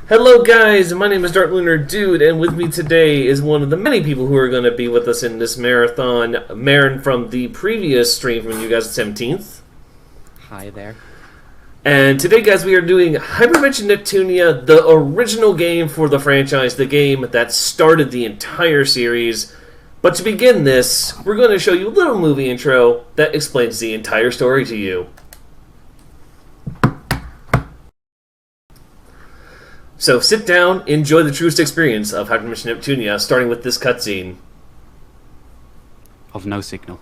Hello guys, my name is Lunar Dude, and with me today is one of the many people who are going to be with us in this marathon, Marin from the previous stream from you guys the 17th. Hi there. And today guys, we are doing Hyperdimension Neptunia, the original game for the franchise, the game that started the entire series. But to begin this, we're going to show you a little movie intro that explains the entire story to you. So sit down, enjoy the Truest experience of Hyperdimension Neptunia, starting with this cutscene. Of no signal.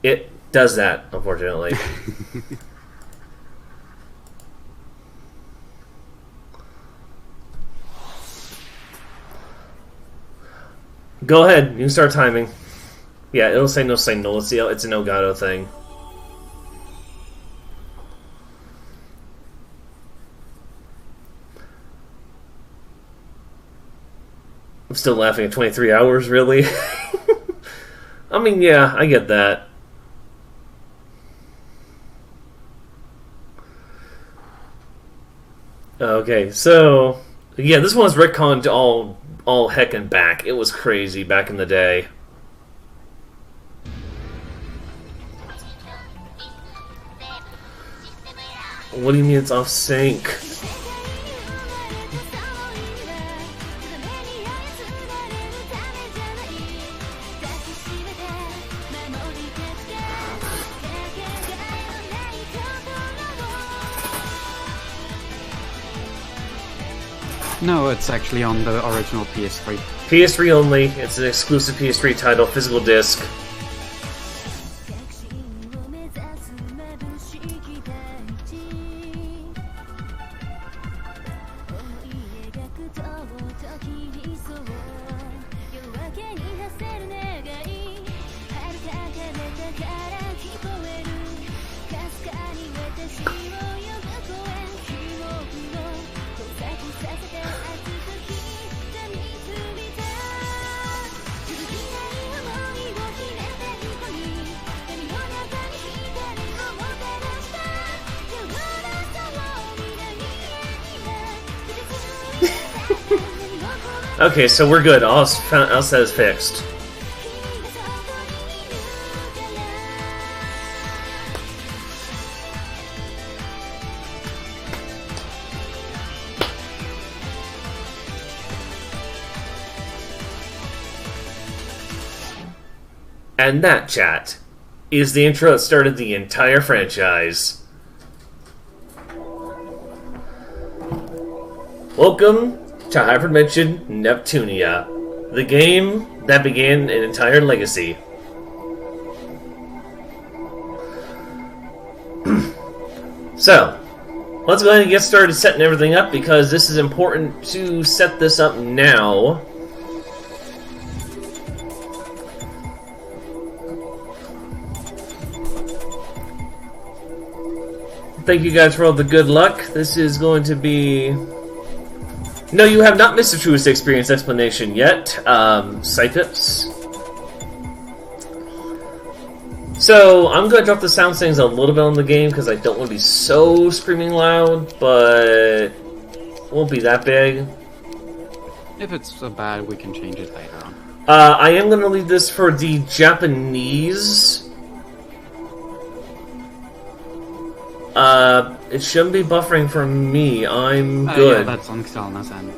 It does that, unfortunately. Go ahead, you can start timing. Yeah, it'll say no signal. It's an Elgato thing. I'm still laughing at 23 hours, really? I mean, yeah, I get that. Okay, so... yeah, this one's retconned all heck and back. It was crazy back in the day. What do you mean it's off sync? No, it's actually on the original PS3. PS3 only. It's an exclusive PS3 title, physical disc. Okay, so we're good. All else is fixed. And that, chat, is the intro that started the entire franchise. Welcome to Hyperdimension Neptunia, the game that began an entire legacy. So, let's go ahead and get started setting everything up, because this is important to set this up now. Thank you guys for all the good luck. This is going to be... no, you have not missed the Truest experience explanation yet, Cypips. So, I'm going to drop the sound settings a little bit on the game, because I don't want to be so screaming loud, but it won't be that big. If it's so bad, we can change it later on. I am going to leave this for the Japanese. It shouldn't be buffering for me. I'm good. Yeah, that's on Xalna's end.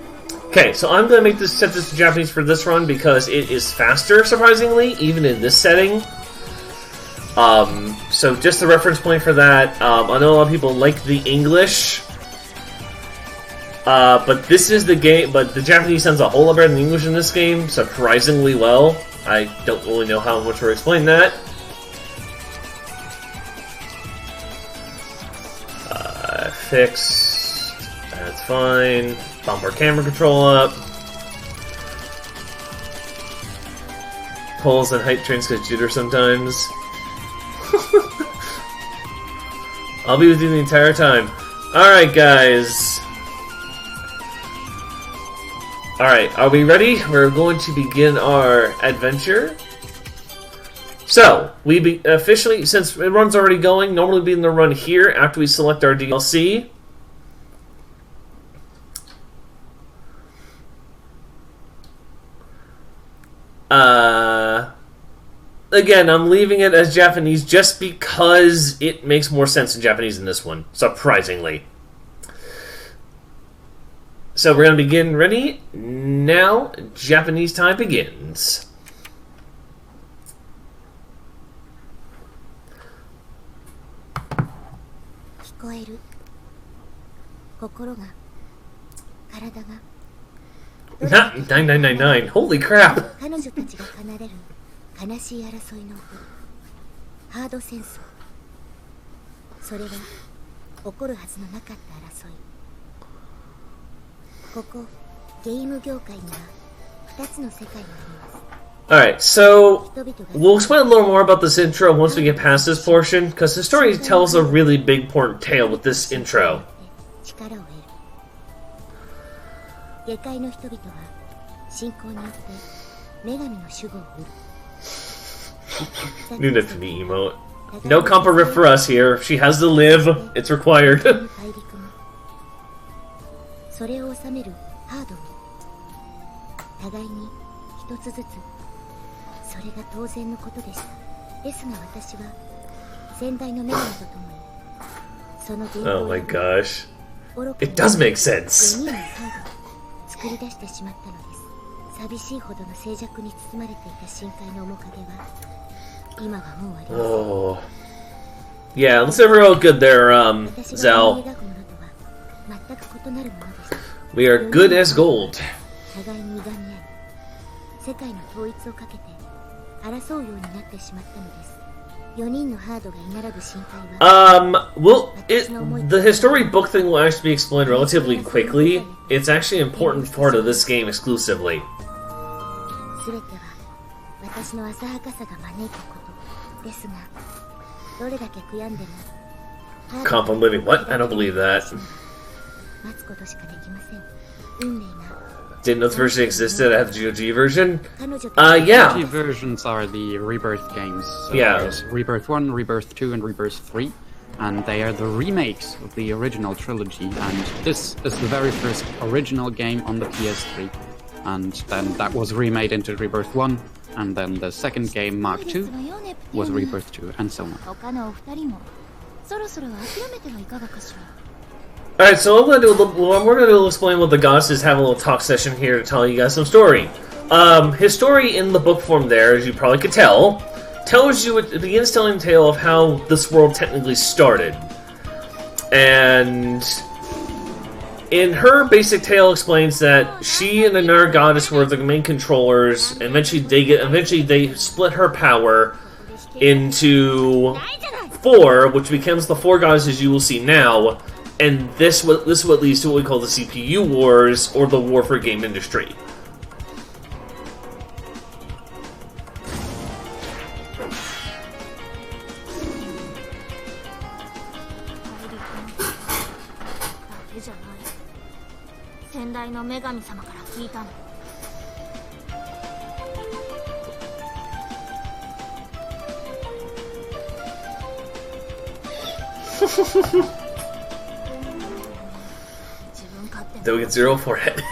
Okay, so I'm going to set this to Japanese for this run because it is faster, surprisingly, even in this setting. So just the reference point for that. I know a lot of people like the English, but this is the game. But the Japanese sounds a whole lot better than the English in this game, surprisingly well. I don't really know how much to explain that. Fixed. That's fine. Bump our camera control up. Pulls and height trains get jitter sometimes. I'll be with you the entire time. Alright, guys. Alright, are we ready? We're going to begin our adventure. So, we officially, since the run's already going, normally begin the run here after we select our DLC. Again, I'm leaving it as Japanese just because it makes more sense in Japanese in this one, surprisingly. So we're going to begin. Ready? Now, Japanese time begins. 聞こえる。心が、体が。 Not 9999. Holy crap. 彼女たちが奏でる悲しい争いの音。ハード戦争。それは起こるはずのなかった争い。ここゲーム業界には2つの世界があります。 Alright, so we'll explain a little more about this intro once we get past this portion, because the story tells a really big, important tale with this intro. 力を得る。下界の人々は信仰によって女神の守護を得る。 New Neptunia emote. No compa rip for us here. If she has to live, it's required. それを収めるハードに互いに一つずつ。それが当然のことでした。ですが私は先代の女神と共にその原稿 Oh my gosh. 愚かに It does make sense. 4人のハードを作り出してしまったのです。寂しいほどの静寂に包まれていた深海の面影は今はもうありません。 Oh. Yeah, looks real good there, 私が Zell. 思い描くものとは全く異なるものでした。 We are good as gold. 互いにいがみ合い世界の統一をかけて争うようになってしまったのです。4人のハードが居並ぶ深海は The history book thing will actually be explained relatively quickly. It's actually an important part of this game exclusively. 全ては私の浅はかさが招いたことですが、どれだけ悔やんでも Comp on living. What? I don't believe that. 待つことしかできません。運命が Didn't know this version existed. I have the GOG version. 彼女と Yeah. The versions are the Rebirth games. So Yeah. There's Rebirth 1, Rebirth 2, and Rebirth 3. And they are the remakes of the original trilogy. And this is the very first original game on the PS3. And then that was remade into Rebirth 1. And then the second game, Mark 2, was Rebirth 2, and so on. 他のお二人もそろそろ諦めてはいかがかしら。 Alright, so we're going to explain what the goddesses have a little talk session here to tell you guys some story. His story in the book form there, as you probably could tell, tells you, it begins telling the tale of how this world technically started. And in her basic tale explains that she and another goddess were the main controllers, and eventually they split her power into 4, which becomes the 4 goddesses you will see now. And this is what leads to what we call the CPU wars, or the war for game industry. Then we get 0 for it.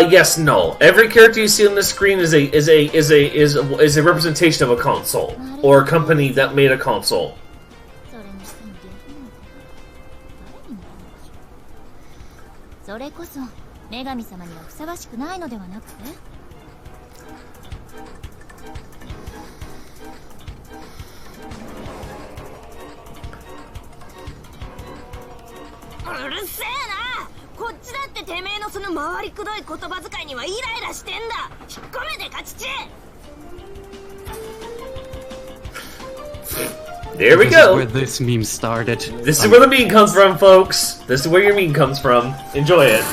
Yes, no. Every character you see on the screen is a representation of a console or a company that made a console. それこそ女神様にはふさわしくないのではなくて。うるせえな。こっちだっててめえのその回りくどい言葉遣いにはイライラしてんだ。引っ込めてか父。 There we This is go. where this meme started. This is where the meme comes from, folks. This is where your meme comes from. Enjoy it.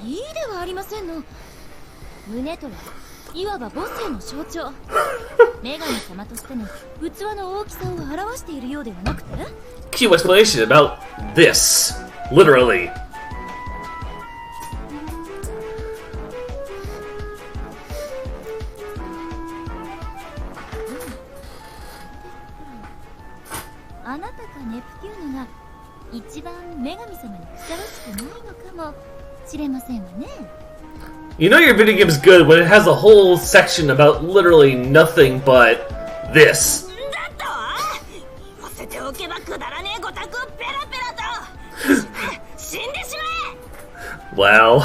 いいではありませんの。胸とはいわば母性の象徴。女神様としての器の大きさを表しているようではなくて。 Cue explanation about this. Literally. あなたかネプテューヌが一番女神様にふさわしくないのかもしれませんわね。 You know your video game is good when it has a whole section about literally nothing but this. だと言わせておけばくだらねえごたくをペラペラと死んでしまえ。 Wow.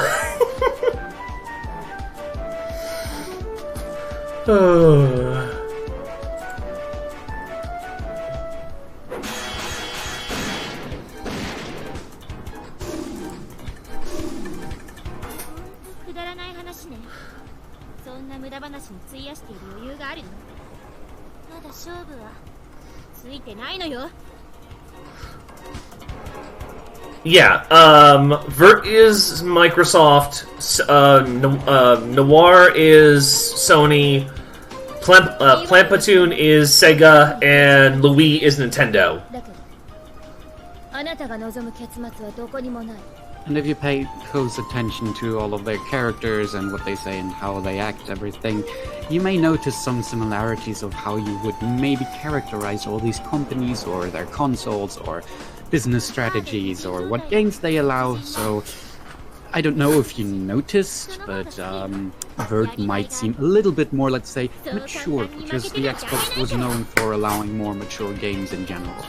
Oh. くだらない話ね。そんな無駄話に費やしている余裕があるの？まだ勝負はついてないのよ。 Yeah, Vert is Microsoft, Noir is Sony, Plampatoon is Sega, and Louis is Nintendo. だけどあなたが望む結末はどこにもない。 And if you pay close attention to all of their characters and what they say and how they act, everything, you may notice some similarities of how you would maybe characterize all these companies or their consoles or business strategies or what games they allow. So I don't know if you noticed, but Vert might seem a little bit more, let's say, mature, because the Xbox was known for allowing more mature games in general.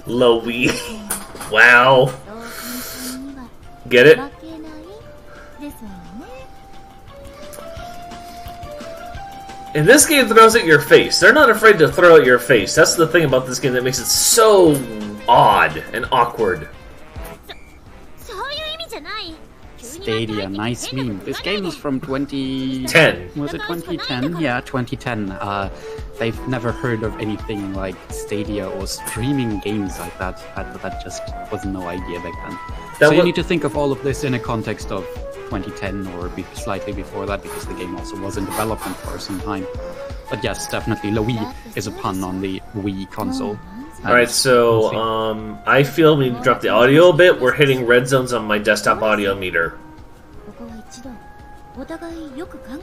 Louis. Wow. Get it? And this game throws at your face. They're not afraid to throw at your face. That's the thing about this game that makes it so odd and awkward. Stadia, nice meme. This game is from 2010. Was it 2010? Yeah, 2010. They've never heard of anything like Stadia or streaming games like that. That just was no idea back then. So you need to think of all of this in a context of 2010 or slightly before that, because the game also was in development for some time. But yes, definitely Louis is a pun on the Wii console. Alright, so I feel we need to drop the audio a bit. We're hitting red zones on my desktop audio meter.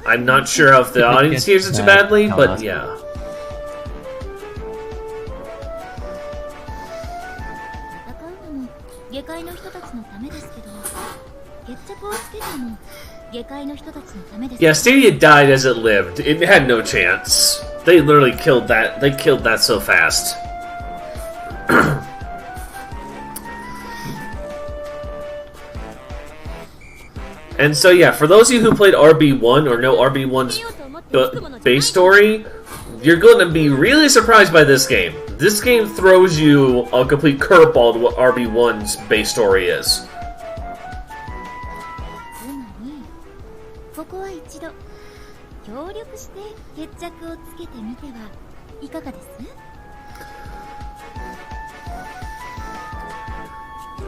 I'm not sure if the audience hears it too badly, but yeah. Yeah, Stadia died as it lived. It had no chance. They literally killed that. They killed that so fast. And so yeah, for those of you who played RB1 or know RB1's base story, you're going to be really surprised by this game. This game throws you a complete curveball to what RB1's base story is.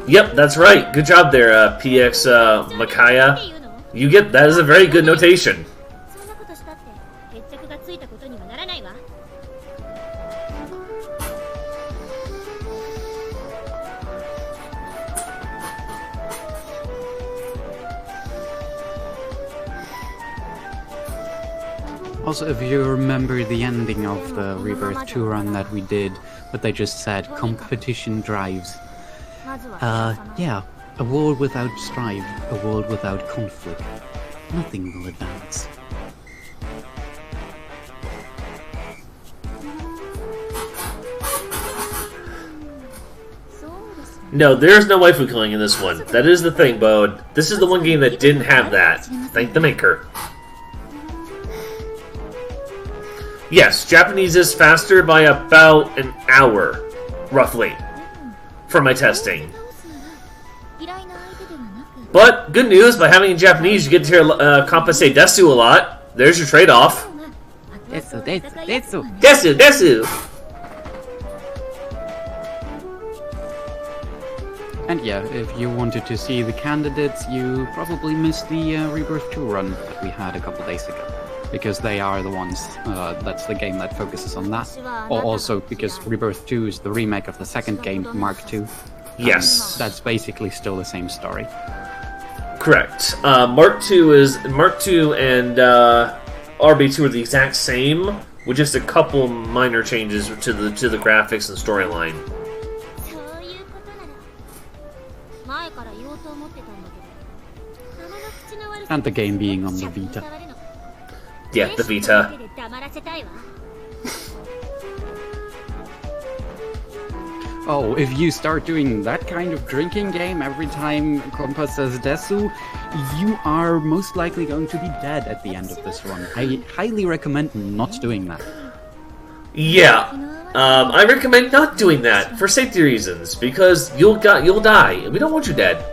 Yep, that's right. Good job there, PX Makaya. You get that is a very good notation. Also, if you remember the ending of the Rebirth 2 run that we did, but they just said competition drives. Yeah, a world without strife, a world without conflict. Nothing will advance. No, there's no waifu killing in this one. That is the thing, Bode. This is the one game that didn't have that. Thank the maker. Yes, Japanese is faster by about an hour, roughly, for my testing. But, good news, by having it in Japanese, you get to hear Compensate Desu a lot. There's your trade-off. Desu, desu, desu. Desu, desu! And yeah, if you wanted to see the candidates, you probably missed the Rebirth 2 run that we had a couple days ago. because they are the ones, that's the game that focuses on that. Or also because Rebirth 2 is the remake of the second game, Mark II. Yes. That's basically still the same story. Correct. Mark II and RB2 are the exact same, with just a couple minor changes to the graphics and storyline. And the game being on the Vita. Yeah, the Vita. Oh, if you start doing that kind of drinking game every time Kompa says Desu, you are most likely going to be dead at the end of this run. I highly recommend not doing that. Yeah, I recommend not doing that for safety reasons, because you'll die, and we don't want you dead.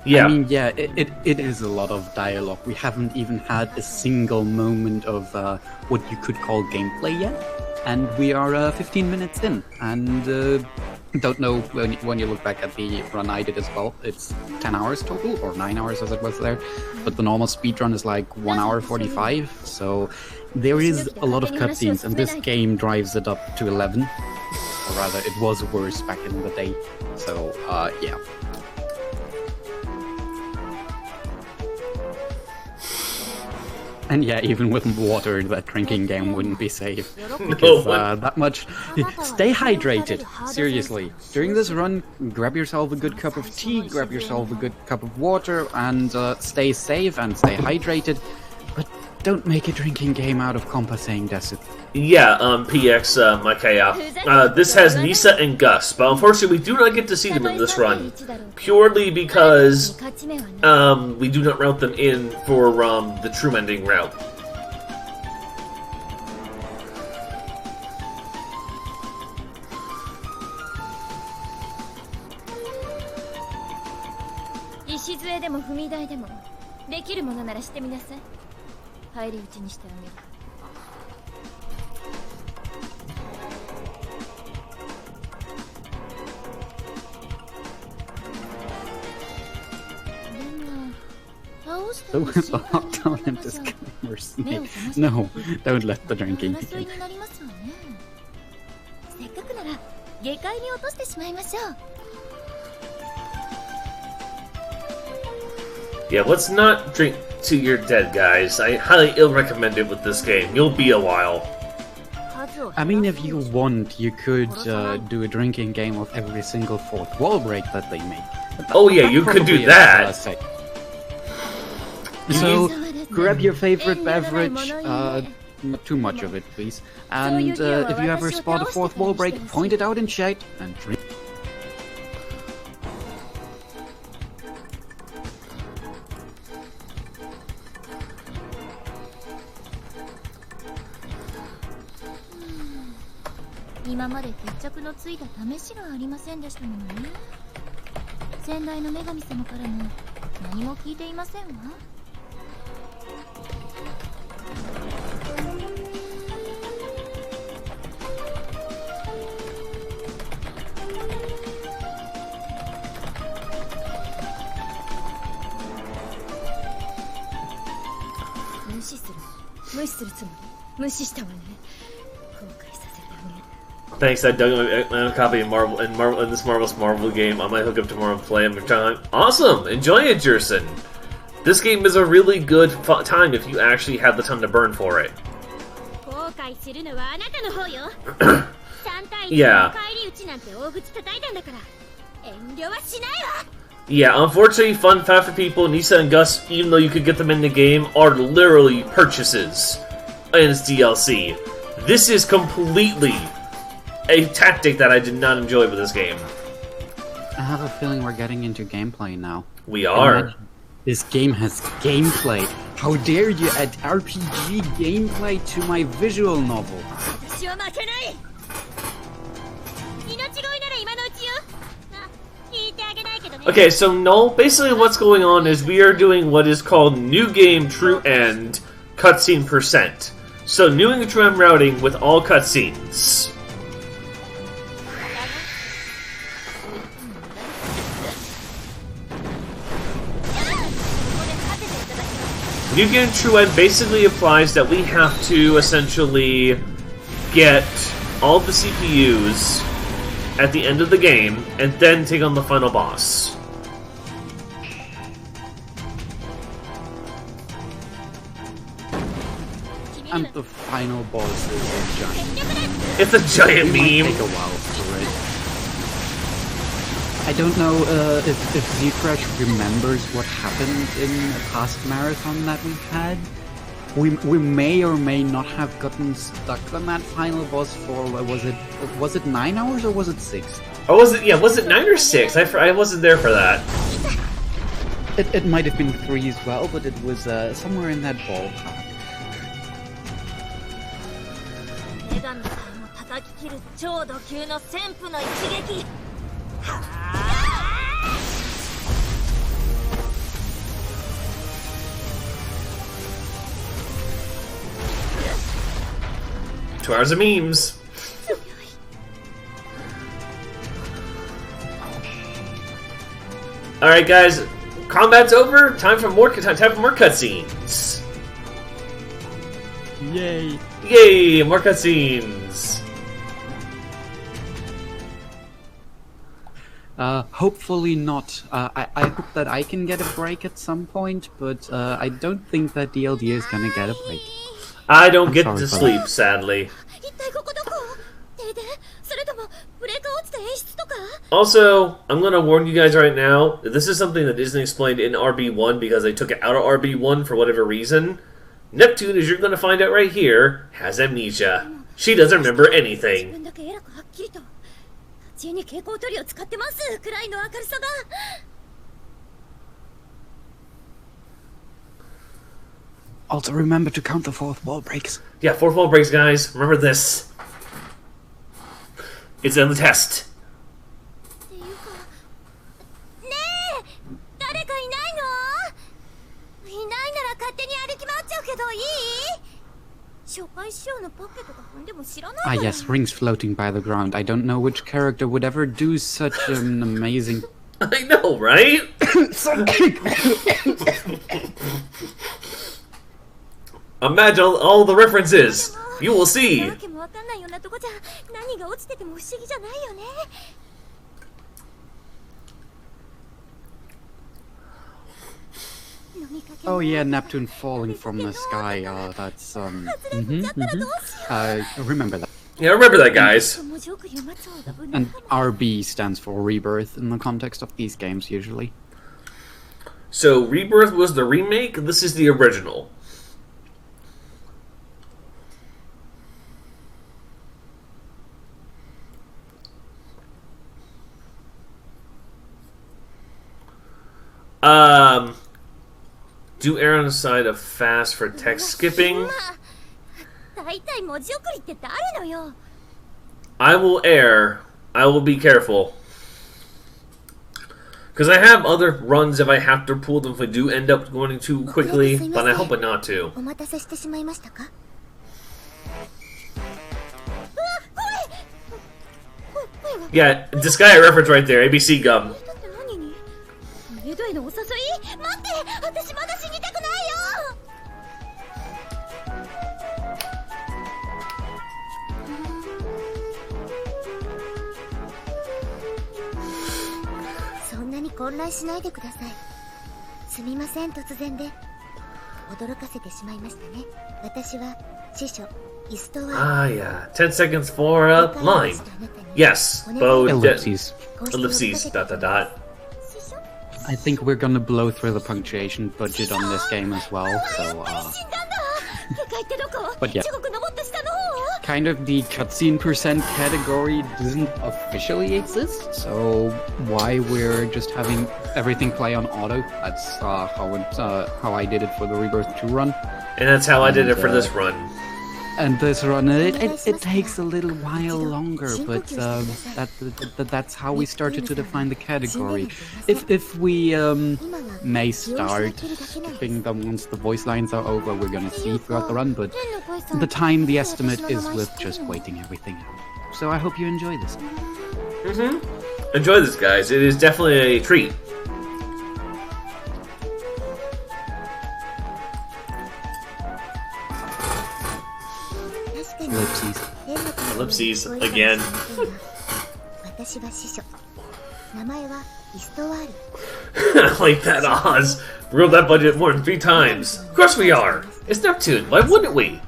Yeah. I mean, yeah, it is a lot of dialogue. We haven't even had a single moment of what you could call gameplay yet. And we are 15 minutes in. And don't know, when you look back at the run I did as well, it's 10 hours total, or 9 hours as it was there. But the normal speedrun is like 1 hour 45. So there is a lot of cutscenes, and this game drives it up to 11. Or rather, it was worse back in the day. So, yeah. And yeah, even with water, that drinking game wouldn't be safe. Because that much... Stay hydrated, seriously. During this run, grab yourself a good cup of tea, grab yourself a good cup of water, and stay safe and stay hydrated. But don't make a drinking game out of Kompa saying Desu. Yeah, PX, Makaya. This has Nisa and Gus, but unfortunately we do not get to see them in this run. Purely because we do not route them in for the True Ending route. So Thon and disclaimers. No, don't let the drinking begin. Yeah, let's not drink till you're dead, guys. I highly recommend it with this game. You'll be a while. I mean, if you want, you could do a drinking game of every single fourth wall break that they make. Oh yeah, you could do that. So, grab your favorite beverage, not too much of it, please. And if you ever spot a fourth wall break, point it out in chat and drink. Thanks, I dug my copy of Marvel in this Marvel game. I might hook up tomorrow and play them time. Awesome! Enjoy it, Jerson! This game is a really good time if you actually have the time to burn for it. Yeah. Yeah, unfortunately, fun fact for people, Nisa and Gus, even though you could get them in the game, are literally purchases in its DLC. This is completely a tactic that I did not enjoy with this game. I have a feeling we're getting into gameplay now. We are. This game has gameplay. How dare you add RPG gameplay to my visual novel? Okay, so no, basically what's going on is we are doing what is called New Game True End cutscene %. So, new and true routing with all cutscenes. New Game Truest basically implies that we have to essentially get all the CPUs at the end of the game and then take on the final boss. And the final boss is a giant. It's a giant It might meme. take a while for it. I don't know if Zcrash remembers what happened in a past marathon that we've had. We may or may not have gotten stuck on that final boss for, was it 9 hours or was it 6? Or was it 9 or 6? I wasn't there for that. It might have been 3 as well, but it was somewhere in that ballpark. 女神さんを叩き切る超ド級の旋風の一撃。はあ。 2 hours of memes. All right, guys, combat's over. Time for more cutscenes. Yay! Yay! More cutscenes. Hopefully not. I hope that I can get a break at some point, but I don't think that DLD is gonna get a break. I don't get sorry to for sleep, that. sadly. 一体ここどこ？停電？それともブレーカー落ちた演出とか？ Also, I'm gonna warn you guys right now, this is something that isn't explained in RB1 because I took it out of RB1 for whatever reason. Neptune, as you're gonna find out right here, has amnesia. She doesn't remember 自 anything. 分だけえらくはっきりと。途中に蛍光塗料使ってますくらいの明るさが。 Also remember to count the fourth wall breaks. Yeah, fourth wall breaks, guys. Remember this. It's in the test. っていうか、ねえ、誰かいないの？いないなら勝手に歩き回っちゃうけどいい？初回仕様のポッケとか踏んでも知らないか Ah ら。 yes, rings floating by the ground. I don't know which character would ever do such an amazing... I know, right? Imagine all the references. You will see. わけもわかんないようなとこじゃ何が落ちてても不思議じゃないよね。 Oh yeah, Neptune falling from the sky. That's remember that. Yeah, remember that, guys. And RB stands for rebirth in the context of these games usually. So, Rebirth was the remake. This is the original. Do err on the side of fast for text skipping. 大体文字送りって誰のよ。 I will err. I will be careful. Because I have other runs if I have to pull them if I do end up going too quickly, but I hope not to. お待たせしてしまいましたか？ Yeah, Disgaea reference right there. ABC gum. だって何に？メイドへのお誘い？待って私まだ死にたくないよ。 そんなに混乱しないでください。すみません、突然で驚かせてしまいましたね。私は師匠イストワ Ah, yeah. 10 seconds for a line. Yes. Bow. Ellipses. Ellipses. Dot, dot, dot. I think we're gonna blow through the punctuation budget on this game as well, so 死んだんだ。世界ってどこ？ But yeah. 中国登って下の方？ kind of the cutscene percent category doesn't officially exist, so why we're just having everything play on auto. That's how I did it for the Rebirth 2 run. And that's how I did it for this run. And this run, it takes a little while longer, but that's how we started to define the category. If we may start skipping them once the voice lines are over, we're gonna see throughout the run, but the time, the estimate is with just waiting everything out. So I hope you enjoy this. Enjoy this, guys. It is definitely a treat. Ellipses. Ellipses again. Like that, Oz. We wrote that budget more than 3 times. Of course we are. It's Neptune. Why wouldn't we?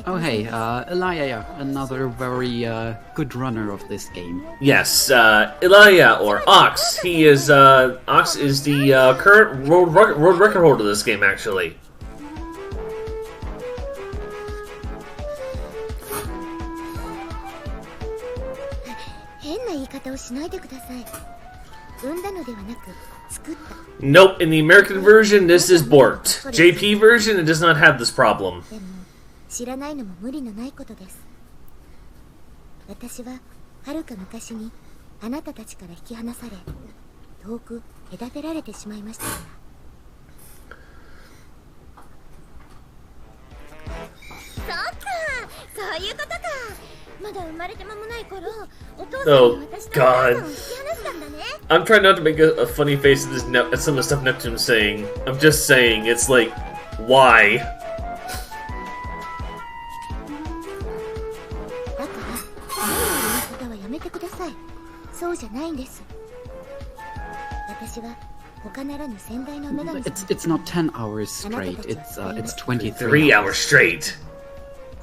Oh hey, Elia, another very good runner of this game. Yes, Elia, or Ox. He is, Ox is the current world record holder of this game, actually. Nope, in the American version, this is borked. JP version, it does not have this problem. Oh, God. I'm trying not to make a funny face at some of the stuff Neptune's saying. I'm just saying, it's like, why? It's not 10 hours straight, it's 23 3 hours straight.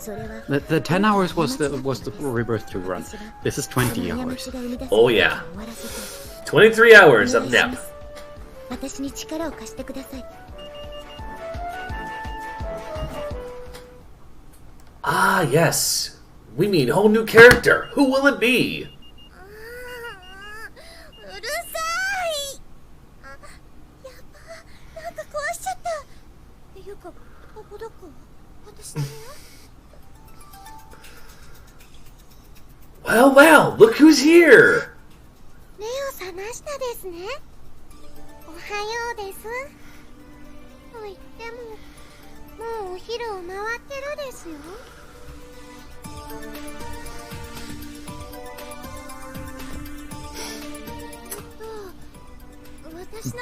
The 10 hours was the Rebirth 2 run. This is 20 hours. Oh yeah. 23 hours of Nep. Ah, yes. We mean a whole new character. Who will it be? Well, well, look who's here!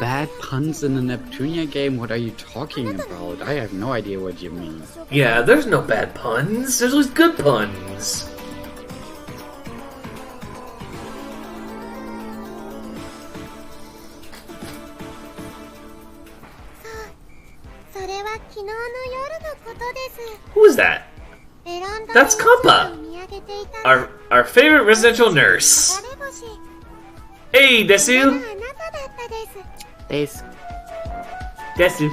Bad puns in the Neptunia game? What are you talking about? I have no idea what you mean. Yeah, there's no bad puns. There's always good puns. Who is that? That's Kampa! Our favorite residential nurse. Hey, Desu! Desu.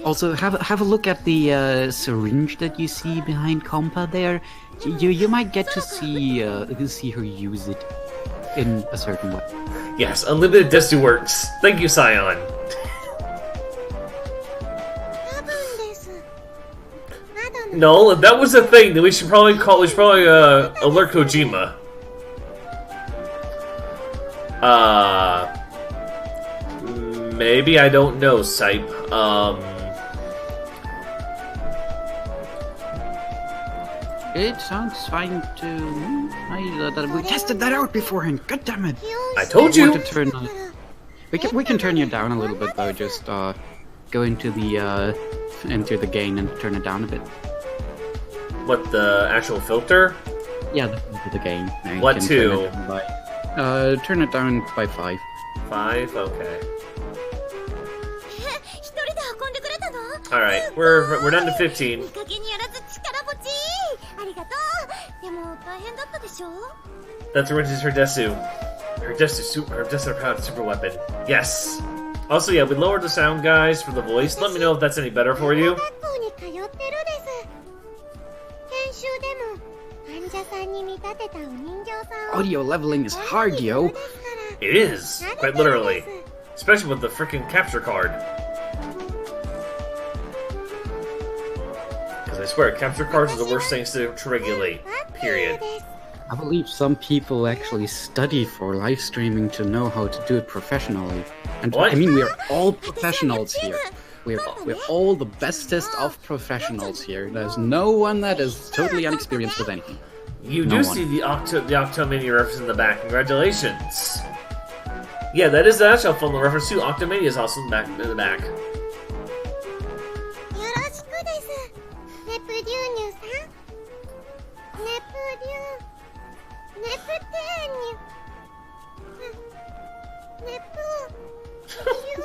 Also, have a look at the syringe that you see behind Kompa there. You might get to see her use it in a certain way. Yes, unlimited Desu works. Thank you, Scion. No, if that was a thing, then we should probably alert Kojima. Maybe, I don't know, Sipe. It sounds fine to we tested that out beforehand. God damn it! I told you. We can turn you down a little bit though. Just go into the gain and turn it down a bit. What, the actual filter? Yeah, the gain. Now What to? Turn it down by 5. 5? Okay. Alright, we're down to 15. That's her Desu. Her Desu powered super weapon. Yes! Also, yeah, we lowered the sound, guys, for the voice. Let me know if that's any better for you. 学校に通ってるです研修でも患者さんに見立てたお人形さんを Audio leveling is hard, yo. It is, quite literally. Especially with the freaking capture card. Because I swear, capture cards are the worst things to regulate. Period. I believe some people actually study for live streaming to know how to do it professionally. And What? I mean, we're all professionals here. We're all the bestest of professionals here. There's no one that is totally unexperienced with anything. You No do one. see the Octo Mini reference in the back. Congratulations. Yeah, that is the actual fun reference too. Octomania is also in the back. よろしくですネプデューニュさんネプデューネプテーニュネプデュー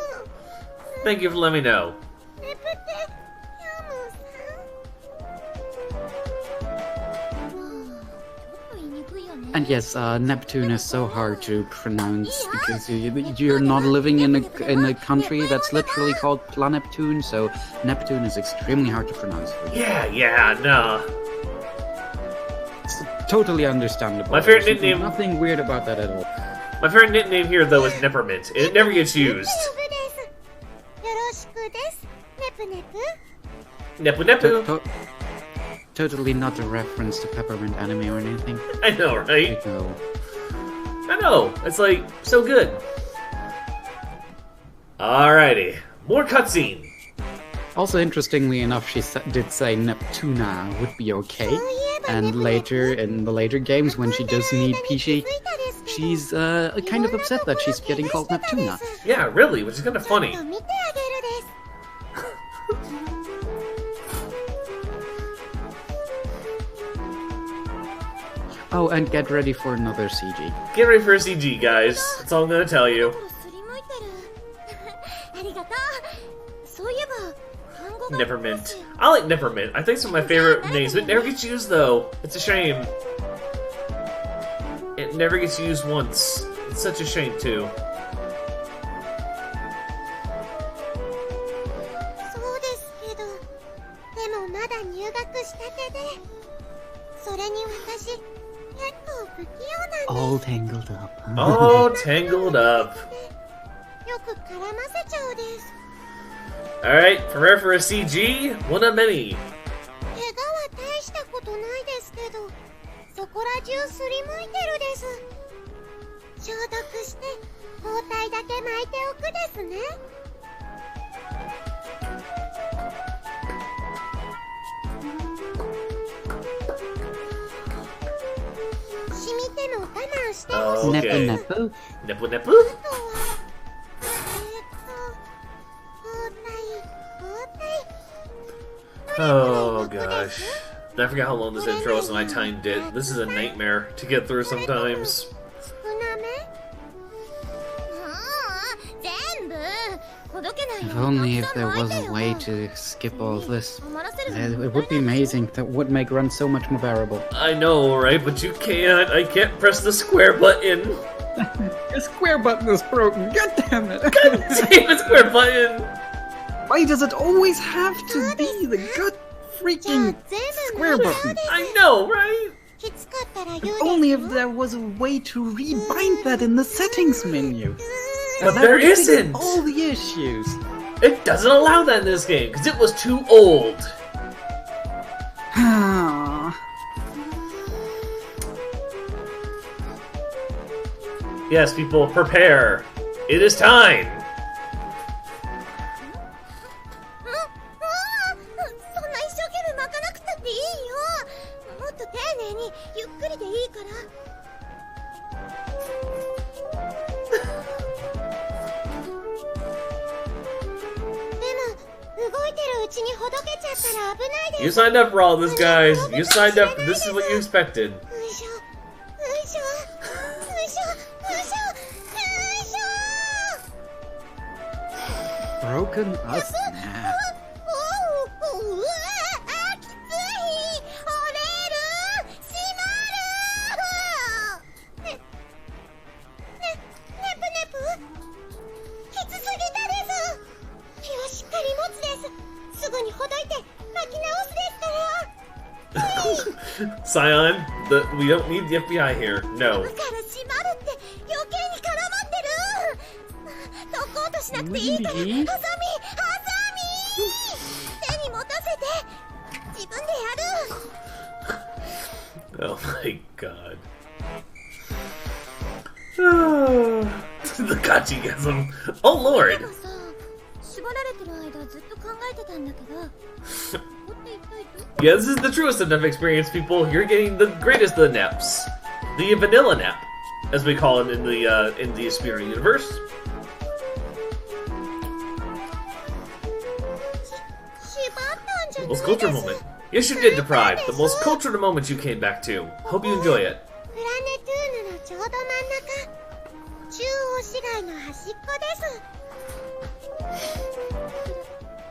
Thank you for letting me know. ネプテヤムさんちょっと言いにくいよね And yes, Neptune is so hard to pronounce because you're not living in a country that's literally called Planeptune, so Neptune is extremely hard to pronounce. Yeah, no. It's totally understandable. My favorite There's nickname- nothing weird about that at all. My favorite nickname here, though, is Neppermint. It never gets used. よろしくですネプネプ Nepu Nepu. Totally not a reference to Peppermint anime or anything. I know, right? No. I know. It's like, so good. Alrighty. More cutscene. Also, interestingly enough, she did say Neptuna would be okay. And later, in the later games, when she does meet Pishi, she's kind of upset that she's getting called Neptuna. Yeah, really, which is kind of funny. ちょっと見てあげるです Oh, and get ready for another CG. Get ready for a CG, guys. That's all I'm gonna tell you. すりむいてるありがとうそういえば単語が Nevermint. I like Nevermint. I think it's one of my favorite names, but it never gets used, though. It's a shame. It never gets used once. It's such a shame, too. そうですけどでもまだ入学したてでそれに私結構不器用なんで All tangled up. All tangled up. よく絡ませちゃうです Alright, prepare for a CG. One of many. 怪我は大したことないですけどそこら中すりむいてるです消毒して包帯だけ巻いておくですね染みても我慢してほしい Okay. Nepu Nepu. Nepu Nepu? あとは包帯 Oh, gosh. I forgot how long this intro is and I timed it. This is a nightmare to get through sometimes. 少なめ全部ほどけない If only if there was a way to skip all this. It would be amazing. That would make runs so much more bearable. I know, right? But you can't. I can't press the square button. The square button is broken. God damn it! Damn the square button! Why does it always have to be the god じゃあ freaking 全部 square 無料 button? です I know, right? きつかったら言う Only で if す there was a way to rebind that in the settings menu. But That there would fix isn't. all the issues. It doesn't allow that in this game because it was too old. Yes, people, prepare. It is time. そんな一生懸命巻かなくたっていいよもっと丁寧にゆっくりでいいからでも動いてるうちにほどけちゃったら危ないです You signed up for all this, guys. You signed up. This is what you expected. ういしょういしょういしょういしょういしょ Broken us? Nah. うわあきつい折れる閉まるねねぷねぷきつすぎたで Scion, we don't need the FBI here. No. から閉まるって余計に絡まってる。解こうとしなくていいから。ハサミハサミ手に持たせて自分でやる。 Oh my god. The Kachigasm. Oh lord. でもさ、縛られてる間ずっと考えてたんだけど。こって一体どこ？ Yeah, this is the truest of Nep experience, people. You're getting the greatest of the Neps. The vanilla Nep, as we call it in the Aspira universe. 縛ったんじゃない Most cultured moment. Yes, you did, Deprived. The most cultured moment you came back to. Hope you enjoy it. プラネトゥーヌのちょうど真ん中、中央市街の端っこです。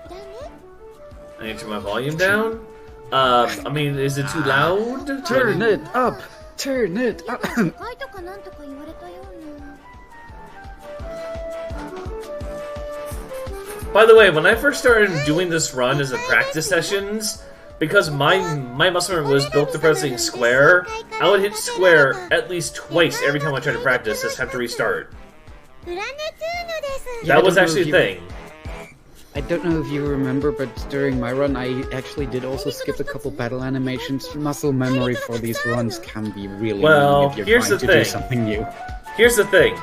プラネ？ I need to turn my volume down. I mean, is it too loud? Turn it up! Turn it なん up! か都会とかなんとか言われたような。 By the way, when I first started doing this run as a practice sessions, because my muscle memory was built to pressing square, I would hit square at least twice every time I tried to practice, just have to restart. プラネトゥーヌです。 Yeah, I That was don't know actually if a you- thing. I don't know if you remember, but during my run, I actually did also skip a couple battle animations. Muscle memory for these runs can be really Well, annoying if you're here's trying the to do thing. something new. Here's the thing.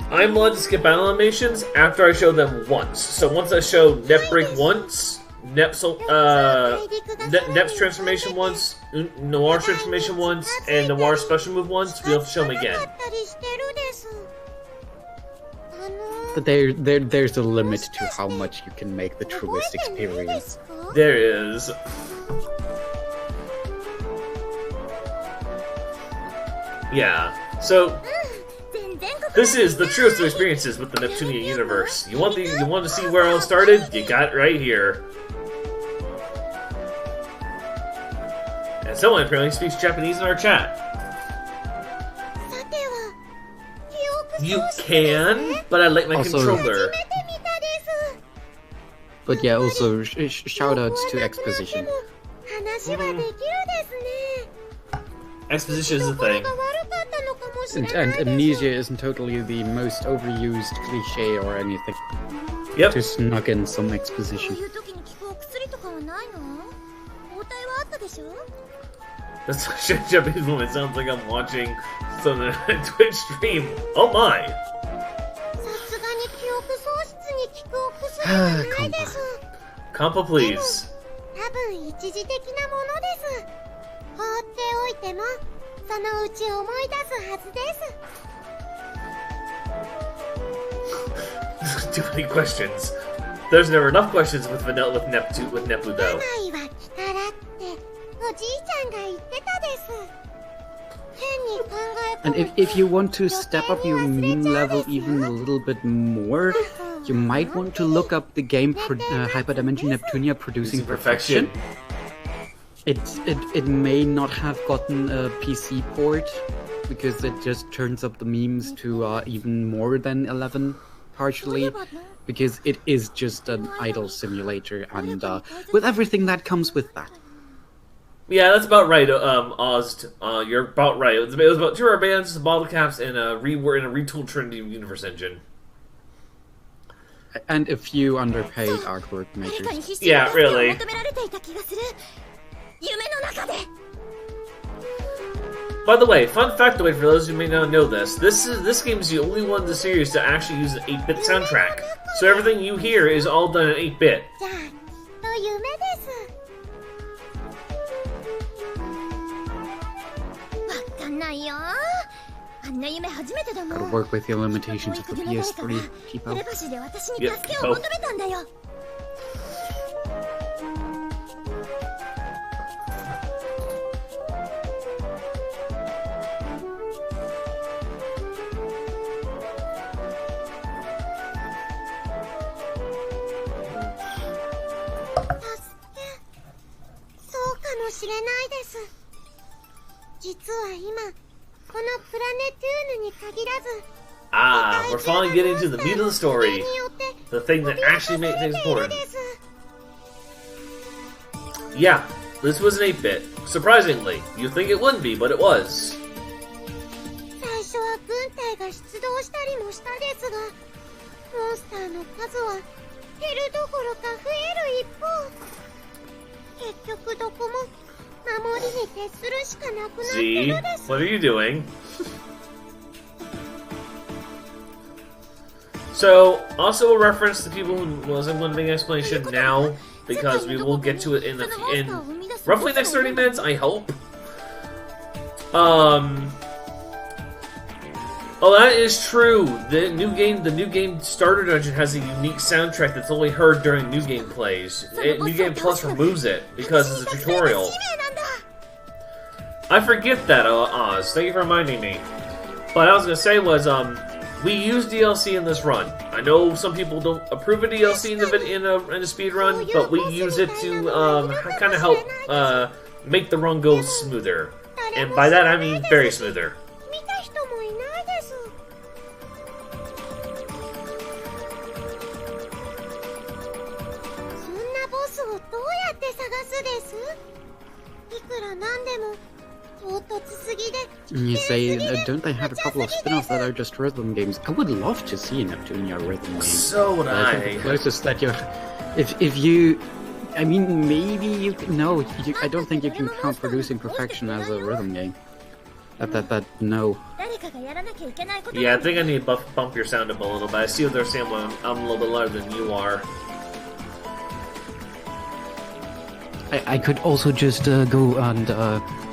I'm allowed to skip battle animations after I show them once. So once I show Nep Break once, Nep's transformation once, Noir's transformation once, and Noir's special move once, we have to show them again. だったりしてるです。But there's a limit to how much you can make the Truest experience. There is. Yeah. So 全然ここ this is the truest of experiences with the Neptunia universe. You want to see where it all started? You got it right here. And someone apparently speaks Japanese in our chat. さては記憶 You 喪失ですね can, but I like my Also- controller. 初めて見たです。 But yeah, also shoutouts to こうなくなって exposition. も話はできるですね。 Exposition is a これ thing. が悪かったのかもしれ And, ない and です。 amnesia isn't totally the most overused cliche or anything. Yep. To snuck in some こう exposition. いう時に効くお薬とかはないの？応対はあったでしょ？ That's such a Japanese woman. It sounds like I'm watching some Twitch stream. Oh my! さすがに記憶喪失に効くお薬はないです。 Compa, please. 多分一時的なものです。放っておいてもそのうち思い出すはずです。 Too many questions. There's never enough questions with Vanilla with Nepu though. 病は気からっておじいちゃんが言ってたです。変に考え And if you want to step up your meme level even a little bit more, you might want to look up the game Hyperdimension Neptunia Producing Using perfection. It may not have gotten a PC port because it just turns up the memes to even more than 11 partially, because it is just an idle simulator and with everything that comes with that. Yeah, that's about right, Oz. You're about right. It was about 2 rubber bands, bottle caps, and a retooled Trinity Universe engine. And a few underpaid artwork 誰かに makers. 必死に助け Yeah, を really. 求められていた気がする。夢の中で。 By the way, fun factoid for those who may not know this: this game is the only one in the series to actually use an 8-bit soundtrack. So everything you hear is all done in 8-bit. じゃあきっと夢です。わかんないよ。あんな夢初めてだも Gotta ん。 work with the limitations of the 遠い影の誰か PS3. が Keep テ up. レパシーで私に助けを求めたんだよ。 そうかもしれないです。実は今このプラネトゥーヌに限らず Ah, we're finally getting to the meat of the story. The thing that actually makes things important. Yeah, this was an 8-bit. Surprisingly, you'd think it wouldn't be, but it was. 最初は軍隊が出動したりもしたですが、モンスターの数は減るどころか増える一方、結局どこも守りに徹するしかなくなって Z, るです。 what are you doing? So, also a reference to people who wasn't going to make an explanation now, because we will get to it in roughly next 30 minutes, I hope. Oh, that is true. The new game starter dungeon has a unique soundtrack that's only heard during new game plays. New Game Plus removes it because it's a tutorial. I forget that, Oz. Thank you for reminding me. What I was gonna say was, we use DLC in this run. I know some people don't approve of DLC in a speed run, but we use it to kind of help make the run go smoother. And by that I mean very smoother. 見た人もいないです。そんなボスをどうやって探すです？いくらなんでも唐突すぎで。 You say, don't they have a couple of spin-offs that are just rhythm games? I would love to see Neptunia rhythm game. So would I think I. the closest that you, if you, I mean, maybe you can, no, I don't think you can count Producing Perfection as a rhythm game. No. Yeah, I think I need to bump your sound up a little bit. I see what they're saying when I'm a little bit louder than you are. I could also just go and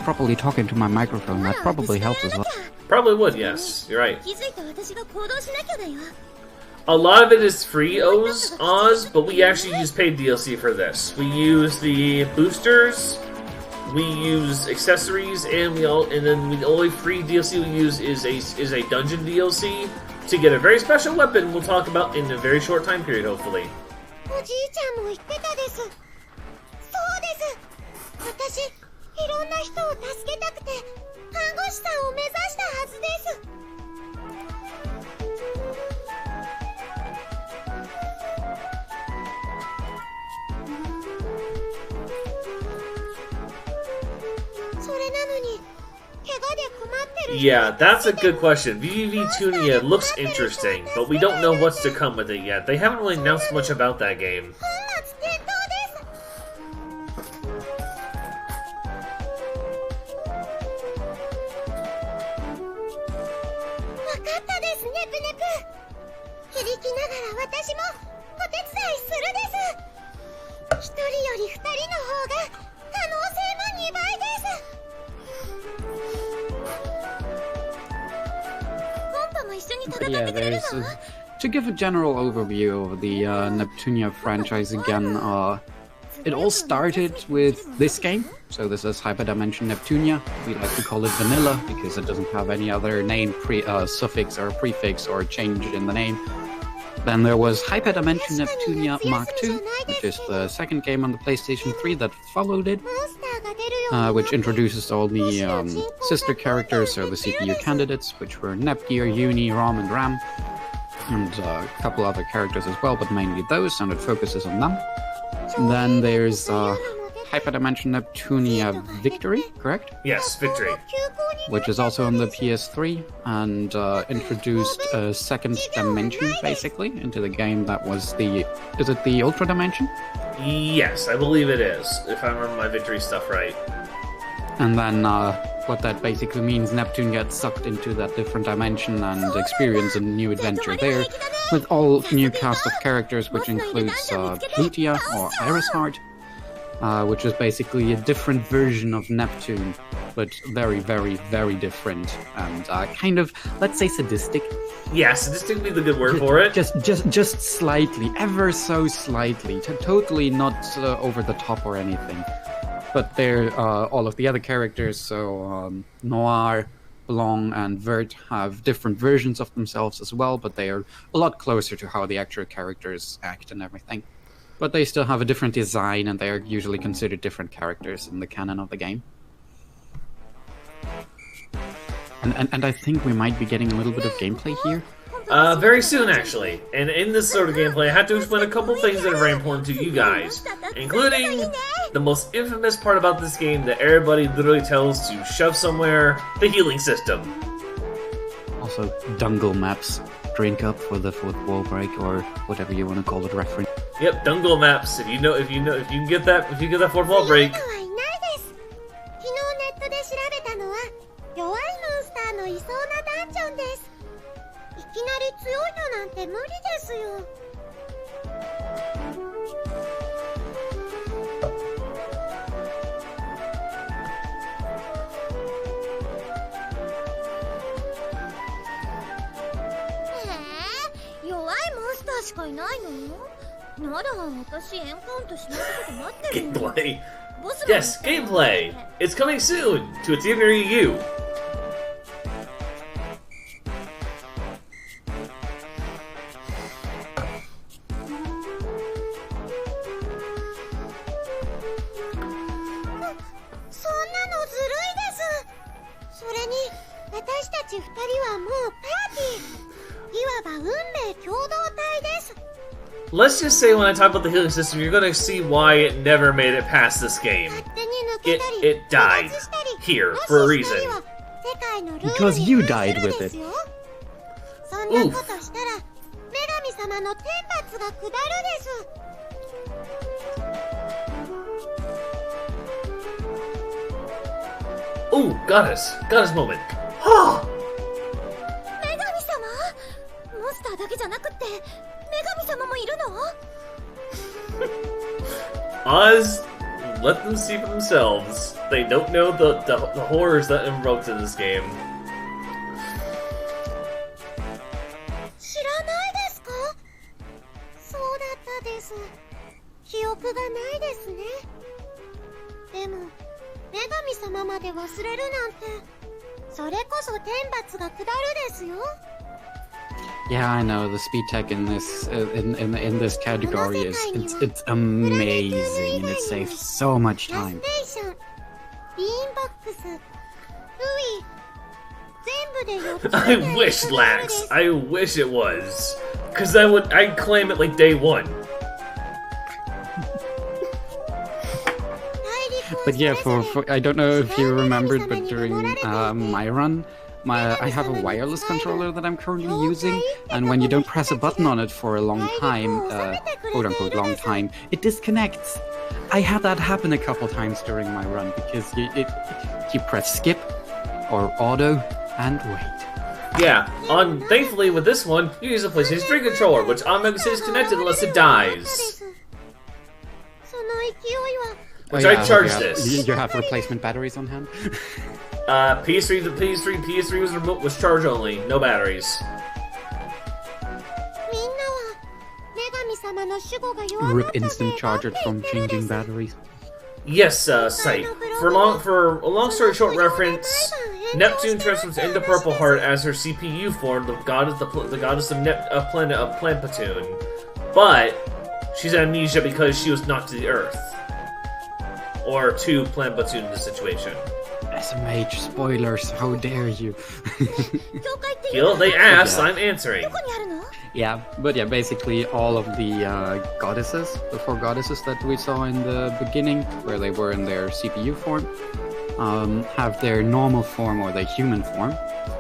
properly talk into my microphone. That probably helps as well. Probably would, yes. You're right. 気づいた私が行動しなきゃだよ。 A lot of it is free, Oz, but we actually use paid DLC for this. We use the boosters, we use accessories, and then the only free DLC we use is a dungeon DLC to get a very special weapon we'll talk about in a very short time period, hopefully. おじいちゃんも言ってたです。そうです。私、いろんな人を助けたくて、看護師さんを目指したはずです。 Yeah, that's a good question. Tunia looks interesting, but we don't know what's to come with it yet. They haven't really announced much about that game. 、 To give a general overview of the Neptunia franchise again, it all started with this game. So this is Hyperdimension Neptunia. We like to call it vanilla because it doesn't have any other name, suffix or prefix or change in the name. Then there was Hyperdimension Neptunia Mark II, which is the second game on the PlayStation 3 that followed it, which introduces all the sister characters, or the CPU candidates, which were Nepgear, Uni, Rom, and Ram, and a couple other characters as well, but mainly those, and it focuses on them. And then there's Hyperdimension Neptunia Victory, correct? Yes, Victory. Which is also on the PS3, and introduced a second dimension, basically, into the game that was the... Is it the Ultra Dimension? Yes, I believe it is, if I remember my Victory stuff right. And then what that basically means, Neptune gets sucked into that different dimension and experience a new adventure there, with all new cast of characters, which includes Plutia, or Iris Heart, which is basically a different version of Neptune, but very, very, very different, and kind of, let's say, sadistic. Yeah, sadistic would be the good word for it. Just slightly, ever so slightly, totally not over the top or anything. But they're all of the other characters, so Noir, Blanc, and Vert have different versions of themselves as well, but they are a lot closer to how the actual characters act and everything. But they still have a different design, and they are usually considered different characters in the canon of the game. And I think we might be getting a little bit of gameplay here. Very soon, actually. And in this sort of gameplay, I have to explain a couple things that are very important to you guys. including the most infamous part about this game that everybody literally tells to shove somewhere, the healing system. Also, Dungle maps. Drink up for the fourth wall break, or whatever you want to call it, reference. Yep, Dungle maps. If you can get that fourth wall break. 昨日ネットで調べたのは弱いモンスターのいそうなダンジョンです。いきなり強いのなんて無理ですよ。弱いモンスターしかいないの？なら私エンカウントしないこと待ってるの。 Gameplay. Yes, gameplay. It's coming soon to a theater near you. そんなのずるいです。それに私たち二人はもうパーティー。いわば運命共同体です。 Let's just say when I talk about the healing system, you're gonna see why it never made it past this game. It died here for a reason. Because you died with it. そんなことしたら女神様の天罰が下るです。 Ooh, goddess moment. Ha! 女神様？モンスターだけじゃなくって女神様もいるの？Oz, let them see for themselves. They don't know the horrors that invoked in this game. 知らないですか？そうだったです。記憶がないですね。でも女神様まで忘れるなんて、それこそ天罰が下るですよ。 Yeah, I know the speed tech in this this category is it's amazing and it saves so much time. I wish, Lax. I wish it was, cause I'd claim it like day one. But yeah, for I don't know if you remembered, but during my run, I have a wireless controller that I'm currently using, and when you don't press a button on it for a long time, quote-unquote long time, it disconnects. I had that happen a couple times during my run, because you press skip, or auto, and wait. Yeah, thankfully with this one, you use a PlayStation 3 controller, which automatically stays connected unless it dies. Which I charged this. You have replacement batteries on hand? PS3 was charge only, no batteries. Rip instant charger from changing batteries. Yes, Sight. For a long story short reference, Neptune transforms into Purple Heart as her CPU form, the goddess of Planpatoon. But she's amnesia because she was knocked to the Earth. Or to Planpatoon in this situation. SMH spoilers, how dare you? Gil, they asked, I'm answering. Yeah, but yeah, basically all of the goddesses, the four goddesses that we saw in the beginning, where they were in their CPU form, have their normal form or their human form,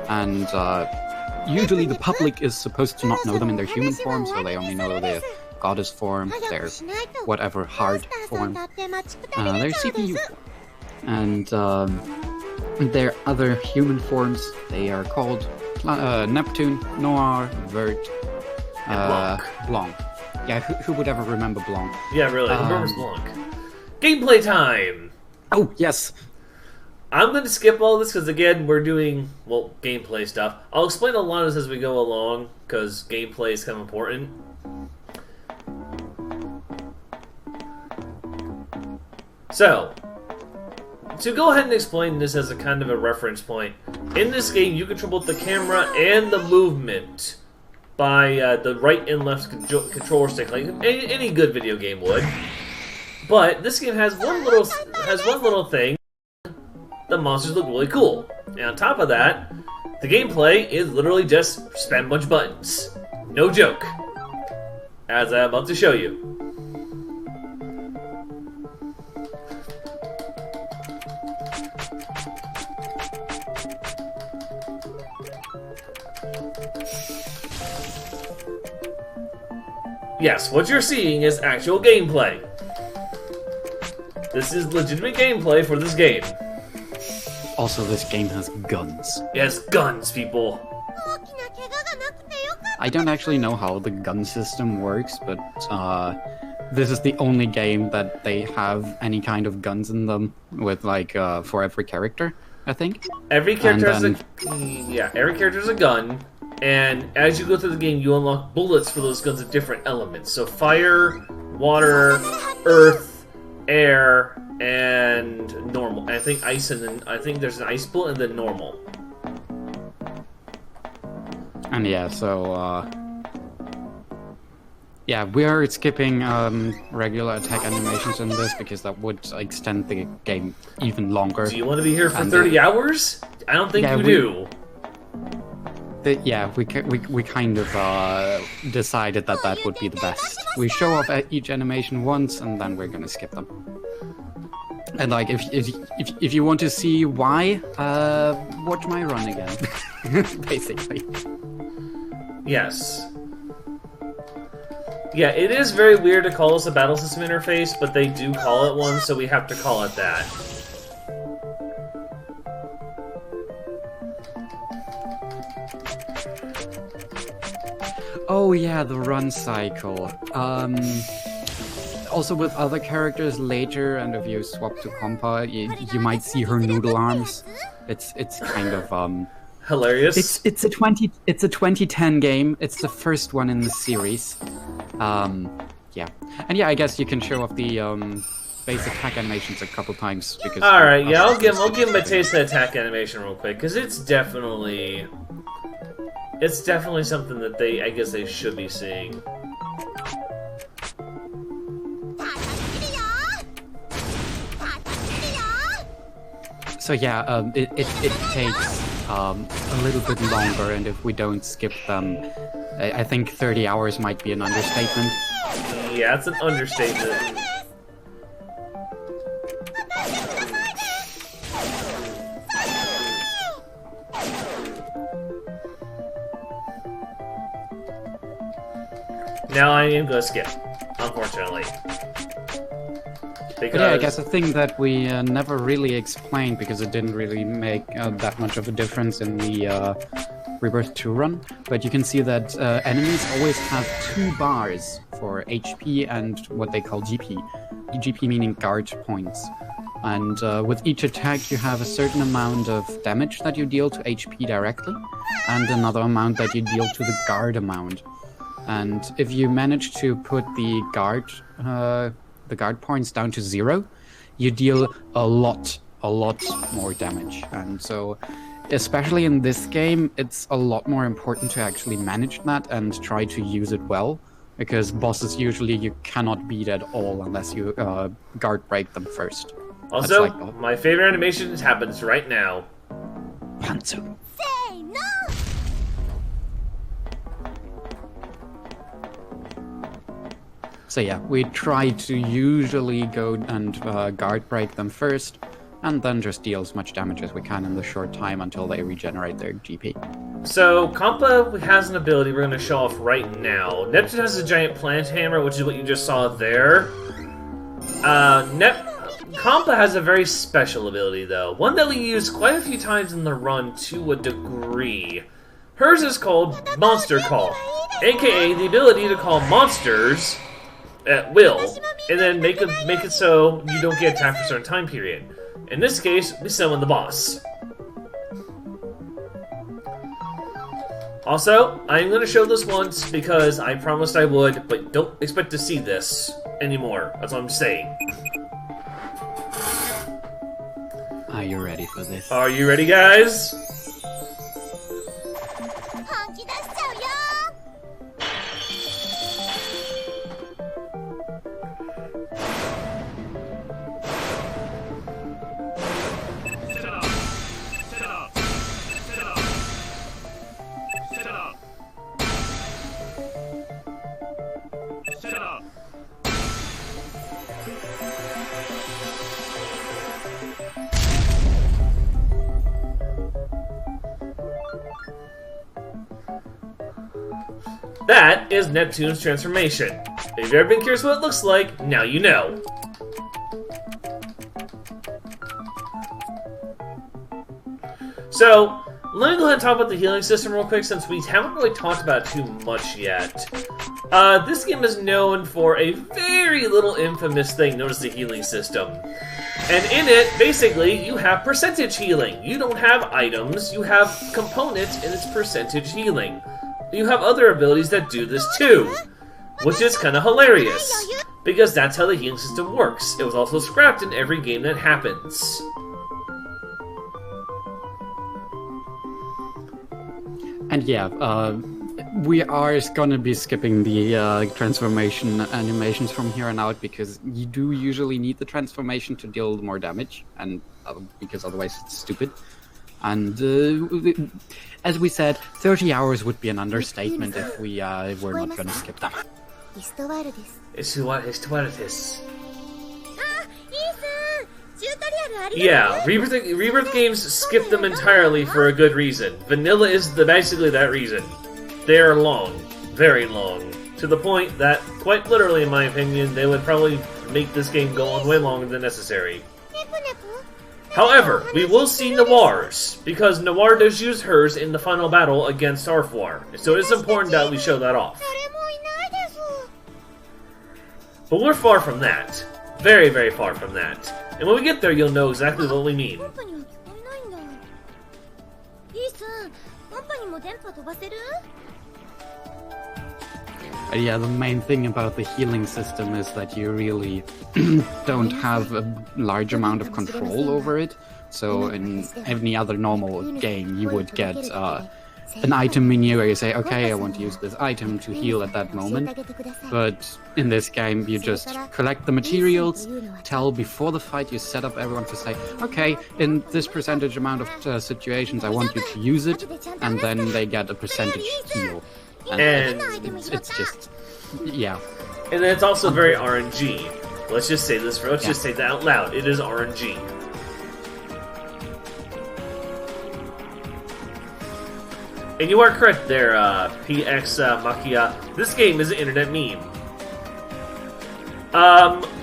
and usually the public is supposed to not know them in their human form, so they only know their goddess form, their whatever hard form, their CPU form. And their other human forms, they are called Neptune, Noir, Vert, Blanc. Yeah, who would ever remember Blanc? Yeah, really, who remembers Blanc? Gameplay time! Oh, yes! I'm going to skip all this because, again, we're doing, well, gameplay stuff. I'll explain a lot of this as we go along, because gameplay is kind of important. So, to go ahead and explain this as a kind of a reference point, in this game you control both the camera and the movement by the right and left controller stick, like any good video game would. But this game has one little thing. The monsters look really cool, and on top of that, the gameplay is literally just spam a bunch of buttons. No joke, as I'm about to show you. Yes, what you're seeing is actual gameplay. This is legitimate gameplay for this game. Also, this game has guns. It has guns, people. 大きな怪我がなくてよかった I don't actually know how the gun system works, but this is the only game that they have any kind of guns in them with like for every character, I think. Every character And every character has a gun, and as you go through the game, you unlock bullets for those guns of different elements. So fire, water, earth, air, and normal. And I think ice, and then I think there's an ice bullet, and then normal. And yeah, so yeah, we are skipping regular attack animations in this because that would extend the game even longer. Do you want to be here for And 30 hours? I don't think yeah, you do. Yeah, we kind of decided that that would be the best. We show off each animation once, and then we're gonna skip them. And like, if you want to see why, watch my run again, basically. Yes. Yeah, it is very weird to call this a battle system interface, but they do call it one, so we have to call it that. Oh yeah, the run cycle. Also with other characters later, and if you swap to Compa, you might see her noodle arms. It's kind of Hilarious. It's a 2010 game. It's the first one in the series. Yeah, and yeah, I guess you can show off the base attack animations a couple times because. All right, yeah, I'll give him a taste of the attack animation real quick because it's definitely something that I guess they should be seeing. So yeah, it takes a little bit longer, and if we don't skip them, I think 30 hours might be an understatement. Yeah, it's an understatement. Now I am gonna skip, unfortunately. Because... But yeah, I guess a thing that we never really explained because it didn't really make that much of a difference in the Rebirth 2 run, but you can see that enemies always have 2 bars for HP and what they call GP. GP meaning guard points. And with each attack you have a certain amount of damage that you deal to HP directly, and another amount that you deal to the guard amount. And if you manage to put the guard points down to 0, you deal a lot more damage. And so, especially in this game, it's a lot more important to actually manage that and try to use it well, because bosses usually you cannot beat at all unless you guard break them first. Also, like my favorite animation happens right now. Pantsu. Say no! So yeah, we try to usually go and guard break them first, and then just deal as much damage as we can in the short time until they regenerate their GP. So, Compa has an ability we're going to show off right now. Neptune has a giant plant hammer, which is what you just saw there. Compa has a very special ability, though. One that we use quite a few times in the run to a degree. Hers is called Monster Call, aka the ability to call monsters at will, and then make it so you don't get attacked for a certain time period. In this case, we summon the boss. Also, I'm going to show this once because I promised I would, but don't expect to see this anymore. That's what I'm saying. Are you ready for this? Are you ready, guys? 本気出しちゃうよ That is Neptune's transformation. If you've ever been curious what it looks like, now you know. So, let me go ahead and talk about the healing system real quick since we haven't really talked about it too much yet. This game is known for a very little infamous thing known as the healing system. And in it, basically, you have percentage healing. You don't have items, you have components and it's percentage healing. You have other abilities that do this too, which is kind of hilarious, because that's how the healing system works. It was also scrapped in every game that happens. And yeah, we are gonna be skipping the transformation animations from here on out because you do usually need the transformation to deal more damage, and because otherwise it's stupid. And as we said, 30 hours would be an understatement if we were not gonna skip them. Yeah, Rebirth games skip them entirely for a good reason. Vanilla is basically that reason. They are long, very long, to the point that, quite literally in my opinion, they would probably make this game go on way longer than necessary. However, we will see Noir's, because Noir does use hers in the final battle against Arfoire, so it is important that we show that off. But we're far from that. Very, very far from that. And when we get there, you'll know exactly what we mean. Yeah, the main thing about the healing system is that you really don't have a large amount of control over it. So in any other normal game, you would get an item menu where you say, okay, I want to use this item to heal at that moment. But in this game, you just collect the materials, tell before the fight, you set up everyone to say, okay, in this percentage amount of situations, I want you to use it, and then they get a percentage heal. And it's just, yeah. And it's also very RNG. Let's just say this, let's just say that out loud. It is RNG. And you are correct there, PX Makia. This game is an internet meme.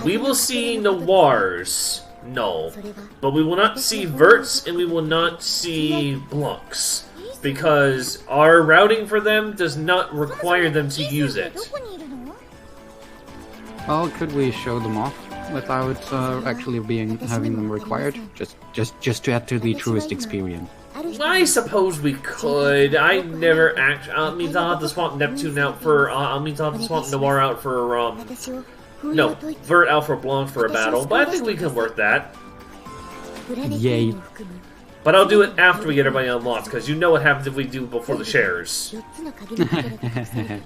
We will see Noirs, no. But we will not see Verts, and we will not see Blancs. Because our routing for them does not require them to use it. Well, could we show them off without actually having them required? Just to add to the Truest experience. I suppose we could. I never means I'll have to swap Neptune out for. Means I'll have to swap Noir out for. No, Vert out for Blanc for a battle. But I think we can work that. Yay. But I'll do it after we get everybody unlocked, because you know what happens if we do before the shares.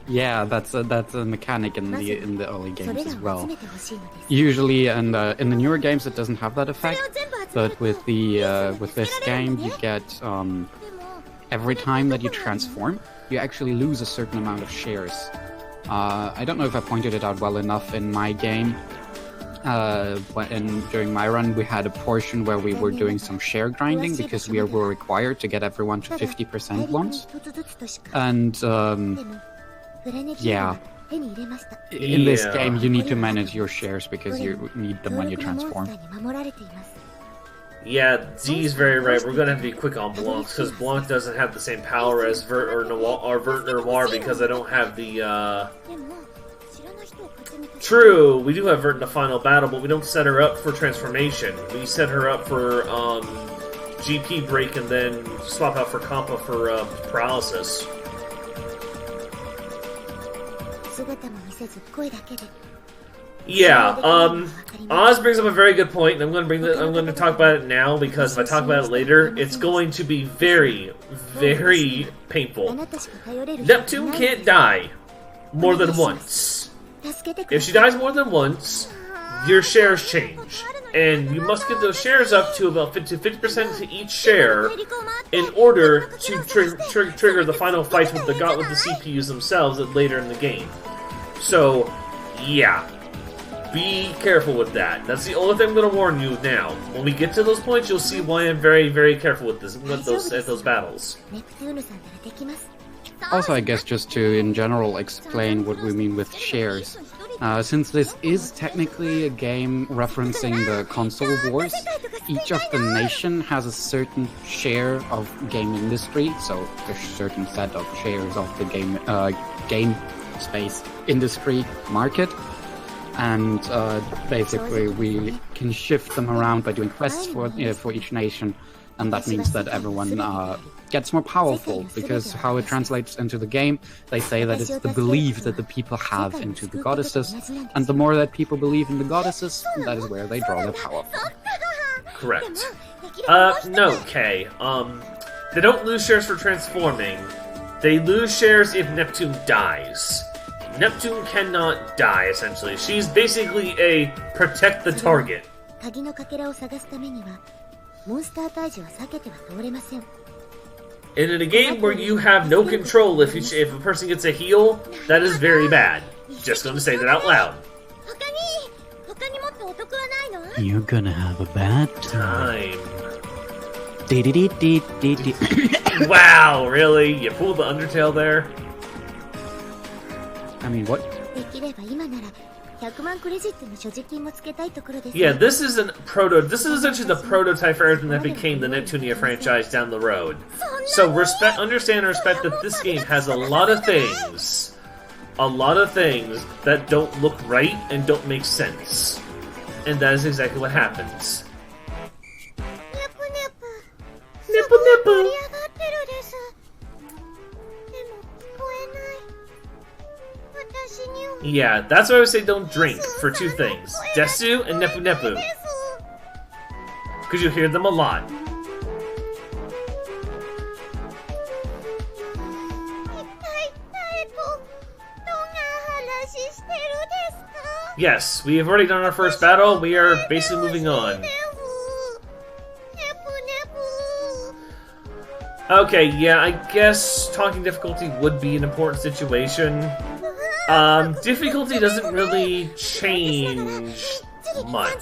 Yeah, that's a mechanic in the early games as well. Usually, in the newer games, it doesn't have that effect. But with this game, you get every time that you transform, you actually lose a certain amount of shares. I don't know if I pointed it out well enough in my game. During my run, we had a portion where we were doing some share grinding because we were required to get everyone to 50% once. And yeah, in this game you need to manage your shares because you need them when you transform. Yeah, Z's very right. We're gonna have to be quick on Blanc because Blanc doesn't have the same power as Vert or Noir because I don't have the. True, we do have Vert in the final battle, but we don't set her up for transformation. We set her up for GP break and then swap out for Compa for paralysis. Yeah, Oz brings up a very good point, and I'm going to talk about it now because if I talk about it later, it's going to be very, very painful. Neptune can't die more than once. If she dies more than once, your shares change. And you must get those shares up to about 50% to each share in order to trigger the final fights with the CPUs themselves later in the game. So, yeah. Be careful with that. That's the only thing I'm going to warn you now. When we get to those points, you'll see why I'm very, very careful with those battles. Also, I guess just to, in general, explain what we mean with shares. Since this is technically a game referencing the console wars, each of the nation has a certain share of game industry, so a certain set of shares of the game space industry market, and basically we can shift them around by doing quests for each nation, and that means that everyone gets more powerful, because how it translates into the game, they say that it's the belief that the people have into the goddesses, and the more that people believe in the goddesses, that is where they draw their power from. Correct. No, Kay. They don't lose shares for transforming. They lose shares if Neptune dies. Neptune cannot die, essentially. She's basically a protect the target. And in a game where you have no control if a person gets a heal, that is very bad. Just gonna say that out loud. You're gonna have a bad time. Wow, really? You pulled the Undertale there? I mean, what? Yeah, this is essentially the prototype for everything that became the Neptunia franchise down the road. So understand and respect that this game has a lot of things that don't look right and don't make sense. And that is exactly what happens. Nipple nipple! Yeah, that's why I would say don't drink, for two things. Desu and Nepu Nepu. Because you hear them a lot. Yes, we have already done our first battle. We are basically moving on. Okay, yeah, I guess talking difficulty would be an important situation. Difficulty doesn't really change much.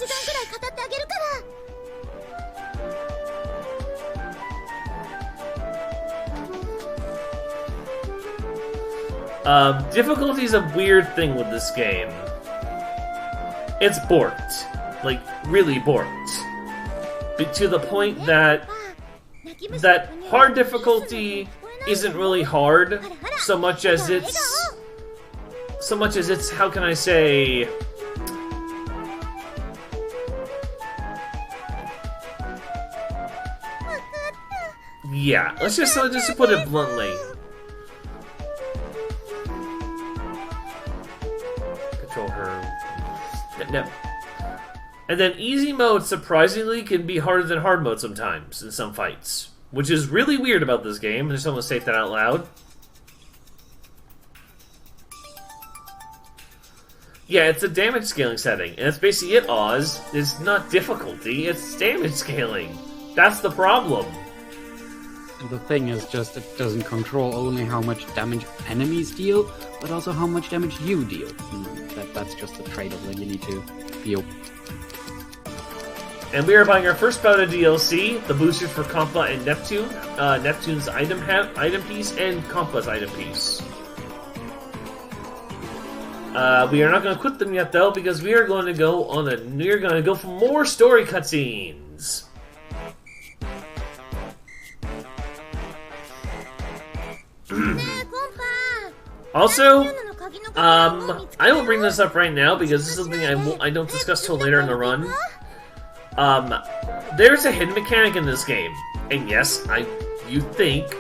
Difficulty is a weird thing with this game. It's borked. Like, really borked. To the point that hard difficulty isn't really hard, so much as it's, how can I say... Yeah, let's just put it bluntly. Control her. No. And then easy mode, surprisingly, can be harder than hard mode sometimes in some fights. Which is really weird about this game. I just want to say that out loud. Yeah, it's a damage scaling setting, and that's basically it, Oz. It's not difficulty, it's damage scaling. That's the problem. The thing is just it doesn't control only how much damage enemies deal, but also how much damage you deal. That's just a trade-off that you need to feel. And we are buying our first bout of DLC, the boosters for Compa and Neptune, Neptune's item piece, and Compa's item piece. We are not going to quit them yet, though, because we are going to go for more story cutscenes. Also, I will bring this up right now because this is something I don't discuss till later in the run. There's a hidden mechanic in this game, and yes, you think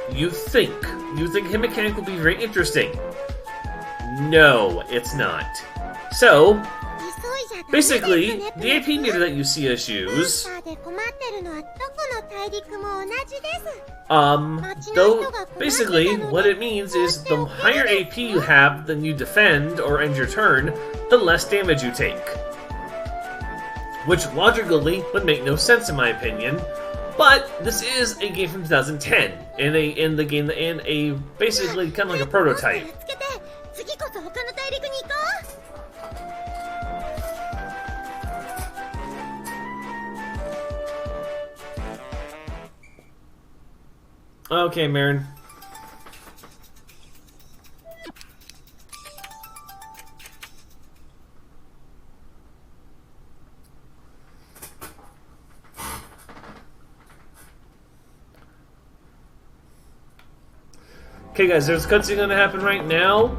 hidden mechanic will be very interesting. No, it's not. So, basically, the AP meter that you see us use, basically, what it means is the higher AP you have than you defend or end your turn, the less damage you take. Which logically would make no sense in my opinion, but this is a game from 2010, and basically kind of like a prototype. Okay, Marin. Okay, guys, there's a cutscene going to happen right now.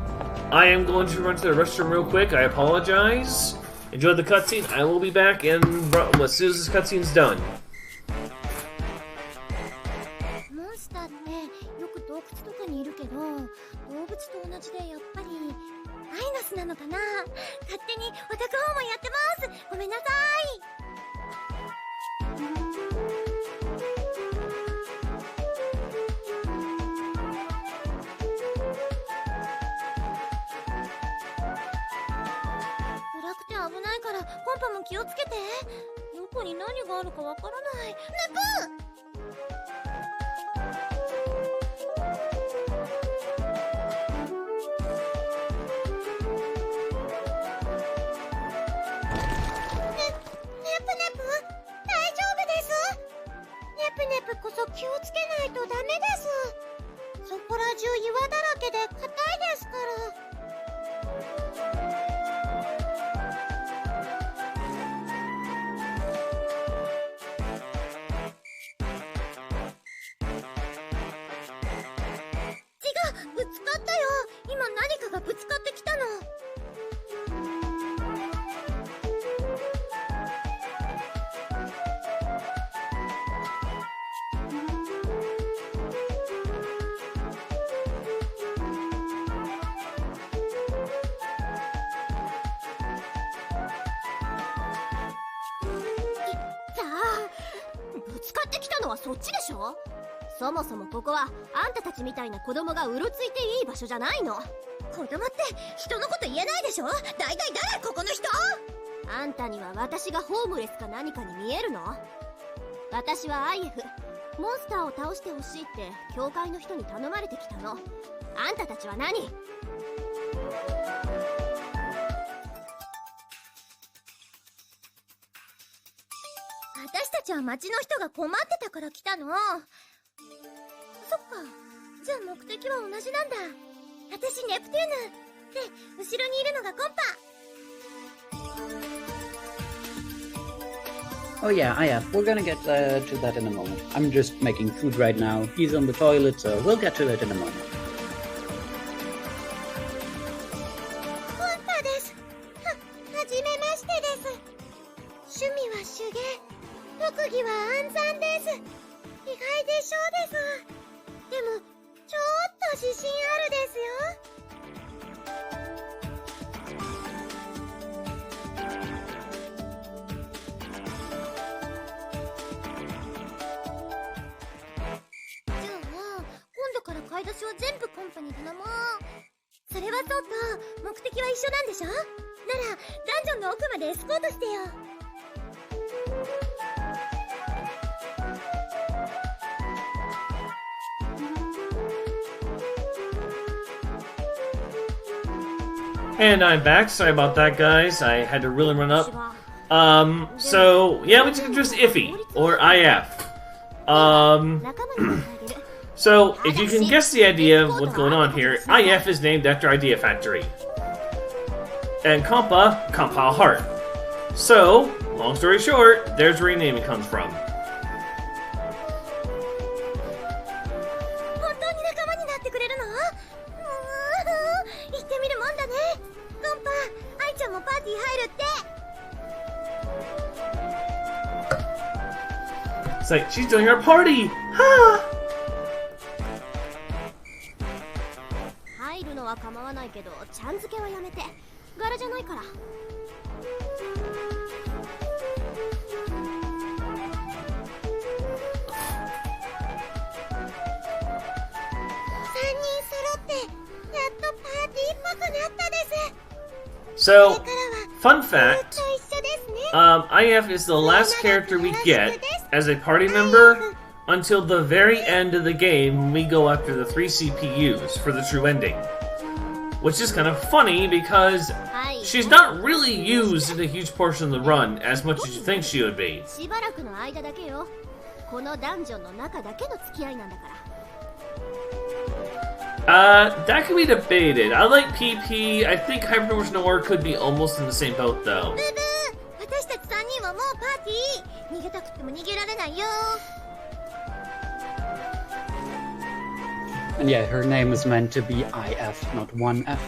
I am going to run to the restroom real quick. I apologize. Enjoy the cutscene. I will be back as soon as this cutscene's done. モンスターってよく洞窟とかにいるけど、動物と同じでやっぱりアイナスなのかな。勝手にオタク訪問やってます。ごめんなさい。暗くて危ないからコンパも気をつけて。どこに何があるかわからない。ネプこそ気をつけないとダメです。そこら中岩だらけで硬いですから。違う、ぶつかったよ。今何かがぶつかってきたの。そっちでしょ。そもそもここはあんたたちみたいな子供がうろついていい場所じゃないの。子供って人のこと言えないでしょ。大体誰ここの人。あんたには私がホームレスか何かに見えるの。私はIF、モンスターを倒してほしいって教会の人に頼まれてきたの。あんたたちは何。私たちは町の人が困ってたから来たの。そっか、じゃあ目的は同じなんだ。私ネプテューヌで、後ろにいるのがコンパ。 Oh yeah, we're gonna get to that in a moment. I'm just making food right now. He's on the toilet, so we'll get to that in a moment. コンパです。はじめましてです。趣味は手芸。特技は暗算です。意外でしょうです。でもちょっと自信あるですよ。じゃあ今度から買い出しは全部コンパに頼もう。それはそうと目的は一緒なんでしょ。ならダンジョンの奥までエスコートしてよ。And I'm back. Sorry about that, guys. I had to really run up. So yeah, we just Iffy or IF. So if you can guess the idea of what's going on here, IF is named after Idea Factory, and Compa Heart. So long story short, there's where renaming comes from. 本当に仲間になってくれるの？言ってみるもんだね。コンパ、愛ちゃんもパーティー入るって。It's like she's doing her party. Ha! 入るのは構わないけど、ちゃん付けはやめて。柄じゃないから。3人揃ってやっとパーティーっぽくなったです。 So, fun fact, IF is the last character we get as a party member until the very end of the game when we go after the 3 CPUs for the true ending. Which is kind of funny because she's not really used in a huge portion of the run as much as you think she would be. しばらくの間だけよ。このダンジョンの中だけの付き合いなんだから。That could be debated. I like PP. I think Hyperdimension Noir could be almost in the same boat, though. ブーブー、私たち3人はもうパーティー。逃げたくても逃げられないよ。And yeah, her name is meant to be IF, not 1F.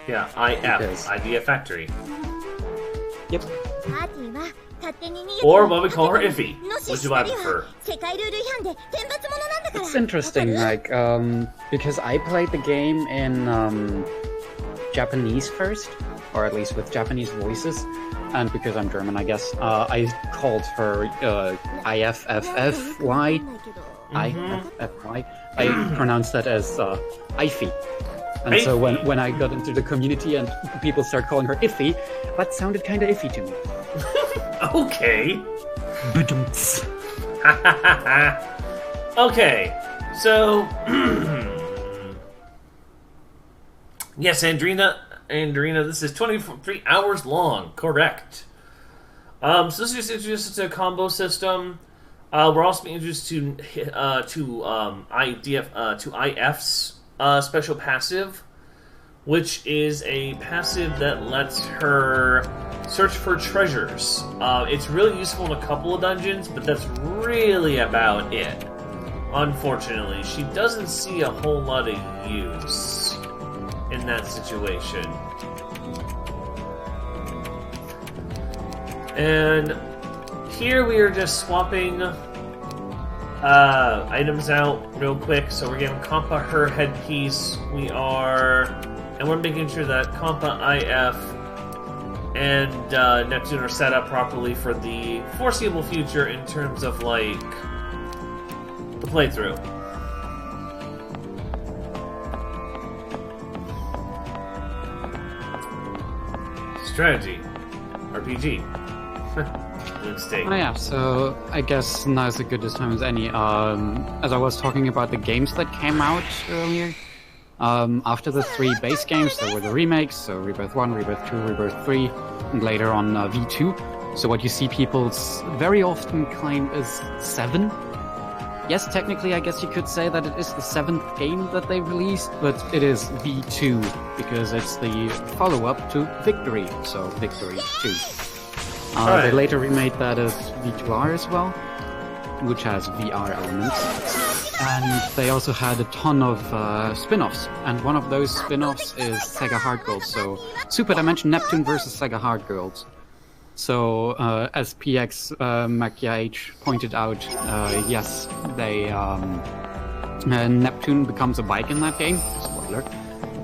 Yeah, IF, Because- Idea Factory. Yep. パーティーは勝手に逃げて Or what we call her Iffy, のし which し do I かりは prefer? 世界ルール違反で天罰者なんだから It's interesting, like, because I played the game in Japanese first, or at least with Japanese voices, and because I'm German, I guess, I called her IFFFY. IFFY. I pronounced that as Ify. And so when I got into the community and people start calling her Iffy, that sounded kind of iffy to me. Okay. Badumts. Okay, so yes, Andrina, this is 23 hours long, correct. So this is introduced to a combo system. We're also being introduced to IF's special passive, which is a passive that lets her search for treasures. It's really useful in a couple of dungeons, but that's really about it. Unfortunately, she doesn't see a whole lot of use in that situation. And here we are just swapping items out real quick. So we're giving Compa her headpiece. And we're making sure that Compa IF and Neptune are set up properly for the foreseeable future in terms of, like, the playthrough. Strategy. RPG. Mistake. Oh yeah, so I guess now is as good a time as any. As I was talking about the games that came out earlier, after the 3 base games, there were the remakes, so Rebirth 1, Rebirth 2, Rebirth 3, and later on V2. So what you see people very often claim is 7. Yes, technically I guess you could say that it is the 7th game that they released, but it is V2, because it's the follow-up to Victory, so Victory 2. They later remade that as V2R as well, which has VR elements. And they also had a ton of spin-offs, and one of those spin-offs is Sega Hard Girls, so Super Dimension Neptune versus Sega Hard Girls. So, as PX Makiage pointed out, yes, Neptune becomes a bike in that game, spoiler,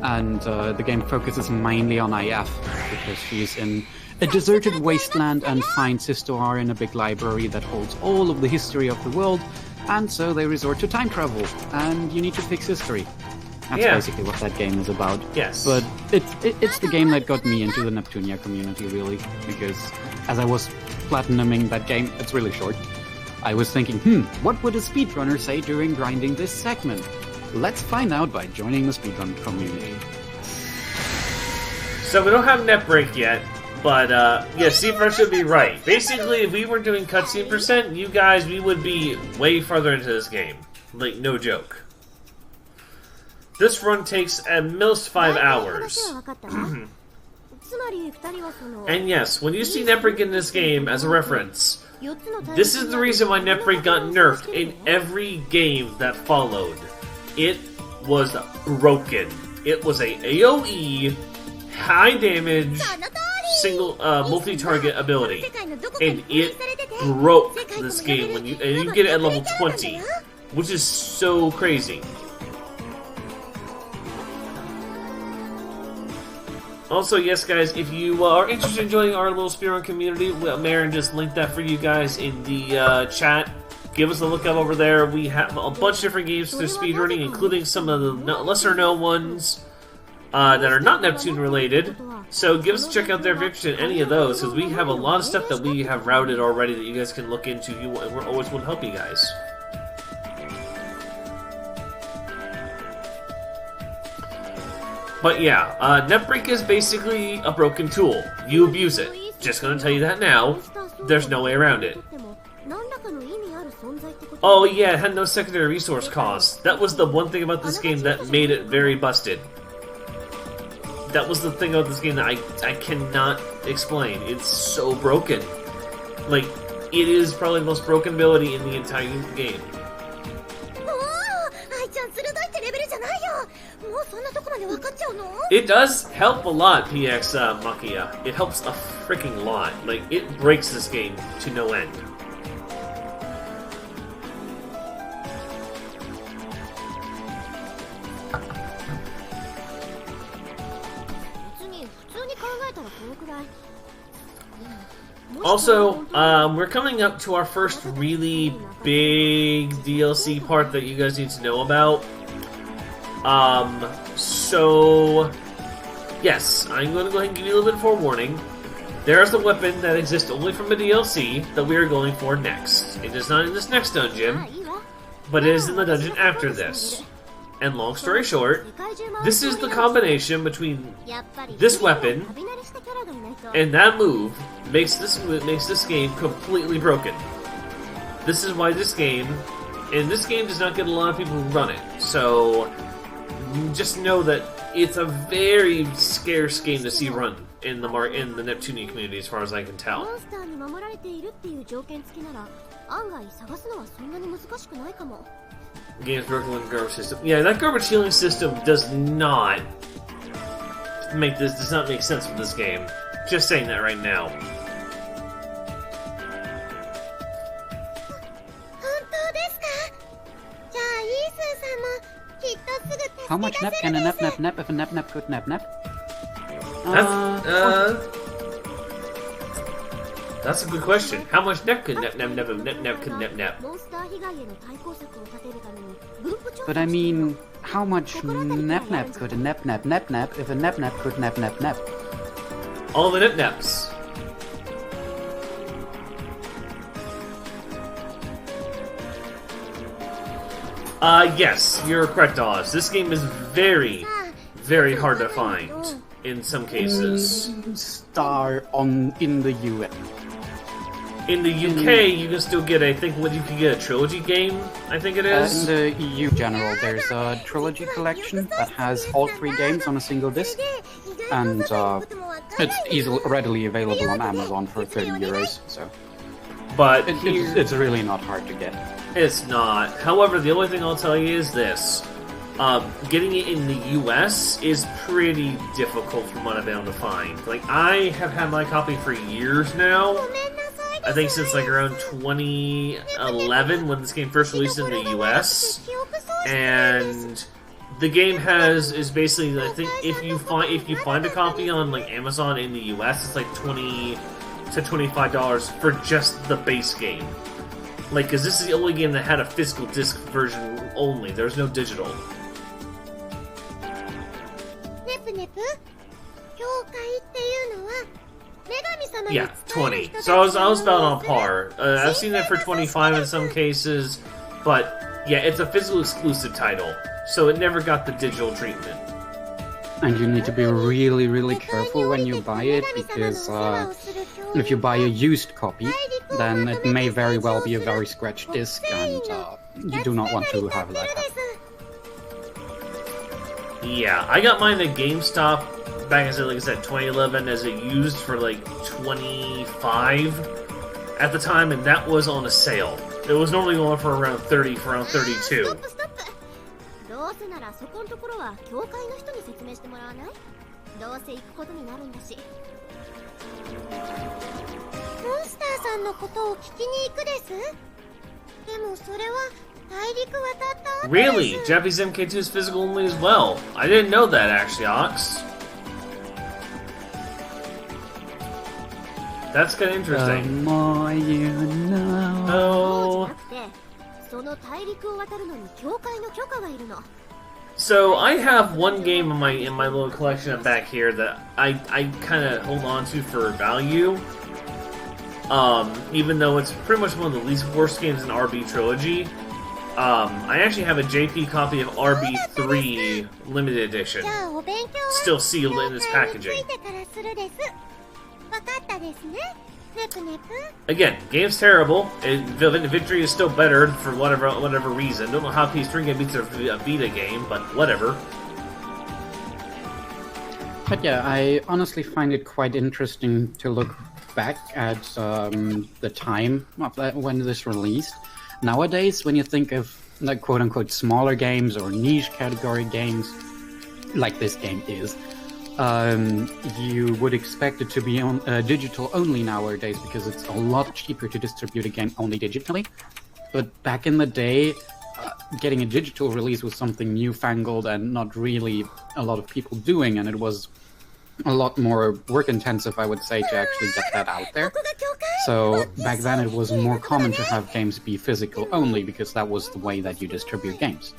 and the game focuses mainly on IF, because she's in a deserted wasteland and finds Histoar in a big library that holds all of the history of the world, and so they resort to time travel, and you need to fix history. That's basically what that game is about. Yes. But it's the game that got me into the Neptunia community, really, because as I was platinuming that game, it's really short, I was thinking, what would a speedrunner say during grinding this segment? Let's find out by joining the speedrun community. So we don't have net break yet, but yeah, Seafresh should be right. Basically, if we were doing cutscene percent, you guys, we would be way farther into this game. Like, no joke. This run takes at most 5 hours. And yes, when you see Netbreak in this game as a reference, this is the reason why Netbreak got nerfed in every game that followed. It was broken. It was a AoE, high damage, single multi-target ability, and it broke this game when you get it at level 20, which is so crazy. Also, yes, guys, if you are interested in joining our little speedrun community, Marin just linked that for you guys in the chat. Give us a look up over there. We have a bunch of different games for speedrunning, including some of the lesser-known ones that are not Neptune-related. So give us a check out there if you're interested in any of those, because we have a lot of stuff that we have routed already that you guys can look into. We're always want to help you guys. But yeah, Netbreak is basically a broken tool. You abuse it. Just gonna tell you that now. There's no way around it. Oh yeah, it had no secondary resource cost. That was the one thing about this game that made it very busted. That was the thing about this game that I cannot explain. It's so broken. Like, it is probably the most broken ability in the entire game. そんなとこまで分かっちゃうの？ It does help a lot, PX Makia. It helps a freaking lot. Like, it breaks this game to no end. 別に普通に考えたらこのくらい。 Also, we're coming up to our first really big DLC part that you guys need to know about. So, yes, I'm going to go ahead and give you a little bit of forewarning. There's the weapon that exists only from the DLC that we are going for next. It is not in this next dungeon, but it is in the dungeon after this. And long story short, this is the combination between this weapon and that move makes this game completely broken. This is why this game does not get a lot of people who run it. So just know that it's a very scarce game to see run in the Neptunia community, as far as I can tell. モンスターに守られているっていう条件付きなら案外探すのはそんなに難しくないかも。 Game's broken with garbage system. Yeah, that garbage healing system does not make sense with this game. Just saying that right now. 本当ですか？じゃあイースーさんもきっとすぐ助け出せる How much nap can a nap nap nap if a nap nap could nap nap? That's a good question. How much nap could nap nap could nap nap? モンスター被害への対抗策を立てるために分布調査 But I mean, how much nap nap could a nap nap nap nap if a nap nap could nap nap nap? All the nip naps. Yes, you're correct, Oz. This game is very, very hard to find in some cases. Star in the US. In the UK, you can still get, I think, you can get a trilogy game, I think it In is. the EU general, there's a trilogy collection that has all 3 games on a single disc, and it's readily available on Amazon for 30 euros. So, But it's really not hard to get. it's not. However, the only thing I'll tell you is this. Getting it in the US is pretty difficult from what I've been able to find. Like, I have had my copy for years now. I think since like around 2011 when this game first released in the US. And the game is basically, I think if you find a copy on like Amazon in the US, it's like $20 to $25 for just the base game. Like, because this is the only game that had a physical disc version only. There's no digital. ネプネプ教会っていうのは女神様に Yeah, 仕える 20. 人 So I was about on par. I've seen that for 25 in some cases, but yeah, it's a physical exclusive title, so it never got the digital treatment. And you need to be really, really careful when you buy it, because if you buy a used copy, then it may very well be a very scratched disc, and you do not want to have that happen. Yeah, I got mine at GameStop back in, like I said, 2011 as a used for like 25 at the time, and that was on a sale. It was normally going for around 30, for around 32. ストップストップどうせならそこんところは教会の人に説明してもらわない？どうせ行くことになるんだし。モンスターさんのことを聞きに行くです。でもそれは大陸渡った後です。 Really? Japanese MK2 is physical only as well. I didn't know that, actually, Ox. That's kind of interesting. The more you know. Oh. じゃなくてその大陸を渡るのに教会の許可がいるの。 So I have one game in my little collection back here that I kind of hold on to for value. Even though it's pretty much one of the least worst games in RB trilogy. I actually have a JP copy of RB3 limited edition, じゃあお勉強は still sealed in its 教会につ packaging. いてからするです。わかったですね。ネプネプ。 Again, game's terrible. Victory is still better for whatever reason. Don't know how PS3 game beats a Vita game, but whatever. But yeah, I honestly find it quite interesting to look back at the time of that when this released. Nowadays, when you think of like quote-unquote smaller games or niche category games, like this game is, you would expect it to be on digital only nowadays because it's a lot cheaper to distribute a game only digitally. But back in the day, getting a digital release was something newfangled and not really a lot of people doing, and it was a lot more work intensive, I would say, to actually get that out there. So back then it was more common to have games be physical only because that was the way that you distribute games.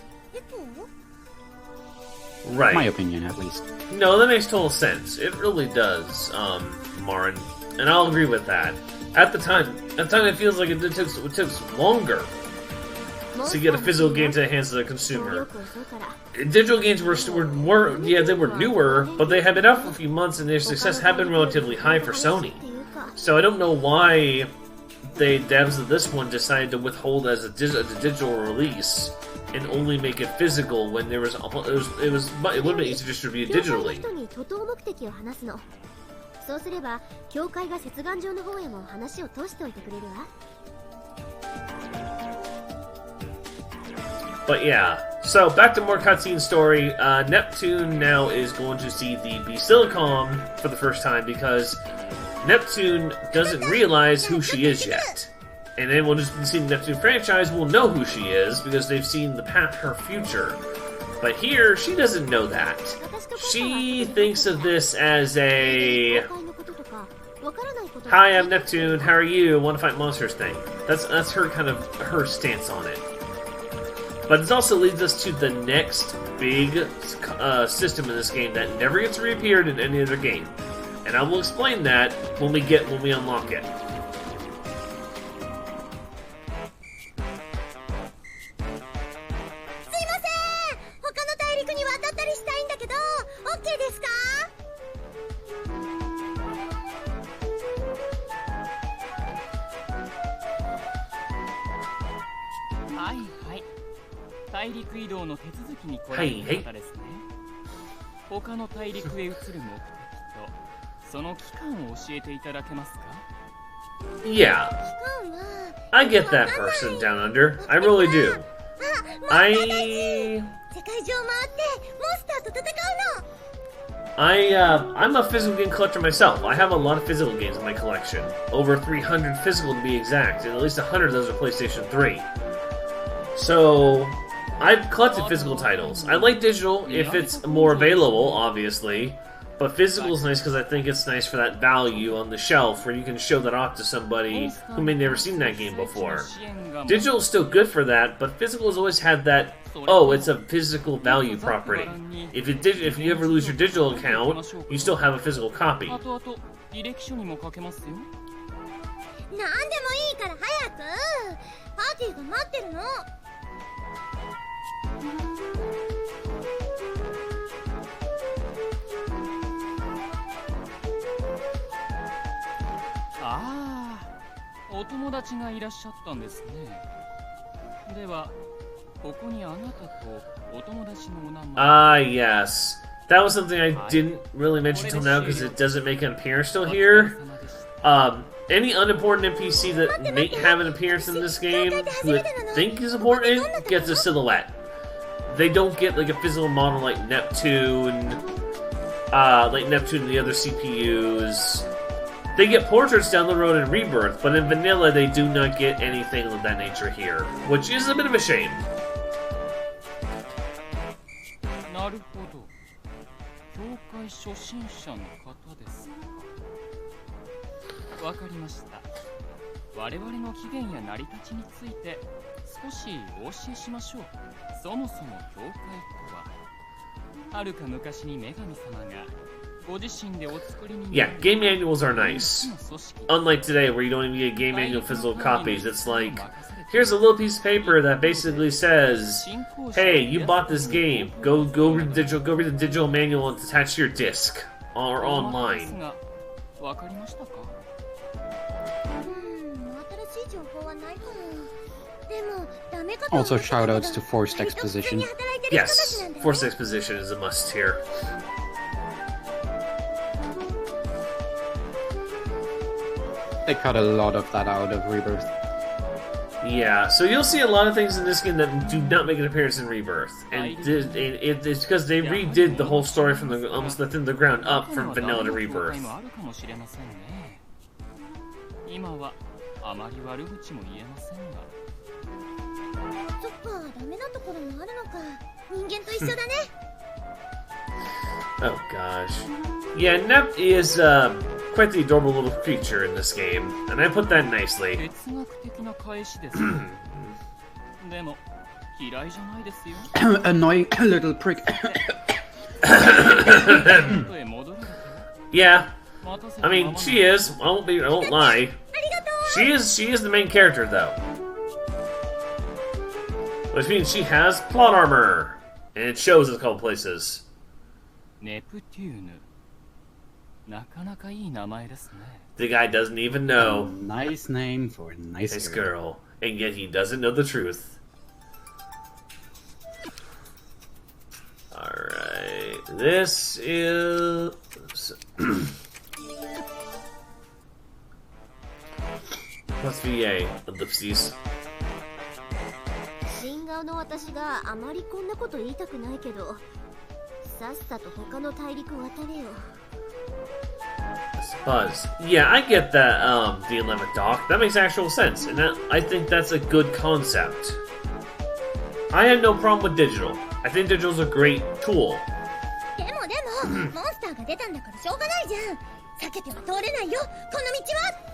Right. My opinion, at least. No, that makes total sense. It really does, Marin. And I'll agree with that. At the time it feels like it took longer to get a physical game to the hands of the consumer. Digital games were they were newer, but they had been out for a few months, and their success had been relatively high for Sony. So I don't know why the devs of this one decided to withhold as a digital release and only make it physical when it would have been easy to distribute digitally. そうすれば教会が接岸場の方へも話を通しておいてくれるわ。 But yeah, so back to more cutscene story. Neptune now is going to see the Basilicom for the first time because Neptune doesn't realize who she is yet. And anyone who's been seeing the Neptune franchise will know who she is because they've seen her future. But here, she doesn't know that. She thinks of this as a... Hi, I'm Neptune, how are you? Want to fight monsters thing. That's her kind of her stance on it. But it also leads us to the next big system in this game that never gets reappeared in any other game. And I will explain that when we unlock it. 大陸移動の手続きに来られる方ですね。他の大陸へ移る目的とその期間を教えていただけますか? Yeah, I get that person down under. I really do. I'm a physical game collector myself. I have a lot of physical games in my collection. Over 300 physical to be exact, and at least 100 of those are PlayStation 3. So, I've collected physical titles. I like digital if it's more available, obviously. But physical is nice because I think it's nice for that value on the shelf where you can show that off to somebody who may never seen that game before. Digital is still good for that, but physical has always had that, oh, it's a physical value property. If you ever lose your digital account, you still have a physical copy. Yes. That was something I didn't really mention till now because it doesn't make an appearance still here. Any unimportant NPC that may have an appearance in this game who I think is important gets a silhouette. They don't get like a physical model like Neptune and the other CPUs. They get portraits down the road in Rebirth, but in Vanilla they do not get anything of that nature here, which is a bit of a shame. Yeah, game manuals are nice. Unlike today, where you don't even get game manual physical copies. It's like, here's a little piece of paper that basically says, "Hey, you bought this game. Go read the digital manual and attach to your disc or online." Also, shoutouts to forced exposition. Yes, forced exposition is a must here. They cut a lot of that out of Rebirth. Yeah, so you'll see a lot of things in this game that do not make an appearance in Rebirth, and it's because they redid the whole story from the almost from the ground up from vanilla to Rebirth. 今はあまり悪口も言えませんが。そっか、ダメなところもあるのか。人間と一緒だね。Oh gosh. Yeah, Nep is quite the adorable little creature in this game, and I put that nicely. 哲学的な返しです。でも嫌いじゃないですよ。Annoying little prick. Yeah, I mean she is. I won't lie. She is the main character though, which means she has plot armor, and it shows in a couple places. ネプテューヌ。なかなかいい名前ですね。 The guy doesn't even know. Nice name for a nice girl. And yet he doesn't know the truth. Alright, this is... Plus VA, ellipses. 新顔の私があまりこんなこと言いたくないけど、さっさと他の大陸渡れよ。 Buzz. Yeah, I get that, the 11th dock. That makes actual sense, and I think that's a good concept. I have no problem with digital. I think digital's a great tool. でもモンスターが出たんだからしょうがないじゃん。避けては通れないよ、この道は。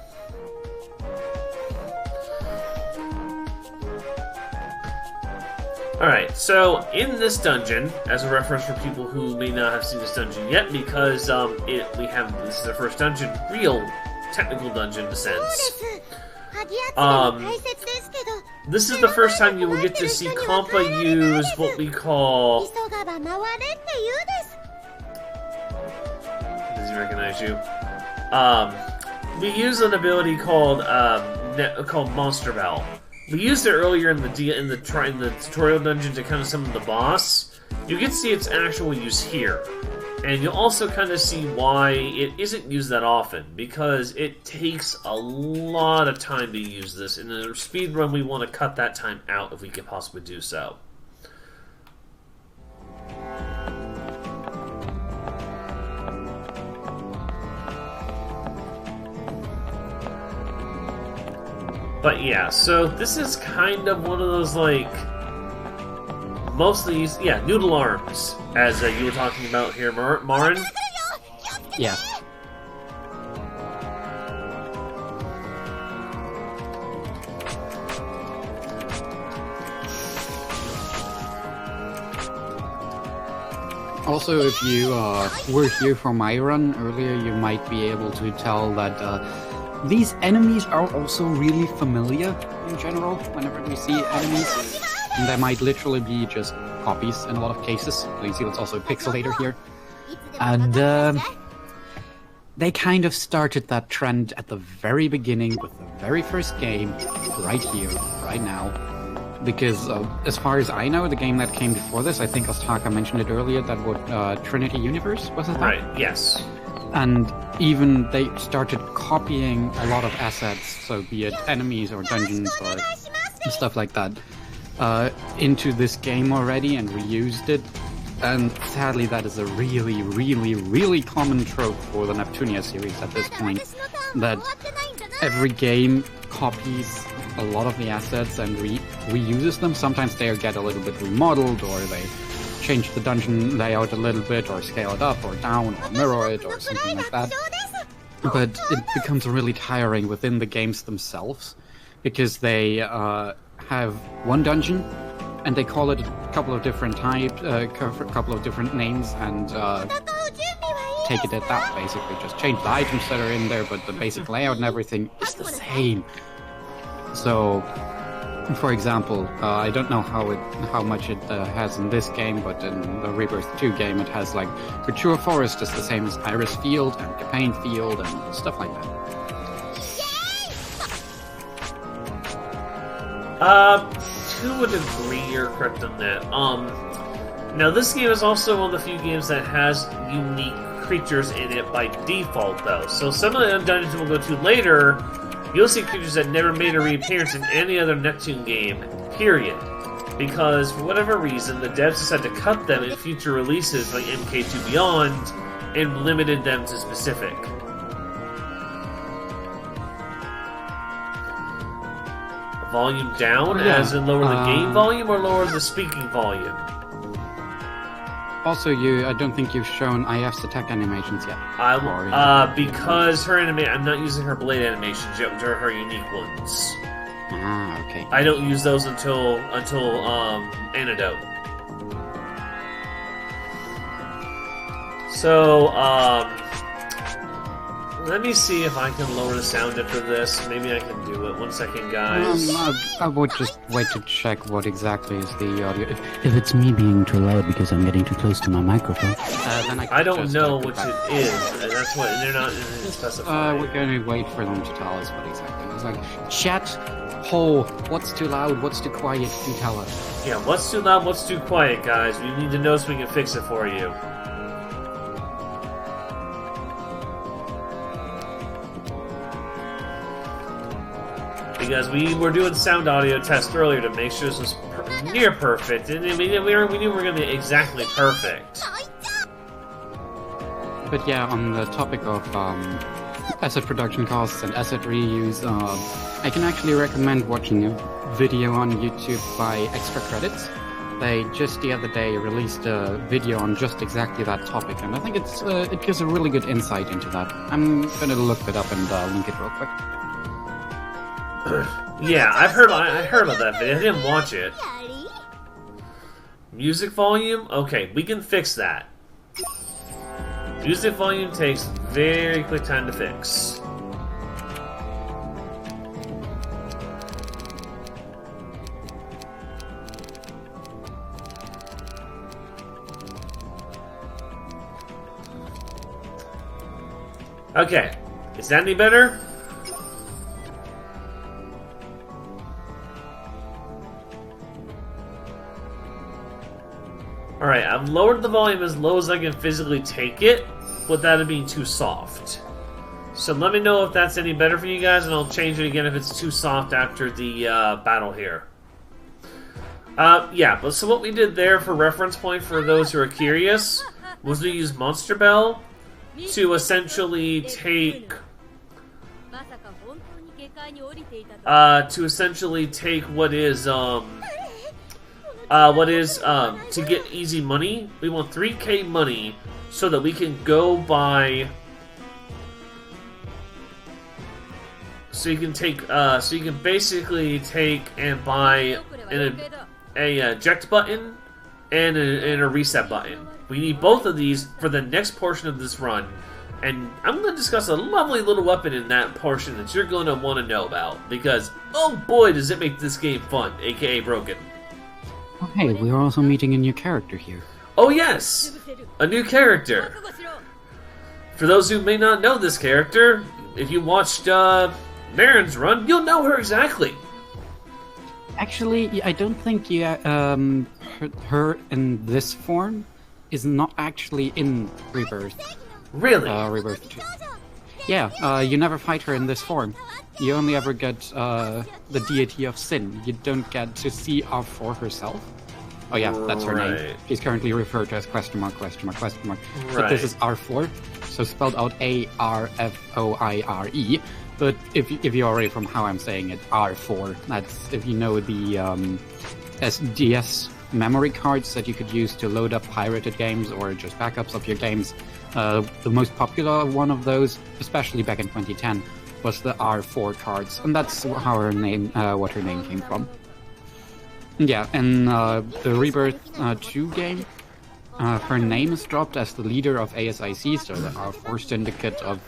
Alright, so in this dungeon, as a reference for people who may not have seen this dungeon yet, because this is the first dungeon, real technical dungeon in a sense. This is the first time you will get to see Compa use what we call... Does he recognize you? We use an ability called Monster Bell. We used it earlier in the tutorial dungeon to kind of summon the boss. You get to see its actual use here. And you'll also kind of see why it isn't used that often, because it takes a lot of time to use this. In a speedrun, we want to cut that time out if we can possibly do so. But yeah, so this is kind of one of those, like, mostly, yeah, noodle arms, as you were talking about here, Marin. Yeah. Also, if you were here for my run earlier, you might be able to tell that these enemies are also really familiar in general, whenever we see enemies. And they might literally be just copies in a lot of cases. You can see it's also a pixelator here. And they kind of started that trend at the very beginning with the very first game, right here, right now. Because as far as I know, the game that came before this, I think Ostaka mentioned it earlier, that was Trinity Universe, was it that? Right, yes. And even they started copying a lot of assets, so be it enemies or dungeons or stuff like that, into this game already and reused it. And sadly, that is a really, really, really common trope for the Neptunia series at this point, that every game copies a lot of the assets and reuses them. Sometimes they get a little bit remodeled, or they change the dungeon layout a little bit, or scale it up or down, or mirror it, or something like that. But it becomes really tiring within the games themselves, because they have one dungeon, and they call it a couple of different types, a couple of different names, and take it at that, basically. Just change the items that are in there, but the basic layout and everything is the same. So, for example, I don't know how much it has in this game, but in the Rebirth 2 game, it has like Mature Forest is the same as Iris Field and Campaign Field and stuff like that. To a degree, you're correct on that. Now this game is also one of the few games that has unique creatures in it by default, though. So some of the dungeons we'll go to later You'll see creatures that never made a reappearance in any other Neptune game, period. Because, for whatever reason, the devs decided to cut them in future releases like MK2 Beyond and limited them to specific. Volume down, as in lower the game volume or lower the speaking volume? Also, I don't think you've shown IF's attack animations yet. Because I'm not using her blade animations yet, which are her unique ones. Ah, okay. I don't use those until Antidote. So, let me see if I can lower the sound after this. Maybe I can do it. 1 second, guys. I would just wait to check what exactly is the audio. If it's me being too loud because I'm getting too close to my microphone, then I don't know which it is. And that's what they're not specifying. We're going to wait for them to tell us what exactly. It's like, chat, what's too loud, what's too quiet, do tell us. Yeah, what's too loud, what's too quiet, guys. We need to know so we can fix it for you. Because we were doing sound audio test earlier to make sure this was near perfect, and we knew we were going to be exactly perfect. But yeah, on the topic of asset production costs and asset reuse, I can actually recommend watching a video on YouTube by Extra Credits. They just the other day released a video on just exactly that topic, and I think it gives a really good insight into that. I'm gonna look it up and link it real quick. Yeah, I heard about that video. I didn't watch it. Music volume? Okay, we can fix that. Music volume takes very quick time to fix. Okay, is that any better? Alright, I've lowered the volume as low as I can physically take it, without it being too soft. So let me know if that's any better for you guys, and I'll change it again if it's too soft after the battle here. Yeah, but so what we did there for reference point for those who are curious, was we used Monster Bell to essentially take... to get easy money. We want 3k money so that we can go buy. So you can take. So you can basically take and buy a eject button and a reset button. We need both of these for the next portion of this run, and I'm going to discuss a lovely little weapon in that portion that you're going to want to know about, because oh boy, does it make this game fun, aka broken. Oh, hey, we are also meeting a new character here. Oh yes! A new character! For those who may not know this character, if you watched Marin's run, you'll know her exactly. Actually, I don't think her in this form is not actually in Rebirth. Really? Rebirth 2. Yeah, you never fight her in this form. You only ever get the deity of sin. You don't get to see R4 herself. Oh yeah, that's her name. She's currently referred to as question mark. But this is R4, so spelled out A-R-F-O-I-R-E. But if you already from how I'm saying it, R4, that's if you know the SDS memory cards that you could use to load up pirated games or just backups of your games. The most popular one of those, especially back in 2010, was the R4 cards, and that's how her name, what her name came from. Yeah, in the Rebirth 2 game, her name is dropped as the leader of ASIC, so the R4 syndicate of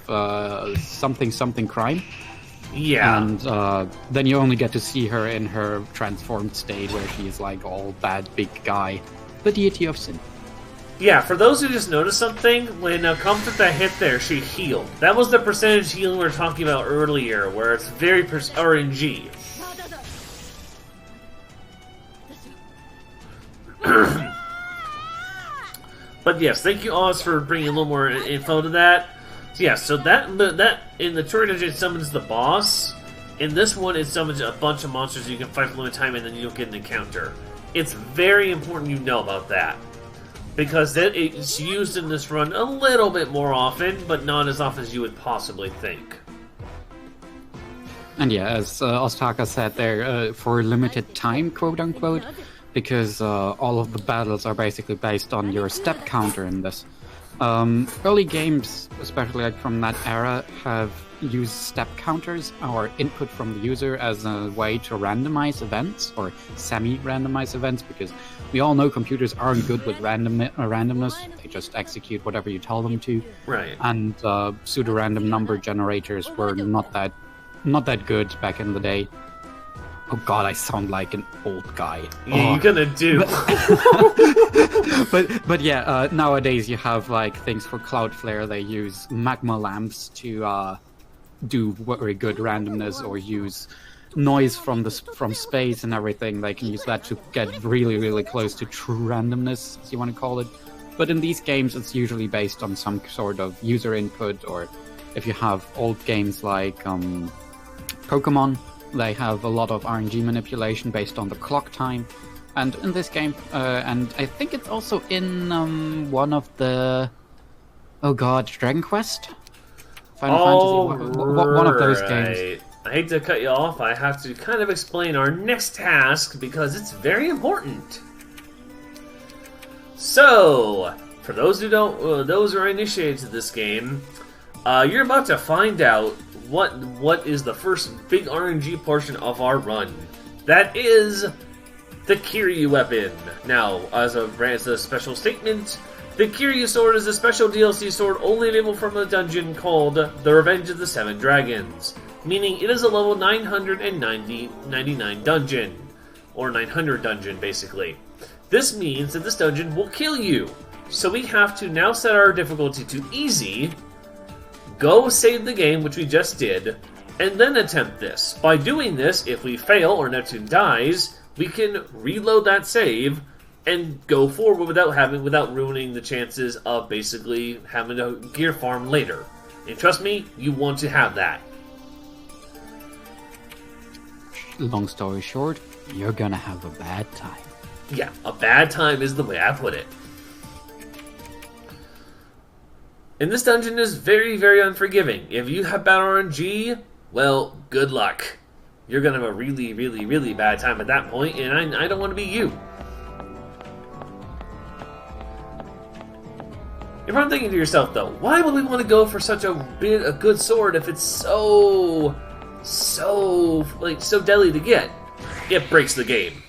something crime. Yeah. And then you only get to see her in her transformed state, where she is like all bad big guy, the deity of sin. Yeah, for those who just noticed something, when Comfort that hit there, she healed. That was the percentage healing we were talking about earlier, where it's very RNG. But yes, thank you Oz for bringing a little more info to that. So yeah, so that in the Truest summons the boss, In this one, it summons a bunch of monsters you can fight for a limited time and then you don't get an encounter. It's very important you know about that. Because it's used in this run a little bit more often, but not as often as you would possibly think. And yeah, as Ostaka said there, for limited time, quote-unquote, because all of the battles are basically based on your step counter in this. Early games, especially like from that era, have used step counters or input from the user as a way to randomize events, or semi-randomize events, because we all know computers aren't good with randomness. They just execute whatever you tell them to. Right. And pseudo-random number generators were not that good back in the day. Oh god, I sound like an old guy. Yeah, you're gonna do. But yeah, nowadays you have like things for Cloudflare. They use magma lamps to do very good randomness, or use noise from space and everything. They can use that to get really, really close to true randomness, as you want to call it. But in these games, it's usually based on some sort of user input, or if you have old games like Pokemon, they have a lot of RNG manipulation based on the clock time. And in this game, and I think it's also in one of the... Oh god, Dragon Quest? Final Fantasy, one of those games. I hate to cut you off, I have to kind of explain our next task because it's very important. So, for those who don't, those who are initiated to this game, you're about to find out what is the first big RNG portion of our run. That is the Kiryu weapon. Now, as a special statement, the Kiryu sword is a special DLC sword only available from a dungeon called The Revenge of the Seven Dragons, meaning it is a level 999 dungeon, or 900 dungeon, basically. This means that this dungeon will kill you, so we have to now set our difficulty to easy, go save the game, which we just did, and then attempt this. By doing this, if we fail or Neptune dies, we can reload that save and go forward without ruining the chances of basically having to gear farm later. And trust me, you want to have that. Long story short, you're gonna have a bad time. Yeah, a bad time is the way I put it. And this dungeon is very, very unforgiving. If you have bad RNG, well, good luck. You're gonna have a really, really, really bad time at that point, and I don't want to be you. You're probably thinking to yourself, though, why would we want to go for such a good sword if it's so deadly to get? It breaks the game.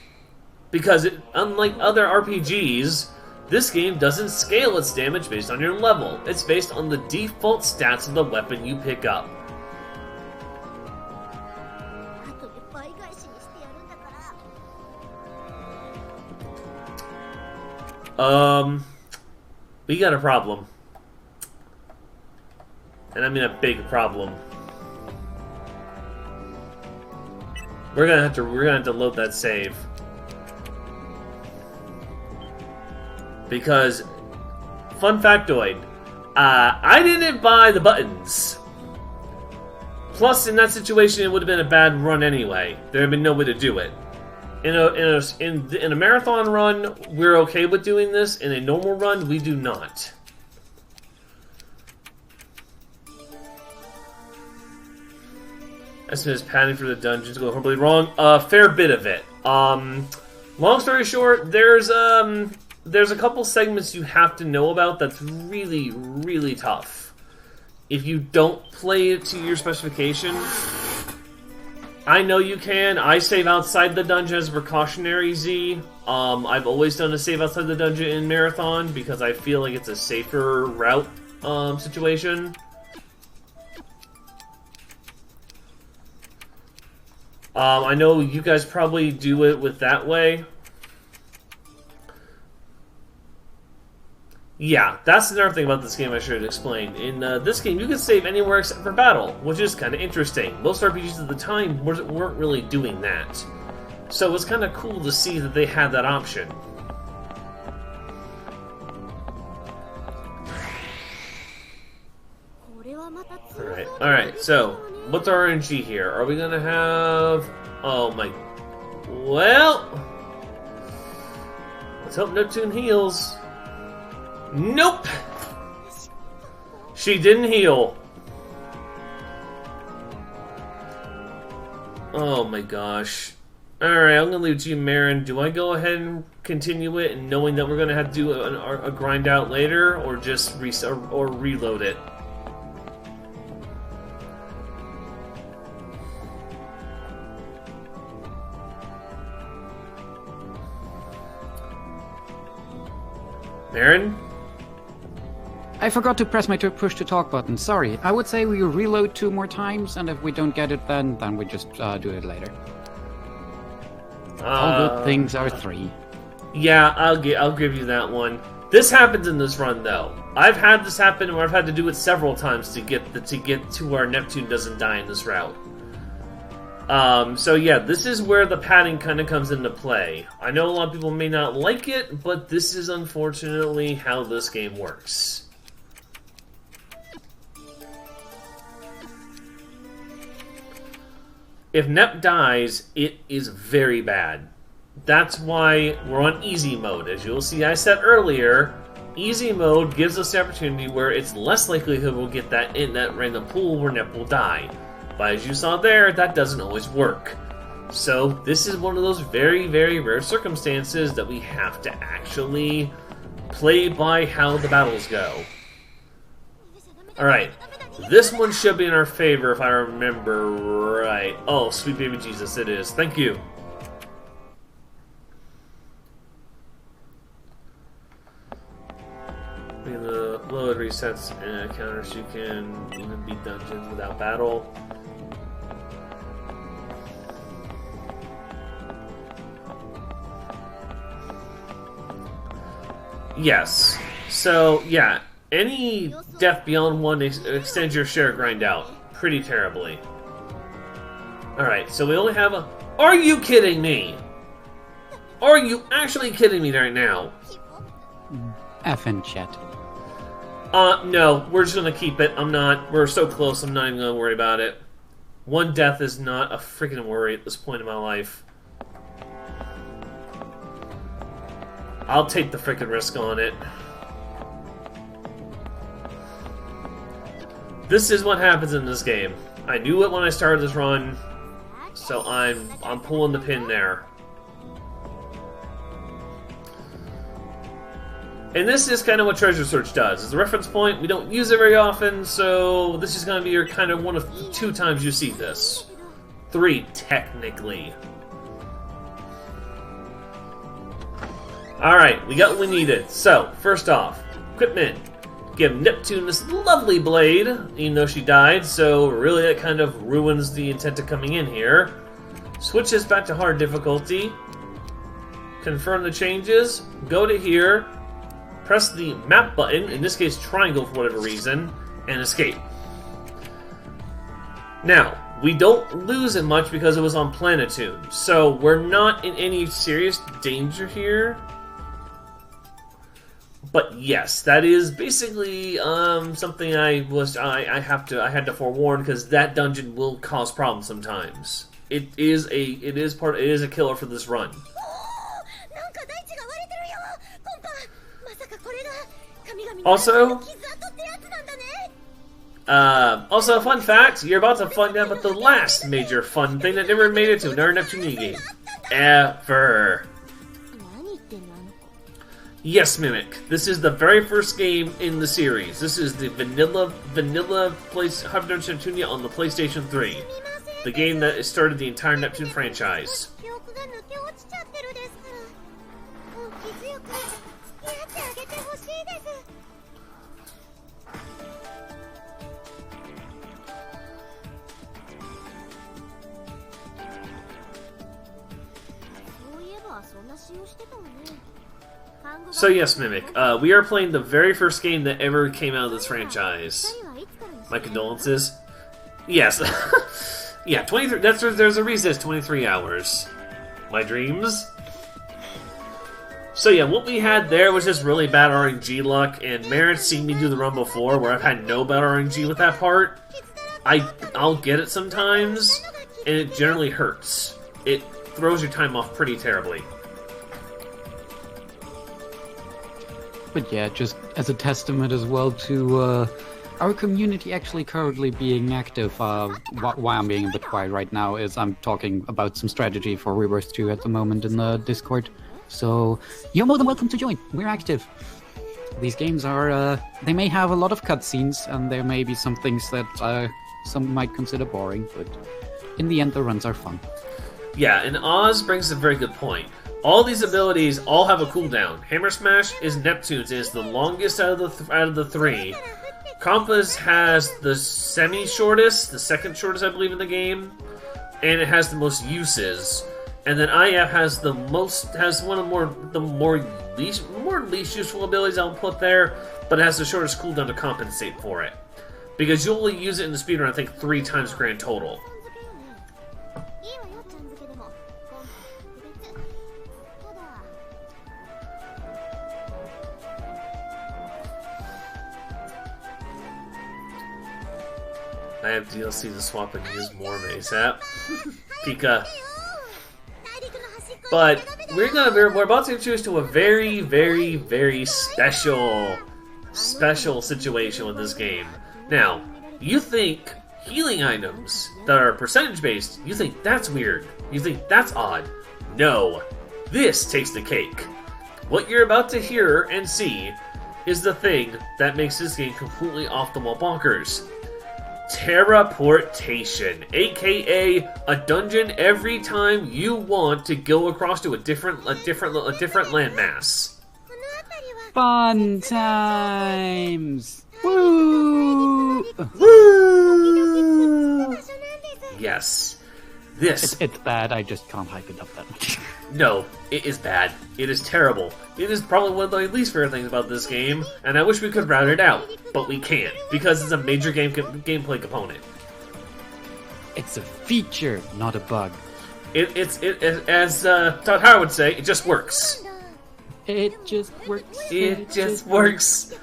Because unlike other RPGs, this game doesn't scale its damage based on your level. It's based on the default stats of the weapon you pick up. We got a problem. And I mean a big problem. We're gonna have to load that save. Because, fun factoid, I didn't buy the buttons. Plus, in that situation, it would have been a bad run anyway. There had been no way to do it. In a marathon run, we're okay with doing this. In a normal run, we do not. Estimates padding for the dungeons go horribly wrong. A fair bit of it. Long story short, there's a couple segments you have to know about that's really, really tough. If you don't play it to your specification, I know you can. I save outside the dungeon as a precautionary Z. I've always done a save outside the dungeon in Marathon because I feel like it's a safer route situation. I know you guys probably do it with that way. Yeah, that's another thing about this game I should explain. In this game, you can save anywhere except for battle, which is kind of interesting. Most RPGs at the time weren't really doing that. So it's kind of cool to see that they had that option. Alright, so what's our RNG here? Are we gonna have... Oh my... Well... Let's hope Neptune heals. Nope! She didn't heal. Oh my gosh. Alright, I'm gonna leave it to you, Marin. Do I go ahead and continue it, and knowing that we're gonna have to do a grind out later, or just or reload it? Marin? I forgot to press my push to talk button. Sorry. I would say we reload 2 more times, and if we don't get it then we just do it later. All good things are 3. Yeah, I'll give you that one. This happens in this run, though. I've had this happen where I've had to do it several times to get to where Neptune doesn't die in this route. So yeah, this is where the padding kind of comes into play. I know a lot of people may not like it, but this is unfortunately how this game works. If Nep dies, it is very bad. That's why we're on easy mode. As you'll see I said earlier, easy mode gives us the opportunity where it's less likelihood we'll get that in that random pool where Nep will die. But as you saw there, that doesn't always work. So this is one of those very, very rare circumstances that we have to actually play by how the battles go. Alright, this one should be in our favor if I remember right. Oh, sweet baby Jesus, it is. Thank you. The load resets and counters, you can even beat dungeons without battle. Yes. So, yeah. Any death beyond 1 extends your share grind out pretty terribly. Alright, so we only have a... Are you kidding me? Are you actually kidding me right now? Effing chat. No, we're just gonna keep it. I'm not... We're so close, I'm not even gonna worry about it. 1 death is not a freaking worry at this point in my life. I'll take the freaking risk on it. This is what happens in this game. I knew it when I started this run, so I'm pulling the pin there. And this is kind of what Treasure Search does. As a reference point, we don't use it very often, so this is going to be your kind of one of 2 times you see this. 3, technically. Alright, we got what we needed. So, first off, equipment. Give Neptune this lovely blade, even though she died, so really that kind of ruins the intent of coming in here. Switch this back to hard difficulty. Confirm the changes. Go to here. Press the map button, in this case triangle for whatever reason, and escape. Now, we don't lose it much because it was on Planetune, so we're not in any serious danger here. But yes, that is basically something I had to forewarn, because that dungeon will cause problems sometimes. It is a killer for this run. Also, fun fact, you're about to find out about the last major fun thing that never made it to another Neptunia game. Ever. Yes, Mimic. This is the very first game in the series. This is the vanilla Hyperdimension Neptunia on the PlayStation 3. The game that started the entire Neptune franchise. So yes, Mimic, we are playing the very first game that ever came out of this franchise. My condolences. Yes. Yeah, 23. There's a reason it's 23 hours. My dreams. So yeah, what we had there was just really bad RNG luck, and Merritt's seen me do the run before, where I've had no bad RNG with that part. I'll get it sometimes, and it generally hurts. It throws your time off pretty terribly. But yeah, just as a testament as well to our community actually currently being active, why I'm being a bit quiet right now is I'm talking about some strategy for Rebirth 2 at the moment in the Discord. So you're more than welcome to join. We're active. These games are, they may have a lot of cutscenes, and there may be some things that some might consider boring, but in the end the runs are fun. Yeah, and Oz brings a very good point. All these abilities all have a cooldown. Hammer Smash is Neptune's, and it's the longest out of the three. Compass has the semi-shortest, the second shortest I believe in the game, and it has the most uses. And then IF has the most, has one of the more least useful abilities I'll put there, but it has the shortest cooldown to compensate for it. Because you'll only use it in the speedrun, I think, 3 times grand total. I have DLC to swap and use more ASAP. Pika. But we're about to introduce to a very, very, very special situation with this game. Now, you think healing items that are percentage based, you think that's weird. You think that's odd. No. This takes the cake. What you're about to hear and see is the thing that makes this game completely off the wall bonkers. Teleportation, aka a dungeon every time you want to go across to a different landmass. Fun times! Woo! Woo! Yes. This. It's bad, I just can't hype it up that much. No, it is bad. It is terrible. It is probably one of my least favorite things about this game, and I wish we could route it out, but we can't, because it's a major gameplay component. It's a feature, not a bug. As Todd Howard would say, it just works. It just works. It just works.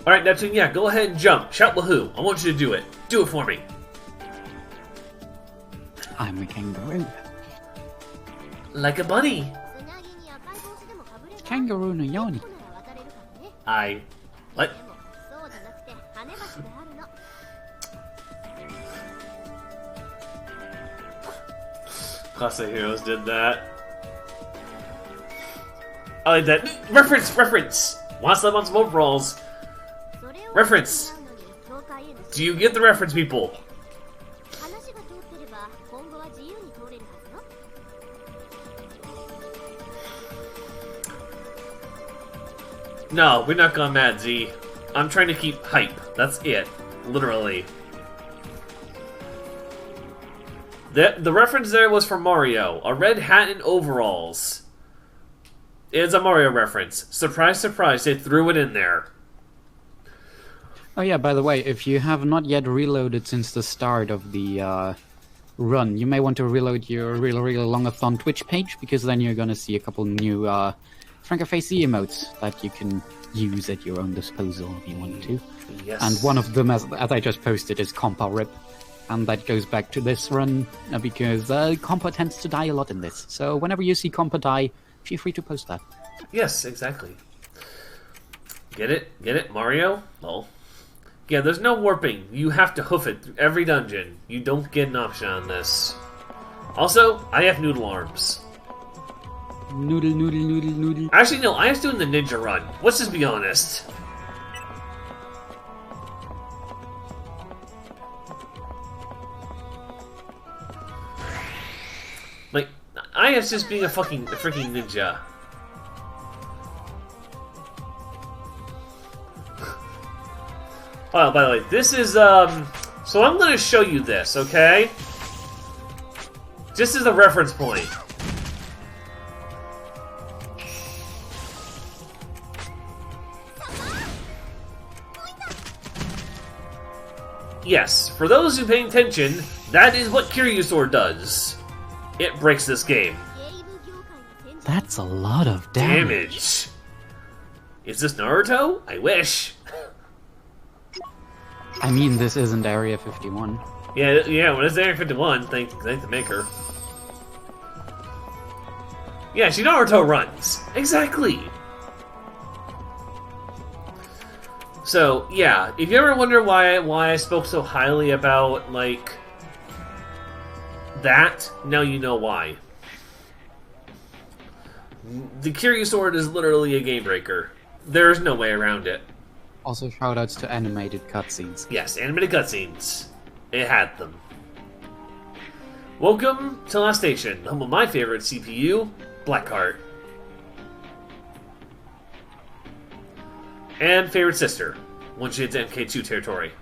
Alright, Neptune, yeah, go ahead and jump. Shout woohoo. I want you to do it. Do it for me. I'm a kangaroo. Like a bunny. Kangaroo no yoni. What? Classic Heroes did that. I like that. Reference! Want to slap on some overalls. Reference! Do you get the reference, people? No, we're not gone mad, Z. I'm trying to keep hype. That's it. Literally. The reference there was for Mario. A red hat and overalls. It's a Mario reference. Surprise, surprise, they threw it in there. Oh yeah, by the way, if you have not yet reloaded since the start of the run, you may want to reload your really long Thon Twitch page, because then you're gonna see a couple new Franker-facey emotes that you can use at your own disposal if you want to. Yes. And one of them, as I just posted, is Compa Rip. And that goes back to this run, because Compa tends to die a lot in this. So whenever you see Compa die, feel free to post that. Yes, exactly. Get it? Get it? Mario? Lol. Yeah, there's no warping. You have to hoof it through every dungeon. You don't get an option on this. Also, I have noodle arms. Noodle. Actually, no, I was doing the ninja run. Let's just be honest. Like, I was just being a freaking ninja. Oh, by the way, this is, so I'm gonna show you this, okay? Just as a reference point. Yes, for those who pay attention, that is what Kiryusaur does. It breaks this game. That's a lot of damage. Is this Naruto? I wish. I mean, this isn't Area 51. Yeah, when it's Area 51, thank the maker. Yeah, she Naruto runs. Exactly. So, yeah, if you ever wonder why I spoke so highly about, like, that, now you know why. The Kiryu Sword is literally a game breaker. There's no way around it. Also, shoutouts to animated cutscenes. Yes, animated cutscenes. It had them. Welcome to Last Station, home of my favorite CPU, Blackheart. And favorite sister, when she hits MK2 territory.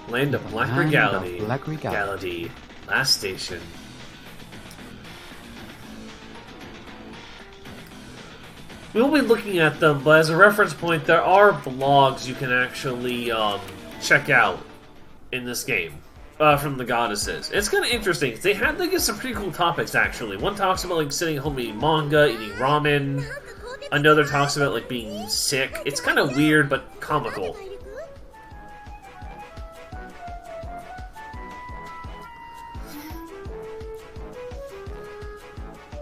Land of Black Regality. Black Regality. Last Station. We won't be looking at them, but as a reference point, there are blogs you can actually check out in this game from the goddesses. It's kind of interesting. They had like some pretty cool topics actually. One talks about like sitting home eating manga, eating ramen. Another talks about like being sick. It's kind of weird but comical.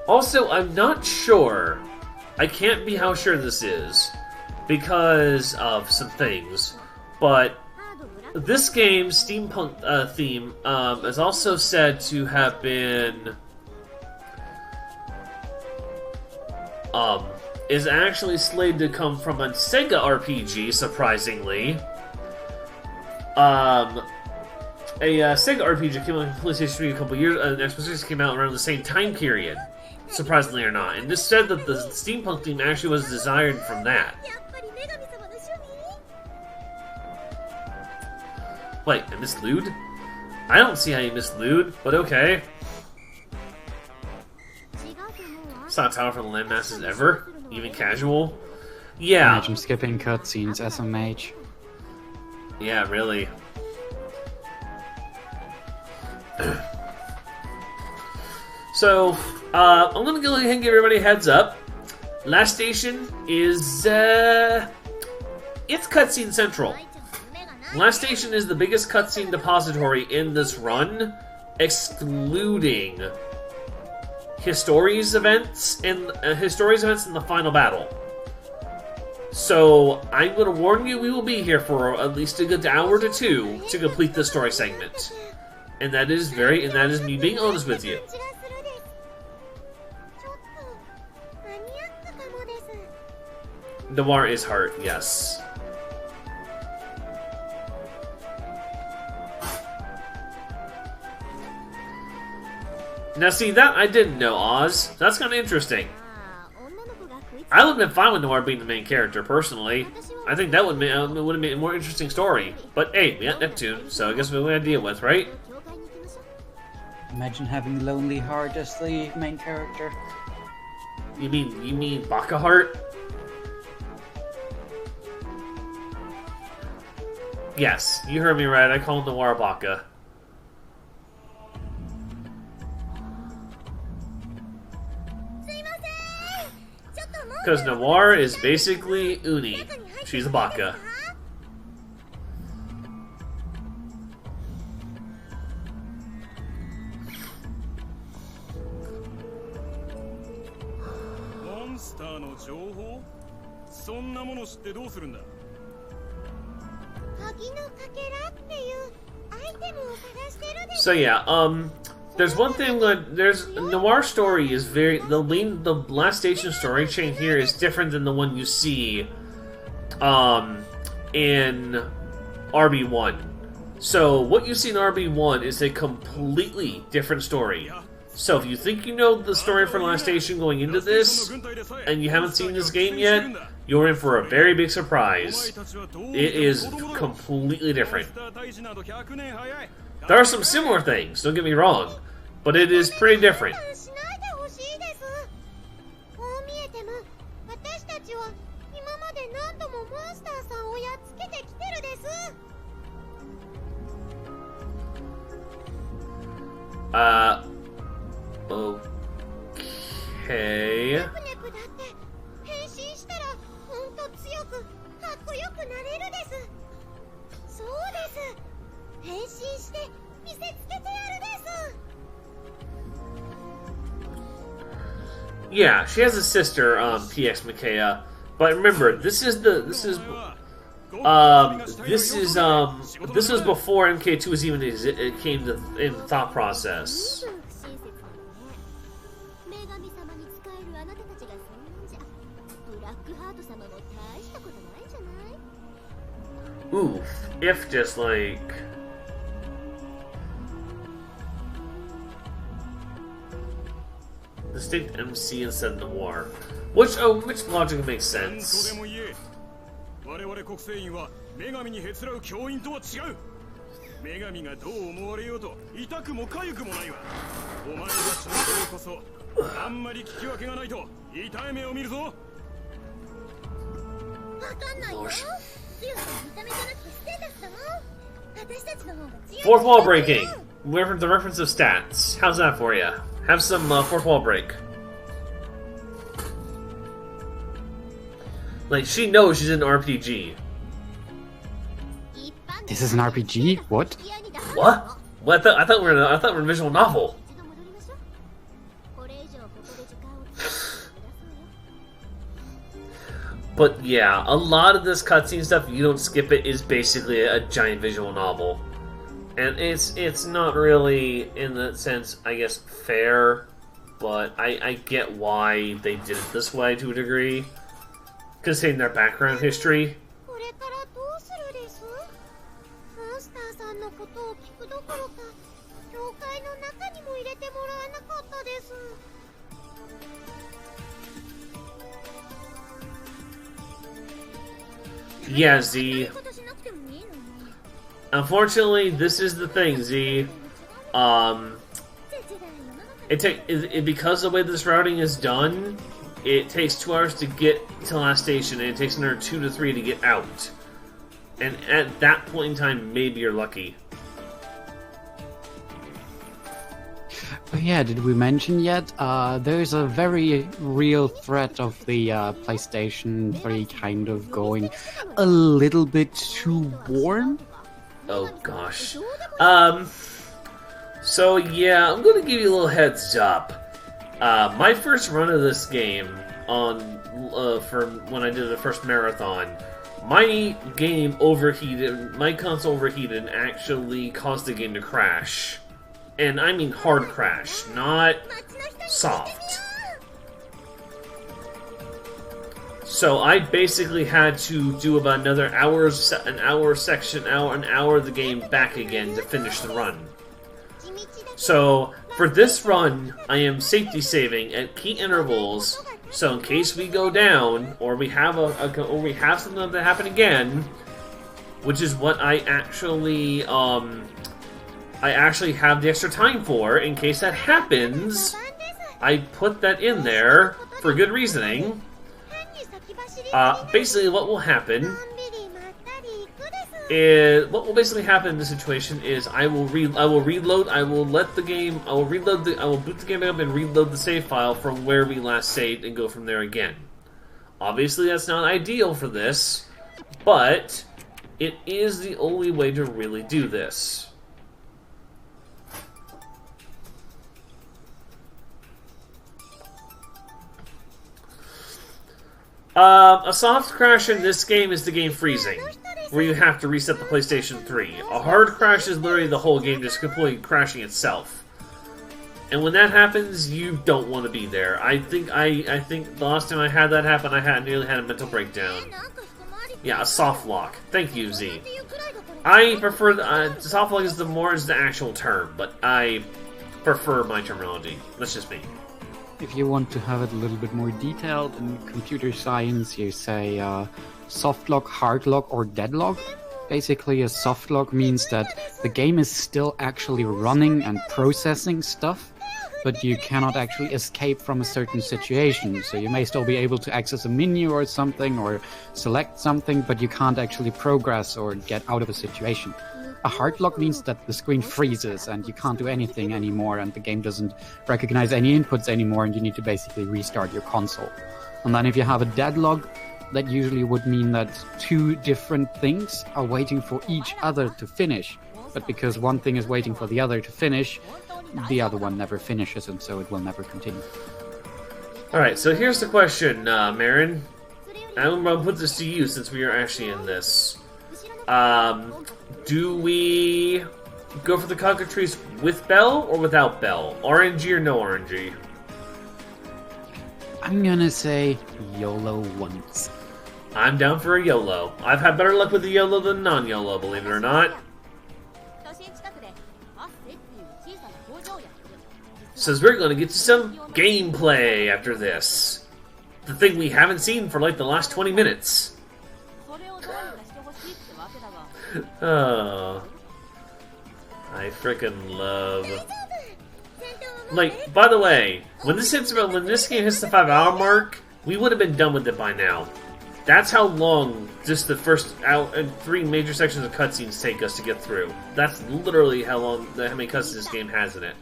Also, I'm not sure. I can't be how sure this is because of some things, but this game's steampunk theme is also said to have been is actually slated to come from a Sega RPG, surprisingly. A Sega RPG came out on PlayStation 3 a couple years, and Xbox came out around the same time period. Surprisingly or not. And this said that the steampunk theme actually was designed from that. Wait, I missed Lude? I don't see how you missed Lude, but okay. It's not tower for the landmasses ever? Even casual? Yeah. Imagine skipping cutscenes, SMH. Yeah, really. So, I'm gonna go ahead and give everybody a heads up. Last Station is, it's cutscene central. Last Station is the biggest cutscene depository in this run, excluding Histories events and the final battle. So, I'm gonna warn you, we will be here for at least a good hour to two to complete the story segment. And that is me being honest with you. Noir is heart, yes. Now see, that I didn't know, Oz. That's kind of interesting. I would have been fine with Noir being the main character, personally. I think that would have made a more interesting story. But hey, we got Neptune, so I guess we have to deal with, right? Imagine having Lonely Heart as the main character. You mean Baka Heart? Yes, you heard me right. I call him Noir Baka. Because Noir is basically Uni. She's a Baka. So yeah, there's one thing that there's Noir's story is the Last Station story chain here is different than the one you see in RB1. So what you see in RB1 is a completely different story. So if you think you know the story for Last Station going into this, and you haven't seen this game yet, you're in for a very big surprise. It is completely different. There are some similar things, don't get me wrong, but it is pretty different. Okay. ネプだって変身したらほんと強くかっこよくなれるです。そうです。変身して見せつけてやるです。 Yeah, she has a sister, PX Makea. But remember, this was before MK2 was even it came to in the thought process. 女神様に仕えるあなたたちがそんなんじゃブラックハート様も大したことないんじゃない？ Ooh, if just like... Distinct MC instead of noir. Which logically makes sense. 我々国政院は女神にへつらう教員とは違う。女神がどう思われようと痛くも痒くもないわ。お前がその声こそあんまり聞き分けがないと痛い目を見るぞ。わかんないよ。強さは見た目じゃなくてステータスだもん。私たちの方が強い。 Fourth wall breaking. The reference of stats. How's that for you? Have some fourth wall break. Like, she knows she's in an RPG. This is an RPG? What? What? Well, I thought we were in a visual novel. But yeah, a lot of this cutscene stuff, you don't skip it, is basically a giant visual novel. And it's not really, in that sense, I guess, fair, but I get why they did it this way to a degree, considering their background history. これからどうするです？モンスターさんのことを聞くどころか、教会の中にも入れてもらえなかったです。 Yeah, Z. Unfortunately, this is the thing, Z. Because the way this routing is done, it takes 2 hours to get to the last station, and it takes another 2 to 3 to get out. And at that point in time, maybe you're lucky. Oh yeah, did we mention yet? There's a very real threat of the PlayStation 3 kind of going a little bit too warm. Oh gosh. So yeah, I'm gonna give you a little heads up. My first run of this game on for when I did the first marathon, my game overheated, my console overheated and actually caused the game to crash. And I mean hard crash, not soft. So I basically had to do about another an hour of the game back again to finish the run. So for this run, I am safety saving at key intervals. So in case we go down or we have something that happen again, which is what I actually have the extra time for. In case that happens, I put that in there for good reasoning. Basically, what will happen is in this situation is I will boot the game back up and reload the save file from where we last saved and go from there again. Obviously, that's not ideal for this, but it is the only way to really do this. A soft crash in this game is the game freezing, where you have to reset the PlayStation 3. A hard crash is literally the whole game just completely crashing itself. And when that happens, you don't want to be there. I think the last time I had that happen, I nearly had a mental breakdown. Yeah, a soft lock. Thank you, Z. I prefer soft lock is the actual term, but I prefer my terminology. That's just me. If you want to have it a little bit more detailed in computer science, you say soft lock, hard lock, or deadlock. Basically, a soft lock means that the game is still actually running and processing stuff, but you cannot actually escape from a certain situation. So you may still be able to access a menu or something, or select something, but you can't actually progress or get out of a situation. A hard lock means that the screen freezes and you can't do anything anymore, and the game doesn't recognize any inputs anymore, and you need to basically restart your console. And then if you have a deadlock, that usually would mean that two different things are waiting for each other to finish. But because one thing is waiting for the other to finish, the other one never finishes, and so it will never continue. Alright, so here's the question, Marin. I'm going to put this to you since we are actually in this. Do we go for the cockatrice with Bell or without Bell? RNG or no RNG? I'm gonna say YOLO once. I'm down for a YOLO. I've had better luck with the YOLO than non-YOLO, believe it or not. Says we're going to get to some gameplay after this. The thing we haven't seen for like the last 20 minutes. Oh. I frickin' love... Like, by the way, when this game hits the 5-hour mark, we would have been done with it by now. That's how long just the first 3 major sections of cutscenes take us to get through. That's literally how many cutscenes this game has in it.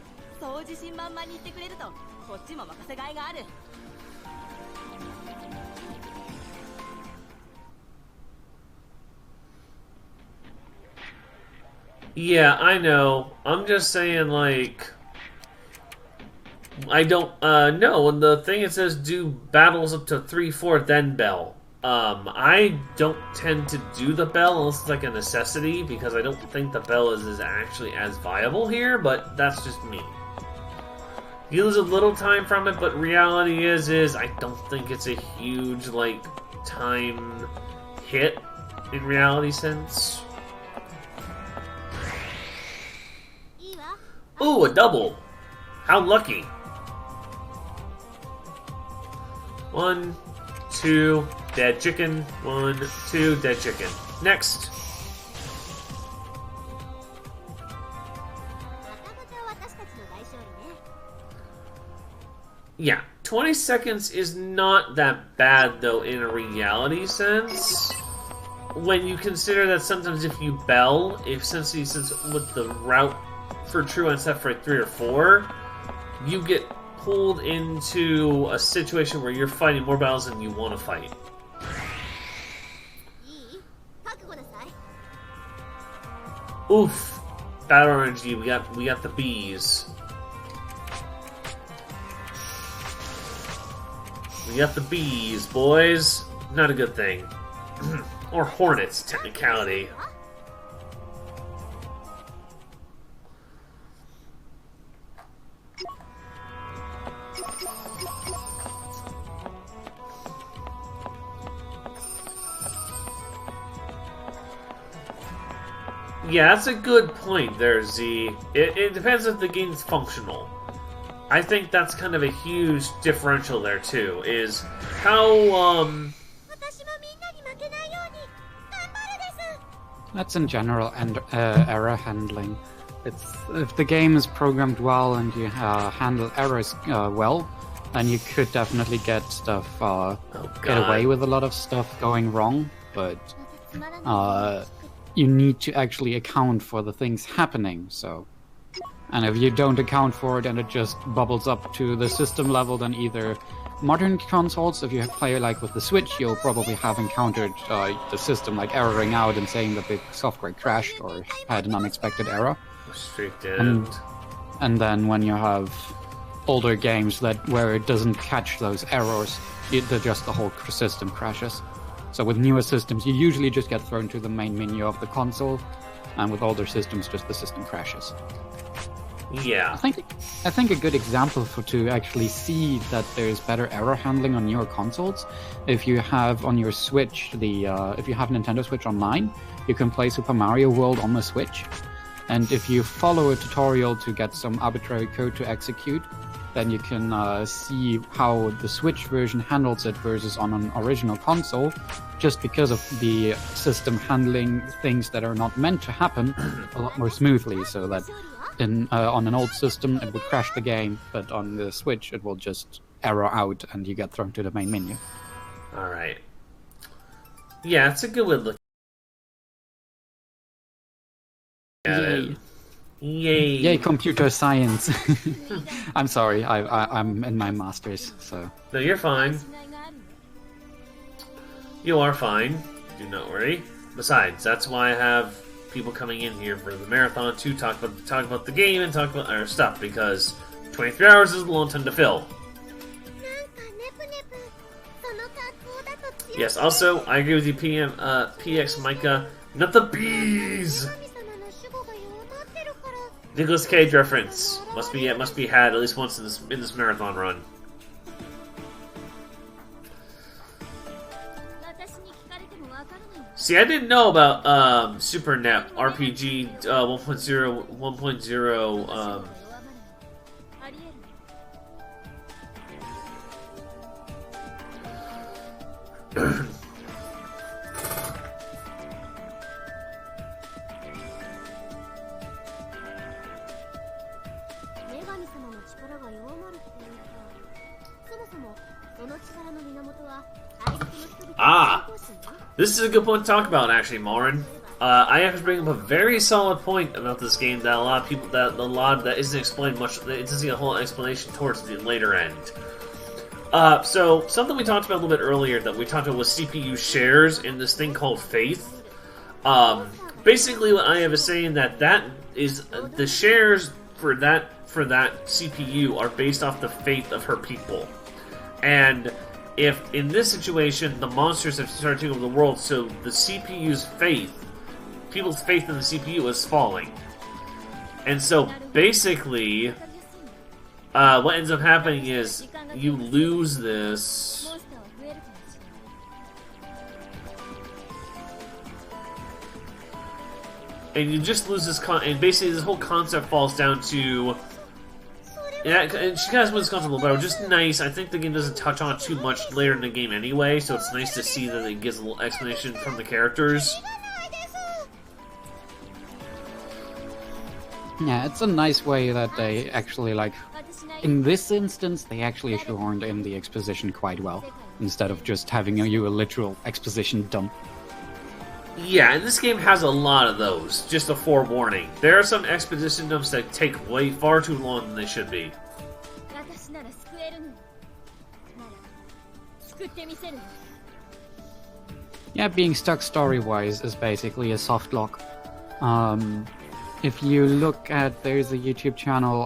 Yeah, I know. I'm just saying, like... I don't, no, and the thing it says do battles up to 3-4, then Bell. I don't tend to do the Bell unless it's like a necessity, because I don't think the Bell is actually as viable here, but that's just me. You lose a little time from it, but reality is I don't think it's a huge, like, time hit in reality sense. Ooh, a double! How lucky! 1, 2, dead chicken. 1, 2, dead chicken. Next! Yeah, 20 seconds is not that bad, though, in a reality sense. When you consider that sometimes if you Bell, since with the route for Truest for like 3 or 4, you get pulled into a situation where you're fighting more battles than you want to fight. Oof. Battle RNG, we got the bees. We got the bees, boys. Not a good thing. Or hornets, technicality. Yeah, that's a good point there, Z. It depends if the game's functional. I think that's kind of a huge differential there, too, is how, That's in general error handling. If the game is programmed well and you handle errors well, then you could definitely get stuff, get away with a lot of stuff going wrong, but you need to actually account for the things happening, so... And if you don't account for it and it just bubbles up to the system level, then either modern consoles, if you play like with the Switch, you'll probably have encountered the system like erroring out and saying that the software crashed or had an unexpected error. And then when you have older games where it doesn't catch those errors, just the whole system crashes. So with newer systems, you usually just get thrown to the main menu of the console, and with older systems, just the system crashes. Yeah. I think a good example to actually see that there's better error handling on newer consoles, if you have on your Switch if you have Nintendo Switch Online, you can play Super Mario World on the Switch, and if you follow a tutorial to get some arbitrary code to execute, then you can see how the Switch version handles it versus on an original console, just because of the system handling things that are not meant to happen a lot more smoothly, so that on an old system it would crash the game, but on the Switch it will just error out and you get thrown to the main menu. Alright. Yeah, it's a good way to look Yay! Yay, computer science. I'm sorry, I'm in my master's, so... No, you're fine. You are fine. Do not worry. Besides, that's why I have people coming in here for the marathon to talk about the game and talk about our stuff, because 23 hours is a long time to fill. Yes, also, I agree with you, PX Micah. Not the bees! Nicolas Cage reference. Must be had at least once in this marathon run. See, I didn't know about SuperNet RPG 1.0. Ah! This is a good point to talk about, actually, Marin. I have to bring up a very solid point about this game that a lot of people that isn't explained much. It doesn't get a whole explanation towards the later end. So something we talked about a little bit earlier that we talked about was CPU shares in this thing called Faith. Basically, what I have is saying that is the shares for that CPU are based off the faith of her people, and if in this situation the monsters have started taking over the world, so the CPU's faith, people's faith in the CPU is falling, and so basically, what ends up happening is you lose this. And you just lose this and basically this whole concept falls down to... Yeah, and she kind of was comfortable, but it was just nice. I think the game doesn't touch on it too much later in the game anyway, so it's nice to see that it gives a little explanation from the characters. Yeah, it's a nice way that they actually, like... In this instance, they actually shoehorned in the exposition quite well, instead of just having you a literal exposition dump. Yeah, and this game has a lot of those, just a forewarning. There are some exposition dumps that take far too long than they should be. Yeah, being stuck story-wise is basically a soft lock. If you look at, there's a YouTube channel,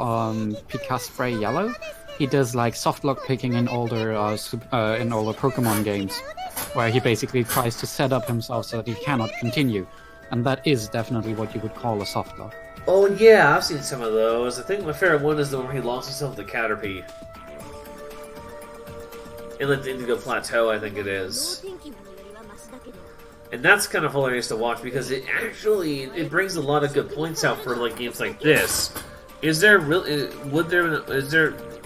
Pikaspray Yellow. He does like soft lock picking in older Pokemon games, where he basically tries to set up himself so that he cannot continue, and that is definitely what you would call a soft lock. Oh yeah, I've seen some of those. I think my favorite one is the one where he locks himself with the Caterpie. In like the Indigo Plateau, I think it is. And that's kind of hilarious to watch because it brings a lot of good points out for like games like this.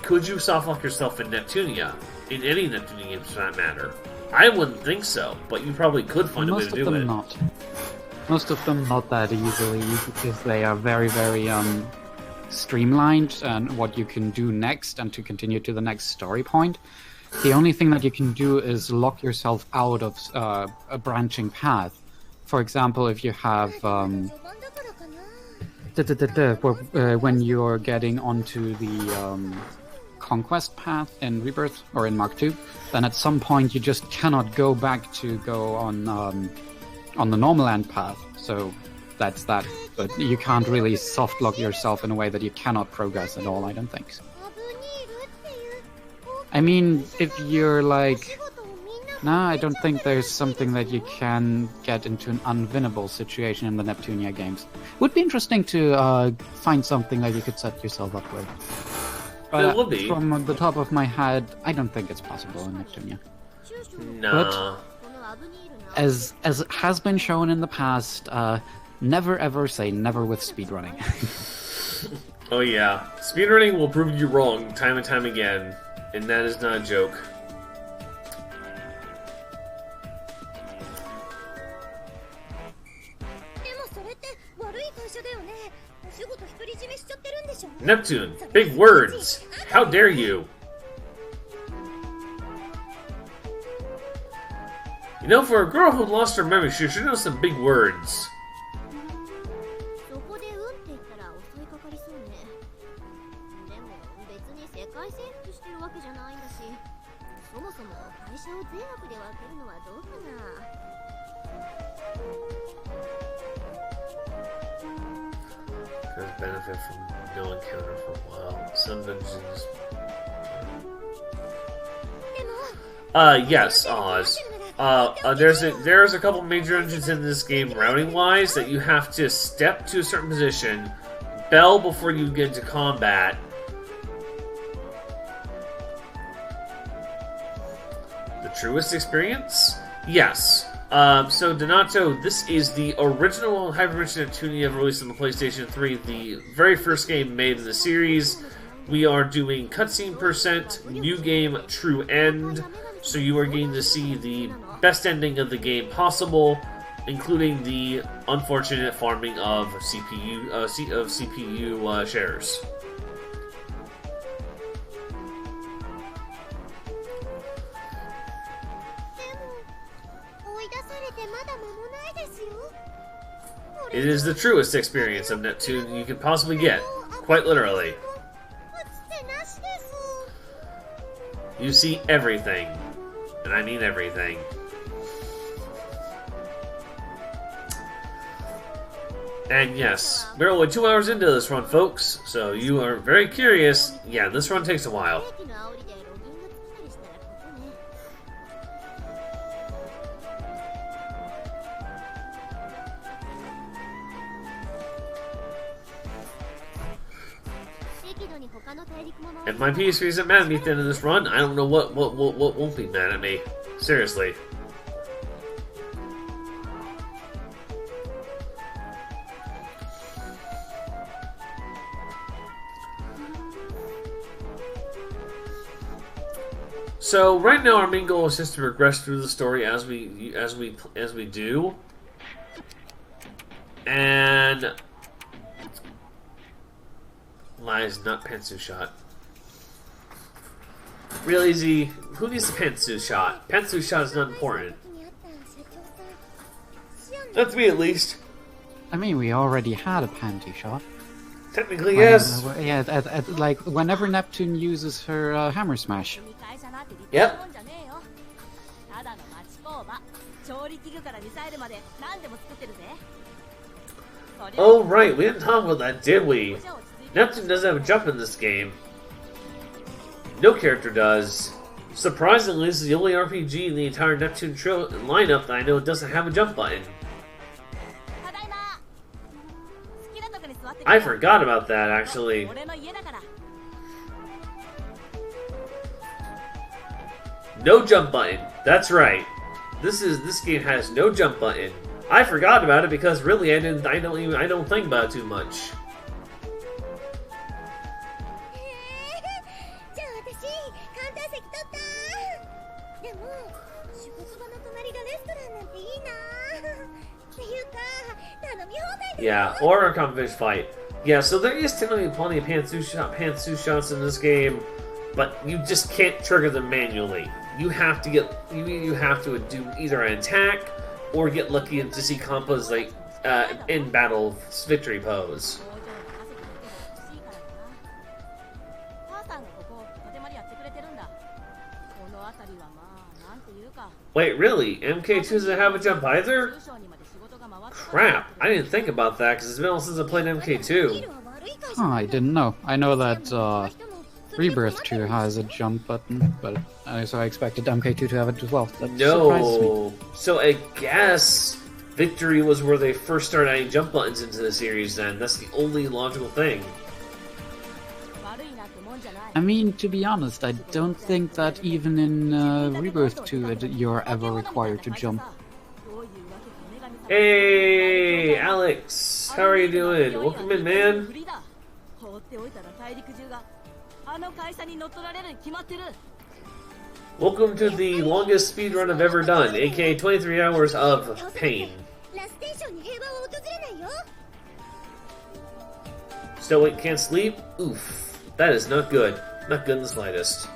Could you soft lock yourself in Neptunia? In any Neptunia games for that matter? I wouldn't think so, but you probably could find a way to do it. Most of them not that easily, because they are very, very streamlined and what you can do next and to continue to the next story point. The only thing that you can do is lock yourself out of a branching path. For example, if you have when you're getting onto the Conquest path in Rebirth or in Mark II, then at some point you just cannot go back to go on the normal end path. So that's that. But you can't really soft lock yourself in a way that you cannot progress at all, I don't think. I mean, if you're like... Nah, I don't think there's something that you can get into an unwinnable situation in the Neptunia games. Would be interesting to find something that you could set yourself up with. But it would be. From the top of my head, I don't think it's possible in Neptunia. Nah. But, as it has been shown in the past, never ever say never with speedrunning. Oh yeah. Speedrunning will prove you wrong time and time again. And that is not a joke. Neptune, big words! How dare you! You know, for a girl who lost her memory, she should know some big words. 世界征服してるわけじゃないんだし、そもそも会社を全額で分けるのはどうかな。Could benefit from no encounter for a while. Some dungeons. Yes, Oz. There's a couple major dungeons in this game, routing-wise, that you have to step to a certain position, bell before you get into combat. The Truest experience? Yes. So, Donato, this is the original Hyperdimension Neptunia released on the PlayStation 3, the very first game made in the series. We are doing cutscene percent, new game, true end, so you are getting to see the best ending of the game possible, including the unfortunate farming of CPU shares. It is the truest experience of Neptune you can possibly get, quite literally. You see everything, and I mean everything. And yes, we're only 2 hours into this run, folks, so you are very curious. Yeah, this run takes a while. If my PS3 isn't mad at me at the end of this run, I don't know what won't be mad at me. Seriously. So right now our main goal is just to progress through the story as we do. And lies not pantsu shot. Real easy. Who needs a pantsu shot? Pantsu shot is not important. That's me, at least. I mean, we already had a panty shot. Technically, yes. Yeah, like whenever Neptune uses her hammer smash. Yep. Oh right, we didn't talk about that, did we? Neptune doesn't have a jump in this game. No character does. Surprisingly, this is the only RPG in the entire Neptune lineup that I know doesn't have a jump button. I forgot about that, actually. No jump button. That's right. This game has no jump button. I forgot about it because really I don't think about it too much. Yeah, or a convict fight. Yeah, so there is technically plenty of pantsu shots in this game, but you just can't trigger them manually. You have to you have to do either an attack or get lucky to see combos like in battle victory pose. Wait, really? MK2 doesn't have a jump either? Crap, I didn't think about that because it's been a while since I played MK2. Oh, I didn't know. I know that Rebirth 2 has a jump button, but so I expected MK2 to have it as well. That surprises me. So I guess Victory was where they first started adding jump buttons into the series then. That's the only logical thing. I mean, to be honest, I don't think that even in Rebirth 2 you're ever required to jump. Hey, Alex! How are you doing? Welcome in, man! Welcome to the longest speedrun I've ever done, aka 23 hours of pain. Stoic can't sleep? Oof. That is not good. Not good in the slightest.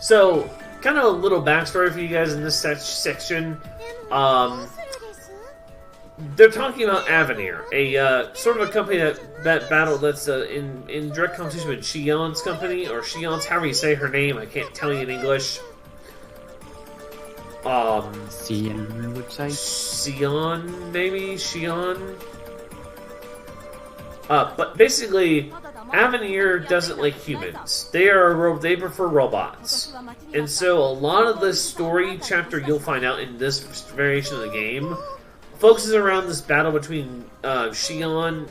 So, kind of a little backstory for you guys in this section. they're talking about Avenir, a sort of a company that that's in direct competition with Shion's company, or Shion's, however you say her name, I can't tell you in English. Sion, I would say. Sion, maybe? Shion? But basically, Avenir doesn't like humans. They prefer robots. And so a lot of the story chapter you'll find out in this variation of the game focuses around this battle between Shion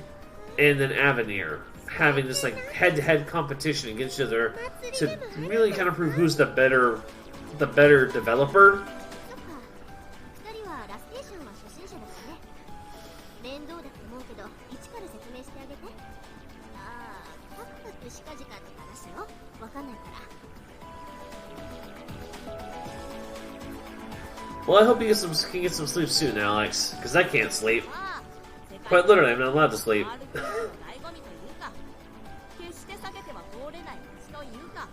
and then Avenir, having this like head-to-head competition against each other to really kind of prove who's the better developer. 二人はラステーションは初心者だしね。面倒だと思うけど、一から説明してあげて。ああ、パクパクしかじかって話よ。わかんないから。Well, I hope you can get some sleep soon, Alex, because I can't sleep. Quite literally, I'm not allowed to sleep.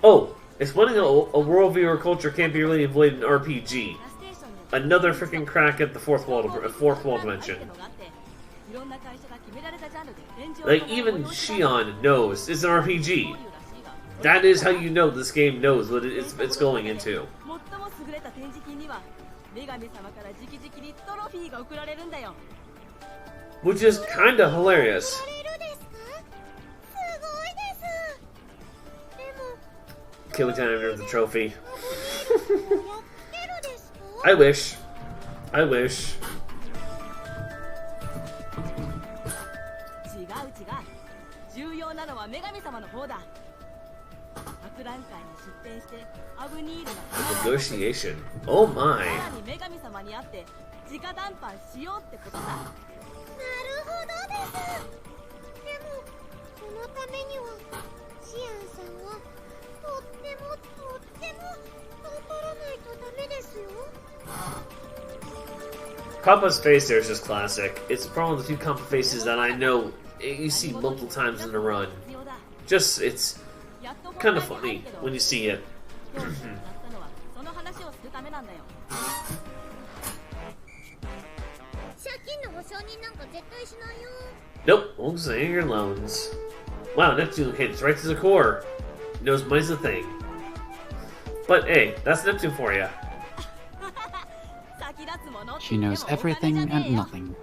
Oh, explaining a worldview or culture can't be really avoided in RPG. Another freaking crack at the fourth wall dimension. Like, even Shion knows it's an RPG. That is how you know this game knows what it's going into. Which is kinda hilarious. Killing time under the trophy. I wish. I wish. 重要なのは女神様の方だ。博覧会に出展してアブニールが Negotiation. Oh my. さらに女神様に会って直談判しようってことさ。なるほどです。でもそのためにはシアンさんはとっても頑張らないとダメですよ。Kappa's face there is just classic. It's a problem with the few Kappa faces that I know you see multiple times in the run. Just, it's kind of funny when you see it. Nope, won't say your loans. Wow, Neptune hits right to the core. Knows money's a thing. But hey, that's Neptune for you. She knows everything and nothing.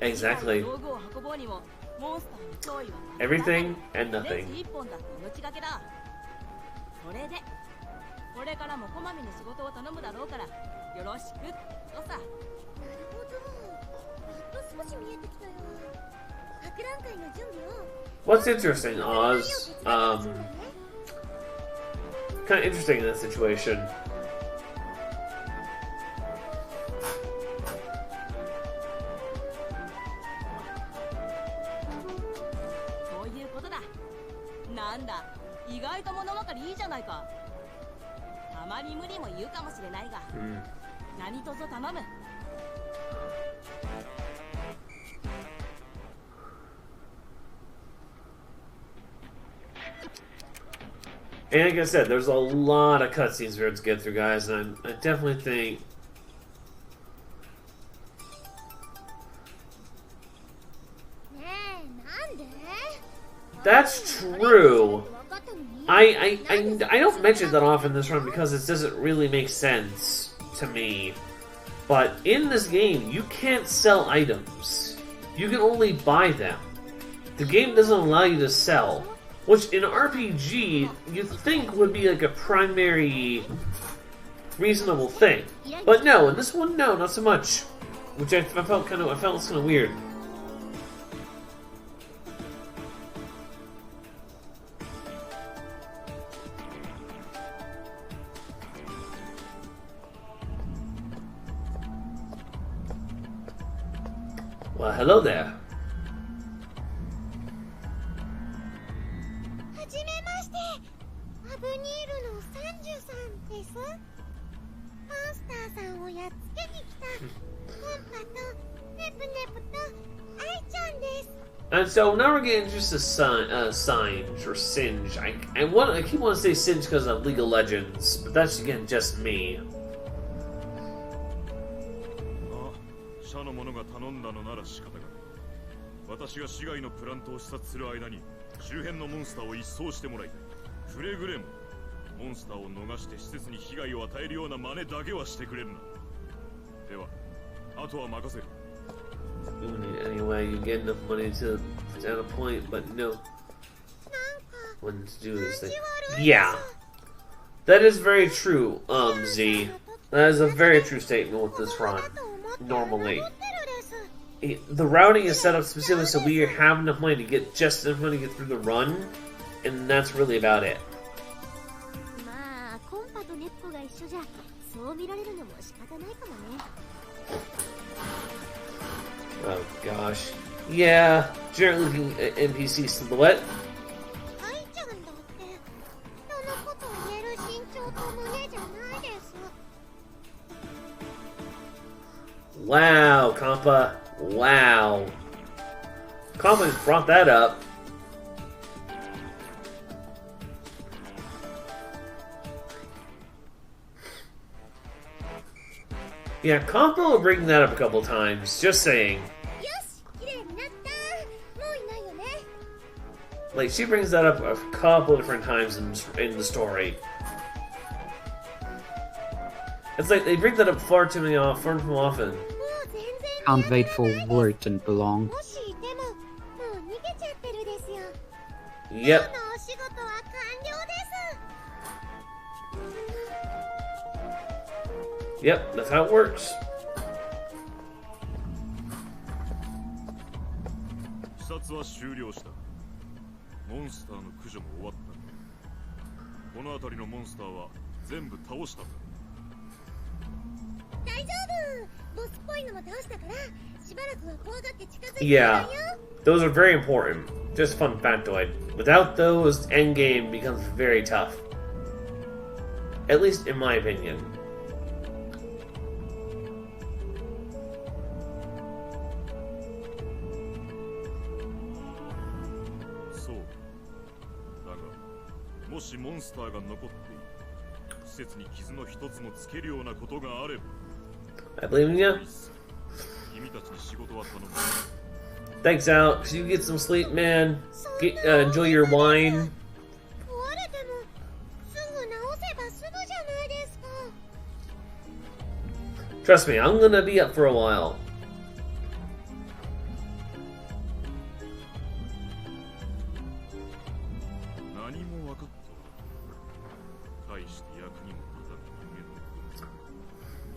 Exactly. Everything and nothing. What's interesting, Oz? Kind of interesting in this situation. And like I said, there's a lot of cutscenes for us to get through, guys, and I definitely think that's true. I don't mention that often in this run because it doesn't really make sense to me. But in this game, you can't sell items. You can only buy them. The game doesn't allow you to sell. Which, in RPG, you'd think would be like a primary reasonable thing. But no, in this one, no, not so much. Which I felt kind of weird. Well, hello there. And so now we're getting just a Singe or Singe. I keep wanting to say Singe because of League of Legends, but that's again just me. の者が頼んだのなら仕方がない。私が市街のプラントを視察する間に周辺のモンスターを一掃してもらいたい。くれぐれもモンスターを逃して施設に被害を与えるような真似だけはしてくれるな。では、あとは任せる。 Anyway, you get enough money to down a point, but no one to do this thing. Yeah, that is very true, Z. That is a very true statement with this run. Normally, the routing is set up specifically so we have enough money to get just enough money to get through the run, and that's really about it. まあコンパとネッポが一緒じゃそう見られるのも仕方ないかもね。 Oh gosh. Yeah, generally looking NPC silhouette. アイちゃんだって人のことを言える身長と胸じゃないです。 Wow, Compa. Wow. Compa just brought that up. Yeah, Compa will bring that up a couple times, just saying. よし、綺麗になった。もういないよね。 Like, she brings that up a couple different times in the story. It's like they bring that up far too often. もう全然 Can't wait for word and belong. もしいてももう逃げちゃってるですよ。 Yep. 今日のお仕事は完了です。 Yep, that's how it works. 視察は終了した。モンスターの駆除も終わった。この辺りのモンスターは全部倒したんだ。大丈夫。ボスっぽいのも倒したからしばらくは怖がって近づいて Yeah, ないよ。 those are very important. Just fun factoid. Without those, endgame becomes very tough. At least in my opinion. そう。だが、もしモンスターが残っている、施設に傷の一つもつけるようなことがあれば、 I believe in you. 君たちに仕事は頼む。 Thanks, Alex. You get some sleep, man. Enjoy your wine. 壊れてもすぐ直せばすぐじゃないですか。 Trust me, I'm gonna be up for a while. 何も分かったわ。大して役にも立たぬ人間。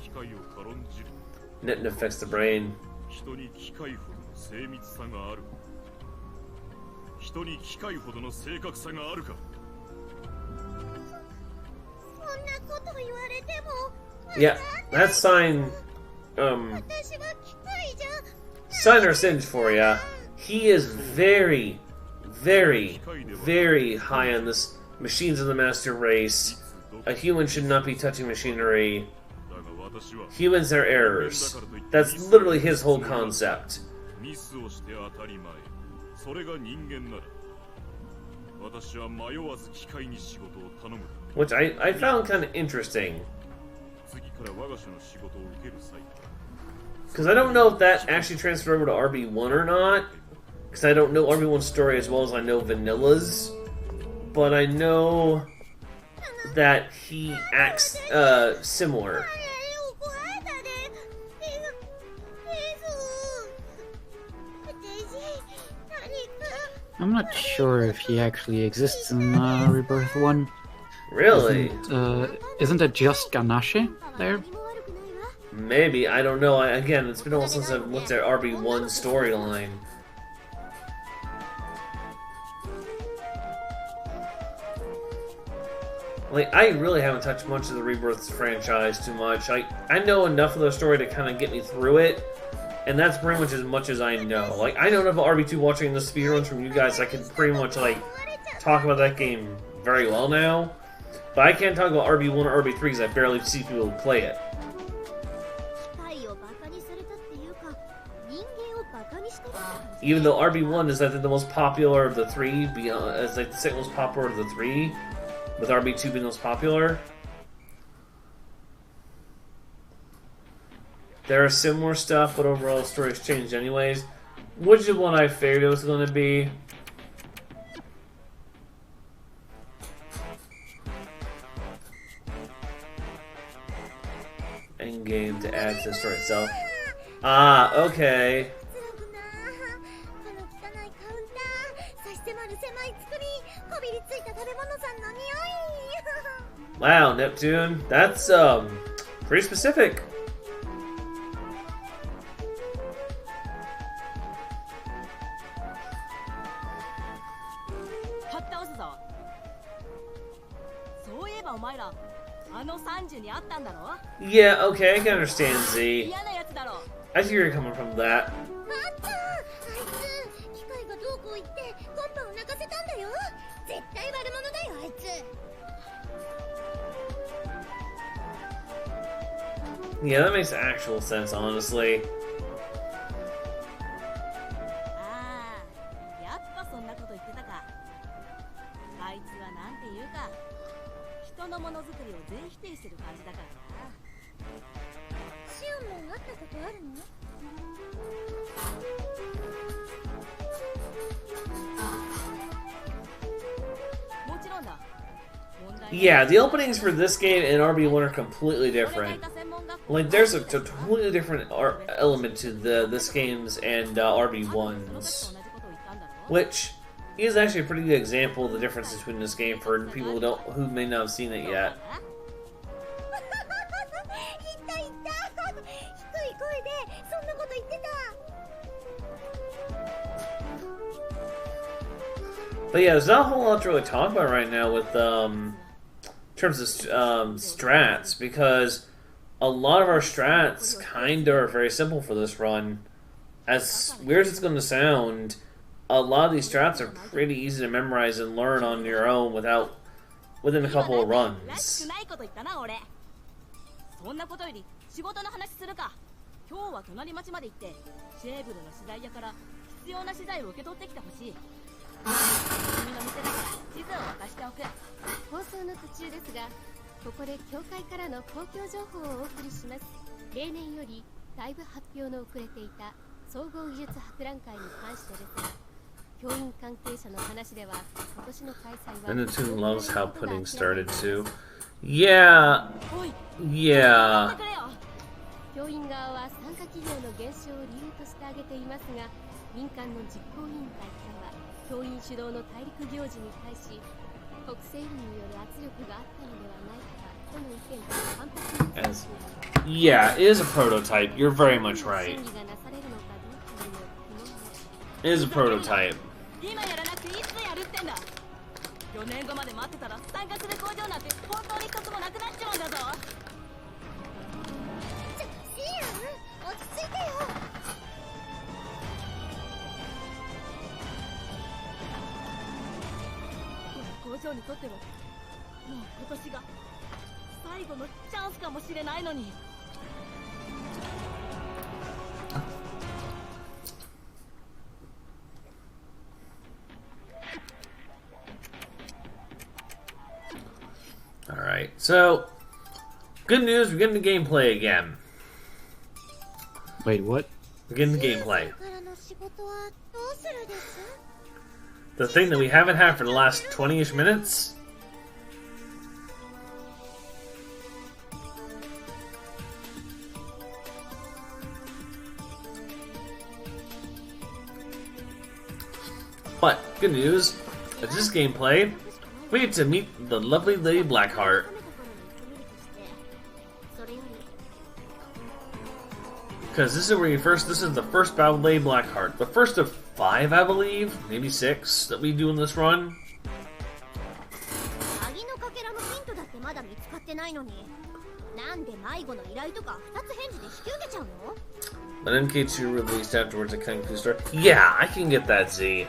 機械を軽んじる。 Nothing affects the brain. 人に機械ほどの精密さがある。人に機械ほどの正確さがあるか。そんなこと言われても。 Yeah, that's sign. 私は機械じゃ。 Sign or singe for ya. He is very, very, very high on this. Machines of the master race. A human should not be touching machinery. だが私は Humans are errors. That's literally his whole concept. ミスをして当たり前。それが人間なら。私は迷わず機械に仕事を頼む。 Which I found kind of interesting. 次から我が社の仕事を受ける際。 Because I don't know if that actually transferred over to RB1 or not. Because I don't know RB1's story as well as I know Vanilla's. But I know that he acts similar. I'm not sure if he actually exists in Rebirth 1. Really? Isn't it just Ganache there? Maybe, I don't know. Again, it's been a while since I've looked at RB1 storyline. Like, I really haven't touched much of the Rebirth franchise too much. I know enough of the story to kind of get me through it, and that's pretty much as I know. Like, I know enough of RB2 watching the speedruns from you guys, I can pretty much, like, talk about that game very well now. But I can't talk about RB1 or RB3 because I barely see people play it. Even though RB1 is, I think, the most popular of the three, as like the second most popular of the three, with RB2 being the most popular. There are similar stuff, but overall the story's changed anyways. Which is what I figured it was going to be. Endgame to add to the story itself. Ah, okay. Wow, Neptune, that's pretty specific. Yeah, okay, I can understand Z. I see where you're coming from that. Yeah, that makes actual sense, honestly. Yeah, the openings for this game and RB1 are completely different. Like, there's a completely different element to this game's and RB1's, which is actually a pretty good example of the difference between this game for people who may not have seen it yet. But yeah, there's not a whole lot to really talk about right now with in terms of strats, because a lot of our strats kind of are very simple for this run. As weird as it's going to sound, a lot of these strats are pretty easy to memorize and learn on your own within a couple of runs. And the tune loves how pudding started too. Yeah. Yeah. 教員側は参加企業の減少を理由として挙げていますが、民間の実行委員会からは教員主導の大陸行事に対し国政府による圧力があったのではないかとの意見が反発。Yeah, it is a prototype. You're very much right. It is a prototype. 4年後まで待ってたら参加する工場なんて本当に一つもなくなっちゃうんだぞ。シアン、落ち着いてよ。この工場にとってももう今年が最後のチャンスかもしれないのに。Alright, so, good news, we're getting the gameplay again. Wait, what? We're getting the gameplay. The thing that we haven't had for the last 20-ish minutes? But, good news, with this gameplay, we get to meet the lovely Lady Blackheart. Because this is where this is the first battle with Lady Blackheart. The first of 5, I believe, maybe 6, that we do in this run. But MK2 released afterwards at Kung Fu Store. Yeah, I can get that, Z.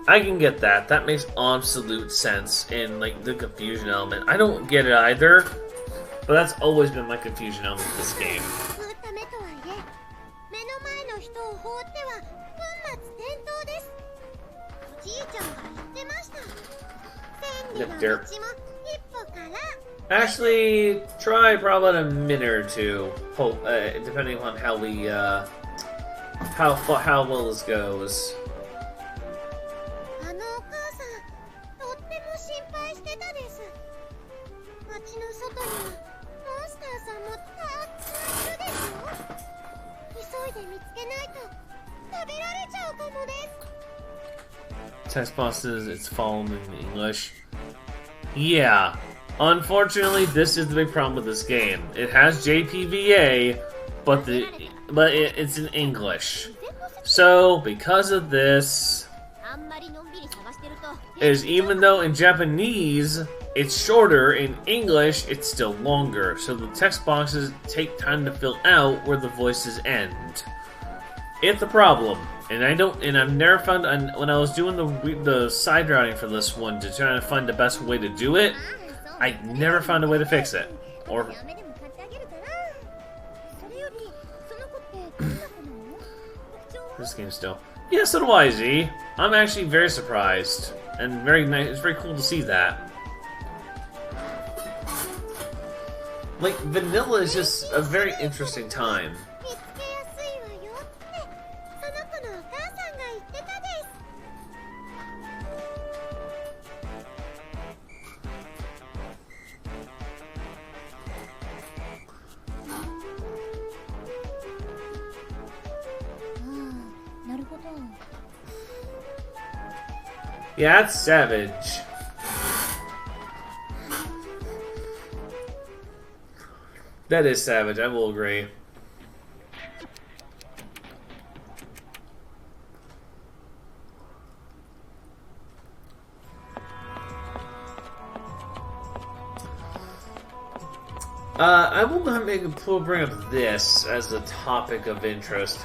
I can get that. That makes absolute sense in like the confusion element. I don't get it either, but that's always been my confusion element in this game. Yep, there. Actually, try probably in a minute or two, depending on how we, how well this goes. あのお母さん、とっても心配してたです。町の外にはモンスターさんもたくさんいるでしょ。急いで見つけないと食べられちゃうかもです。 Text boxes, it's fallen in English. Yeah. Unfortunately, this is the big problem with this game. It has JPVA, but it's in English. So, because of this, あんまりのんびり探してると is even though in Japanese it's shorter, in English it's still longer. So the text boxes take time to fill out where the voices end. It's a problem, and I've never found, when I was doing the side routing for this one to try to find the best way to do it, I never found a way to fix it. Or 飴でも買ってあげるからそれよりその子ってどんな子なの特徴は this game still. Yeah, so do I, Z. I'm actually very surprised and very nice. It's very cool to see that. Like vanilla is just a very interesting time. 見つけやすいわよってその子のお母さんが言ってたです。 なるほど Yeah, that's savage. That is savage, I will agree. I will not bring up this as a topic of interest.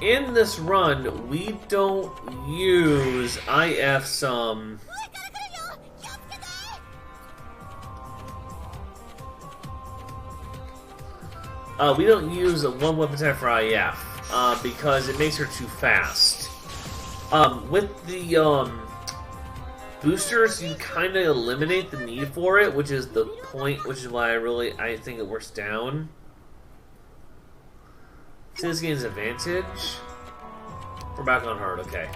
In this run, we don't use IF some. We don't use a one weapon type for IF because it makes her too fast. With the boosters, you kind of eliminate the need for it, which is the point, which is why I think it works down. See this game's advantage? We're back on hard, okay.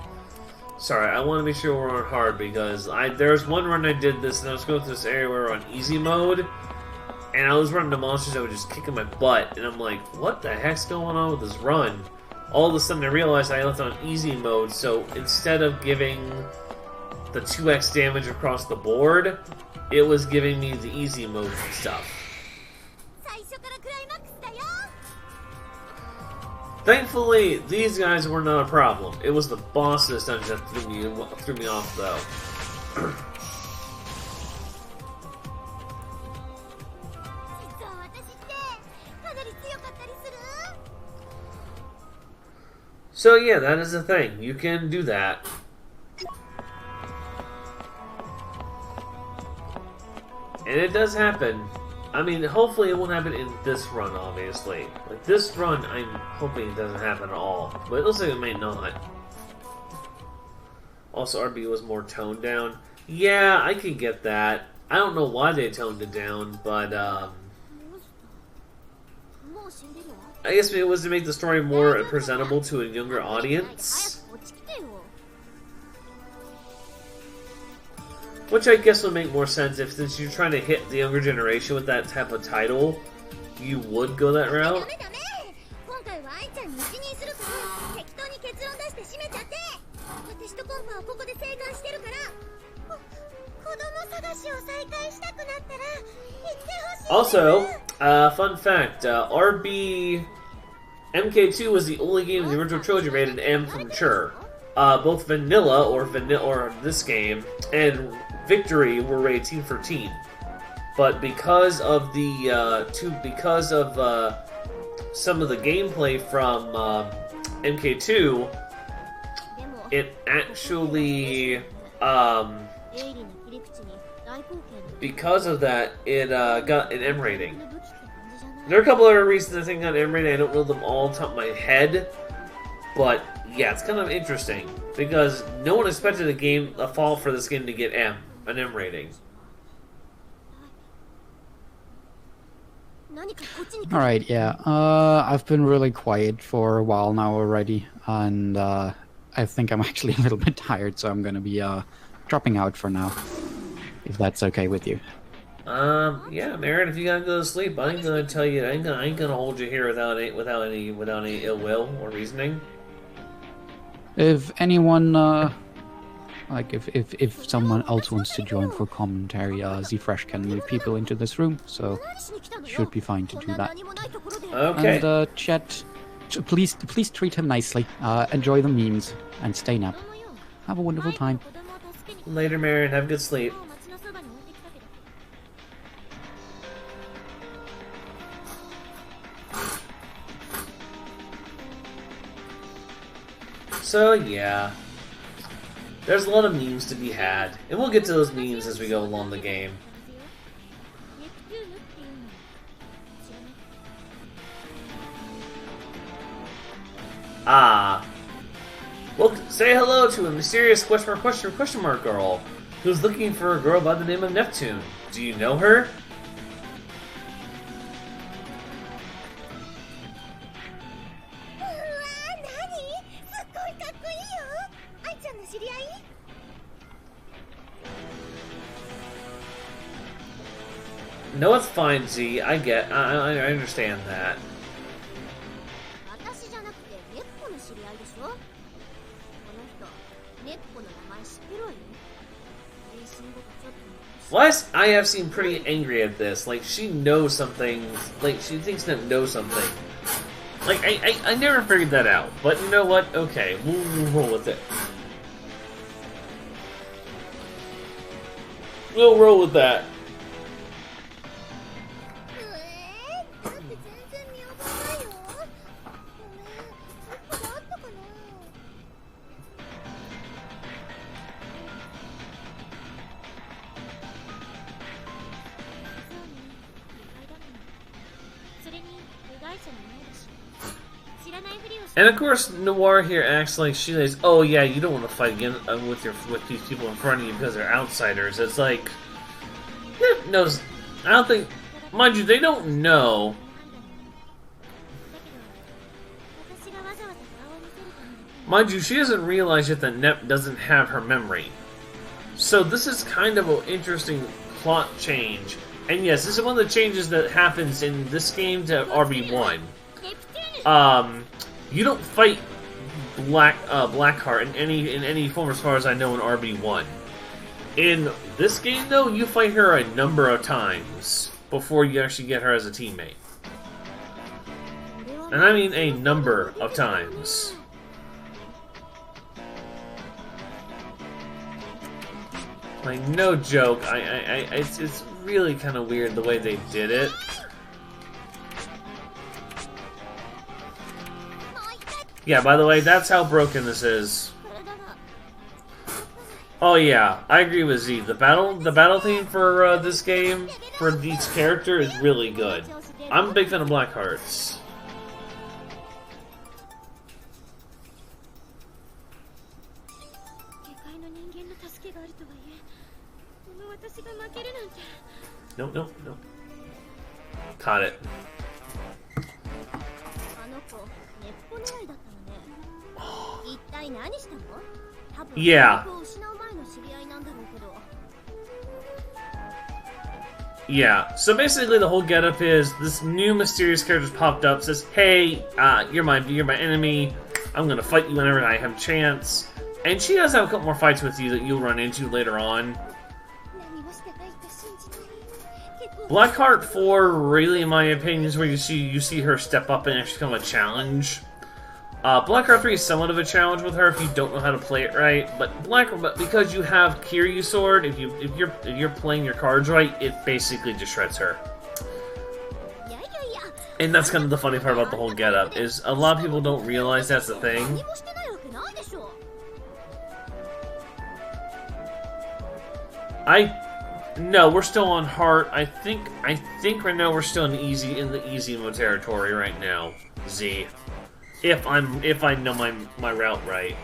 Sorry, I want to make sure we're on hard because there's one run I did this and I was going through this area where we're on easy mode and I was running the monsters that were just kicking my butt and I'm like, what the heck's going on with this run? All of a sudden I realized I left on easy mode, so instead of giving the 2x damage across the board, it was giving me the easy mode stuff. 最初からクライマックスだよ Thankfully, these guys were not a problem. It was the boss of this dungeon that threw me off, though. 実は私ってかなり強かったりする So yeah, that is the thing. You can do that. And it does happen. I mean, hopefully it won't happen in this run, obviously. Like, this run, I'm hoping it doesn't happen at all. But it looks like it may not. Also, RB was more toned down. Yeah, I can get that. I don't know why they toned it down, but, もう死んでるわ I guess it was to make the story more presentable to a younger audience. 早くこっち来てよ Which I guess would make more sense if, since you're trying to hit the younger generation with that type of title, you would go that ダ route. メダメ今回はアイちゃんに一任するから適当に結論出して締めちゃって私とコンパはここで生還してるから子供探しを再開したくなったら言ってほしい。 Also, fun fact, RB MK2 was the only game in the original trilogy rated M for mature. Both Vanilla or this game and Victory were rated teen for teen. But because of the some of the gameplay from MK2, it actually 鋭利な切り口に大貢献 because of that it got an M rating. の武器って感じじゃない There are a couple other reasons I think it got an M rating. I don't know them all off the top of my head, but yeah, it's kind of interesting because no one expected a Fallout for this game to get an M rating. 何かこっちに来る。 Alright, yeah. I've been really quiet for a while now already, and I think I'm actually a little bit tired, so I'm gonna be dropping out for now, if that's okay with you. Yeah, Marin, if you gotta go to sleep, I ain't gonna tell you, I ain't gonna hold you here without any ill will or reasoning. If anyone, like, if someone else wants to join for commentary, Zfresh can move people into this room, so should be fine to do that. Okay. And chat, please treat him nicely. Enjoy the memes and stay nap. Have a wonderful time. Later, Marin. Have a good sleep. So, yeah. There's a lot of memes to be had. And we'll get to those memes as we go along the game. Ah. Well, say hello to a mysterious question mark girl who's looking for a girl by the name of Neptune. Do you know her? No, it's fine, Z. I understand that. Plus, I have seemed pretty angry at this. Like, she knows something. Like, she thinks Nep knows something. Like, I never figured that out. But you know what? Okay, we'll roll with it. We'll roll with that. And of course, Noir here acts like she says, "Oh yeah, you don't want to fight again with these people in front of you because they're outsiders." It's like, no, I don't think. Mind you, they don't know. Mind you, she doesn't realize yet that Nep doesn't have her memory. So this is kind of an interesting plot change. And yes, this is one of the changes that happens in this game to RB1. You don't fight Blackheart in any form, as far as I know, in RB1. In this game, though, you fight her a number of times before you actually get her as a teammate. And I mean a number of times. Like, no joke, it's really kind of weird the way they did it. Yeah, by the way, that's how broken this is. Oh yeah, I agree with Z. The battle theme for this game, for each character, is really good. I'm a big fan of Blackheart's. Nope. Caught it. Yeah. Yeah, so basically the whole getup is this new mysterious character popped up, says, "Hey, you're my enemy. I'm gonna fight you whenever I have a chance." And she does have a couple more fights with you that you'll run into later on. Blackheart 4, really, in my opinion, is where you see her step up and actually become a challenge. Blackheart 3 is somewhat of a challenge with her if you don't know how to play it right, but because you have Kiryu Sword, if you're playing your cards right, it basically just shreds her. And that's kind of the funny part about the whole getup, is a lot of people don't realize that's the thing. No, we're still on hard. I think right now we're still in the easy mode territory right now, Z. If I know my route right.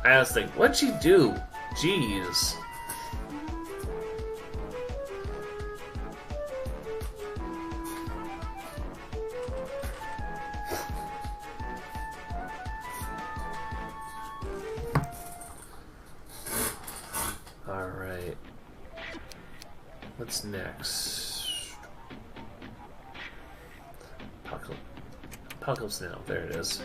I was like, what'd she do? Jeez. Alright. What's next? Apocalypse Now. There it is.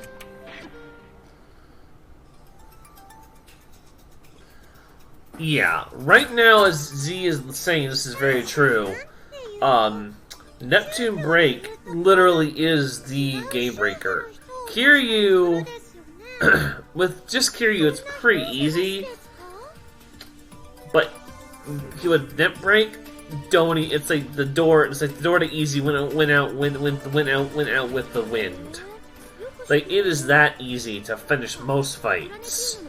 Yeah, right now, as Z is saying, this is very true. Neptune Break literally is the game breaker. Kiryu, with just Kiryu, it's pretty easy. But with Net Break, it's like the door. It's like the door to easy went out with the wind. Like, it is that easy to finish most fights.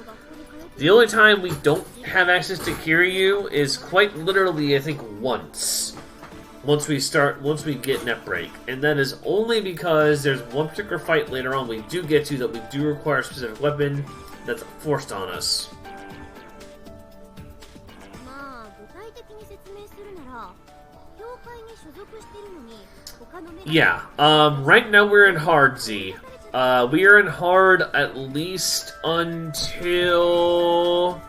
The only time we don't have access to Kiryu is quite literally, I think, once we get Net Break. And that is only because there's one particular fight later on we do get to that we do require a specific weapon that's forced on us. Yeah, right now we're in hard, Z. We are in hard at least until...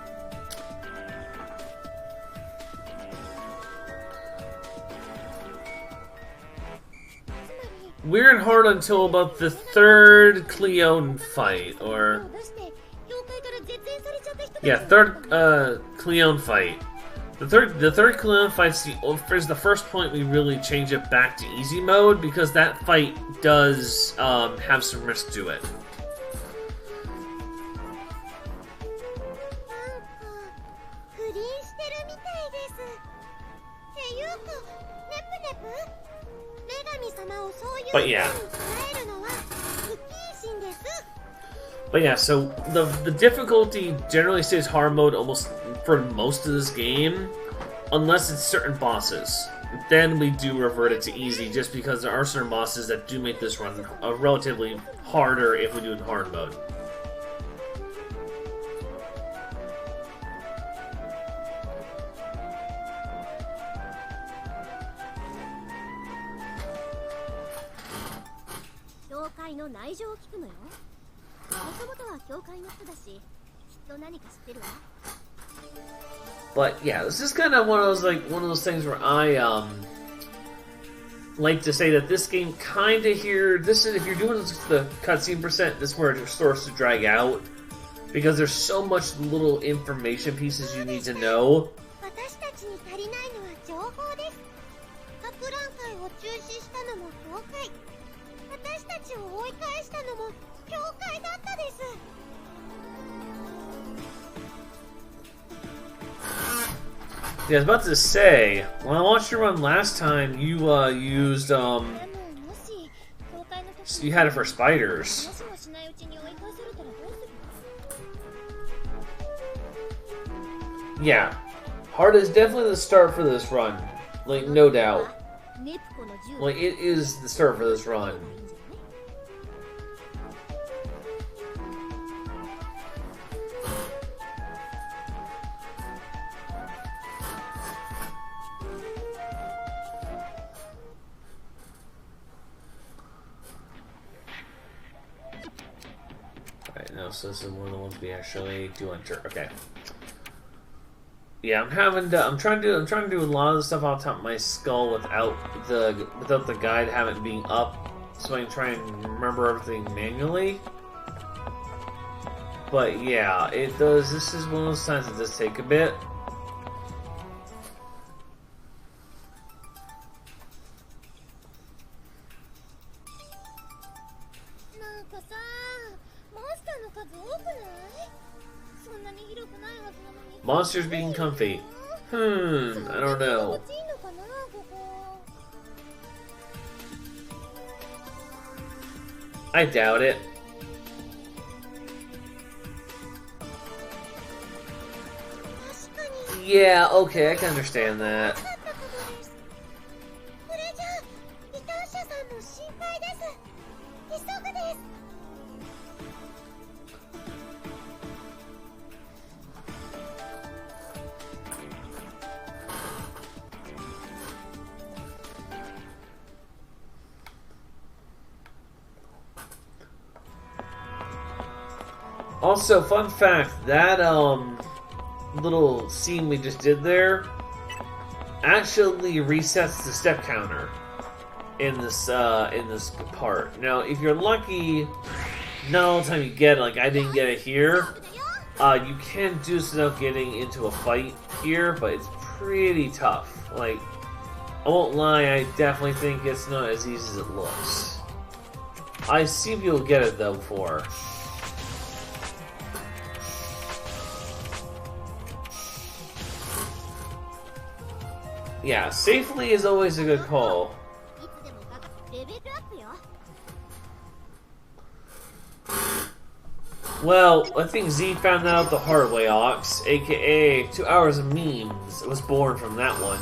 We're in hard until about the third Cleone fight, or... Yeah, third Cleone fight. The third Cleone fight is the first point we really change it back to easy mode, because that fight does have some risk to it. But yeah, so the difficulty generally stays hard mode almost for most of this game, unless it's certain bosses. Then we do revert it to easy, just because there are certain bosses that do make this run relatively harder if we do it in hard mode. But yeah, this is kind of one of those things where I like to say that this game kind of this is, if you're doing the cutscene percent, this is where it starts to drag out, because there's so much little information pieces you need to know. Yeah, I was about to say, when I watched you run last time, you used you had it for spiders. Yeah, hard is definitely the start for this run, like no doubt. Like, it is the start for this run. So this is one of the ones we actually do enter. Okay. Yeah, I'm trying to do a lot of the stuff off the top of my skull without the guide having being up, so I can try and remember everything manually. But yeah, it does. This is one of those times that does take a bit. Monsters being comfy. I don't know. I doubt it. Yeah, okay, I can understand that. Also, fun fact, that little scene we just did there actually resets the step counter in this part. Now, if you're lucky, not all the time you get it, like I didn't get it here, you can do this without getting into a fight here, but it's pretty tough. Like, I won't lie, I definitely think it's not as easy as it looks. I see if you'll get it though before. Yeah, safely is always a good call. Well, I think Z found that out the hard way, Ox, aka 2 hours of memes was born from that one.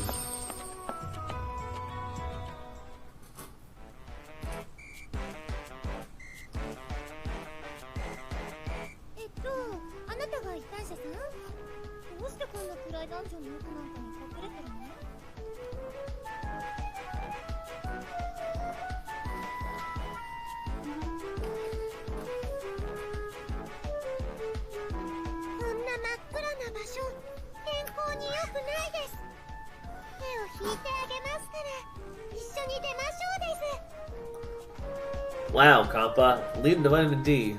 Wow, Compa, leading to vitamin D.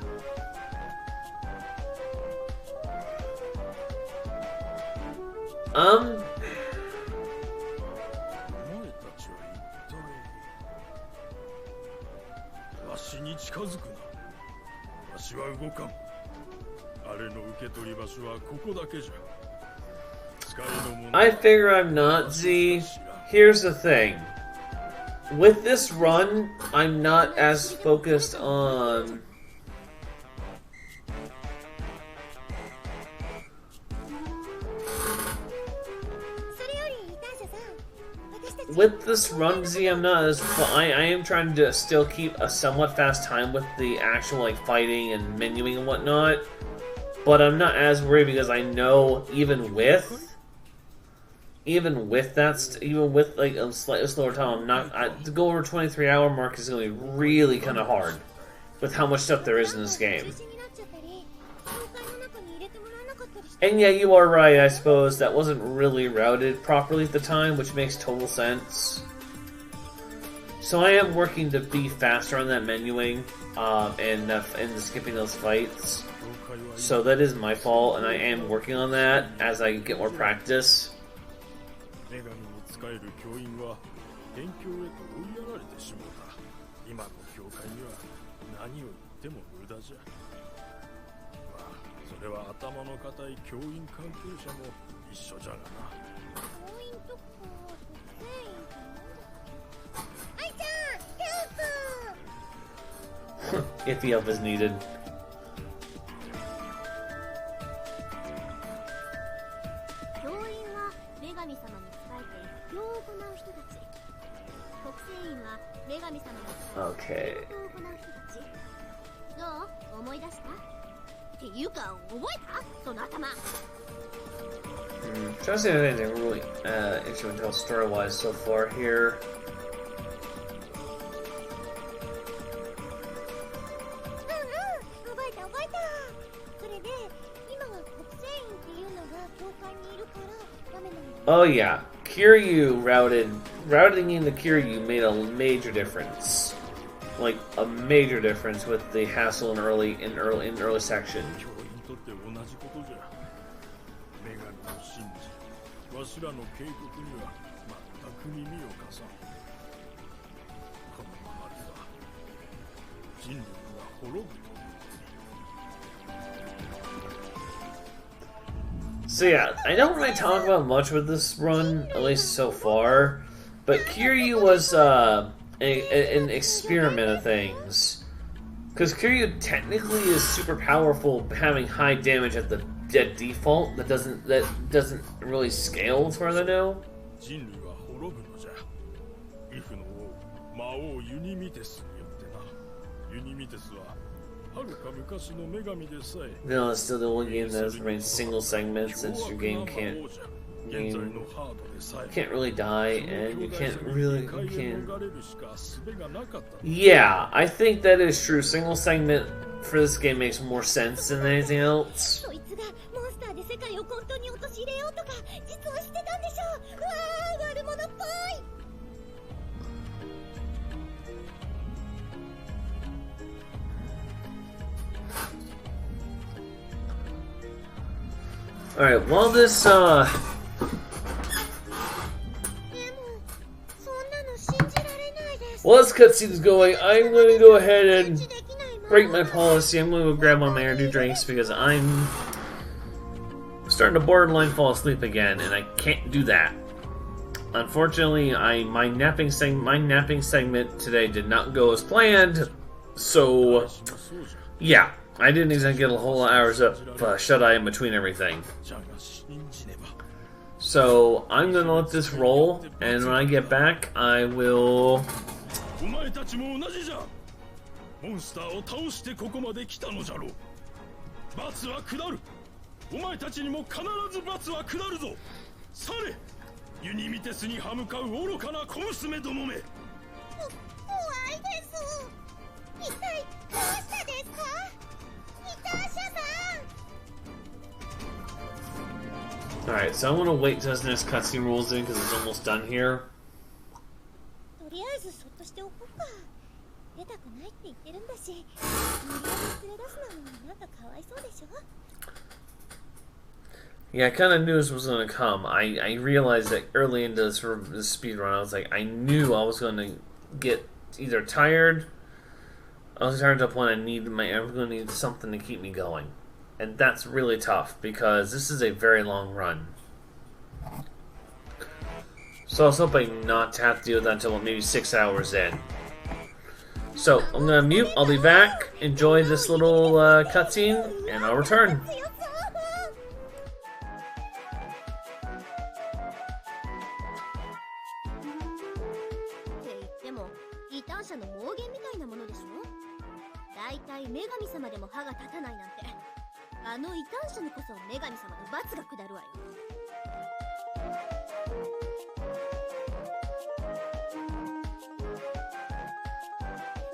I figure I'm not, Z. Here's the thing. With this run, I'm not as focused on... With this run, Z, I'm not as... I am trying to still keep a somewhat fast time with the actual, like, fighting and menuing and whatnot. But I'm not as worried because I know even with that, even with like a slightly slower time, to go over 23-hour mark is going to be really kind of hard with how much stuff there is in this game. And yeah, you are right, I suppose, that wasn't really routed properly at the time, which makes total sense. So I am working to be faster on that menuing and skipping those fights. So that is my fault, and I am working on that as I get more practice. If the help is needed. Okay. Trying to see if anything really interesting to tell story-wise so far here. Oh yeah, Kiryu routing in the Kiryu made a major difference. Like a major difference with the hassle in early section. So yeah, I don't really talk about much with this run, at least so far, but Kiryu was an experiment of things. Because Kiryu technically is super powerful, having high damage at the default that doesn't really scale as far as I know. No, it's still the only game that has remained single segment since your game can't You can't really die, and you can't really... You can... Yeah, I think that is true. Single segment for this game makes more sense than anything else. そいつがモンスターで世界を混沌に陥れようとか実はしてたんでしょう。うわー、悪者っぽい。 Alright, while this, でもそんなの信じられないです。 while this cutscene is going, I'm going to go ahead and break my policy. I'm going to go grab one of my energy drinks because I'm starting to borderline fall asleep again, and I can't do that. Unfortunately, my napping segment today did not go as planned, so yeah, I didn't exactly get a whole lot of hours up shut-eye in between everything. So I'm gonna let this roll, and when I get back, I will. お前たちも同じじゃ。モンスターを倒してここまで来たのじゃろう。罰は下る。お前たちにも必ず罰は下るぞ。され、ユニミテスに歯向かう愚かな小娘どもめ。怖いです。一体どうしたですか、イターシャさん。 Alright, so I'm gonna wait till this next cutscene rolls in because it's almost done here. とりあえずそっとしておこうか。出たくないって言ってるんだし、無理やり連れ出すのもなんかかわいそうでしょ。 Yeah, I kind of knew this was going to come. I realized that early into this speedrun, I was like, I knew I was going to get either tired. I was tired to the point I'm going to need something to keep me going. And that's really tough because this is a very long run. So I was hoping not to have to deal with that until maybe 6 hours in. So I'm going to mute, I'll be back, enjoy this little cutscene, and I'll return. 異端者の妄言みたいなものでしょ。だいたい女神様でも歯が立たないなんて、あの異端者にこそ女神様の罰が下るわよ。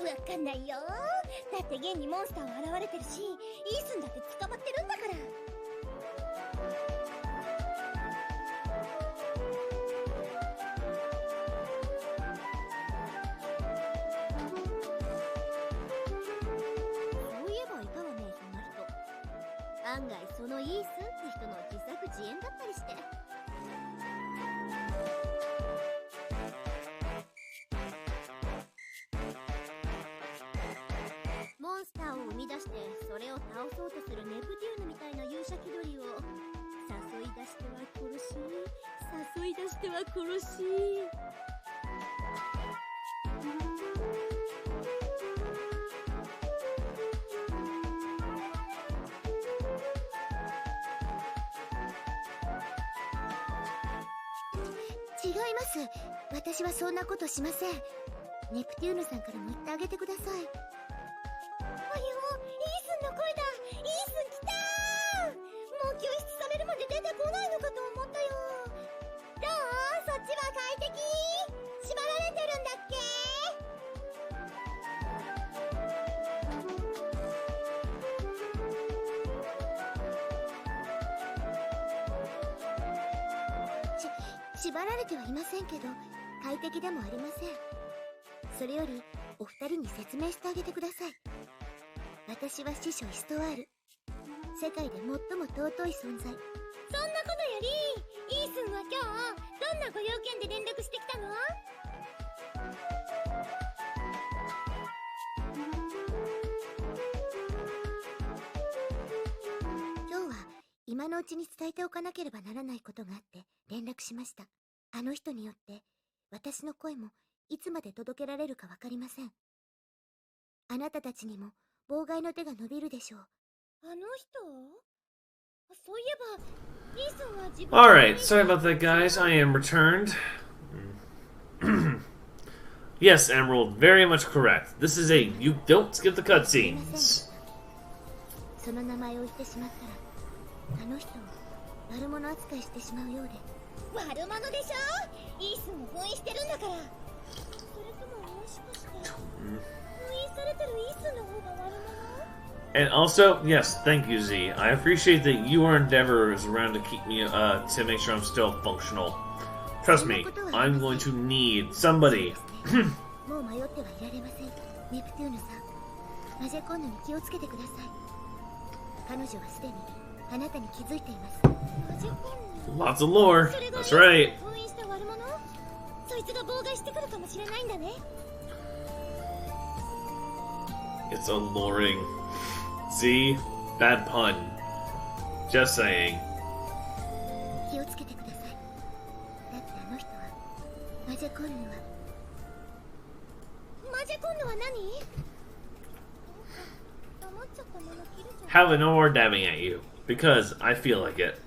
わかんないよ。だって現にモンスターは現れてるし、イースンだって捕まってるんだから。 案外そのイースンって人の自作自演だったりして。モンスターを生み出してそれを倒そうとするネプテューヌみたいな勇者気取りを誘い出しては殺し、誘い出しては殺し。 違います。私はそんなことしません。ネプテューヌさんからも言ってあげてください。あよ、イースンの声だ。イースン来たー。もう救出されるまで出てこないのかと思ったよ。どう？そっちは快適？縛られてるんだっけ？ 縛られてはいませんけど、快適でもありません。それより、お二人に説明してあげてください。私は師匠イストワール。世界で最も尊い存在。そんなことより、イースンは今日、どんなご用件で連絡してきたの？今日は、今のうちに伝えておかなければならないことがあって連絡しました。あの人によって私の声もいつまで届けられるかわかりません。あなたたちにも妨害の手が伸びるでしょう。あの人？そういえばイースンは自分。 Alright, sorry about that, guys. I am returned. Yes, Emerald, very much correct. This is a you don't skip the cutscenes. その名前を言ってしまったらあの人を悪者扱いしてしまうようで悪者でしょ。イースも封印してるんだから。それとももしかして封印されてるイースの方が悪者？ And also, yes, thank you, Z. I appreciate that your endeavor is around to keep me, to make sure I'm still functional. Trust me, I'm going to need somebody. もう迷ってはいられません。ネプテューヌさん、マジェコンヌに気をつけてください。彼女はすでにあなたに気づいています。マジコンヌ。 Lots of lore. That's right. 封印した悪者？そいつが妨害してくるかもしれないんだね。 It's alluring. Z, bad pun. Just saying. 気をつけてください。だってあの人はマジェコンヌはマジェコンヌは何？黙っちゃったまま切れちゃった。 Have no more dabbing at you. Because I feel like it.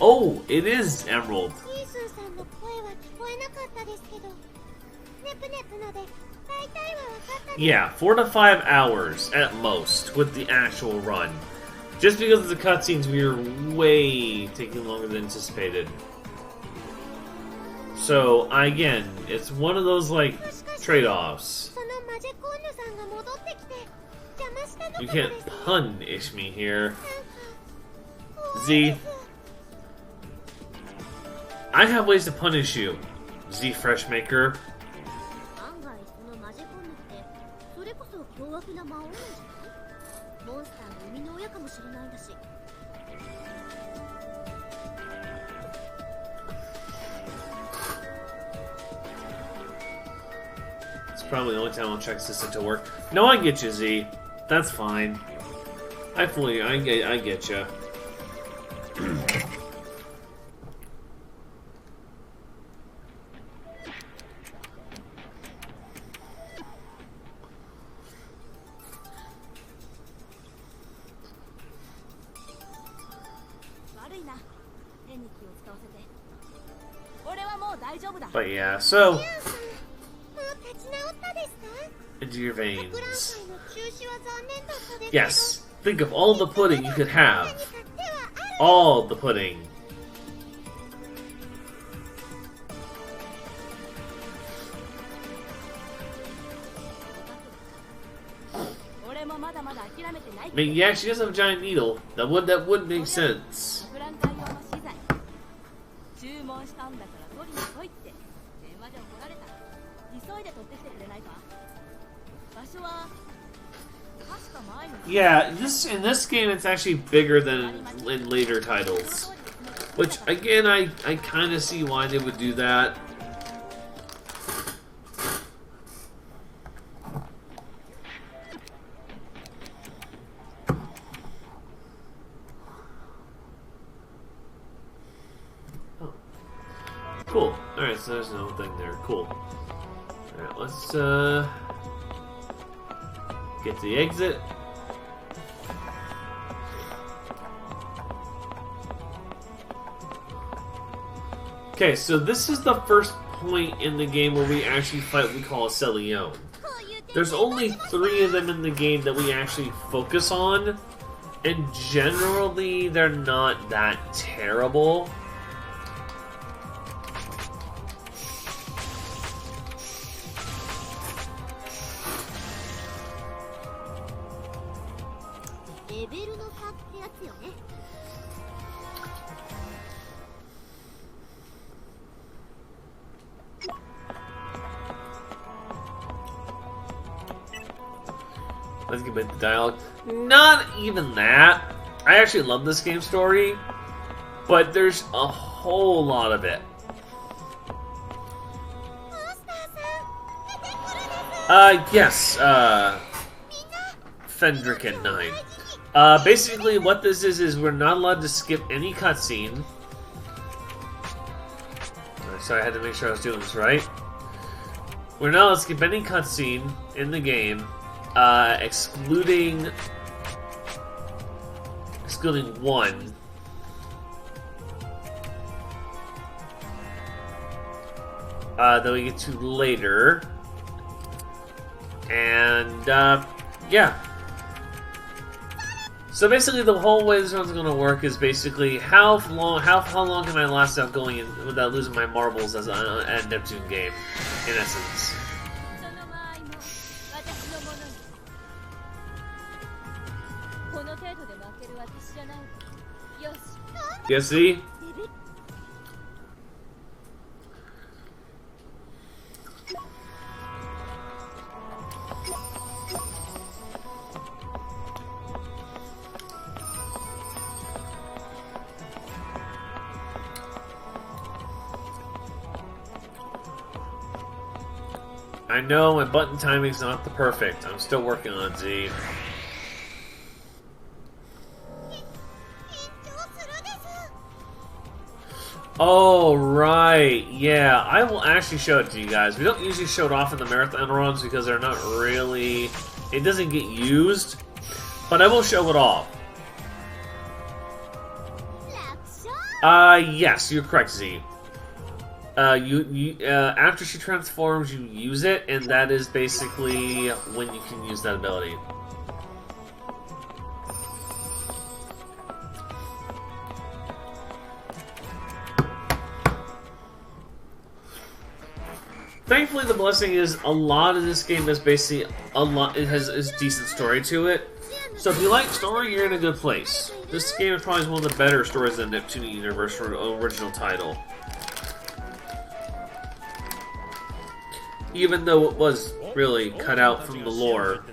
Oh, it is Emerald. イースーさんの声は聞こえなかったですけど、ネプネプので大体は分かったです。 Yeah, 4 to 5 hours at most with the actual run. Just because of the cutscenes, we are way taking longer than anticipated. So, again, it's one of those, like, trade-offs. そのマジェコンヌさんが戻ってきて邪魔したのか You も can't です。 punish me here. 怖い Z, です。 I have ways to punish you, Z Freshmaker. 案外そのマジェコンヌってそれこそ凶悪な魔王なんじゃない？モンスターの生みの親かもしれないんだし。 It's probably the only time I'll check this into work. No, I get you, Z. That's fine. I get you. But yeah, so もう立ち直ったですか？ into your 博覧 veins. 会の中止は残念だったですけど。 Yes, think of all the pudding you could have. 何か手はある。 All the pudding. 俺もまだまだ諦めてない I mean, yeah, she does have a giant needle. That would make sense. 博覧会用の資材注文したんだから取りに来いって電話で怒られた。急いで取ってきてくれないか？場所は確か前に Yeah, in this game it's actually bigger than in later titles. Which again I kinda see why they would do that. Oh. Cool. Alright, so there's no thing there. Cool. Alright, let's get to the exit. Okay, so this is the first point in the game where we actually fight what we call a Celione. こういう点 There's only 3 of them in the game that we actually focus on, and generally they're not that terrible.「レベルの差ってやつよね」 Let's get back to the dialogue. Not even that. I actually love this game story, but there's a whole lot of it. モンスターさん出てくるです。 Yes, Fendrick and 9. Basically what this is we're not allowed to skip any cutscene. Sorry, I had to make sure I was doing this right. We're not allowed to skip any cutscene in the game, excluding one. That we get to later. And, yeah. So basically, the whole way this one's gonna work is basically how long can I last out going in without losing my marbles as a Neptune game, in essence. その間合いも私のものに。この程度で負ける私じゃない。よし。 You see? I know my button timing's not the perfect. I'm still working on it, Z. Oh, right. Yeah, I will actually show it to you guys. We don't usually show it off in the marathon runs because they're not really... It doesn't get used. But I will show it off. Yes, you're correct, Z. After she transforms, you use it, and that is basically when you can use that ability. Thankfully, the blessing is a lot of this game is basically it has decent story to it. So if you like story, you're in a good place. This game is probably one of the better stories in the Neptunia universe for an original title. Even though it was really cut out from the lore.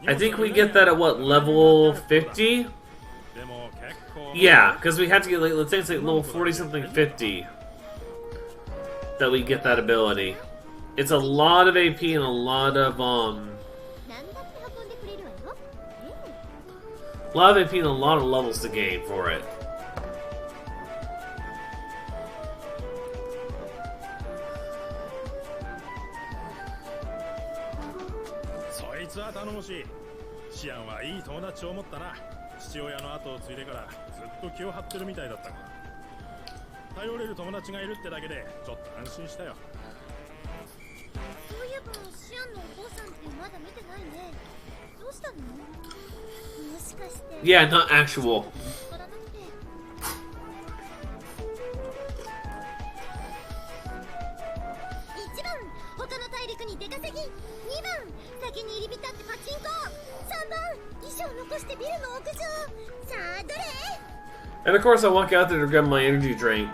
I think we get that at what, level 50? Yeah, because we had to get, like, let's say it's like level 40 something 50 that we get that ability. It's a lot of AP and a lot of AP and a lot of levels to gain for it. Yeah, not actual. And of course I walk out there to grab my energy drink.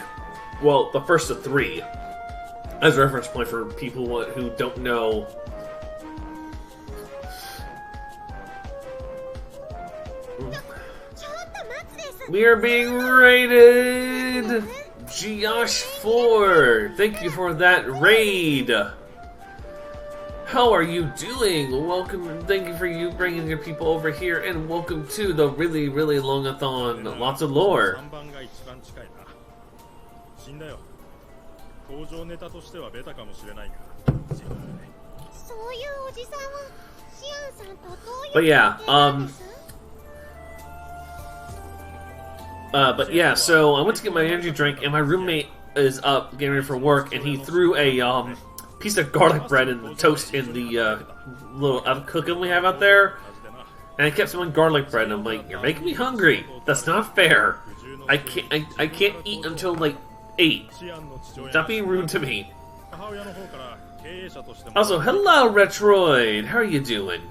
Well, the first of 3. As a reference point for people who don't know. We are being raided! Josh 4! Thank you for that raid! How are you doing? Welcome, thank you for you bringing your people over here, and welcome to the really, really long-a-thon. Lots of lore. But yeah, so I went to get my energy drink, and my roommate is up getting ready for work, and he threw a piece of garlic bread in the toast in the little cooking we have out there, and I kept smelling garlic bread, and I'm like, you're making me hungry. That's not fair. I can't eat until like 8. Stop being rude to me. Also, hello Retroid. How are you doing?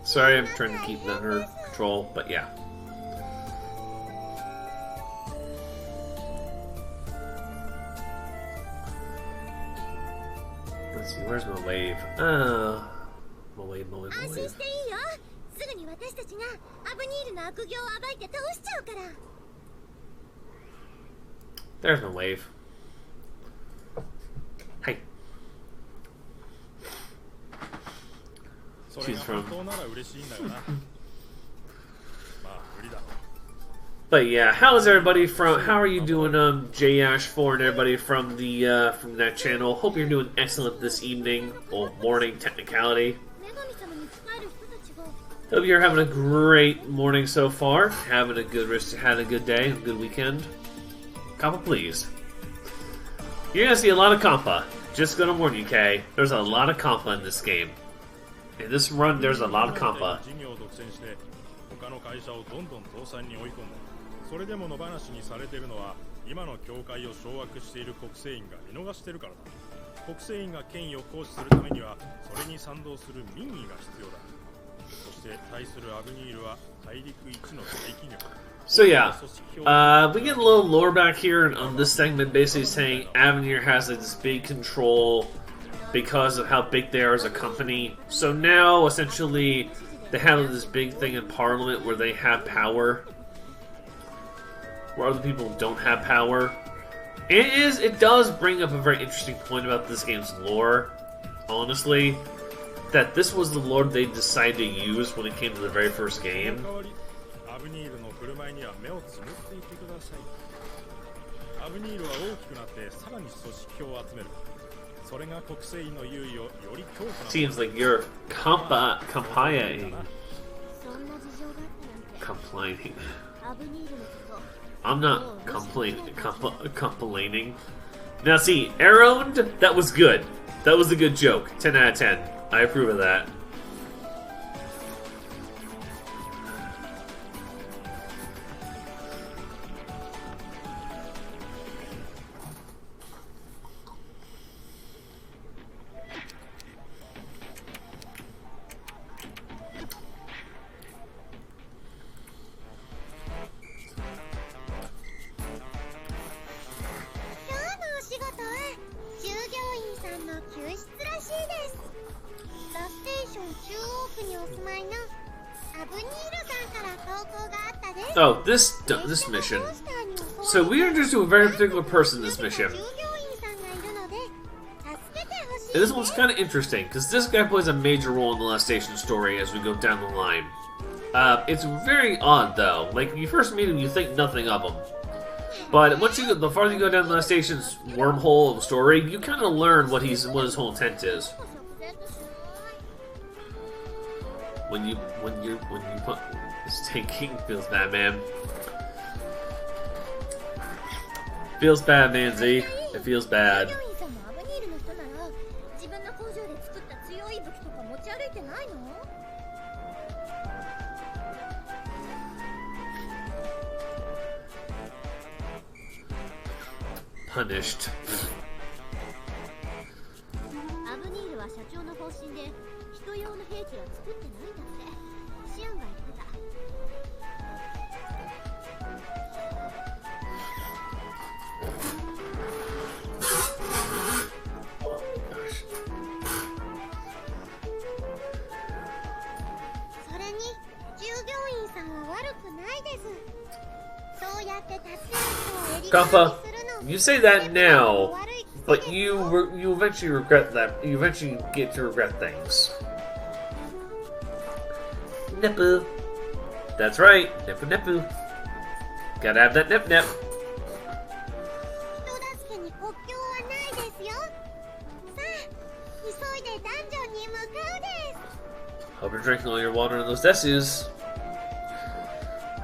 Sorry, I'm trying to keep that under control, but yeah. Let's see, where's my wave? My wave. There's my wave. Hey. She's from. But yeah, how is everybody from? How are you doing, Jash4 and everybody from the from that channel? Hope you're doing excellent this evening or morning technicality. Hope you're having a great morning so far. Having a good had a good day, a good weekend. Compa, please. You're gonna see a lot of compa. Just gonna warn you, Kay. There's a lot of compa in this game. In this run, there's a lot of compa. 他の会社をどんどん倒産に追い込んで、それでも野放しにされているのは今の教会を掌握している国政院が見逃しているからだ。国政院が権威を行使するためにはそれに賛同する民意が必要だ。そして対するアブニールは大陸一の大企業。So yeah, we get a little lore back here on this segment, basically saying Avenir has like this big control because of how big they are as a company. So now, essentially, they have this big thing in Parliament where they have power, where other people don't have power. It does bring up a very interesting point about this game's lore, honestly, that this was the lore they decided to use when it came to the very first game. アブニールの振る舞いには目をつぶっていてください。アブニールは大きくなってさらに組織票を集める。それが国政院の優位をより強化。Seems like you're complaining. I'm not complaining. Now see, Around, that was good. That was a good joke. 10 out of 10. I approve of that. Oh, this mission. So we are introduced to a very particular person in this mission. And this one's kind of interesting, because this guy plays a major role in the Last Station story as we go down the line. It's very odd, though. Like, when you first meet him, you think nothing of him. But the farther you go down the Last Station's wormhole of the story, you kind of learn what his whole intent is. When you put this taking feels bad, man. Feels bad, man, Z. It feels bad. Punished. Kappa, you say that now, but you eventually regret that. You eventually get to regret things. Neppu. That's right, Neppu Neppu. Gotta have that Nep Nep. Hope you're drinking all your water in those desus.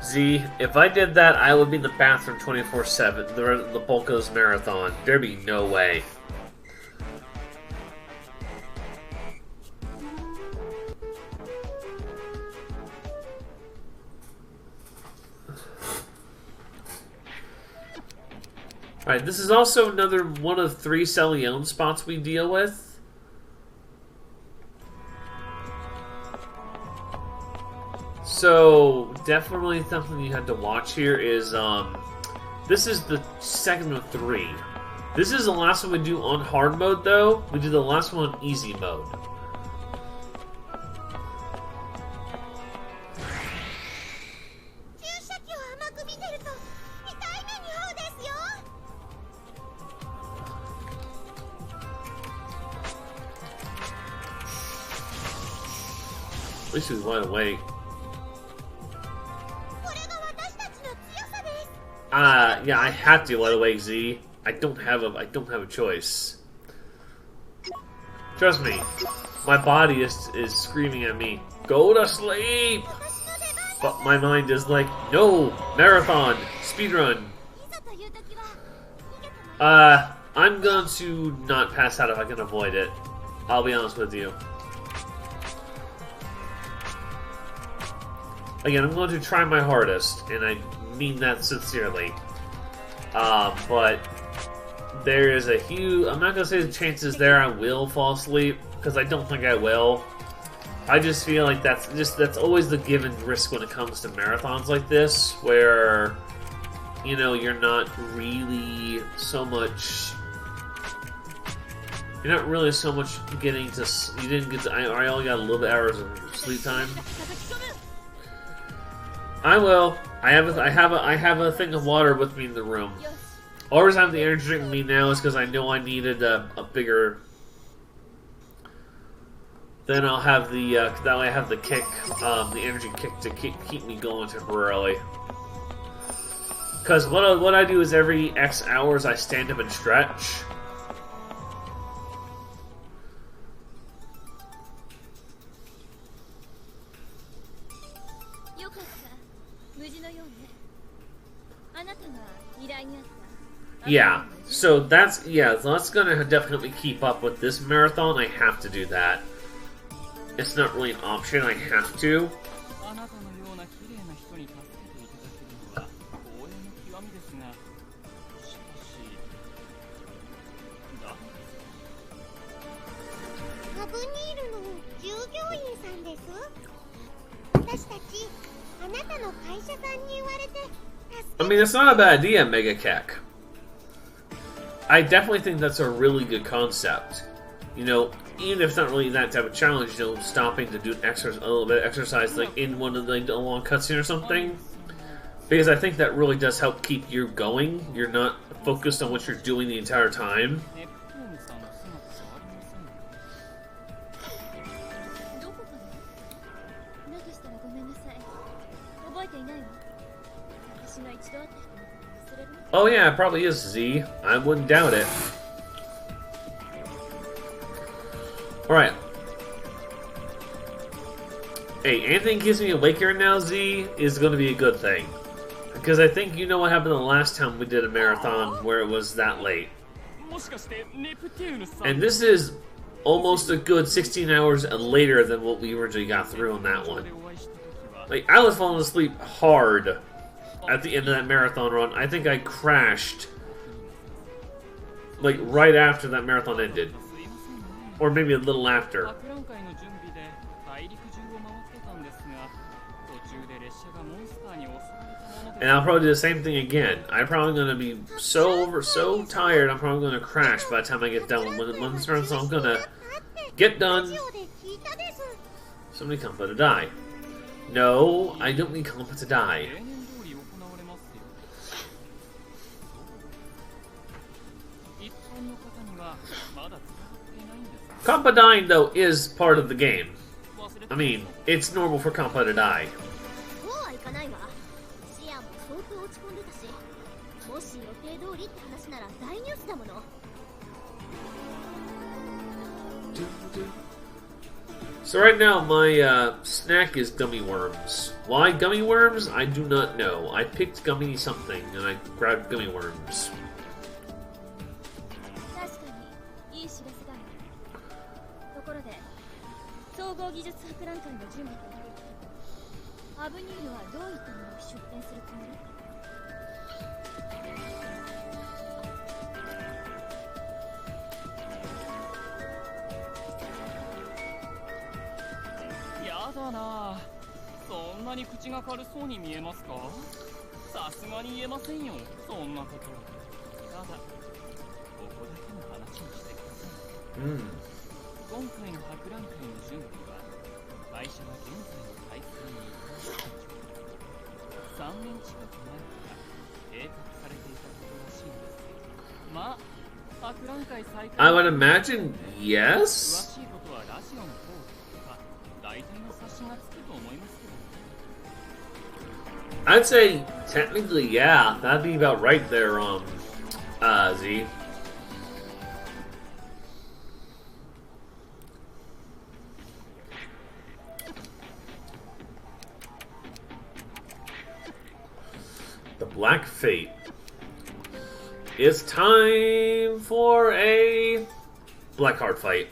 Z, if I did that, I would be in the bathroom 24/7, the bulk of this marathon. There'd be no way. Alright, this is also another one of 3 Celione spots we deal with. So, definitely something you have to watch here is, this is the second of 3. This is the last one we do on hard mode, though. We do the last one on easy mode. At least he was wide awake. Yeah, I have to let away Z. I don't have a choice. Trust me, my body is screaming at me. Go to sleep! But my mind is like, no! Marathon! Speedrun! いざという時は逃げても I'm going to not pass out if I can avoid it. I'll be honest with you. Again, I'm going to try my hardest, and I mean that sincerely. But there is a huge... I'm not going to say the chances there I will fall asleep, because I don't think I will. I just feel like that's always the given risk when it comes to marathons like this, where, you know, you're not really so much... You're not really so much getting to... You didn't get to... I only got a little bit hours of sleep time. I will. I have a thing of water with me in the room. Always have the energy drink with me now is because I know I needed a bigger... Then I'll have the that way I have the kick, the energy kick to keep me going temporarily. Because what I do is every X hours I stand up and stretch. Yeah, so that's gonna definitely keep up with this marathon. I have to do that. It's not really an option, I have to. あなたのような綺麗な人に助けていただけるのは光栄の極みですが、しかし、ハブニールの従業員さんです。私たちあなたの会社さんに言われて I mean, it's not a bad idea, Mega Keck. I definitely think that's a really good concept. You know, even if it's not really that type of challenge, you know, stopping to do a little bit of exercise, like in one of the long cutscene or something. Because I think that really does help keep you going. You're not focused on what you're doing the entire time. どこかな？だとしたらごめんなさい。覚えていないわ。私が一度会った人のこと忘れる？ Oh yeah, it probably is Z. I wouldn't doubt it. Alright. Hey, anything keeps me awake here now, Z, is going to be a good thing. Because I think you know what happened the last time we did a marathon where it was that late. And this is almost a good 16 hours later than what we originally got through on that one. Like, I was falling asleep hard at the end of that marathon run. I think I crashed, like, right after that marathon ended. Or maybe a little after. And I'll probably do the same thing again. I'm probably going to be so tired, I'm probably going to crash by the time I get done with this run, so I'm going to get done. Somebody compa to die. No, I don't need compa to die. Compa dying, though, is part of the game. I mean, it's normal for compa to die. So right now, my snack is gummy worms. Why gummy worms? I do not know. I picked gummy something, and I grabbed gummy worms. Yada, そんなに口が軽そうに見えますか？さすがに言えませんよ、そんなこと。ただ、ここだけの話をしてください。今回の博覧会の準備は、会社は現在の体制に移行している。3年近く前から計画されていたことらしいんですけど、まあ、博覧会再開 I would imagine yes? 詳しいことはラジオの方とか、大体の察しがつくと思いますけど。I'd say, technically, yeah. That'd be about right there, Z. Black Fate. It's time for a black card fight.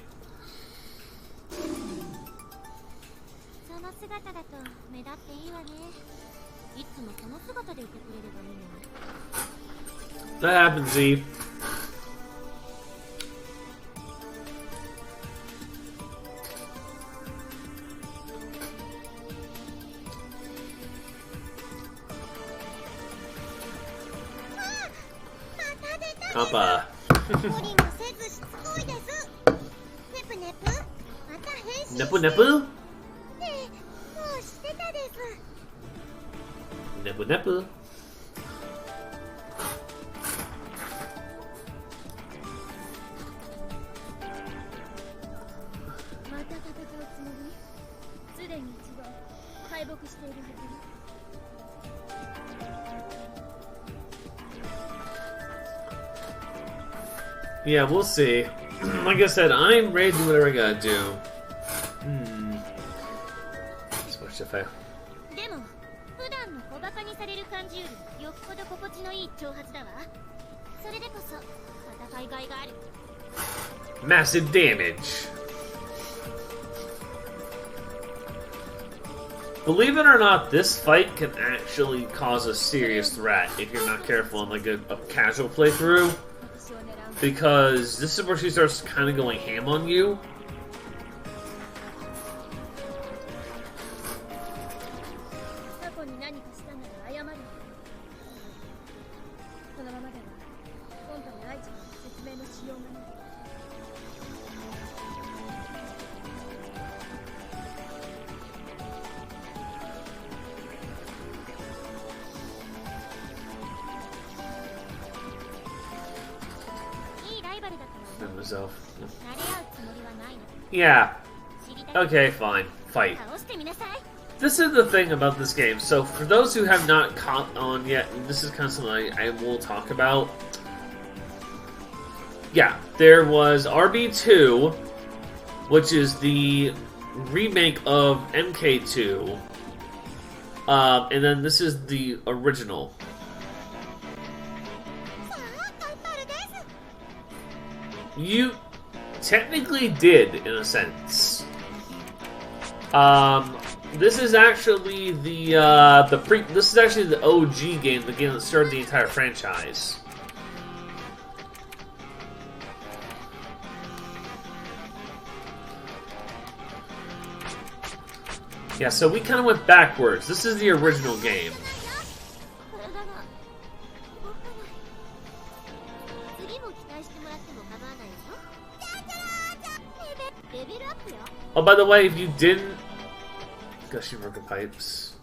その姿だと目立っていいわね。いつもその姿でいてくれればいいの。 That happens, Z. Kappa. 無理もせずしつこいです。ネプネプ、また変身して。 Nepu Nepu? ねえ、もうしてたです。 Nepu Nepu. また戦うつもり？すでに一度敗北しているはずよ。 Yeah, we'll see. Like I said, I'm ready to do whatever I gotta do. So much to fail. でも普段の小バカにされる感じよりよっぽど心地のいい挑発だわ。それでこそ戦いがいがある。 Massive damage. Believe it or not, this fight can actually cause a serious threat if you're not careful in like a casual playthrough. Because this is where she starts kind of going ham on you. 過去に何かしたなら謝る。このままでは今回の愛ちゃんの説明のしようがない。 Myself. Yeah. Okay, fine. Fight. This is the thing about this game. So, for those who have not caught on yet, this is kind of something I will talk about. Yeah, there was RB2, which is the remake of MK2. And then this is the original. You technically did, in a sense. This is actually this is actually the OG game, the game that started the entire franchise. Yeah, so we kind of went backwards. This is the original game. Oh, by the way, if you didn't... Gushing broken pipes.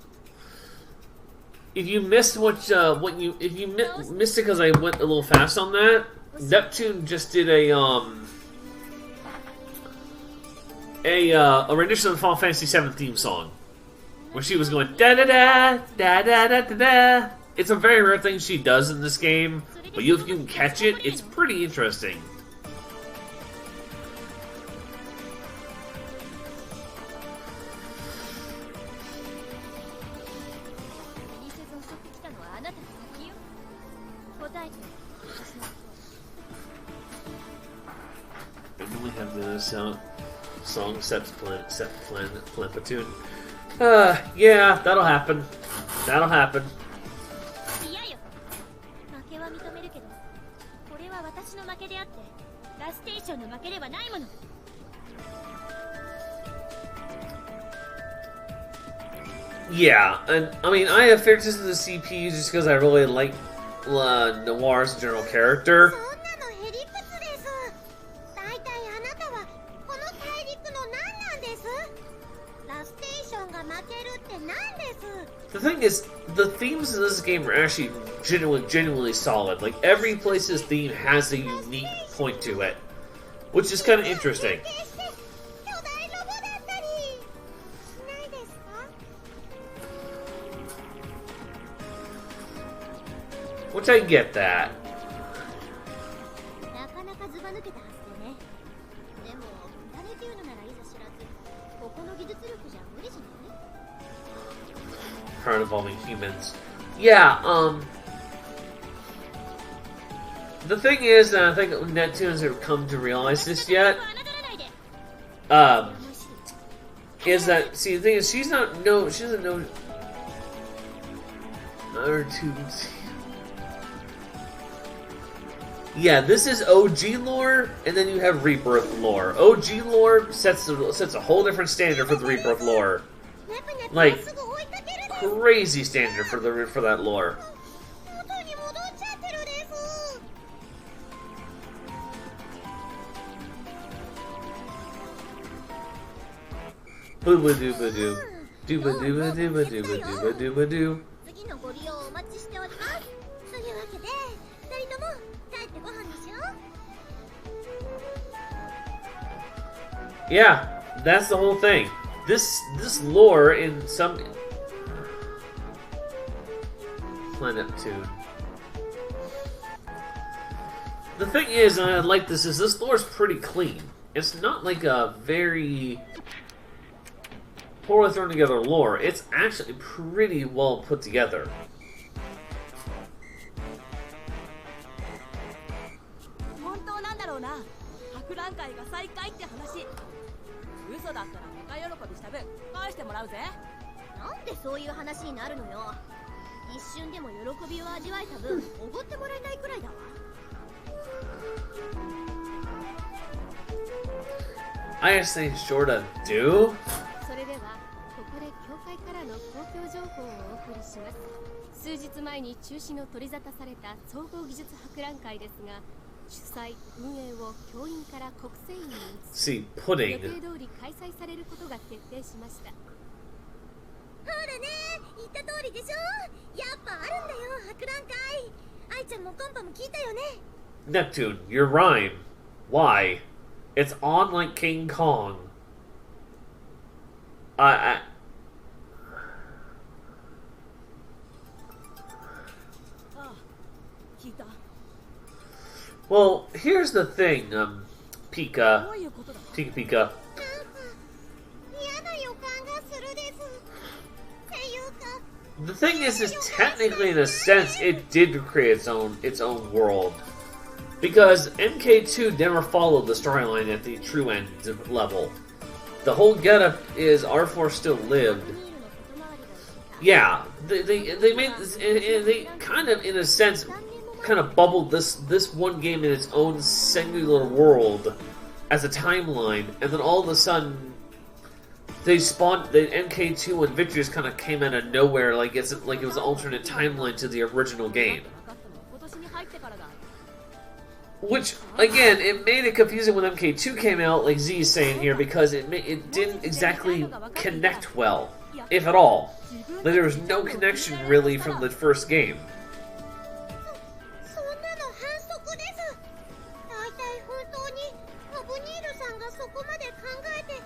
If you missed missed it because I went a little fast on that, Neptune just did a rendition of the Final Fantasy VII theme song, where she was going da da da da da da da da. It's a very rare thing she does in this game, but if you can catch it, it's pretty interesting. I only have the song set platoon. Yeah, that'll happen. That'll happen. Yeah, and I mean, I have favorites of the CPU just because I really like Noir's general character. The thing is, the themes in this game are actually genuinely solid. Like, every place's theme has a unique point to it, which is kind of interesting. Which I get that. Part involving humans. Yeah, The thing is, and I think Neptunes have come to realize this yet, is that, see, the thing is, she doesn't know, yeah, this is OG lore, and then you have Rebirth lore. OG lore sets a whole different standard for the Rebirth lore. Like, crazy standard for that lore. Booba dooba doo. Dooba dooba dooba dooba dooba dooba doo. 次のご利用お待ちしております。というわけで、二人とも帰ってご飯にしよう。 Yeah, that's the whole thing. This lore in some Planet Neptune. The thing is, and I like this, is this lore is pretty clean. It's not like a very poorly thrown together lore. It's actually pretty well put together. 本当なんだろうな。博覧会が再開って話。嘘だったらバカ喜びした分返してもらうぜ。なんでそういう話になるのよ。一瞬でも喜びを味わえた分、おごってもらいたいくらいだわ。I just think Shorta do. それではここで教会からの公共情報をお送りします。数日前に中止の取り沙汰された総合技術博覧会ですが、主催運営を教員から国政員に移し、 See, pudding. 予定通り開催されることが決定しました。ほらね、言った通りでしょ。やっぱあるんだよ、博覧会。愛ちゃんもコンパも聞いたよね。 Neptune, your rhyme. Why? It's on like King Kong. あ、聞いた。 Well, here's the thing, Pika. どういうことだ。 Pika Pika. なんか嫌な予感がするです。っていうか、 The thing is technically, in a sense, it did create its own world. Because MK2 never followed the storyline at the true end level. The whole getup is R4 still lived. Yeah, they made this, and they kind of, in a sense, kind of bubbled this one game in its own singular world as a timeline, and then all of a sudden they spawned the MK2 and Victory just kind of came out of nowhere, like it was an alternate timeline to the original game. Which, again, it made it confusing when MK2 came out, like Z is saying here, because it didn't exactly connect well, if at all. Like, there was no connection, really, from the first game. そんなの反則です。大体本当にアブニールさんがそこまで考えて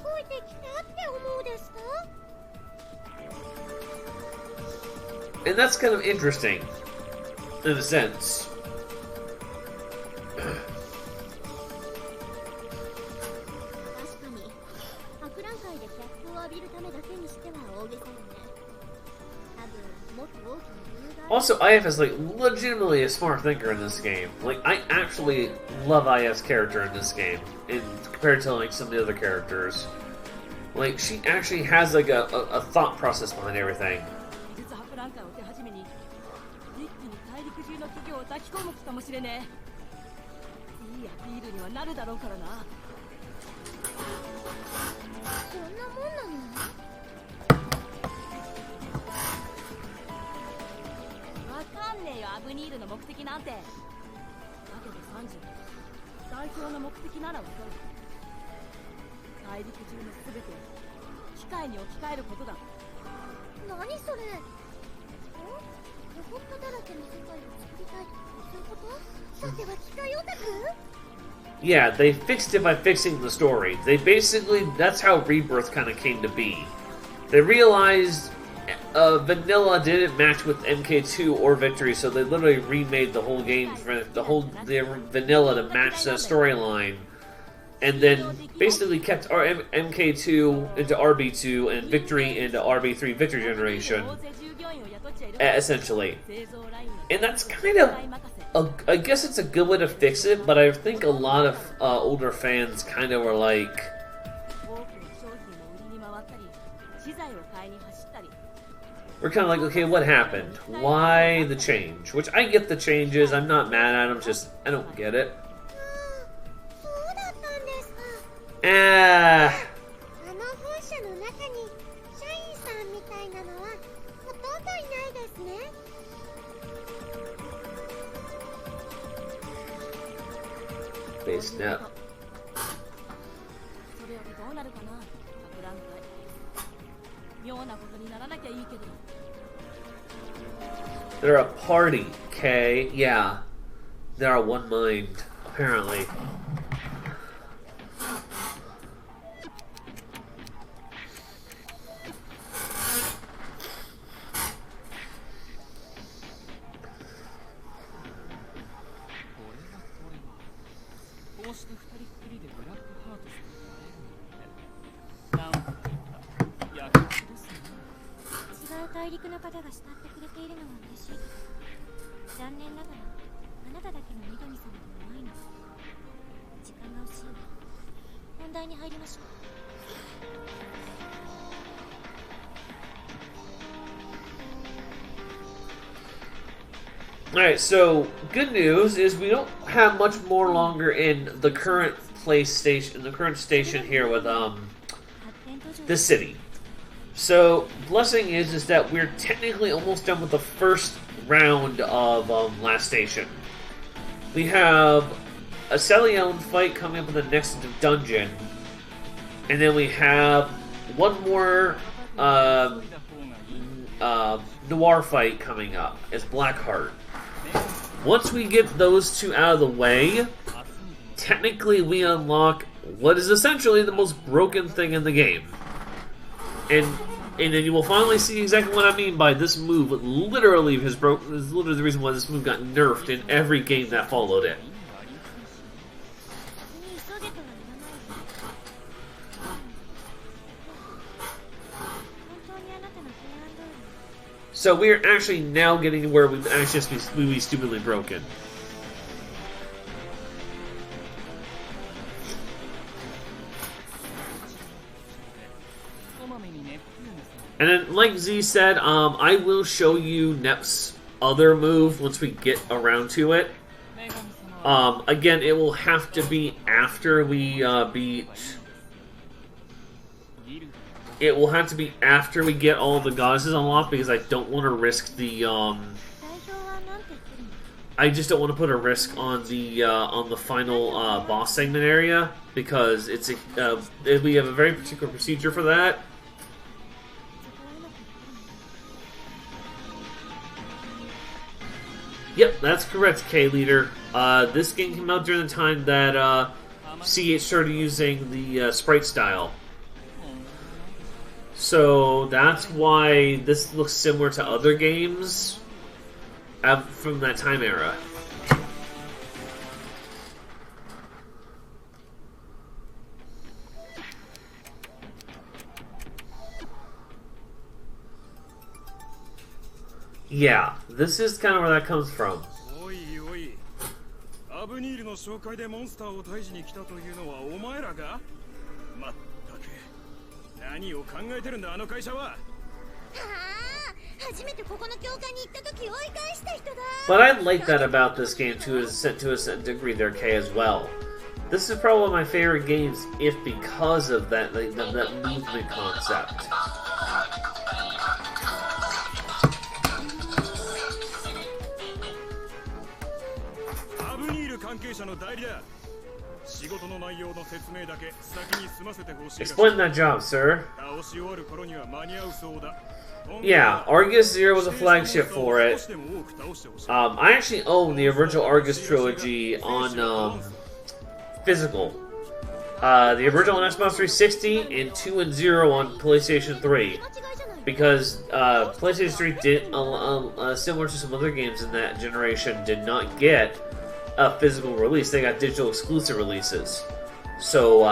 動いてきたって思うですか？ And that's kind of interesting, in a sense. 確かに博覧会でキャップを浴びるためだけにしては大げさよね。多分もっと大きな理由がある。 Also, IF is, like, legitimately a smart thinker in this game. Like, I actually love IF's character in this game, compared to, like, some of the other characters. Like, she actually has, like, a thought process behind everything. 技術博覧会を手始めに一気に大陸中の企業を抱き込む気かもしれねえ。いいアピールにはなるだろうからな。そんなもんなの？わかんねえよ、アブニールの目的なんて。だけど30、代表の目的ならわかる。大陸中のすべてを機械に置き換えることだ。何それ？ロボットだらけの世界を作りたいとかそういうこと？さては機械オタク？ Yeah, they fixed it by fixing the story. They basically, that's how Rebirth kind of came to be. They realized Vanilla didn't match with MK2 or Victory, so they literally remade the whole game for the Vanilla to match that storyline. And then basically kept our MK2 into RB2 and Victory into RB3 Victory Generation, essentially. And that's kind of I guess it's a good way to fix it, but I think a lot of older fans kind of were like, 多くの商品を売りに回ったり資材を買いに走ったり we're kind of like, okay, what happened? Why the change? Which I get the changes. I'm not mad at them. Just I don't get it. そうだったんですか。 Ah. あの本社の中に社員さんみたいなのはほとんどいないですね。 Base net. それよりどうなるかな博覧会妙なことにならなきゃいいけど They're a party, okay? Yeah. They're one mind, apparently. Alright, so good news is we don't have much more longer in the current PlayStation, the current station here with the city. So blessing is that we're technically almost done with the first round of last station. We have a Celion fight coming up in the next dungeon, and then we have one more Noir fight coming up as Blackheart. Once we get those two out of the way, technically we unlock what is essentially the most broken thing in the game. And then you will finally see exactly what I mean by this move. Literally is literally the reason why this move got nerfed in every game that followed it. So we're actually now getting to where we'd actually be stupidly broken. And then, like Z said, I will show you Nep's other move once we get around to it. Again, it will have to be after we beat... It will have to be after we get all the goddesses unlocked, because I don't want to risk the, I just don't want to put a risk on the final boss segment area, because it's a we have a very particular procedure for that. Yep, that's correct, K-Leader. This game came out during the time that CH started using the sprite style. So that's why this looks similar to other games from that time era. Yeah, this is kind of where that comes from. おいおい、アブニールの紹介でモンスターを退治に来たというのはお前らか？まったく、何を考えてるんだあの会社は？はあ、初めてここの教会に行った時追い返した人だ。 But I like that about this game to a certain degree there, K, as well. This is probably one of my favorite games, if because of that that movement concept. Explain that job, sir. Yeah, Argus Zero was a flagship for it. I actually own the original Argus trilogy on physical. The original on Xbox 360 and 2 and 0 on PlayStation 3. Because PlayStation 3 did, similar to some other games in that generation, did not get a physical release. They got digital exclusive releases. So,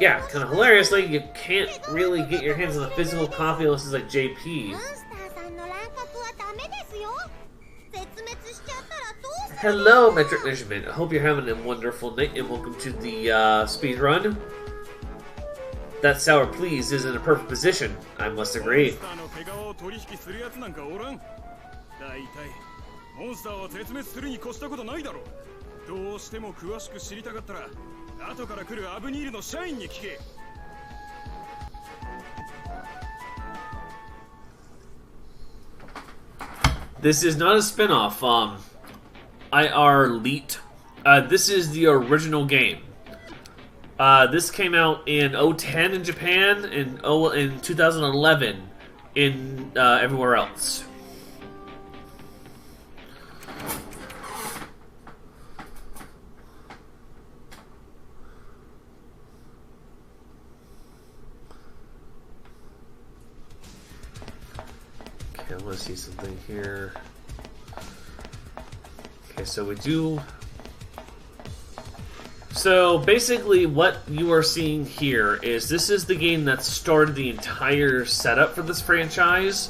yeah, kind of hilariously, you can't really get your hands on a physical copy unless it's like JP's. Hello, Metric Measurement. I hope you're having a wonderful night, and welcome to the speed run. That sour please is in a perfect position. I must agree. モンスターは絶滅するに越したことないだろう。どうしても詳しく知りたかったら、後から来るアブニールの社員に聞け。This is not a spin-off. IR Leet. This is the original game. This came out in 2010 in Japan and in 2011 in everywhere else. Okay, I want to see something here. Okay, so we do... So basically what you are seeing here is this is the game that started the entire setup for this franchise.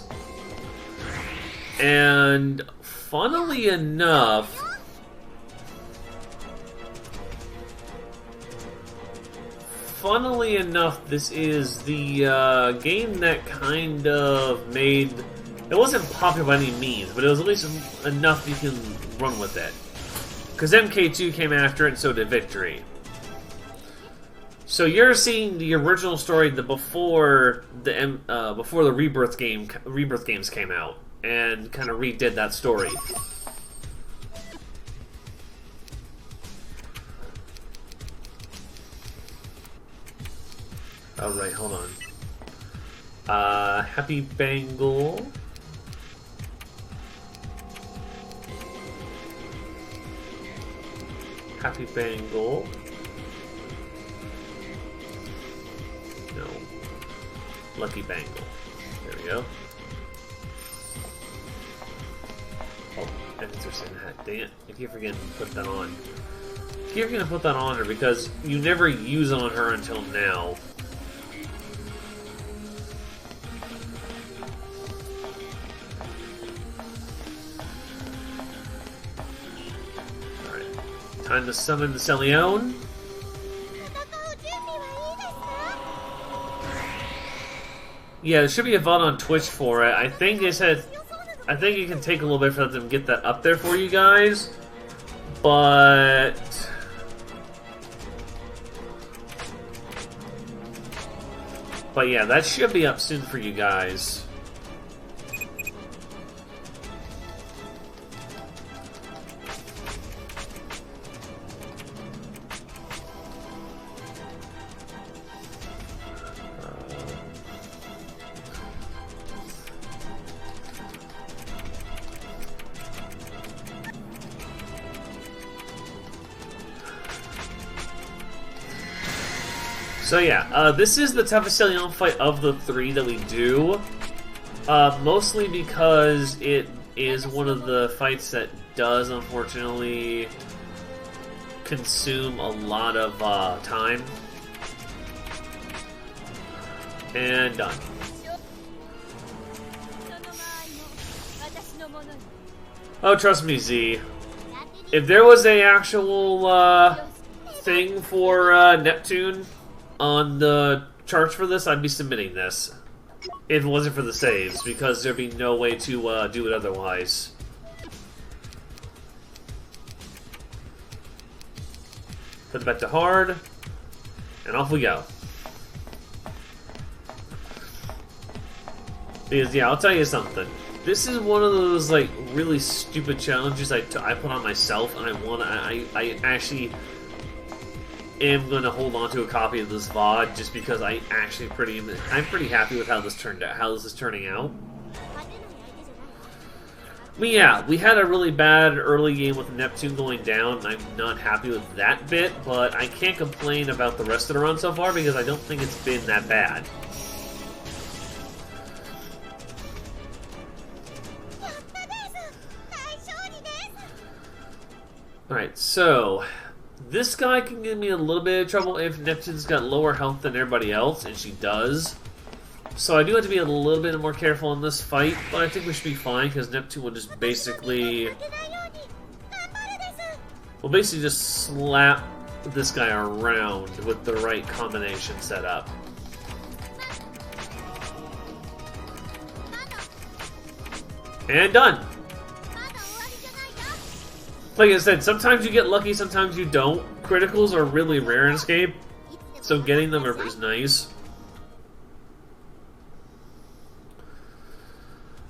And funnily enough... this is the game that kind of made... It wasn't popular by any means, but it was at least enough you can run with it. Because MK2 came after it, and so did Victory. So you're seeing the original story before the Rebirth games came out, and kind of redid that story. Oh right, hold on. Happy Bangle. Happy Bangle. No. Lucky Bangle. There we go. Oh, Edmonds in hat. Dang it. I keep forgetting to put that on. I keep forgetting to put that on her because you never use on her until now. Time to summon the Celione. Yeah, there should be a VOD on Twitch for it. I think it can take a little bit for them to get that up there for you guys. But yeah, that should be up soon for you guys. So yeah, this is the toughest Celione fight of the three that we do. Mostly because it is one of the fights that does, unfortunately, consume a lot of time. And done. Oh, trust me, Z. If there was a actual thing for Neptune on the charts for this, I'd be submitting this. If it wasn't for the saves, because there'd be no way to do it otherwise. Put it back to hard, and off we go. Because, yeah, I'll tell you something. This is one of those, like, really stupid challenges I put on myself, and I actually am going to hold on to a copy of this VOD just because I'm pretty happy with how this turned out, how this is turning out. I mean, yeah, we had a really bad early game with Neptune going down, and I'm not happy with that bit, but I can't complain about the rest of the run so far because I don't think it's been that bad. Alright, so this guy can give me a little bit of trouble if Neptune's got lower health than everybody else, and she does. So I do have to be a little bit more careful in this fight, but I think we should be fine, because Neptune will just basically We'll basically just slap this guy around with the right combination set up. And done! Like I said, sometimes you get lucky, sometimes you don't. Criticals are really rare in Escape, so getting them is nice.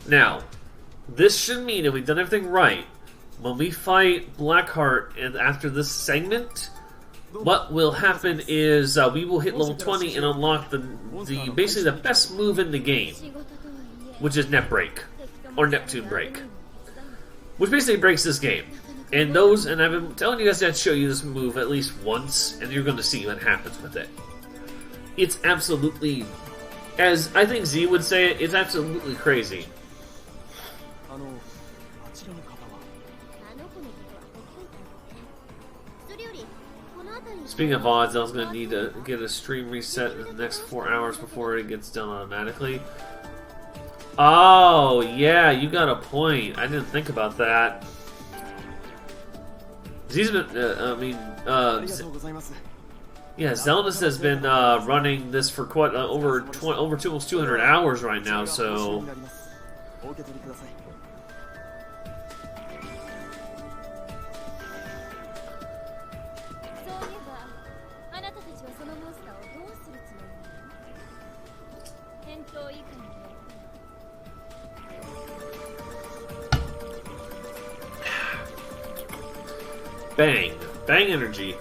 Now, this should mean if we've done everything right, when we fight Blackheart and after this segment, what will happen is we will hit level 20 and unlock the basically the best move in the game, which is Net Break, or Neptune Break, which basically breaks this game. And I've been telling you guys I'd show you this move at least once, and you're going to see what happens with it. It's absolutely, as I think Z would say it, it's absolutely crazy. Speaking of odds, I was going to need to get a stream reset in the next 4 hours before it gets done automatically. Oh, yeah, you got a point. I didn't think about that. Z's been, yeah, Zelda has been running this for quite over almost 200 hours right now, so... Bang. Bang energy.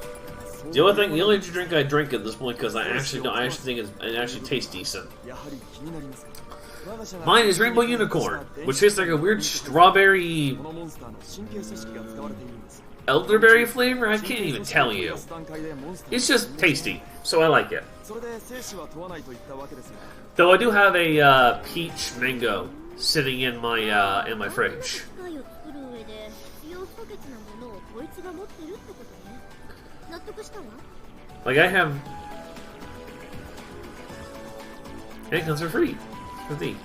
The only drink I drink at this point, because I actually think it actually tastes decent. Mine is Rainbow Unicorn, which tastes like a weird strawberry elderberry flavor. I can't even tell you. It's just tasty, so I like it. Though I do have a peach mango sitting in my fridge. Like I have, and it comes for free. For thee.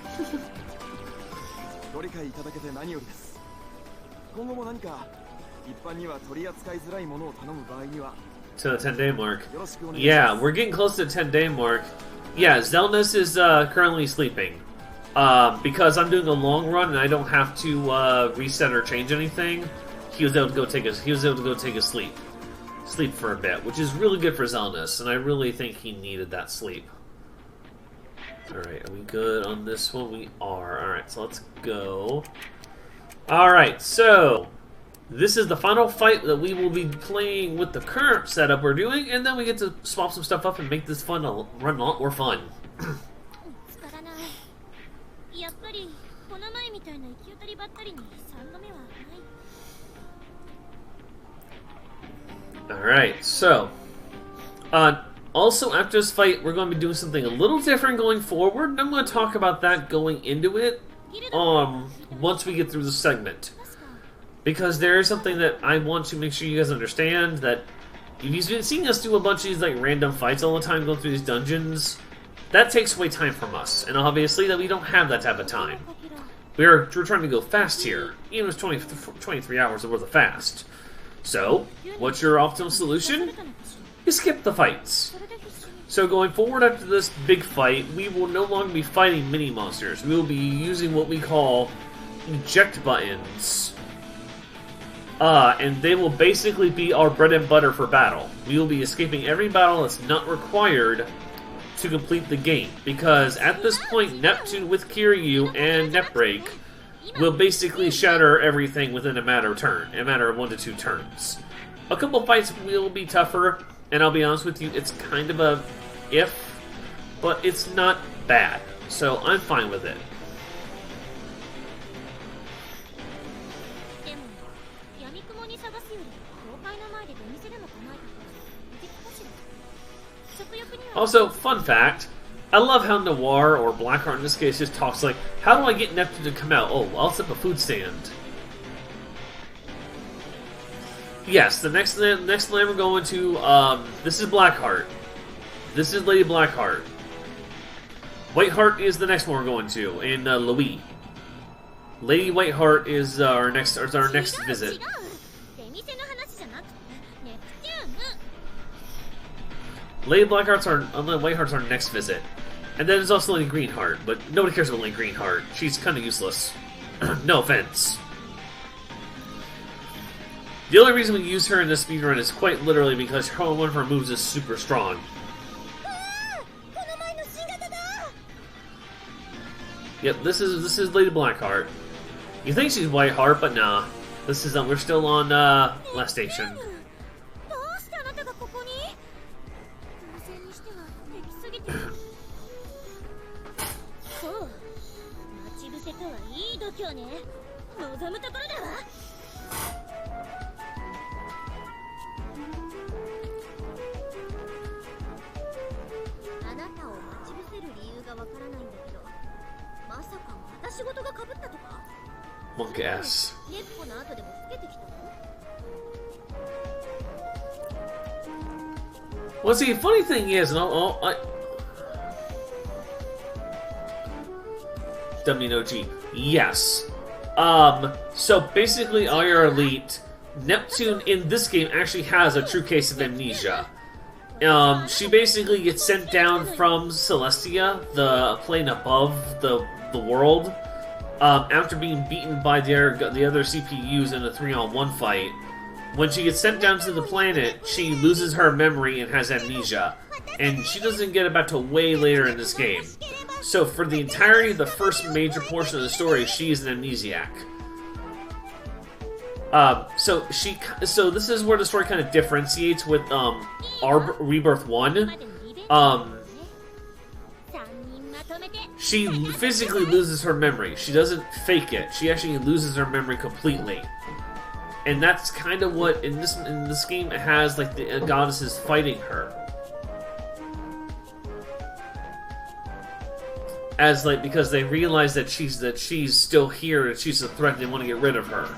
To the 10-day mark. Yeah, we're getting close to the 10-day mark. Yeah, Zelnus is currently sleeping. Because I'm doing a long run and I don't have to reset or change anything. He was able to go take a sleep for a bit, which is really good for Zelnus, and I really think he needed that sleep. Alright, are we good on this one? We are. Alright, so let's go. Alright, so this is the final fight that we will be playing with the current setup we're doing, and then we get to swap some stuff up and make this run a lot more fun. Alright, so also after this fight we're going to be doing something a little different going forward, and I'm going to talk about that going into it once we get through the segment. Because there is something that I want to make sure you guys understand, that if you've been seeing us do a bunch of these like random fights all the time going through these dungeons, that takes away time from us, and obviously that we don't have that type of time. We're trying to go fast here, even if it's 23 hours worth of fast. So, what's your optimal solution? You skip the fights. So going forward after this big fight, we will no longer be fighting mini-monsters. We will be using what we call eject buttons. And they will basically be our bread and butter for battle. We will be escaping every battle that's not required to complete the game. Because at this point, Neptune with Kiryu and Netbreak will basically shatter everything within a matter of 1 to 2 turns. A couple fights will be tougher, and I'll be honest with you, it's kind of a if, but it's not bad, so I'm fine with it. Also, fun fact, I love how Noir, or Blackheart in this case, just talks like, how do I get Neptune to come out? Oh, I'll set up a food stand. Yes, the next land we're going to, this is Blackheart. This is Lady Blackheart. Whiteheart is the next one we're going to, in Louis. Lady Whiteheart is our next visit. Lady Blackheart's Whiteheart's our next visit. And then there's also Lady Greenheart, but nobody cares about Lady Greenheart. She's kind of useless. No offense. The only reason we use her in this speedrun is quite literally because one of her moves is super strong. Yep, this is Lady Blackheart. You think she's Whiteheart, but nah. This is we're still on last station. Monk ass. Well, see, funny thing is, and WNOG, yes. So basically, all your elite, Neptune in this game actually has a true case of amnesia. She basically gets sent down from Celestia, the plane above the world, after being beaten by the other CPUs in a 3-on-1 fight. When she gets sent down to the planet, she loses her memory and has amnesia. And she doesn't get it back till way later in this game. So for the entirety of the first major portion of the story, she is an amnesiac. So this is where the story kind of differentiates with Rebirth 1. She physically loses her memory. She doesn't fake it. She actually loses her memory completely. And that's kind of what in this game it has, like, the goddesses fighting her. As, like, because they realize that she's still here and she's a threat and they want to get rid of her.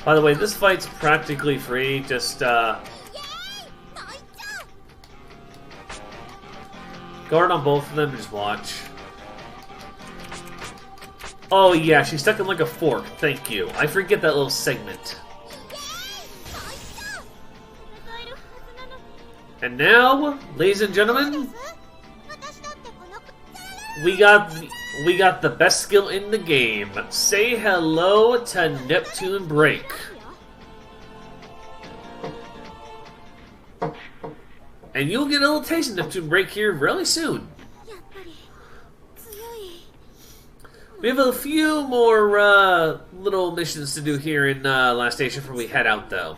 By the way, this fight's practically free, just, guard on both of them and just watch. Oh yeah, she's stuck in like a fork, thank you. I forget that little segment. And now, ladies and gentlemen, we got the best skill in the game. Say hello to Neptune Break. And you'll get a little taste of Neptune Break here really soon. We have a few more little missions to do here in Last Station before we head out, though.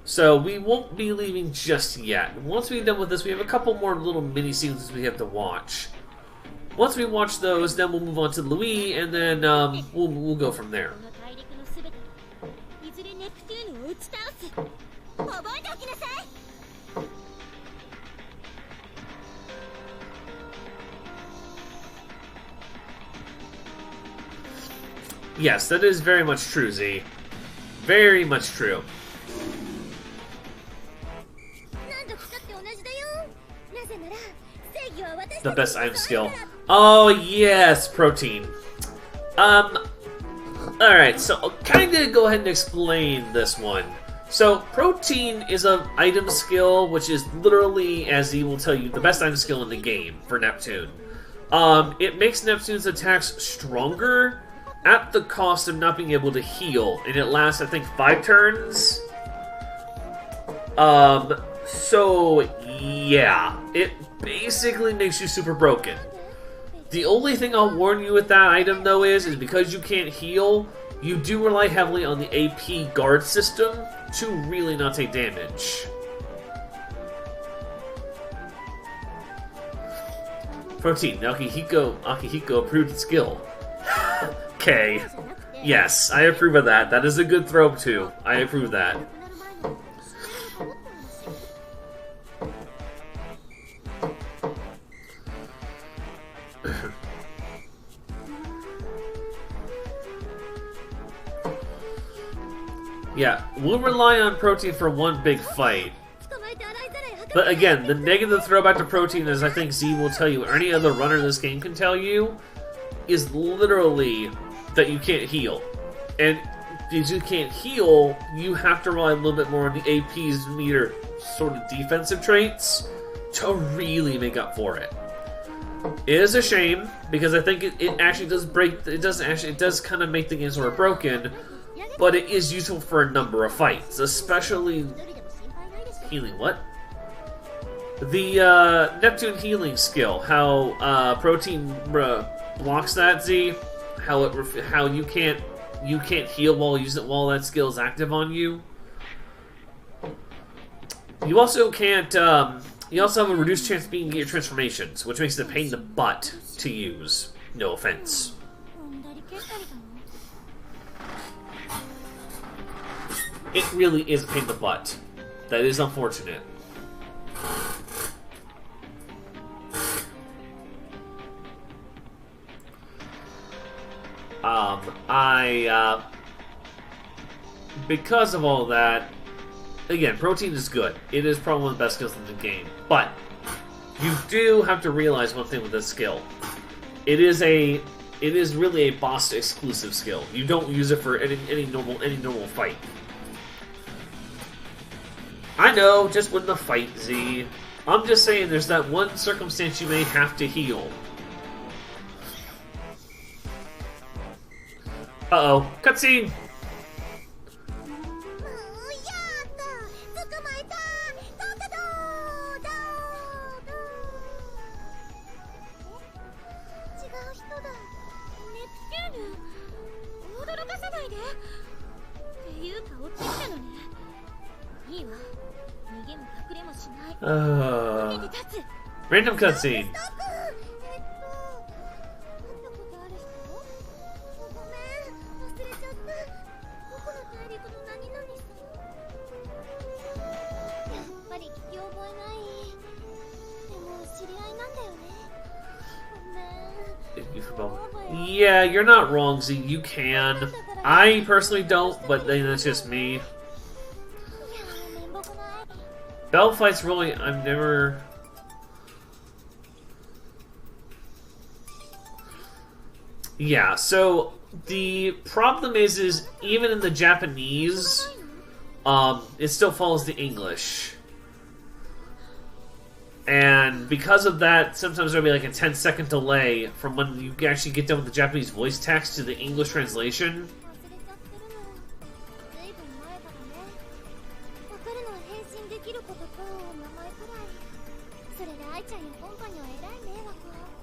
So we won't be leaving just yet. Once we're done with this, we have a couple more little mini-sequences we have to watch. Once we watch those, then we'll move on to Louis, and then we'll go from there. Yes, that is very much true, Z. Very much true. The best item skill. Oh, yes, protein. Alright, so I'll kind of go ahead and explain this one. So, protein is an item skill, which is literally, as he will tell you, the best item skill in the game for Neptune. It makes Neptune's attacks stronger at the cost of not being able to heal, and it lasts, I think, 5 turns. So, yeah, it basically makes you super broken. The only thing I'll warn you with that item, though, is because you can't heal, you do rely heavily on the AP guard system to really not take damage. Protein, Akihiko approved skill. Okay. Yes, I approve of that. That is a good throw, too. I approve that. Yeah, we'll rely on protein for one big fight. But again, the negative throwback to Protein, as I think Z will tell you, or any other runner in this game can tell you, is literally that you can't heal. And because you can't heal, you have to rely a little bit more on the AP's meter sort of defensive traits to really make up for it. It is a shame, because I think it actually does break, it does kind of make the game sort of broken, but it is useful for a number of fights, especially healing. What? The Neptune healing skill, how Protein blocks that, Z, how you can't heal while that skill is active on you. You also can't. You also have a reduced chance of being your transformations, which makes it a pain in the butt to use. No offense. It really is a pain in the butt. That is unfortunate. Because of all that, again, Protein is good. It is probably one of the best skills in the game. But you do have to realize one thing with this skill. It is really a boss exclusive skill. You don't use it for any normal fight. I know, just win the fight, Z. I'm just saying there's that one circumstance you may have to heal. Uh-oh. Cutscene! Random cutscene. Yeah, you're not wrong, Z. You can. I personally don't, but then that's just me. Bell fights really, I've never... Yeah, so the problem is even in the Japanese, it still follows the English. And because of that, sometimes there'll be like a 10-second delay from when you actually get done with the Japanese voice text to the English translation.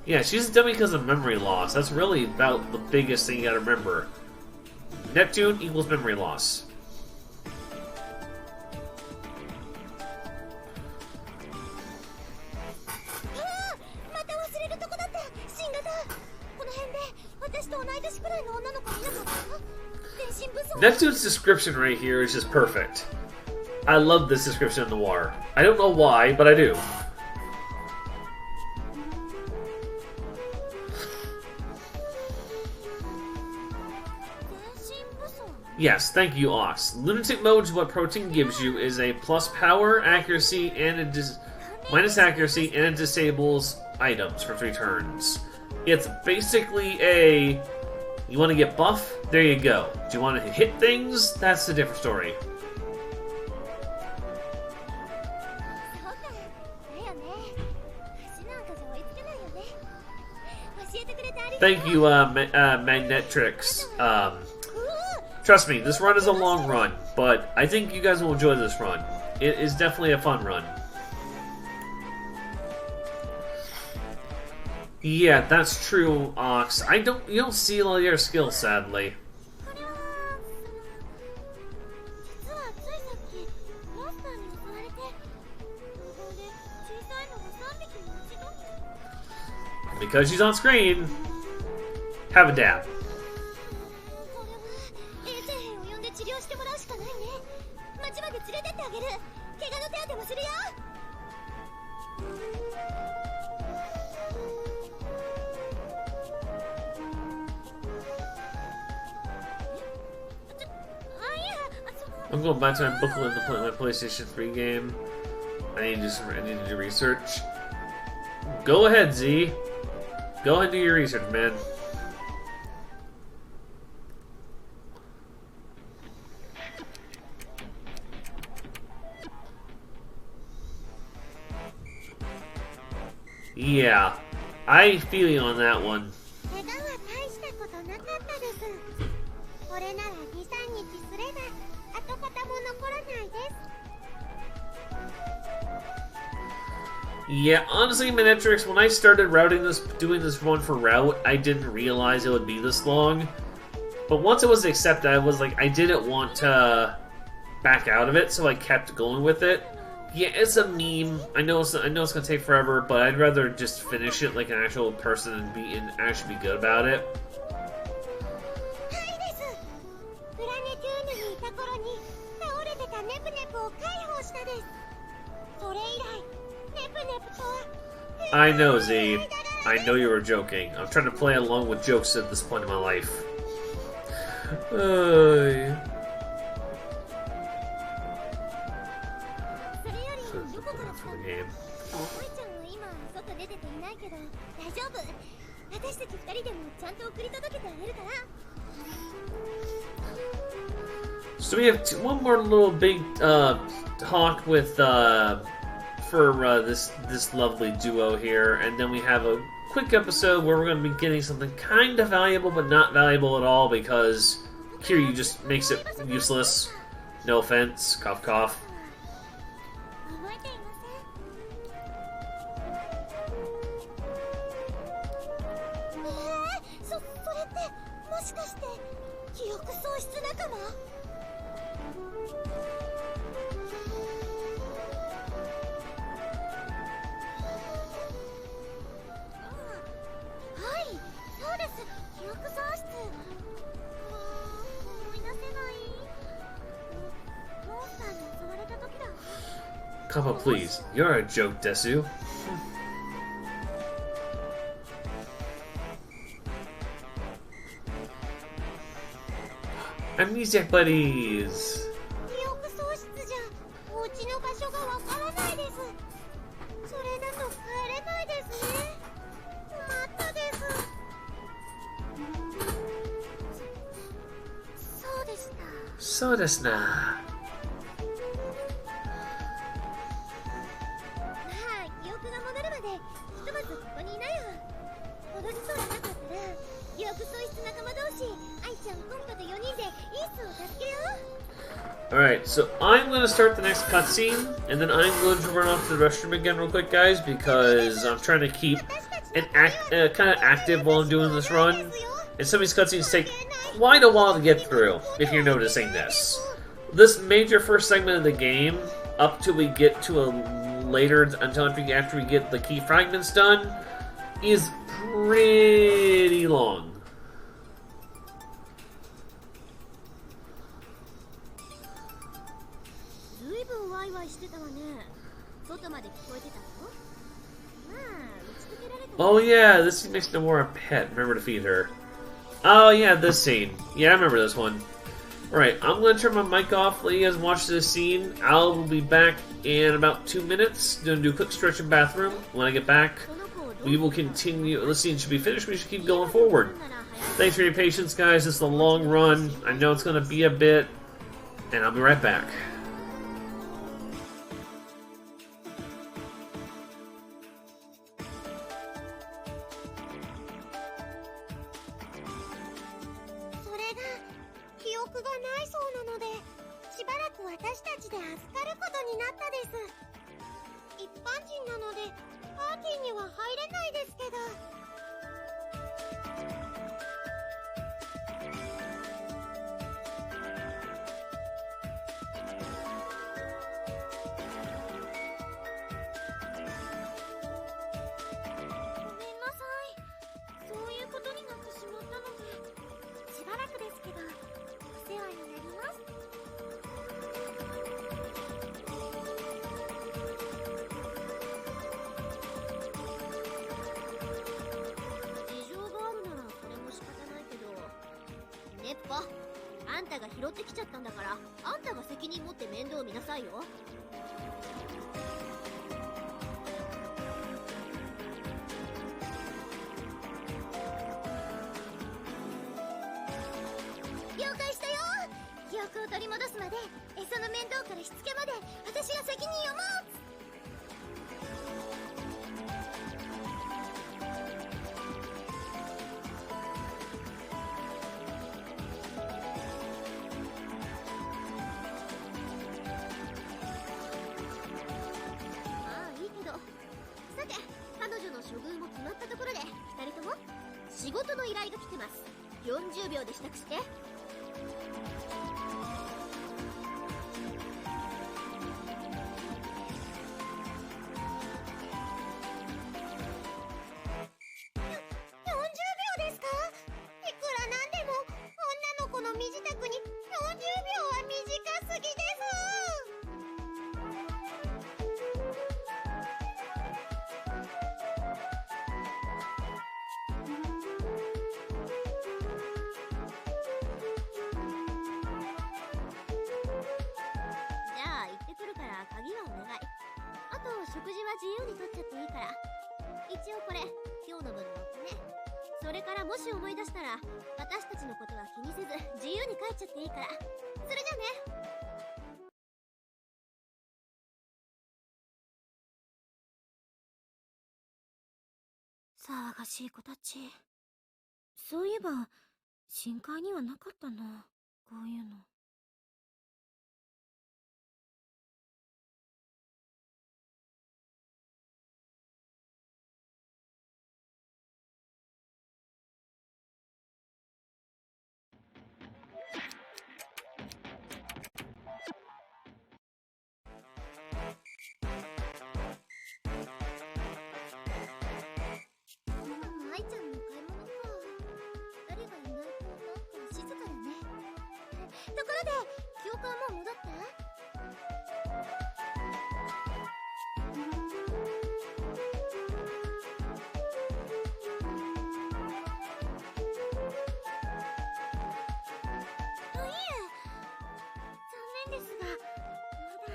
Yeah, she's a dummy because of memory loss. That's really about the biggest thing you gotta remember. Neptune equals memory loss. Neptune's description right here is just perfect. I love this description of Noir. I don't know why, but I do. Yes, thank you, Ox. Lunatic mode is what Protein gives you is a plus power, accuracy, and a minus accuracy, and it disables items for 3 turns. It's basically a... You want to get buff? There you go. Do you want to hit things? That's a different story. Thank you, Magnetrix. Trust me, this run is a long run, but I think you guys will enjoy this run. It is definitely a fun run. Yeah, that's true, Ox. You don't see a lot of your skills, sadly. Because she's on screen, have a dab. I'm going back to my booklet to play my PlayStation 3 game. I need to do I need to do research. Go ahead, Z. Go ahead and do your research, man. Yeah, I feel you on that one. Yeah, honestly, Manetrix, when I started doing this one for route, I didn't realize it would be this long. But once it was accepted, I was like, I didn't want to back out of it, so I kept going with it. Yeah, it's a meme. I know it's gonna take forever, but I'd rather just finish it like an actual person and actually be good about it. I know, Z. I know you were joking. I'm trying to play along with jokes at this point in my life. So we have one more little big talk with for this lovely duo here, and then we have a quick episode where we're going to be getting something kind of valuable, but not valuable at all because Kiryu just makes it useless. No offense, cough cough. Kappa, please. You're a joke, Desu. Amnesiac buddies. So desu na. Alright, so I'm going to start the next cutscene, and then I'm going to run off to the restroom again real quick, guys, because I'm trying to keep an kind of active while I'm doing this run. And some of these cutscenes take quite a while to get through, if you're noticing this. This major first segment of the game, up till we get to a later, after we get the key fragments done, is pretty long. Oh yeah, this scene makes Nomura a pet. Remember to feed her. Oh yeah, this scene. Yeah, I remember this one. Alright, I'm going to turn my mic off, let you guys watch this scene. I'll be back in about 2 minutes. Gonna do a quick stretch in the bathroom. When I get back, we will continue. This scene should be finished. We should keep going forward. Thanks for your patience, guys. It's a long run. I know it's going to be a bit. And I'll be right back. を取り戻すまで餌の面倒からしつけまで私が責任を持つ。処遇も決まったところで2人とも仕事の依頼が来てます。40秒で支度して。食事は自由に取っちゃっていいから。一応これ今日の分のお金。それからもし思い出したら私たちのことは気にせず自由に帰っちゃっていいから。それじゃね。騒がしい子たち。そういえば深海にはなかったな、こういうの。愛ちゃんの買い物か。誰がいないとなんか静かだね。ところで教官もう戻った？いえ、残念ですがまだ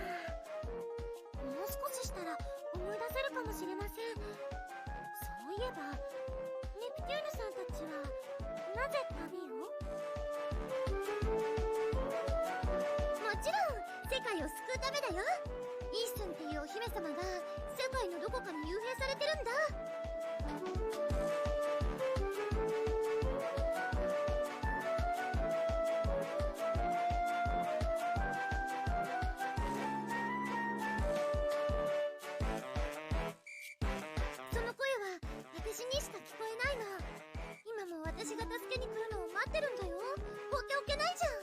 もう少ししたら思い出せるかもしれません。そういえばネプテューヌさんたちはなぜ旅を？もちろん世界を救うためだよ。イースンっていうお姫様が世界のどこかに幽閉されてるんだ。その声は私にしか聞こえないの。今も私が助けに来るのを待ってるんだよ。放っておけないじゃん。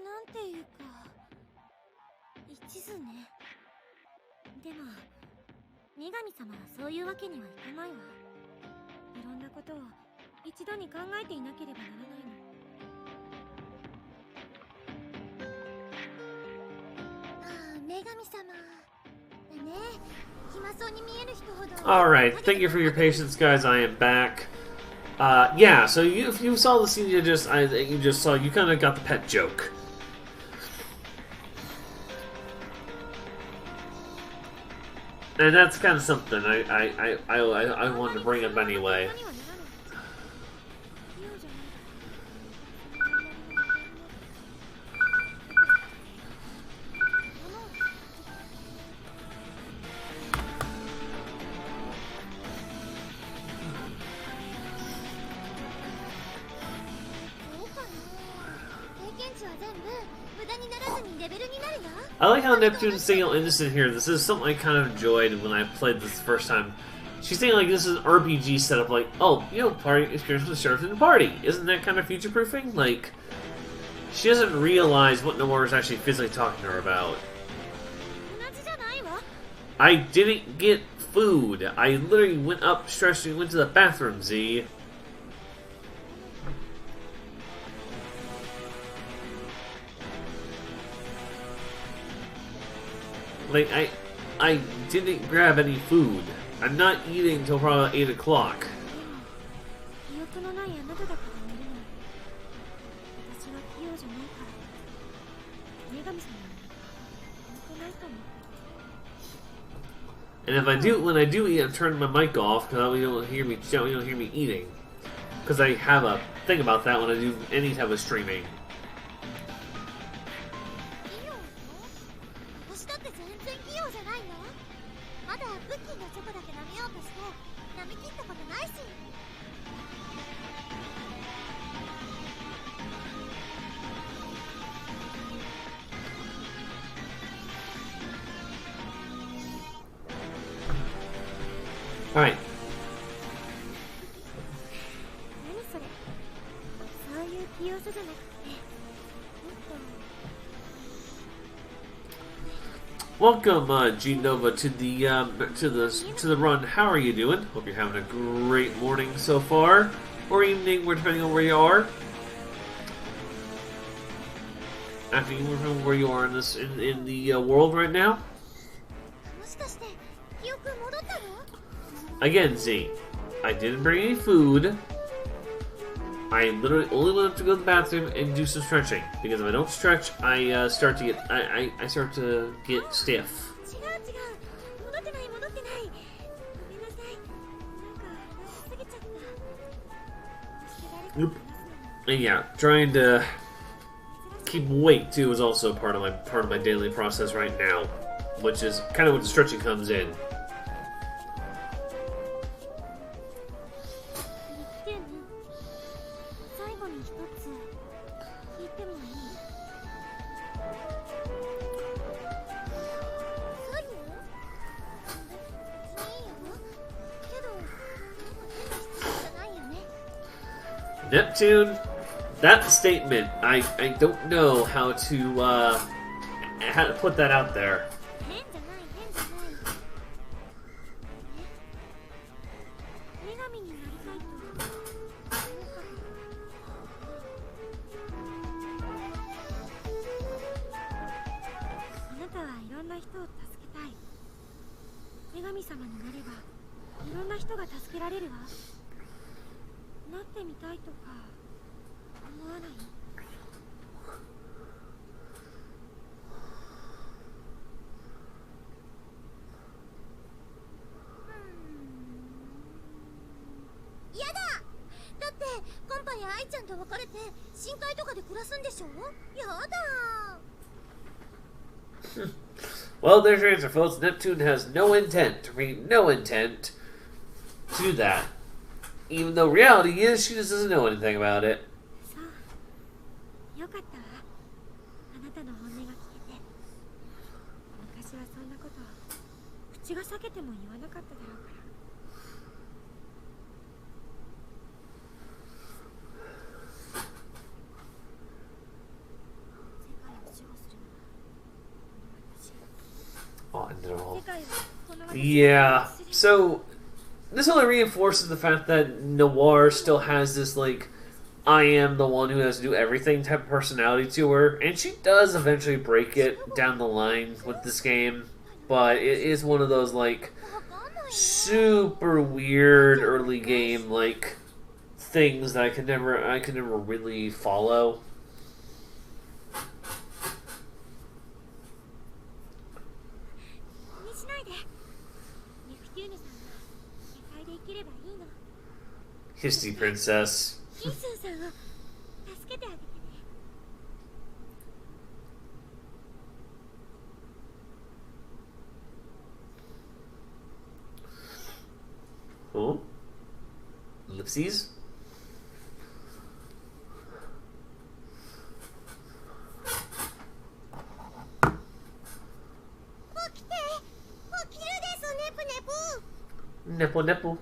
なんていうか一途ね。でも女神様はそういうわけにはいかないわ。いろんなことを一度に考えていなければならないの。ああ、女神様だね。暇そうに見える人ほど。Alright, thank you for your patience, guys. I am back. Yeah, so if you saw the scene you just saw, you kind of got the pet joke. And that's kind of something I wanted to bring up anyway. I like how Neptune's saying all innocent here. This is something I kind of enjoyed when I played this the first time. She's saying like this is an RPG setup, like, oh, you know, party experience with sheriff in the party. Isn't that kind of future-proofing? Like, she doesn't realize what Noir is actually physically talking to her about. I didn't get food. I literally went up, stretched, and went to the bathroom, Z. Like, I didn't grab any food. I'm not eating until probably 8 o'clock. 女神様に本当ないと思って。 And if I do, when I do eat, I'm turning my mic off because you don't hear me. You don't hear me eating, because I have a thing about that when I do any type of streaming. 器用？私だって全然器用じゃないの。まだクッキーのチョコだけ舐めようとして舐め切ったことないし。 All right. 何それ。そういう器用さじゃなくて、もっと。 Welcome, G Nova, to the run. How are you doing? Hope you're having a great morning so far, or evening, depending on where you are. Afternoon, where you are in this in the world right now. もしかして記憶戻ったの？ Again, Z, I didn't bring any food. I literally only went up to go to the bathroom and do some stretching, because if I don't stretch, I start to get stiff. 違う違う。戻ってない戻ってない。ごめんなさい。なんか話しすぎちゃった。そして誰かと話すのも And yeah, trying to keep weight too is also part of my daily process right now, which is kind of what the stretching comes in. 言ってね。最後に一つ聞いてもいい？最後？別にいいよ。けど、なんか変な質問じゃないよね。 Neptune, that statement, I don't know how to put that out there. 変じゃない変じゃない。女神になりたいと思うかあなたはいろんな人を助けたい。女神様になればいろんな人が助けられるわ。なってみたいとか思わない？やだ。だってコンパや愛ちゃんと別れて深海とかで暮らすんでしょ。やだ。 Well, there's your answer, folks. Neptune has no intent to do that. Even though reality is she just doesn't know anything about it. そう。よかったわ。あなたの本音が聞けて。昔はそんなこと口が裂けても言わなかっただろうから。世界を守護するのはこの私。 Oh, no. 世界はこの私。 Yeah. So this only reinforces the fact that Noir still has this like I am the one who has to do everything type of personality to her, and she does eventually break it down the line with this game, but it is one of those like super weird early game like things that I could never really follow. 気にしないで。ネプテューヌさんは世界で生きればいいの。 Histy Princess. イースンさんを助けてあげてね。 Oh? Ellipses? 起きて。起きるですネプネプ。 Nipple, nipple.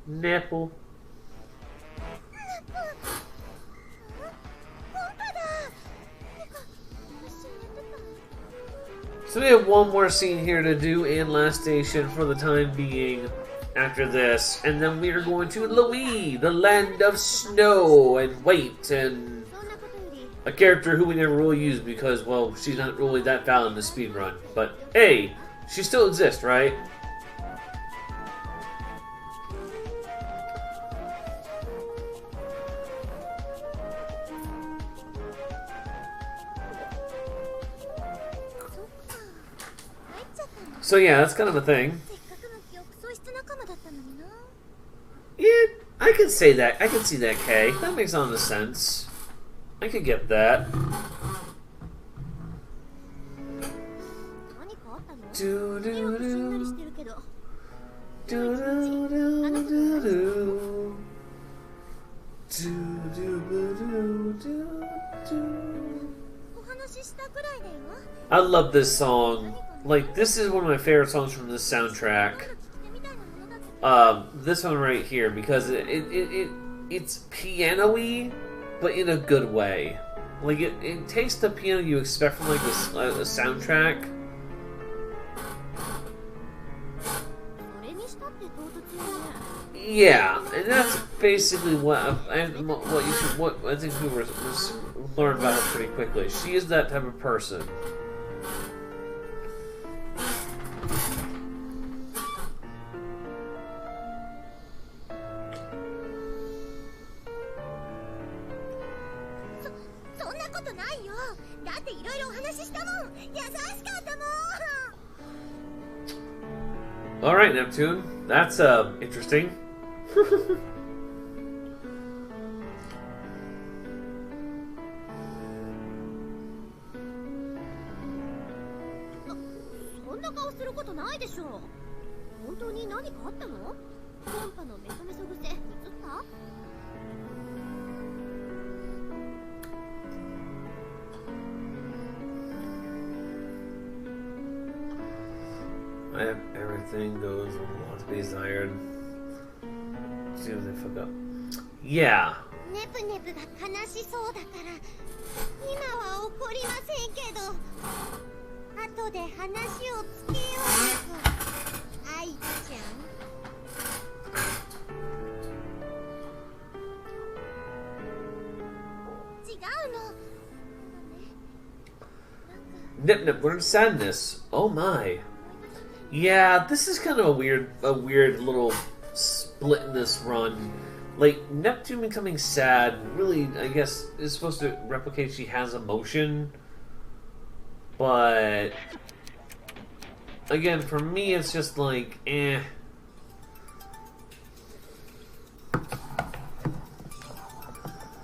Nipple. コンパだ。てか、私寝てた。 So we have one more scene here to do in Last Station for the time being after this. And then we are going to Louis, the land of snow and weight, and そんなことより a character who we never really use because, well, she's not really that valid in the speedrun. But hey, she still exists, right? So yeah, that's kind of a thing. せっかくの記憶喪失仲間だったのにな。 Yeah, I could say that. I could see that, Kay. That makes a lot of sense. I could get that. 何かあったの？ Do 手 do をしんなり do してるけど。 do do do do do. Do do do do do. お話ししたくらいだよ。 I love this song. Like, this is one of my favorite songs from this soundtrack. 聞いてみたいなものだって。 This one right here, because it's piano-y, but in a good way. Like, it takes the piano you expect from, like, a soundtrack. それにしたって唐突よね。 Yeah, and that's basically what I think we learned about her pretty quickly. She is that type of person. So そんなことないよ。だっていろいろお話ししたもん。優しかったもん。 All right, Neptune, that's interesting. そんな顔することないでしょ。本当に何かあったの？コンパのメソメソ癖映った？ I have everything goes on to be desired. See what they fuck up. Yeah. ネプネプが悲しそうだから今は怒りませんけど後で話をつけようよ。愛ちゃん。違うの。 Nip Nip learned sadness. Oh my. Yeah, this is kind of a weird little split in this run. Like, Neptune becoming sad really, I guess, is supposed to replicate she has emotion. But again, for me, it's just like, eh.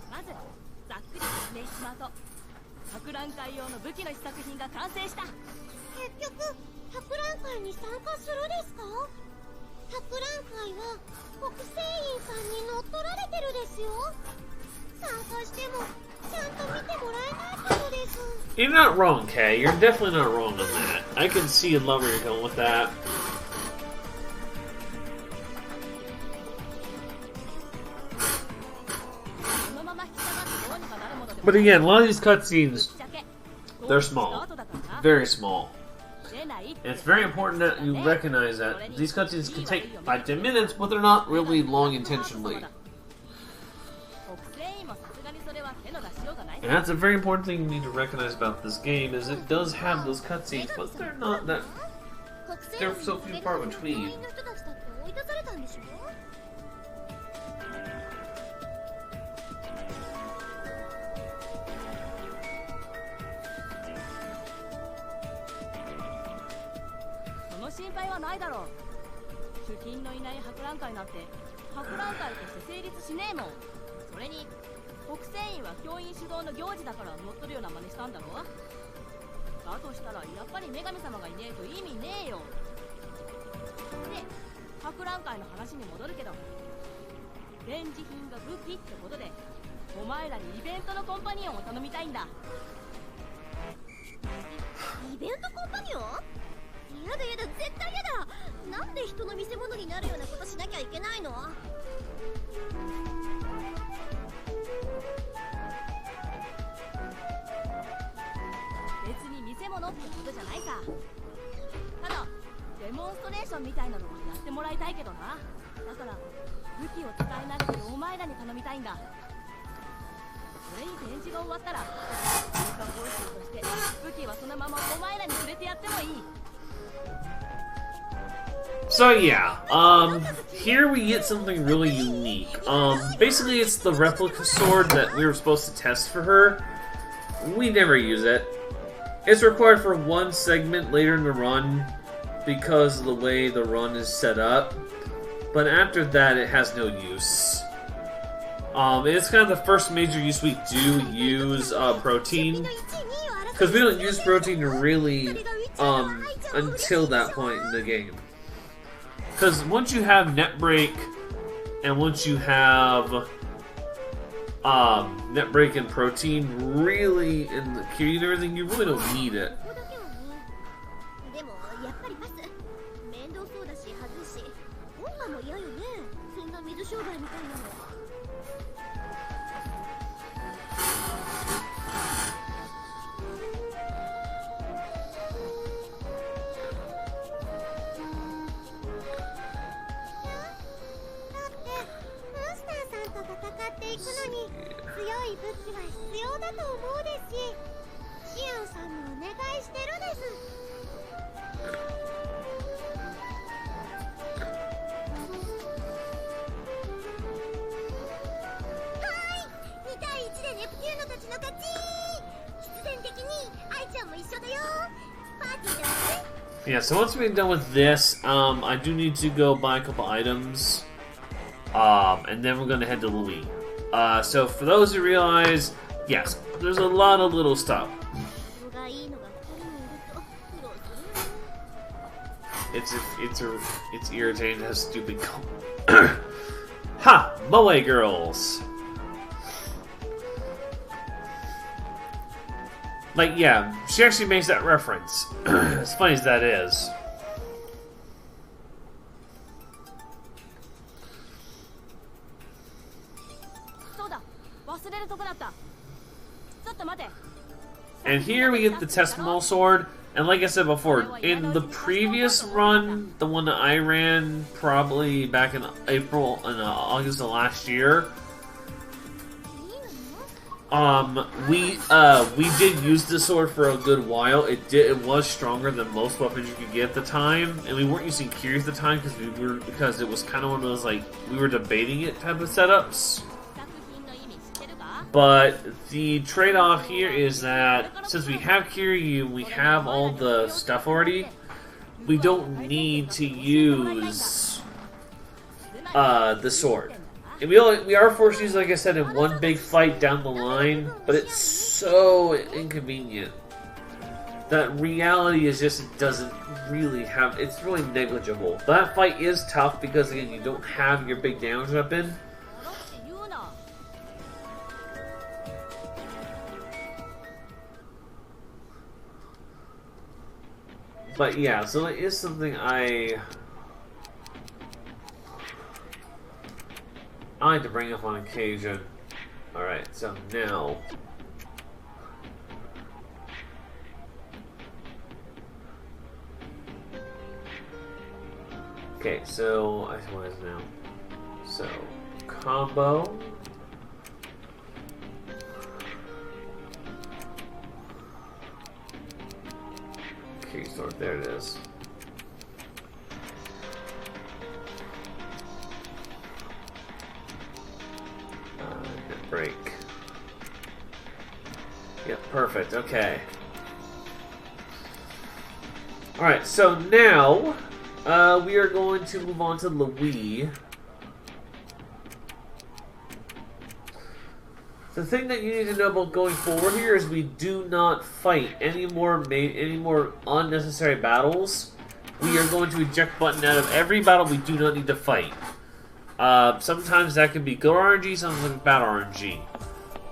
まずざっくり説明しまうと博覧会用の武器の試作品が完成した。結局博覧会に参加するですか？博覧会は国政院さんに乗っ取られてるですよ。参加してもちゃんと見てもらえないことです。 You're not wrong, Kay. You're definitely not wrong on that. I can see and love where you're going with that. But again, a lot of these cutscenes, they're small. Very small. And it's very important that you recognize that these cutscenes can take 5-10 minutes, but they're not really long intentionally. And that's a very important thing you need to recognize about this game, is it does have those cutscenes, but they're not that... They're so few far between. No 心配はないだろう。主金のいない博覧会なんて博覧会として成立しねえもん。それに国政院は教員主導の行事だから乗っ取るような真似したんだろう。だとしたらやっぱり女神様がいねえと意味ねえよ。で、博覧会の話に戻るけど、展示品が武器ってことでお前らにイベントのコンパニオンを頼みたいんだ。イベントコンパニオン？やだやだ、絶対やだ。なんで人の見せ物になるようなことしなきゃいけないの？別に見せ物ってことじゃないさ。ただデモンストレーションみたいなのはやってもらいたいけどな。だから武器を使い慣れてるお前らに頼みたいんだ。それに展示が終わったら通過報酬として武器はそのままお前らにくれてやってもいい。 So yeah, here we get something really unique. Basically it's the replica sword that we were supposed to test for her. We never use it. It's required for one segment later in the run, because of the way the run is set up. But after that, it has no use. It's kind of the first major use we do use protein. Because we don't use protein really until that point in the game. Because once you have net break, and once you have net break and protein, really, in the queue and everything, you really don't need it. でもやっぱりパス面倒そうだし恥ずいし音波も嫌よねそんな水商売みたいなのだってモンスターさんと戦っていくのに強い武器は必要だと思うですしシアンさんもお願いしてるです2対1でネプテューノたちの勝ち必然的にアイちゃんも一緒だよパーティーだわね Yeah, so once we're done with this, I do need to go buy a couple items, and then we're going to head to Louis. So for those who realize, yes, there's a lot of little stuff. 人がいいのが2人もいると苦労するわ It's irritating to have stupid Ha! Moe girls! Like, yeah, she actually makes that reference. As funny as that is. そうだ忘れるとこだったちょっと待て And here we get the Testimonial Sword. And like I said before, in the previous run, the one that I ran probably back in April and August of last year, we did use the sword for a good while. It was stronger than most weapons you could get at the time, and we weren't using Kiri at the time because it was kind of one of those like we were debating it type of setups. But the trade-off here is that since we have Kiryu, we have all the stuff already. We don't need to use the sword. And we are forced to use, like I said, in one big fight down the line, but it's so inconvenient. That reality is just, it doesn't really have, it's really negligible. That fight is tough because, again, you don't have your big damage weapon. But yeah, so it is something I like to bring up on occasion. Alright, so now okay, so what is now? So combo. Okay, so there it is. Break. Yep, perfect. Okay. Alright, so now we are going to move on to Louis. The thing that you need to know about going forward here is we do not fight any more unnecessary battles. We are going to eject button out of every battle we do not need to fight. Sometimes that can be good RNG, sometimes bad RNG.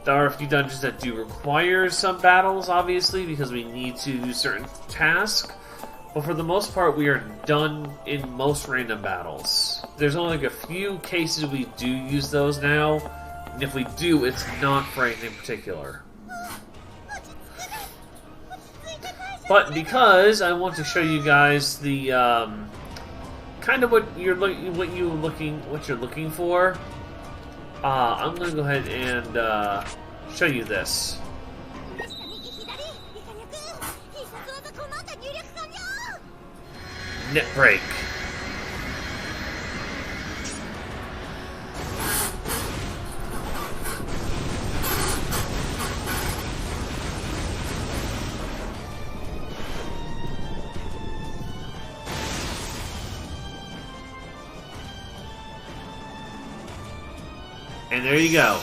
There are a few dungeons that do require some battles, obviously, because we need to do certain tasks. But for the most part, we are done in most random battles. There's only like a few cases we do use those now, and if we do, it's not for anything particular. But because I want to show you guys the kind of what you're looking for, I'm gonna go ahead and show you this. Net break. And there you go.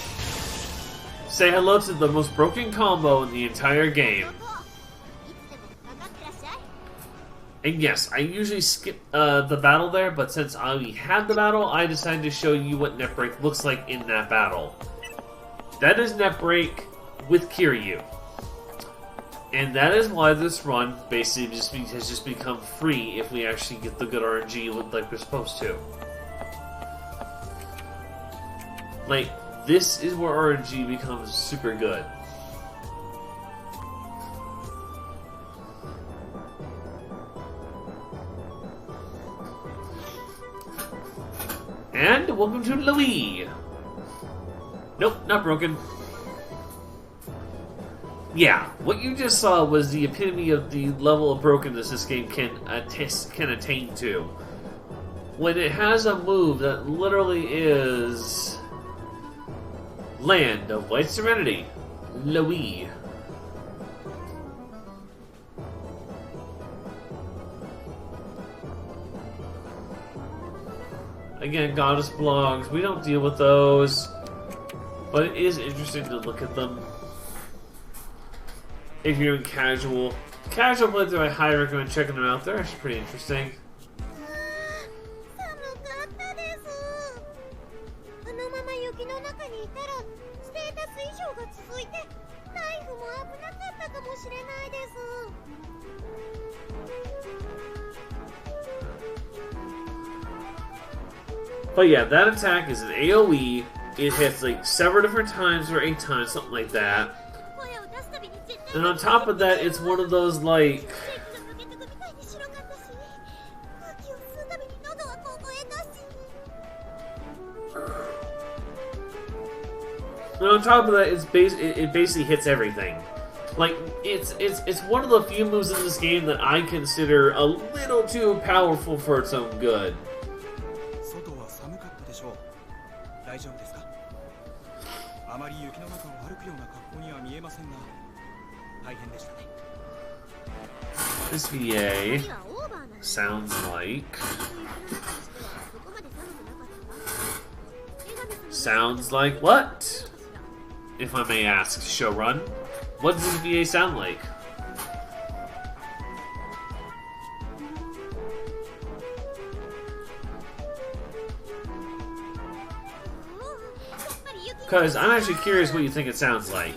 Say hello to the most broken combo in the entire game. And yes, I usually skip the battle there, but since we had the battle, I decided to show you what Net Break looks like in that battle. That is Net Break with Kiryu. And that is why this run basically has just become free if we actually get the good RNG like we're supposed to. Like, this is where RNG becomes super good. And welcome to Louis. Nope, not broken. Yeah, what you just saw was the epitome of the level of brokenness this game can attain to. When it has a move that literally is Land of White Serenity, Louis. Again, Goddess blogs, we don't deal with those, but it is interesting to look at them. If you're in casual playthrough, I highly recommend checking them out. They're actually pretty interesting. But yeah, that attack is an AoE. It hits like several different times or 8 times, something like that. And on top of that, it's one of those like... And on top of that, it basically hits everything. Like, it's one of the few moves in this game that I consider a little too powerful for its own good. This VA sounds like what? If I may ask, Showrun, what does this VA sound like? Because I'm actually curious what you think it sounds like.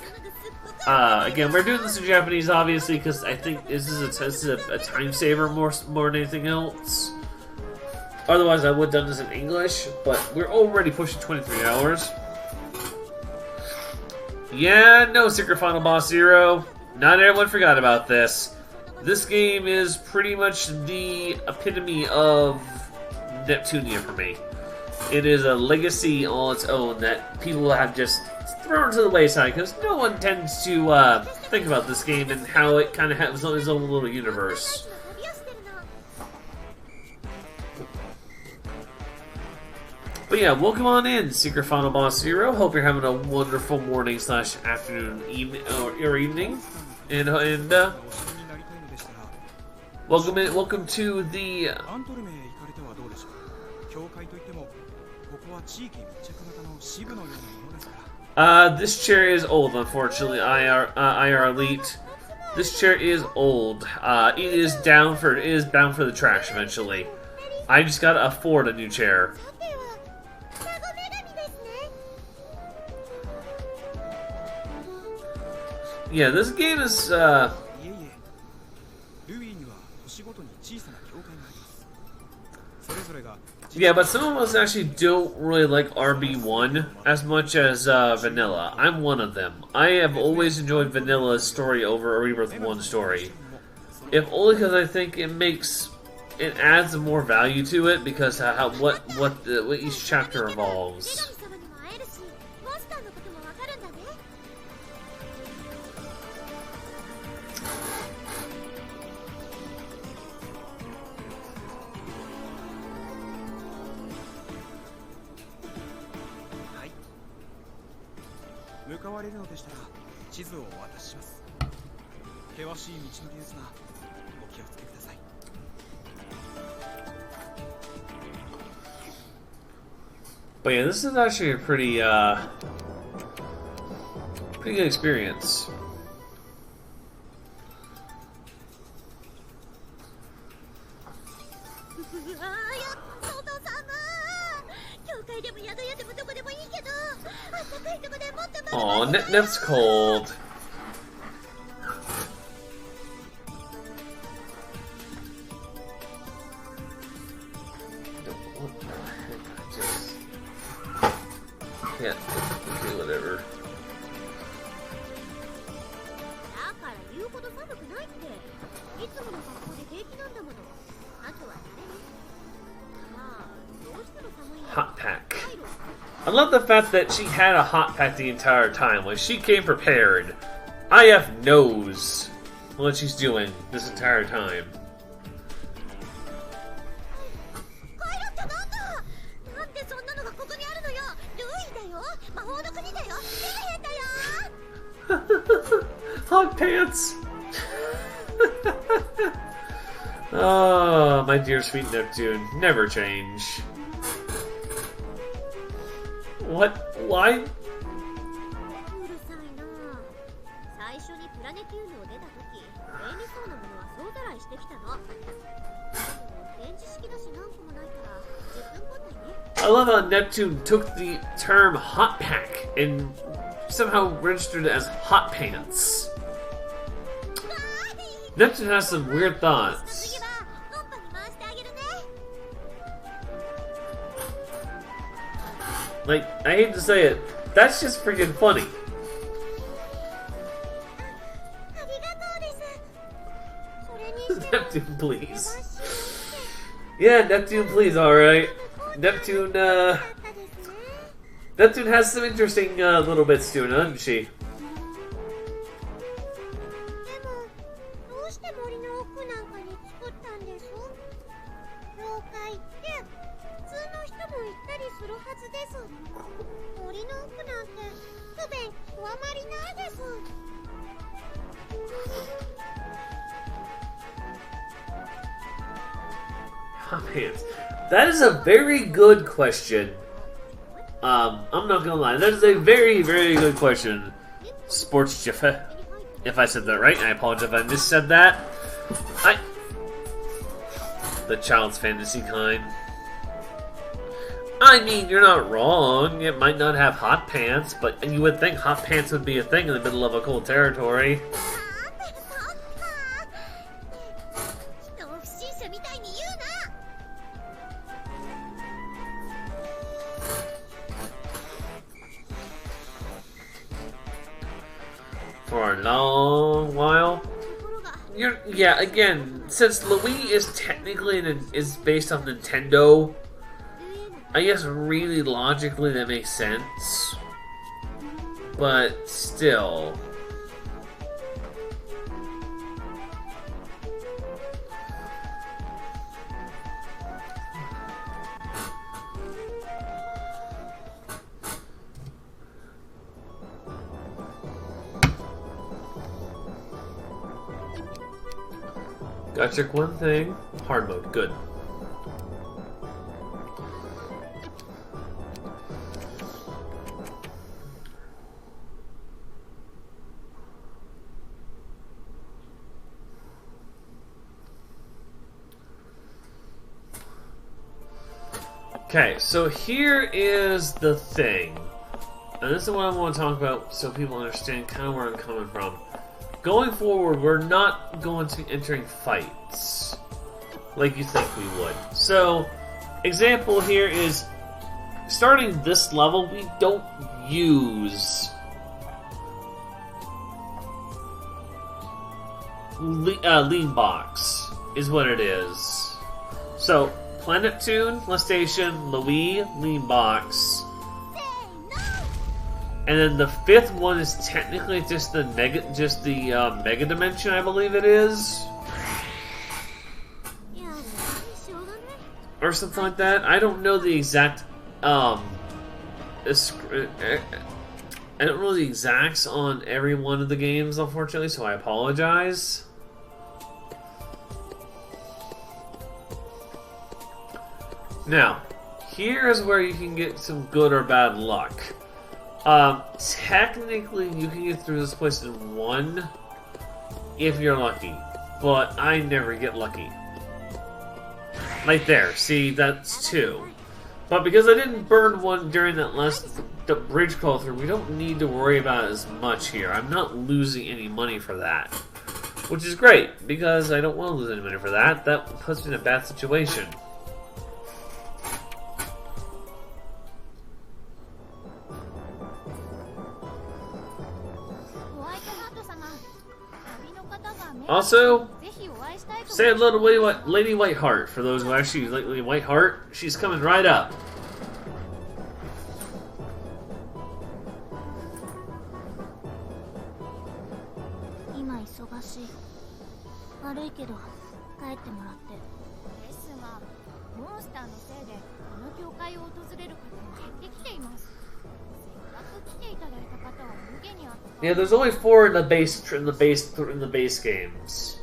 Again, we're doing this in Japanese, obviously, because I think this is a time saver more than anything else. Otherwise, I would have done this in English, but we're already pushing 23 hours. Yeah, no, Secret Final Boss Zero. Not everyone forgot about this. This game is pretty much the epitome of Neptunia for me. It is a legacy on its own that people have just thrown to the wayside because no one tends to think about this game and how it kind of has its own little universe. But yeah, welcome on in, Secret Final Boss Zero. Hope you're having a wonderful morning / afternoon, evening, and welcome to the. This chair is old, unfortunately. IR Elite. This chair is old. It is bound for the trash eventually. I just gotta afford a new chair. Yeah, this game is yeah, but some of us actually don't really like RB1 as much as Vanilla. I'm one of them. I have always enjoyed Vanilla's story over a Rebirth 1 story. If only because I think it adds more value to it because what each chapter involves. But yeah, this is actually a pretty good experience. Aw, Nep's cold. What the heck? Yeah, okay, whatever. Hot pack. I love the fact that she had a hot pack the entire time. Like, she came prepared. IF knows what she's doing this entire time. Hot pants! Oh, my dear sweet Neptune. Never change. What? Why? I love how Neptune took the term hot pack and somehow registered it as hot pants. Neptune has some weird thoughts. Like, I hate to say it, that's just freaking funny. Neptune, please. Yeah, Neptune, please, alright. Neptune has some interesting little bits to it, doesn't she? Pants. That is a very good question. I'm not gonna lie. That is a very, very good question. Sports Jiffa. If I said that right, I apologize if I missaid that. The child's fantasy kind. I mean, you're not wrong. It might not have hot pants, but you would think hot pants would be a thing in the middle of a cold territory. For a long while. Yeah, again, since Louis is technically is based on Nintendo, I guess really logically that makes sense. But still. Gotta check one thing. Hard mode, good. Okay, so here is the thing. And this is what I want to talk about so people understand kind of where I'm coming from. Going forward, we're not going to be entering fights like you think we would. So, example here is, starting this level, we don't use lean box, is what it is. So, Planeptune, Lestation, Louis, lean box. And then the fifth one is technically just the Mega Dimension, I believe it is, or something like that. I don't know the exact I don't know the exacts on every one of the games, unfortunately, so I apologize. Now, Here's where you can get some good or bad luck. Technically, you can get through this place in one if you're lucky, but I never get lucky. Right there, see, that's two. But because I didn't burn one during that the bridge call through, we don't need to worry about it as much here. I'm not losing any money for that. Which is great, because I don't want to lose any money for that. That puts me in a bad situation. Also, say hello to Lady Whiteheart. For those who actually like Lady Whiteheart, she's coming right up. Yeah, there's only 4 in the base games.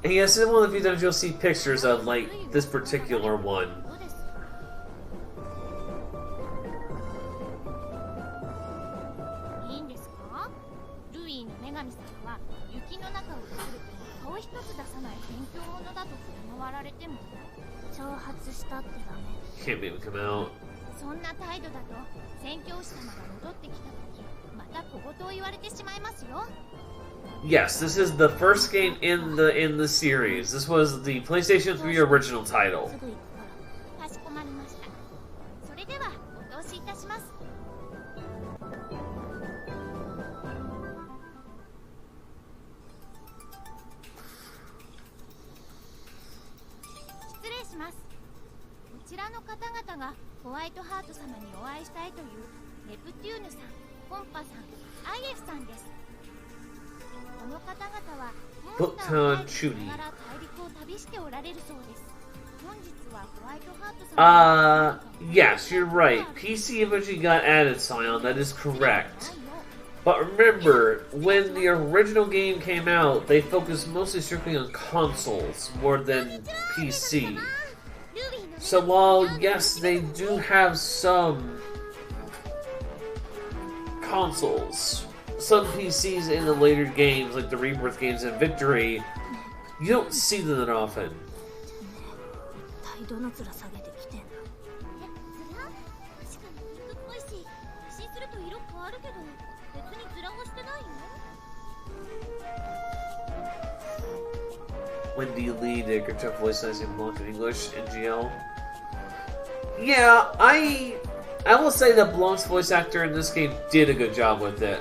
And yes, in one of the few times you'll see pictures of like this particular one. Can't make him come out. Yes, this is the first game in the series. This was the PlayStation 3 original title. Thon Shooty. Yes, you're right. PC eventually got added, Scion, that is correct. But remember, when the original game came out, they focused mostly strictly on consoles more than PC. So while, yes, they do have some consoles, some PCs in the later games, like the Rebirth games and Victory, you don't see them that often. Wendy Lee did good job voice acting Blanc in English in GL. Yeah, I will say that Blanc's voice actor in this game did a good job with it.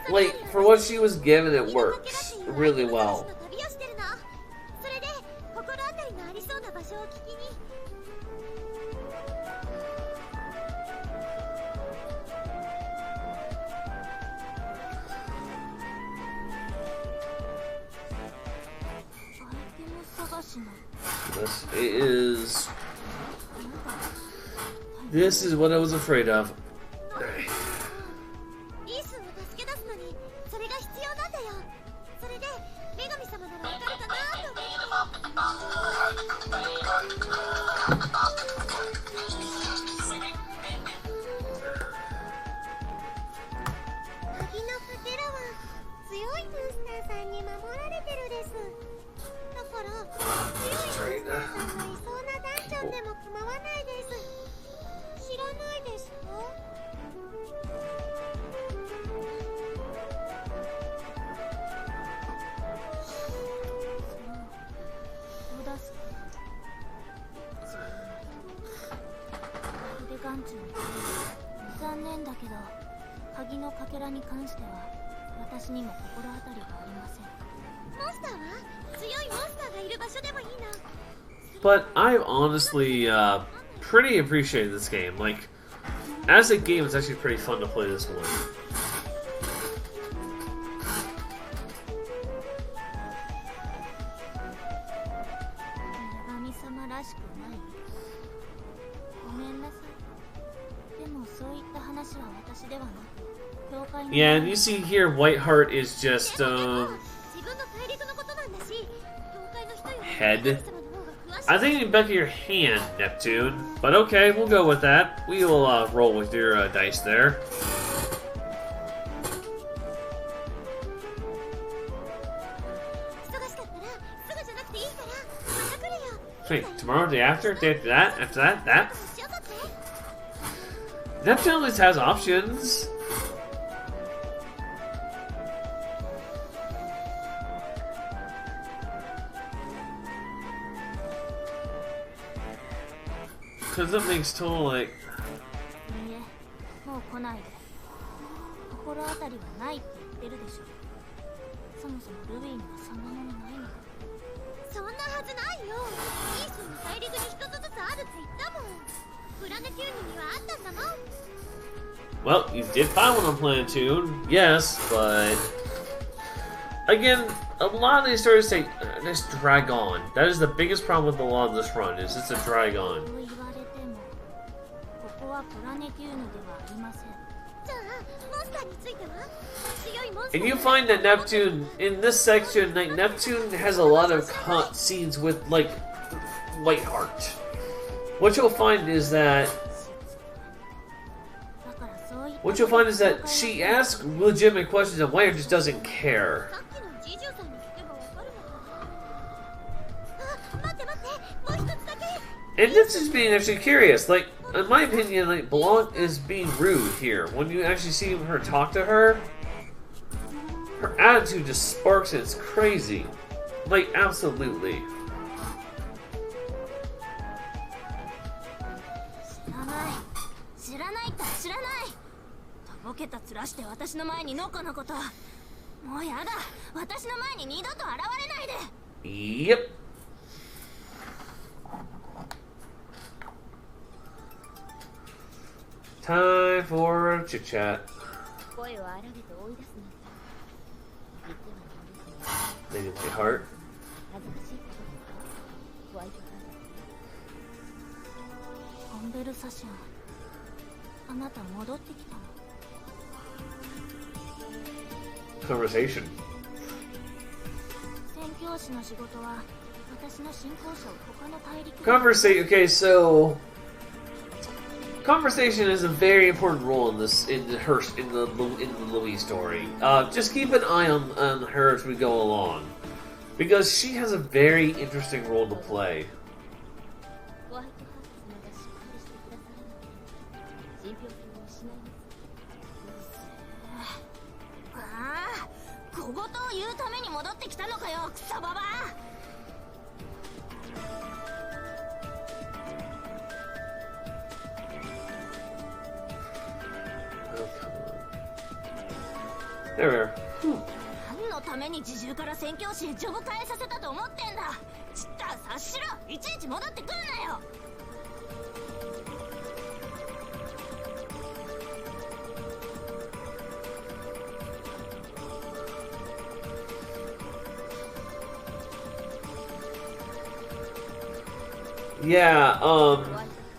Like, for what she was given, it works really well. This is what I was afraid of. But I've honestly pretty appreciated this game. Like, as a game, it's actually pretty fun to play this one. そういった話は私ではなく教会の Yeah, and you see here, Whiteheart is just 自分の大陸のことなんだし、教会の人より head. 神様の方が詳しい。 I think you need back of your hand, Neptune. But okay, we'll go with that. We will roll with your dice there. 忙しかったらすぐじゃなくていいからまた来るよ。 Wait, tomorrow, day after that? しようかって。 Neptune at least has options. Because that makes total, like... いいえ、もう来ないで。心当たりはないって言ってるでしょ。そもそもルビーにはそんなものないのか。そんなはずないよ。イースの大陸に一つずつあるって言ったもん。プラネテューニにはあったんだもん。 Well, you did find one on Planetoon, yes, but... Again, a lot of these stories take... just drag on. That is the biggest problem with a lot of this run, is it's a drag on. と言われても、ここはプラネテューニではありません。じゃあモンスターについては強いモンスター And you find that Neptune, in this section, like, Neptune has a lot of scenes with, like, Whiteheart. What you'll find is that... だからそういった What you'll find is that she asks legitimate questions and Whiteheart just doesn't care. さっきのジジュウさんに聞けばわかるのかな。あ、待って待って、もう一つだけ。 And this is being actually curious. Like, in my opinion, like, Blanc is being rude here. When you actually see her talk to her, her attitude just sparks and it's crazy. Like, absolutely. 知らないって知らない。とぼけた面して私の前にノコのこと。もうやだ。私の前に二度と現れないで。 Yep. Time for chit chat. 声を荒げて追い出すなんて言ってはなんですが Lady Whiteheart. 恥ずかしいことですかホワイトハーコンベルサション、あなた戻ってきたの。 Conversation. 宣教師の仕事は私の信仰者を他の大陸に Conversation. Okay, so conversation is a very important role in this in the Louise story. Just keep an eye on her as we go along, because she has a very interesting role to play. ホワイトハーツ様がしっかりしてくださらなければ信憑性を失います。ああ、小言を言うために戻ってきたのかよ、クソババア。 There we are. 何のために自重から宣教師へジョブ変えさせたと思ってんだ。ちったら察しろ。いちいち戻ってくんなよ。 Yeah. ホワイトハ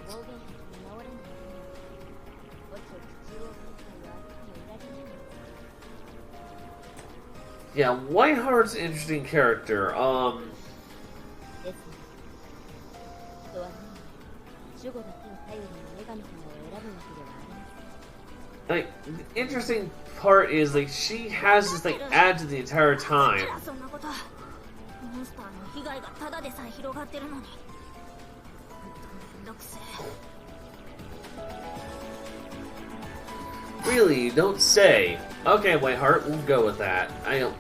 ーツ様が暴言兵に治れないために墓地を口を開くのは裏切りなんです。 Yeah, Whiteheart's an interesting character. ですが人は何も守護だけを頼りに女神様を選ぶわけではありません。 like, the interesting part is like she has this like add to the entire time. そんなこと。モンスターの被害がただでさえ広がってるのに。本当にめんどくせえ。 Really, you don't say. Okay, Whiteheart, we'll go with that. I don't.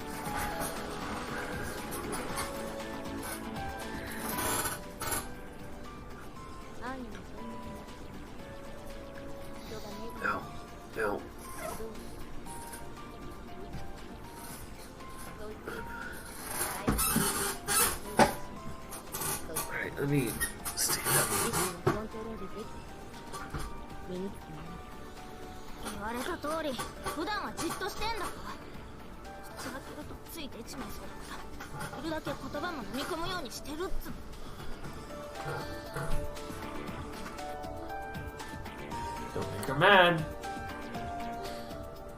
No. Alright, let me stand up. 言われた通り、普段はじっとしてんだか。口が切るとついてちまいそうだから、いるだけ言葉も飲み込むようにしてるっつも。Don't make her mad.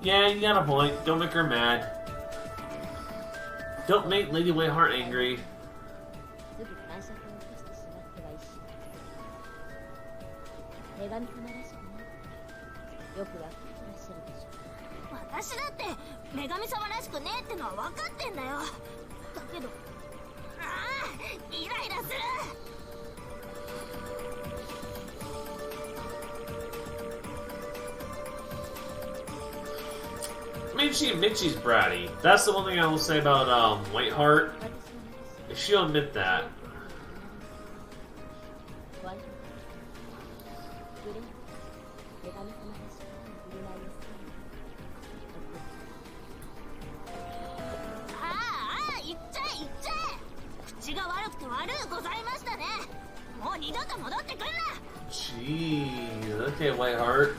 Yeah, you got a point. Don't make her mad. Don't make Lady Whiteheart angry. すぐ感謝状を落としてしまっては一緒。女神様らしくね。よくわかってらっしゃるでしょ。私だって女神様らしくねえってのは分かってんだよ。だけど、ああ、イライラする。I mean, she admits she's bratty. That's the one thing I will say about Whiteheart. She'll admit that. ホワイトグレー女神様らしく振る舞いをする。ああ、言っちゃえ言っちゃえ。口が悪くて悪うございましたね。もう二度と戻ってくんな。 Jeez. Okay, Whiteheart.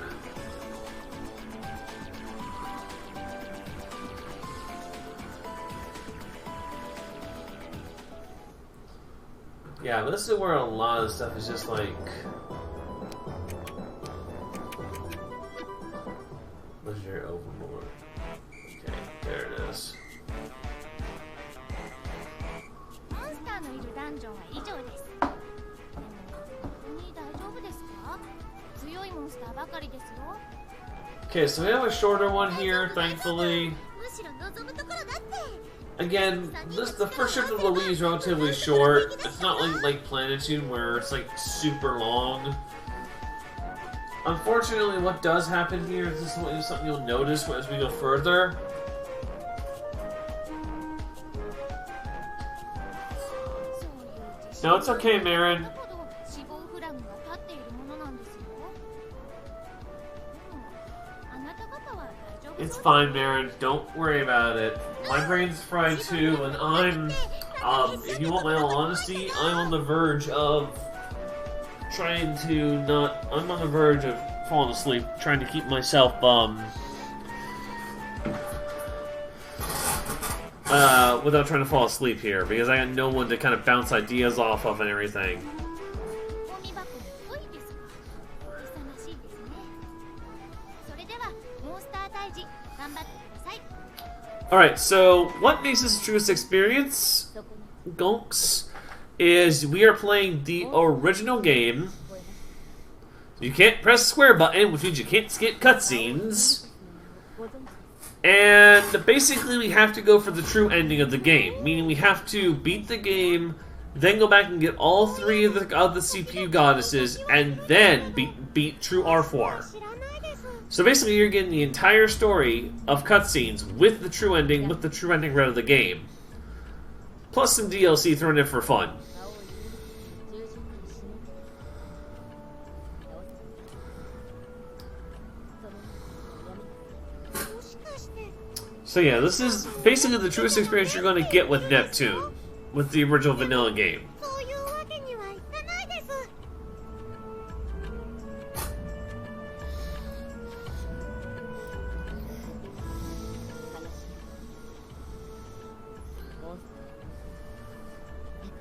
Yeah, but this is where a lot of stuff is just like... Legendary Overlord. Okay, there it is. モンスターのいるダンジョンは以上です。でも本当に大丈夫ですか？強いモンスターばかりですよ。 Okay, so we have a shorter one here, thankfully. むしろ望むところだって。 Again, the first shift of the Wii is relatively short. It's not like Planitude where it's like super long. Unfortunately, what does happen here is this is something you'll notice as we go further. No, it's okay, Marin. 死亡フラグが立っているものなんですよ。でもあなた方は大丈夫そうです It's か？ fine, Marin. Don't worry about it. My brain's fried too, and if you want my honesty, I'm on the verge of trying to not. I'm on the verge of falling asleep, trying to keep myself, without trying to fall asleep here, because I got no one to kind of bounce ideas off of and everything. ゴミ箱の恋ですか？勇ましいですね。それではモンスター退治頑張ってください。 Alright, so what makes this a Truest experience, Gonks, is we are playing the original game. You can't press the square button, which means you can't skip cutscenes. And basically we have to go for the true ending of the game, meaning we have to beat the game, then go back and get all three of the CPU goddesses, and then beat true R4. So basically you're getting the entire story of cutscenes with the true ending right of the game. Plus some DLC thrown in for fun. So yeah, this is basically the Truest experience you're going to get with Neptune, with the original vanilla game. そういうわけにはいかないです。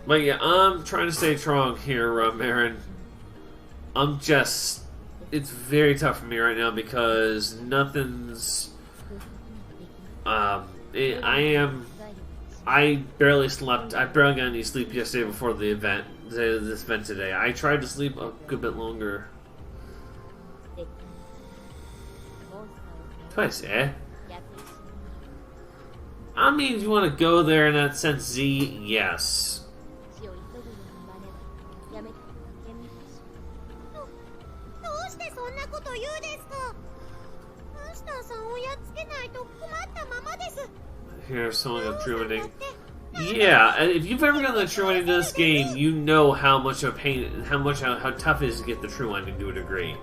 But yeah, I'm trying to stay strong here, Marin. It's very tough for me right now because nothing's... I barely slept. I barely got any sleep yesterday before this event today. I tried to sleep a good bit longer. What do I say? I mean, if you want to go there in that sense, Z, yes. どうしてそんなこと言うですか？マスターさんをやっつけないと困ったままです。 Here's someone of true ending. Yeah, and if you've ever gotten the true ending to this game, you know how much of a pain, how tough it is to get the true ending to a degree.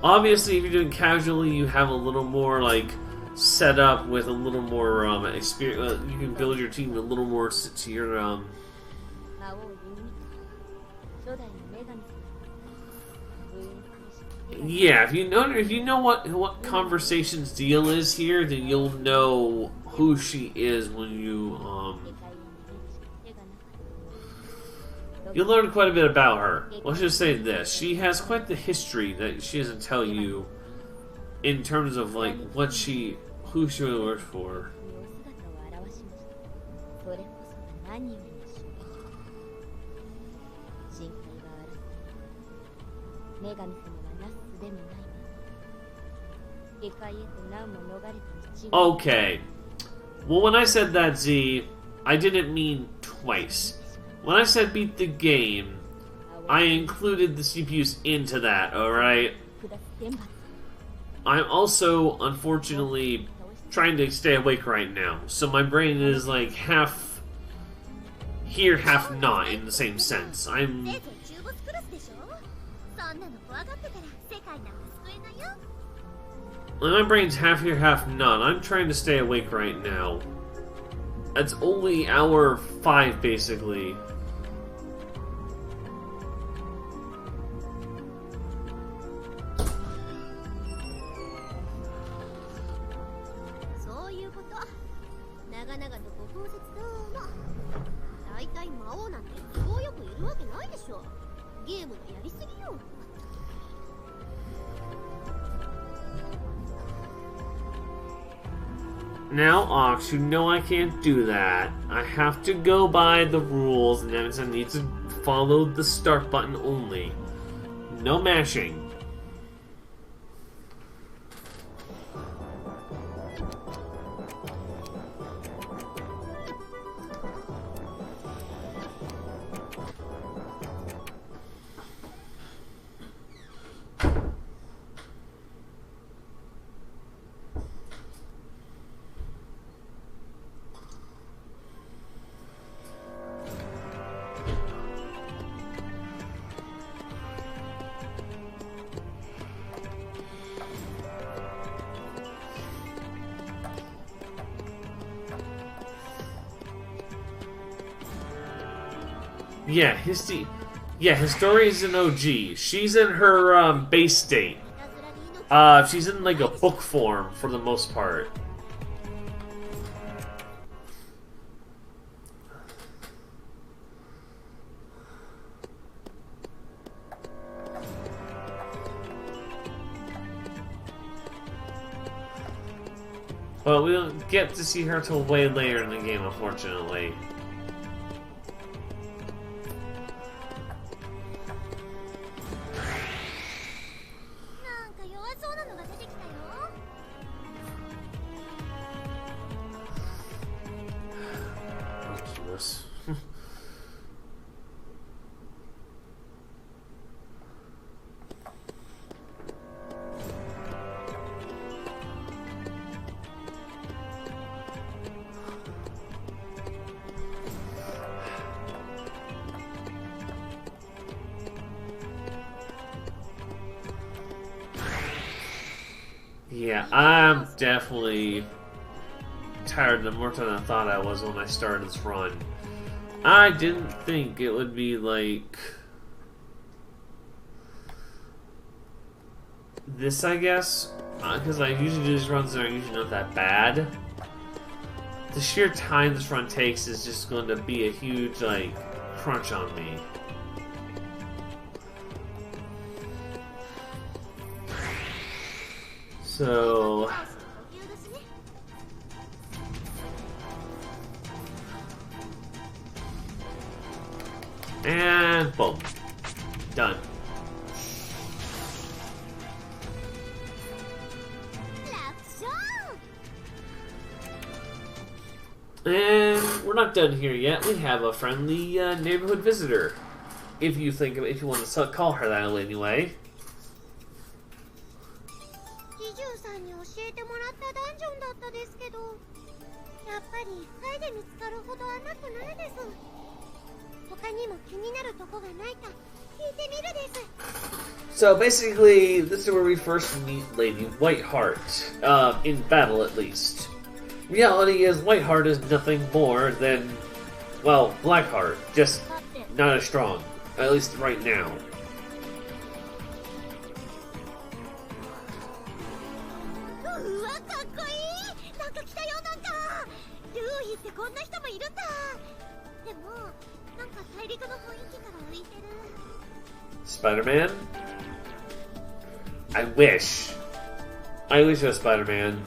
Obviously, if you're doing casually, you have a little more like set up with a little more experience. You can build your team a little more to your Yeah, if you know what Conversation's deal is here, then you'll know who she is when you You learn quite a bit about her. Let's just say this. She has quite the history that she doesn't tell you in terms of, like, who she really works for. それこそが何よりの衝撃。深海が荒く、女神様はなすすべもないが、異界へと何も逃れた道が。 Okay. Well, when I said that, Z, I didn't mean twice. When I said beat the game, I included the CPUs into that, alright? I'm also, unfortunately, trying to stay awake right now, so my brain is like half here, half not in the same sense. I'm... My brain's half here, half not. I'm trying to stay awake right now. It's only hour 5, basically. Now, Ox, you know I can't do that. I have to go by the rules, and that means I need to follow the start button only. No mashing. Yeah, Historia's an OG. She's in her base state. She's in like a book form for the most part. Well, we don't get to see her till way later in the game, unfortunately. Yeah, I'm definitely tired more than I thought I was when I started this run. I didn't think it would be like this, I guess, because I usually do these runs that are usually not that bad. The sheer time this run takes is just going to be a huge, like, crunch on me. So... and boom. Done. And we're not done here yet. We have a friendly neighborhood visitor. If you think of it, if you want to call her that anyway. So basically, this is where we first meet Lady Whiteheart, in battle at least. Reality is, Whiteheart is nothing more than, well, Blackheart, just not as strong, at least right now. なんか大陸の雰囲気から浮いてる。 Spider-Man? I wish. I wish it was Spider-Man.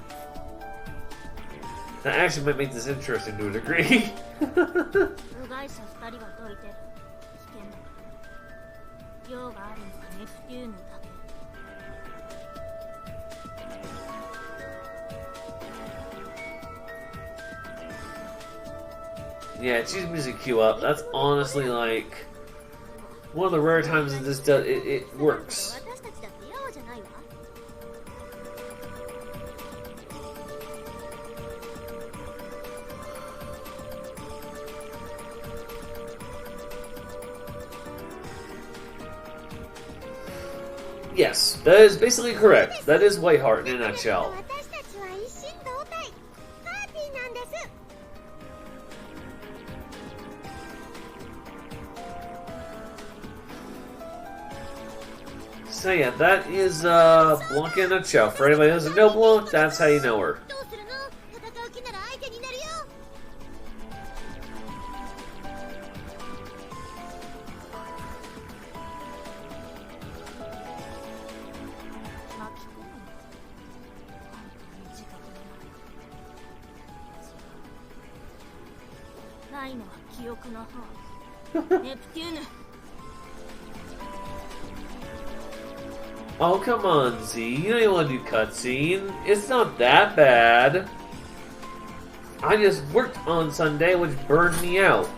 That actually might make this interesting to a degree. 部外者2人がどいてる。危険だ。用があるのはネプテューヌだけ。 Yeah, choose music queue up. That's honestly like one of the rare times that this does it works. 私たちだって用じゃないわ。 Yes, that is basically correct. That is Whiteheart in a nutshell. 私たちは一心同体。パーティーなんです。 So yeah, that is Blanca in a nutshell. For anybody who doesn't know Blanc, that's how you know her. どうするの？戦う気なら相手になるよ。 ないのは記憶の方。ネプテューヌ。 Oh, come on, Z. You don't even want to do cutscene. It's not that bad. I just worked on Sunday, which burned me out.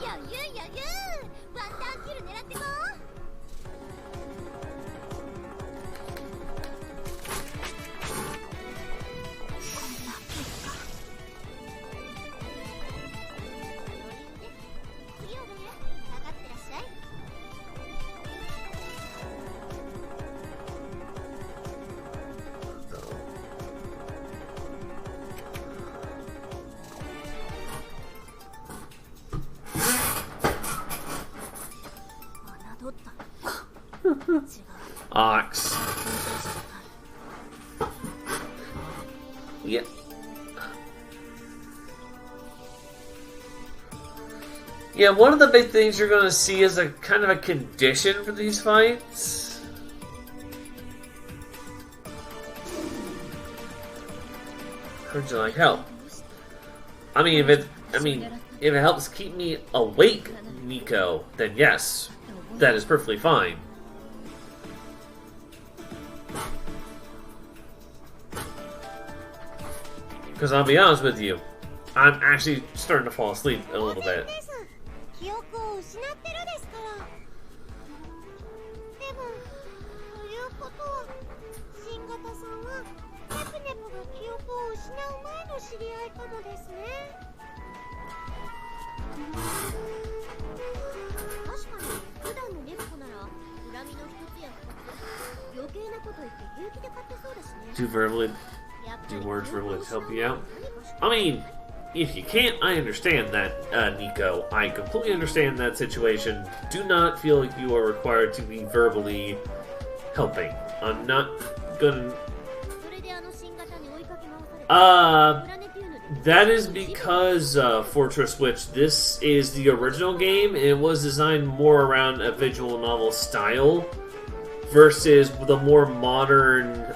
やゆやゆ。ワンタンキル狙ってこう。 Ox. Yep. Yeah, one of the big things you're going to see is a kind of a condition for these fights. How'd you like help? I mean, if it helps keep me awake, Nico, then yes, that is perfectly fine. Because I'll be honest with you, I'm actually starting to fall asleep a little bit. 記憶を失ってるですから。でも、ということは、新型さんはネプネプが記憶を失う前の知り合いかもですね。確かに、普段のネプコなら恨みの一つや二つ、余計なこと言って平気で買ってそうですね。 Do words verbally to help you out? I mean, if you can't, I understand that, Nico. I completely understand that situation. Do not feel like you are required to be verbally helping. I'm not gonna... That is because, Fortress Switch, this is the original game, and it was designed more around a visual novel style versus the more modern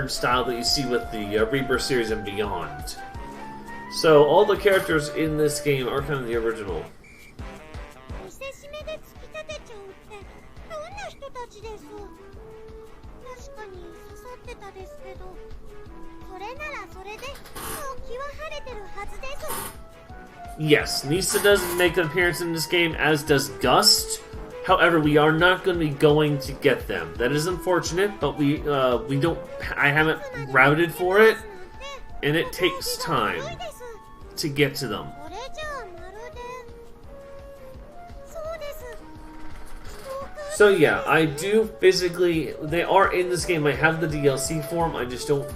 style that you see with the Rebirth series and beyond. So all the characters in this game are kind of the original. 見せしめで突き立てちゃうってどんな人たちです？確かに刺さってたですけど、それならそれでもう気は晴れてるはずです。 Yes, Nisa does make an appearance in this game, as does Gust. However, we are not going to be going to get them. That is unfortunate, but we don't. I haven't routed for it, and it takes time to get to them. So yeah, I do physically. They are in this game. I have the DLC form. I just don't,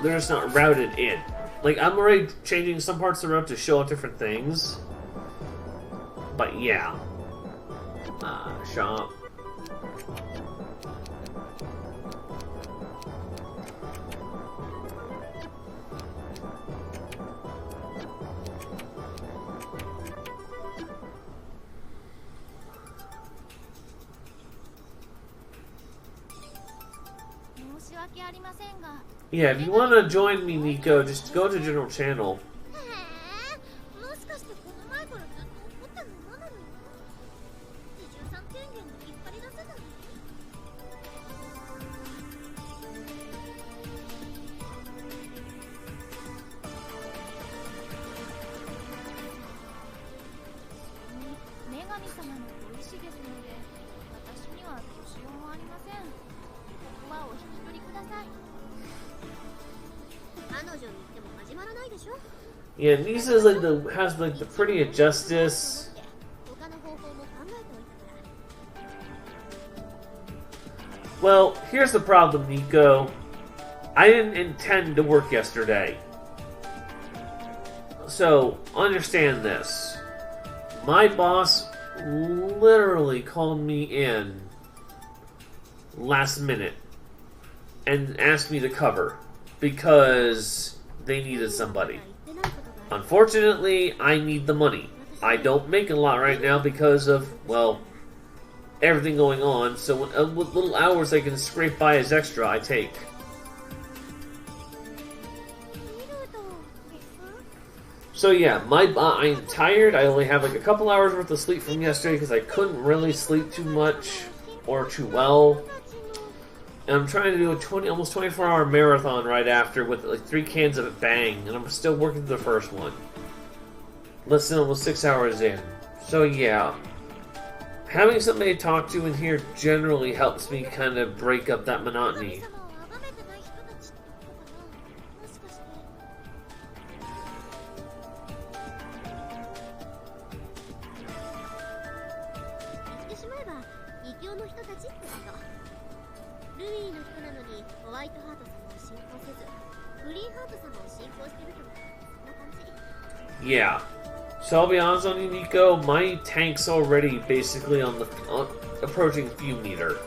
they're just not routed in. Like, I'm already changing some parts of the route to show off different things. But yeah. Shop. 申し訳ありませんが。 Yeah, if you want to join me, Nico, just go to General Channel. もしかしてこの前からずっと怒ったままなの？23権限で引っ張り出せない？女神様のご意志ですので、私にはどうしようもありません。言葉をお引き取りください。彼女に言っても始まらないでしょ。 Yeah, Nisa's like has like the pretty of justice. 他の方法も考えておいたから。 Well, here's the problem, Nico. I didn't intend to work yesterday. So, understand this. My boss literally called me in last minute and asked me to cover because they needed somebody. Unfortunately, I need the money. I don't make a lot right now because of, well, everything going on, so with little hours I can scrape by as extra, I take. So yeah, I'm tired. I only have like a couple hours worth of sleep from yesterday because I couldn't really sleep too much or too well. And I'm trying to do a almost 24-hour marathon right after with like 3 cans of Bang, and I'm still working through the first one. Less than almost 6 hours in. So yeah, having somebody to talk to in here generally helps me kind of break up that monotony. Yeah. So I'll be honest on you, Nico, my tank's already basically on the approaching fume meter.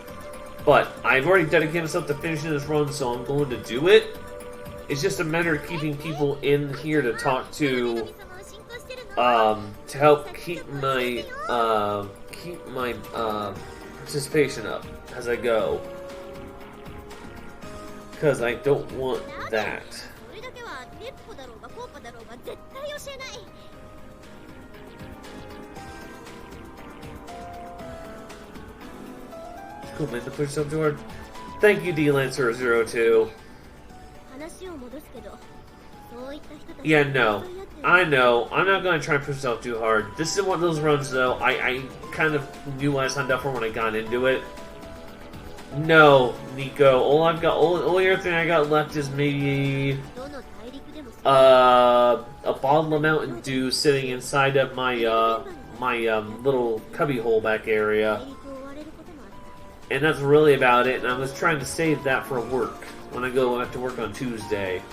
But I've already dedicated myself to finishing this run, so I'm going to do it. It's just a matter of keeping people in here to talk to help keep my participation up as I go. Because I don't want that. Cool, man, to push yourself too hard. Thank you, D-Lancer02. Yeah, no. I know. I'm not going to try and push myself too hard. This is one of those runs, though, I kind of knew what I signed up for when I got into it. No, Nico. Only other thing I got left is maybe a bottle of Mountain Dew sitting inside of my little cubbyhole back area, and that's really about it. And I was trying to save that for work when I go back to work on Tuesday.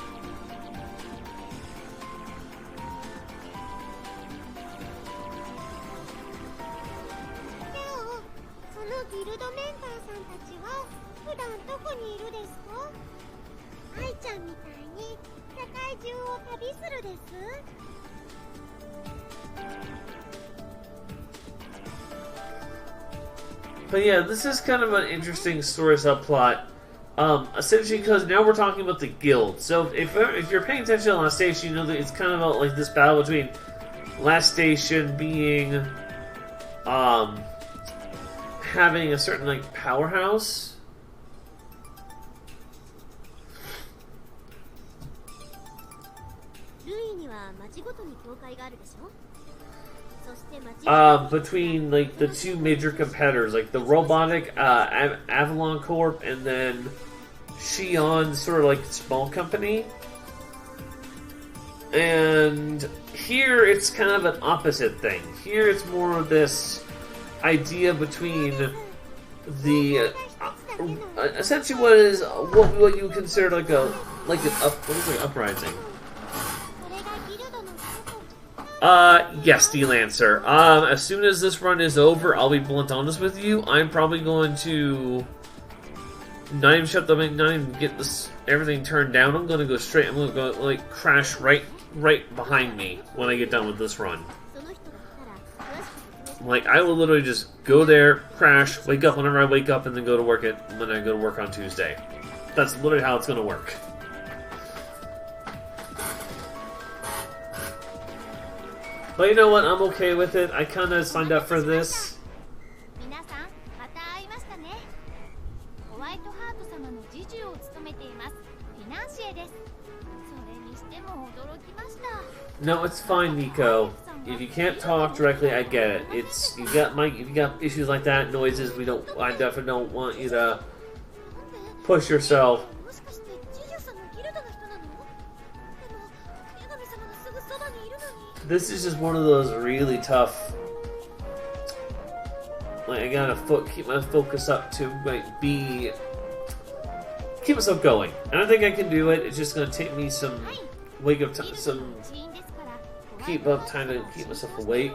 But yeah, this is kind of an interesting story subplot. Essentially, because now we're talking about the guild. So if you're paying attention to Last Station, you know that it's kind of about like this battle between Last Station being having a certain like powerhouse. Between like the two major competitors, like the robotic Avalon Corp and then Shion's sort of like small company. And here it's kind of an opposite thing. Here it's more of this idea between the essentially what you would consider like an uprising. Yes, D-Lancer. As soon as this run is over, I'll be blunt honest with you. I'm probably going to not even shut the not even get this everything turned down. I'm gonna go straight. I'm gonna go like crash right behind me when I get done with this run. Like I will literally just go there, crash, wake up whenever I wake up, and then go to work when I go to work on Tuesday. That's literally how it's gonna work. But you know what? I'm okay with it. I kind of signed up for this. 皆さん、また会いましたね。ホワイトハート様の侍従を務めています。フィナンシエです。それにしても驚きました。No, it's fine, Nico. If you can't talk directly, I get it. It's you got issues like that, noises. I definitely don't want you to push yourself. もしかして侍従さんのギルドの人なの？でも女神様のすぐそばにいるのに。This is just one of those really tough. Like I gotta keep my focus up to keep myself going, and I think I can do it. It's just gonna take me some wake up time, some keep up time to keep myself awake.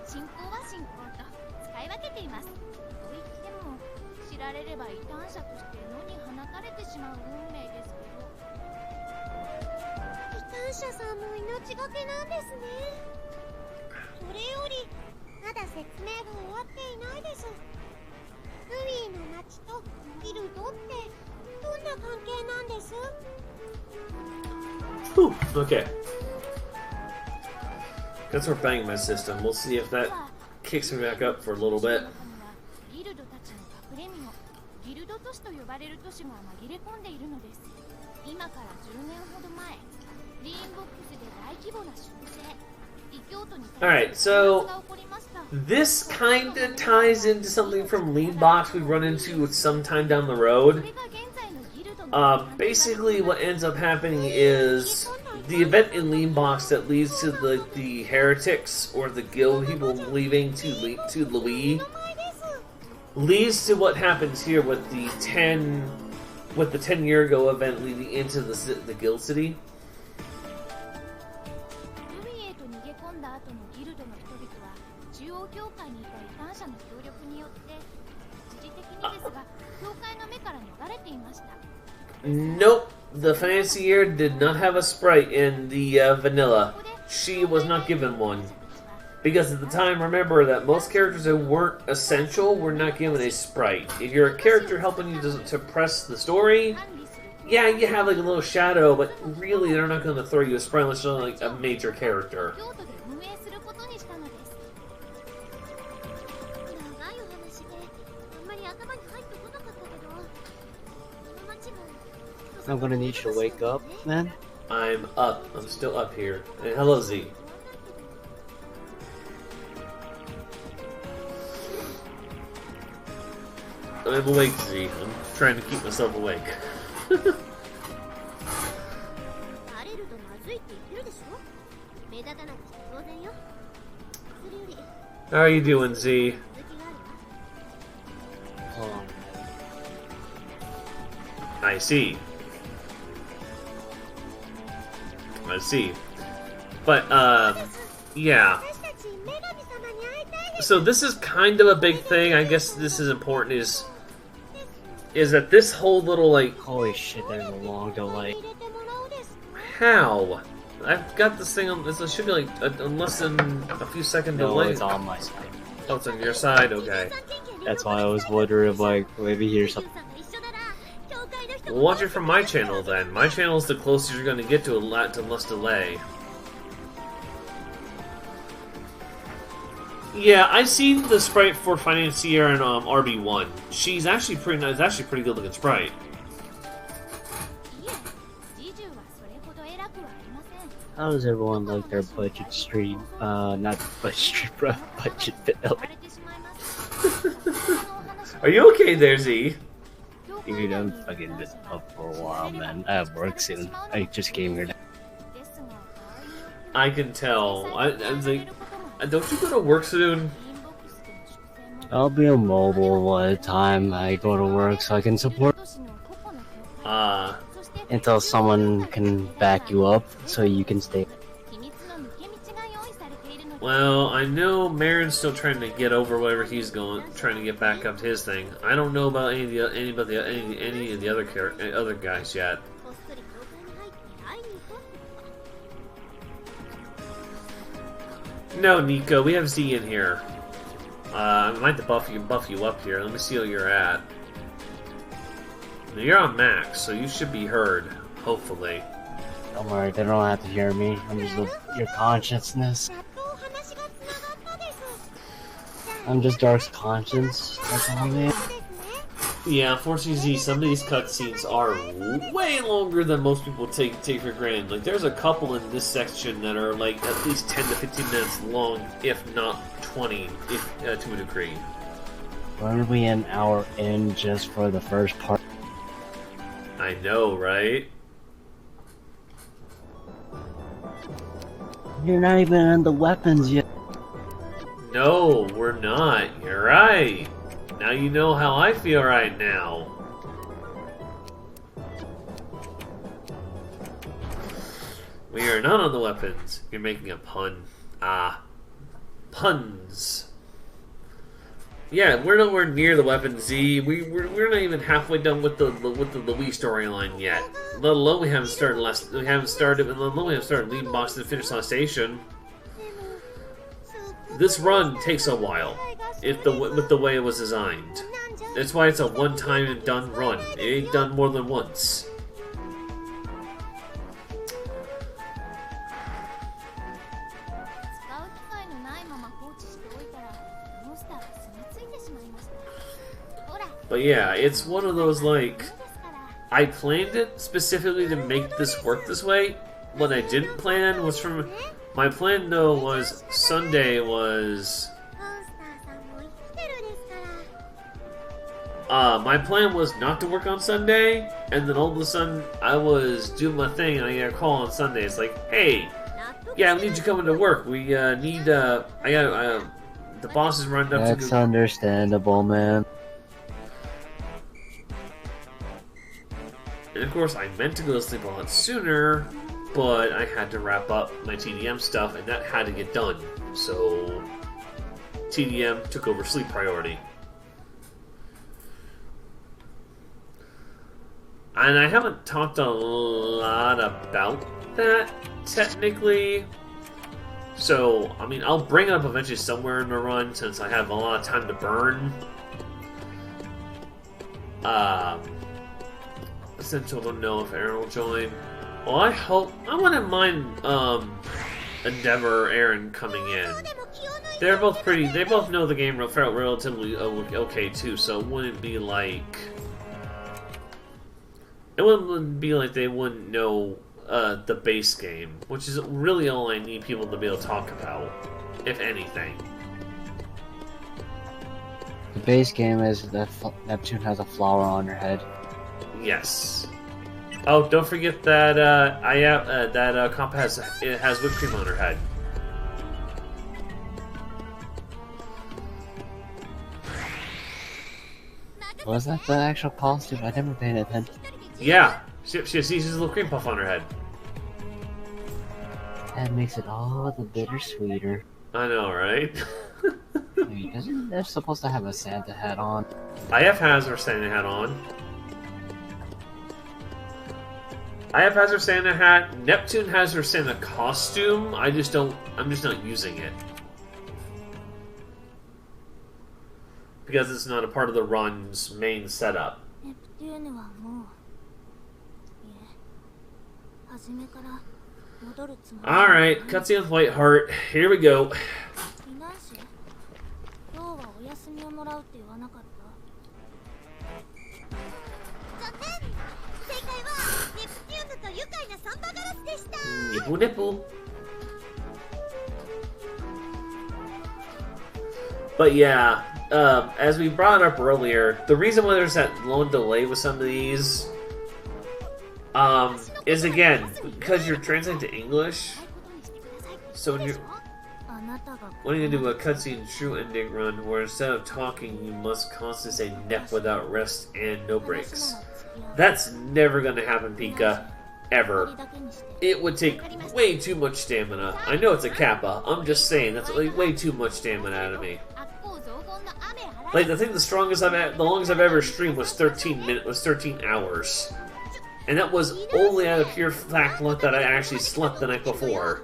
信仰は信仰と使い分けています。と言っても知られれば異端者として野に放たれてしまう運命ですけど。異端者さんも命がけなんですね。それよりまだ説明が終わっていないです。ルイーの町とギルドってどんな関係なんです？ Whew, okay. Guess we're banging my system. We'll see if that kicks me back up for a little bit. ギルドたちの隠れ身をギルド都市と呼ばれる都市が紛れ込んでいるのです。今から10年ほど前、リーンボックスで大規模な粛清、異教徒に対 Alright, する so 弾圧が起こりました。 this kind of ties into something from Lean Box we run into sometime down the road. それが現在のギルドの Basically, what ends up happening is the event in Lean Box that leads to the heretics or the guild people leaving to Louis leads to what happens here with the 10 year ago event leading into the guild city. 海へと逃げ込んだ後のギルドの人々は中央教会にいた異端者の協力によって一時的にですが教会の目から逃れていました。 Nope, the financier did not have a sprite in the vanilla. She was not given one. Because at the time, remember that most characters that weren't essential were not given a sprite. If you're a character helping you to press the story, yeah, you have like a little shadow, but really they're not going to throw you a sprite unless you're like a major character. 京都で運営することにしたのです。長いお話であんまり頭に入ってこなかったけど、この町も I'm gonna need you to wake up, man. I'm up. I'm still up here. And hello, Z. I'm awake, Z. I'm trying to keep myself awake. バレるとまずいって言ってるでしょ。目立たなくて当然よ。それより How are you doing, Z? 続きがあるわ。 Hold on. I see. I see. But, yeah. 私たち女神様に会いたいです。 So this is kind of a big thing. I guess this is important. Is that this whole little like Holy shit, there's a long delay. 入れてもらおうです。 how I've got this thing on. This should be like a less than a few second No, delay. it's on my side. Oh, it's on your side. Okay. That's why I was wondering, like, maybe here's something. Well, watch it from my channel then. My channel is the closest you're going to get to less delay. Yeah, I've seen the sprite for Financier in RB1. She's actually pretty nice. Actually, pretty good looking sprite. いえ、侍従はそれほど偉くはありません。 How does everyone like their budget stream? Not budget stream, bro. Budget vanilla. バレてしまいます。 Are you okay there, Z? Dude, I'm fucking been up for a while, man. I have work soon. I just came here. I can tell. I think. Don't you go to work soon? I'll be a mobile by the time I go to work so I can support until someone can back you up so you can stay. Well, I know Marin's still trying to get over whatever he's trying to get back up to his thing. I don't know about any of the other guys yet. No, Nico, we have Z in here. I might have to buff you up here. Let me see where you're at. You're on max, so you should be heard. Hopefully. Don't worry, they don't have to hear me. I'm just your consciousness. やっとお話がつながったです。 I'm just Dark's conscience. That's all it is. Yeah, unfortunately, Z, some of these cutscenes are way longer than most people take for granted. Like, there's a couple in this section that are like at least 10 to 15 minutes long, if not 20, if to a degree. Why are we an hour in just for the first part? I know, right? You're not even on the weapons yet. No, we're not. You're right. Now you know how I feel right now. We are not on the weapons. You're making a pun. Ah. Puns. Yeah, we're nowhere near the weapons, Z. We're not even halfway done with the Louis storyline yet. Let alone we haven't started leading boss to the finish line station. This run takes a while, with the way it was designed. That's why it's a one-time and done run. It ain't done more than once. But yeah, it's one of those, like, I planned it specifically to make this work this way. What I didn't plan was my plan, though, was Sunday was... my plan was not to work on Sunday, and then all of a sudden, I was doing my thing, and I got a call on Sunday. It's like, hey, yeah, we need you coming to work. We need, the boss is running up to... That's understandable, man. And of course, I meant to go to sleep a lot sooner, but I had to wrap up my TDM stuff, and that had to get done. So, TDM took over sleep priority. And I haven't talked a lot about that, technically. So, I mean, I'll bring it up eventually somewhere in the run, since I have a lot of time to burn. Essential don't know if Aaron will join. Well, I wouldn't mind, Endeavor, Aaron coming in. They're both pretty, they both know the game felt relatively okay too, so it wouldn't be like... It wouldn't be like they wouldn't know, the base game, which is really all I need people to be able to talk about, if anything. The base game is that Neptune has a flower on her head. Yes. Oh, don't forget that Compa has whipped cream on her head. Was that the actual costume? I never paid attention. Yeah, she has a little cream puff on her head. That makes it all the bitter sweeter. I know, right? Wait, isn't they're supposed to have a Santa hat on? IF has her Santa hat on. IF has her Santa hat. Neptune has her Santa costume. I'm just not using it. Because it's not a part of the run's main setup. Alright, cutscene with Whiteheart. Here we go. Nipple nipple. But yeah, as we brought up earlier, the reason why there's that long delay with some of these is again because you're translating to English. So when you do a cutscene true ending run where instead of talking you must constantly say "nep" without rest and no breaks. That's never gonna happen, Pika. Ever. It would take way too much stamina. I know it's a Kappa. I'm just saying that's like way too much stamina out of me. Like I think the longest I've ever streamed was 13 hours, and that was only out of pure fact that I actually slept the night before.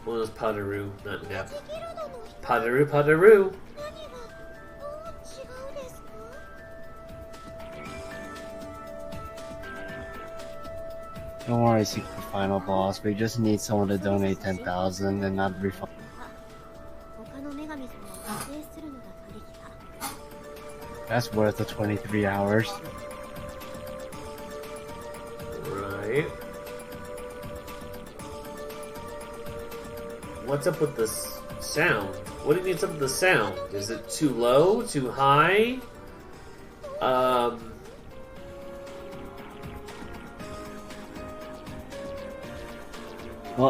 Well, it was Padaru, not Nep. ギルドの人 Padaru, Padaru. 何がどう違うですか？ Don't worry, Secret Final Boss. We just need someone to donate 10,000 and not refund. 他の女神様を犠牲するのが取り来た。 That's worth the 23 hours. Right. What's up with this sound? What do you mean up with the sound? Is it too low? Too high? Well,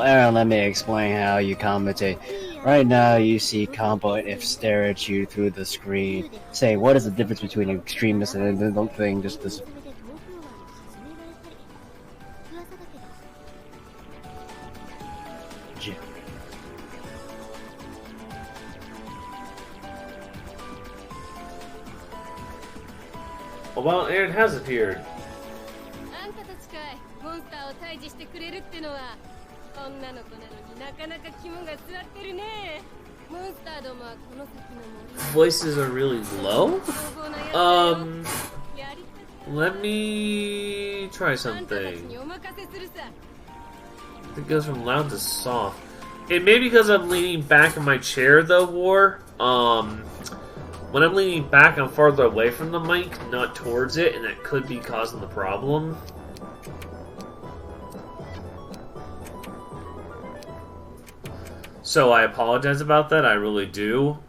Aaron, let me explain how you commentate. Right now, you see combo and if stare at you through the screen. Say, what is the difference between an extremist and a little thing just this? それで遠くは沈められたり。噂だけど。 Jim. Oh, well, Aaron has appeared. あんたたちかいモンスターを退治してくれるってのは女の子なのになかなか肝が据わってるね。モンスターどもはこの先の森 Voices are really low? 凶暴なやつだよ。やりた Let me try くあんたたち something. にお任せするさ。 It goes from loud to soft. It may be because I'm leaning back in my chair, though, War. When I'm leaning back, I'm farther away from the mic, not towards it, and that could be causing the problem. So I apologize about that. I really do.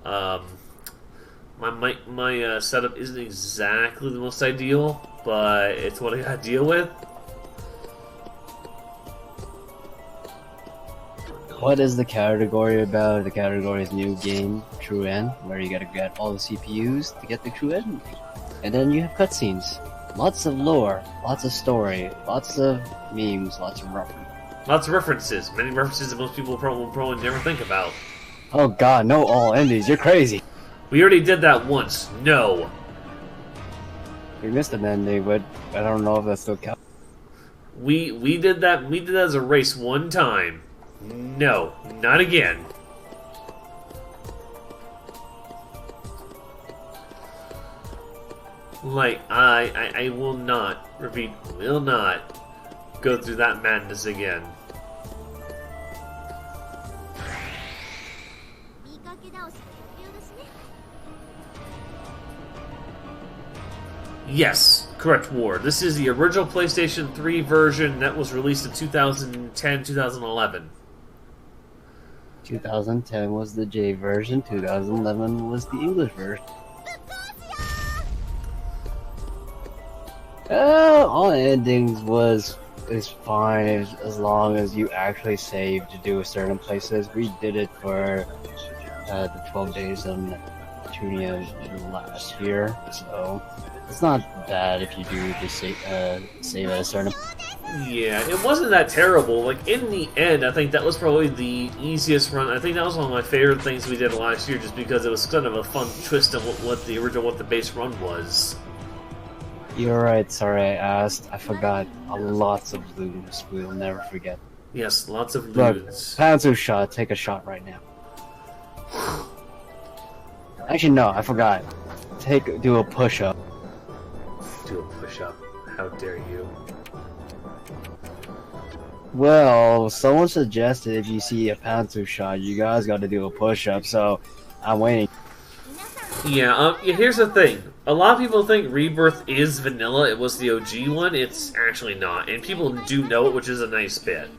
My setup isn't exactly the most ideal, but it's what I gotta deal with. What is the category about? The category is new game, true end, where you gotta get all the CPUs to get the true end. And then you have cutscenes. Lots of lore, lots of story, lots of memes, lots of reference. Lots of references. Many references that most people probably never think about. Oh god, no all endings, you're crazy! We already did that once. No. We missed an ending, but I don't know if that still counts. We did that. We did that as a race one time. No, not again. Like I will not repeat. Will not go through that madness again. 見かけ倒し決定だしね。 Yes, correct, War. This is the original PlayStation 3 version that was released in 2010-2011. 2010 was the J version, 2011 was the English version. All endings is fine as long as you actually save to do certain places. We did it for the 12 days of Neptunia last year, so it's not bad if you do the save at a certain. Yeah, it wasn't that terrible. Like, in the end, I think that was probably the easiest run. I think that was one of my favorite things we did last year, just because it was kind of a fun twist on what the base run was. You're right, sorry I asked. I forgot. Lots of loons. We'll never forget. Yes, lots of Look, loons. Panzu shot. Take a shot right now. Actually, no, I forgot. Do a push-up. Do a push-up. How dare you? Well, someone suggested if you see a Panzu shot, you guys got to do a push-up, so I'm waiting. Yeah, here's the thing. A lot of people think Rebirth is vanilla. It was the OG one. It's actually not. And people do know it, which is a nice bit.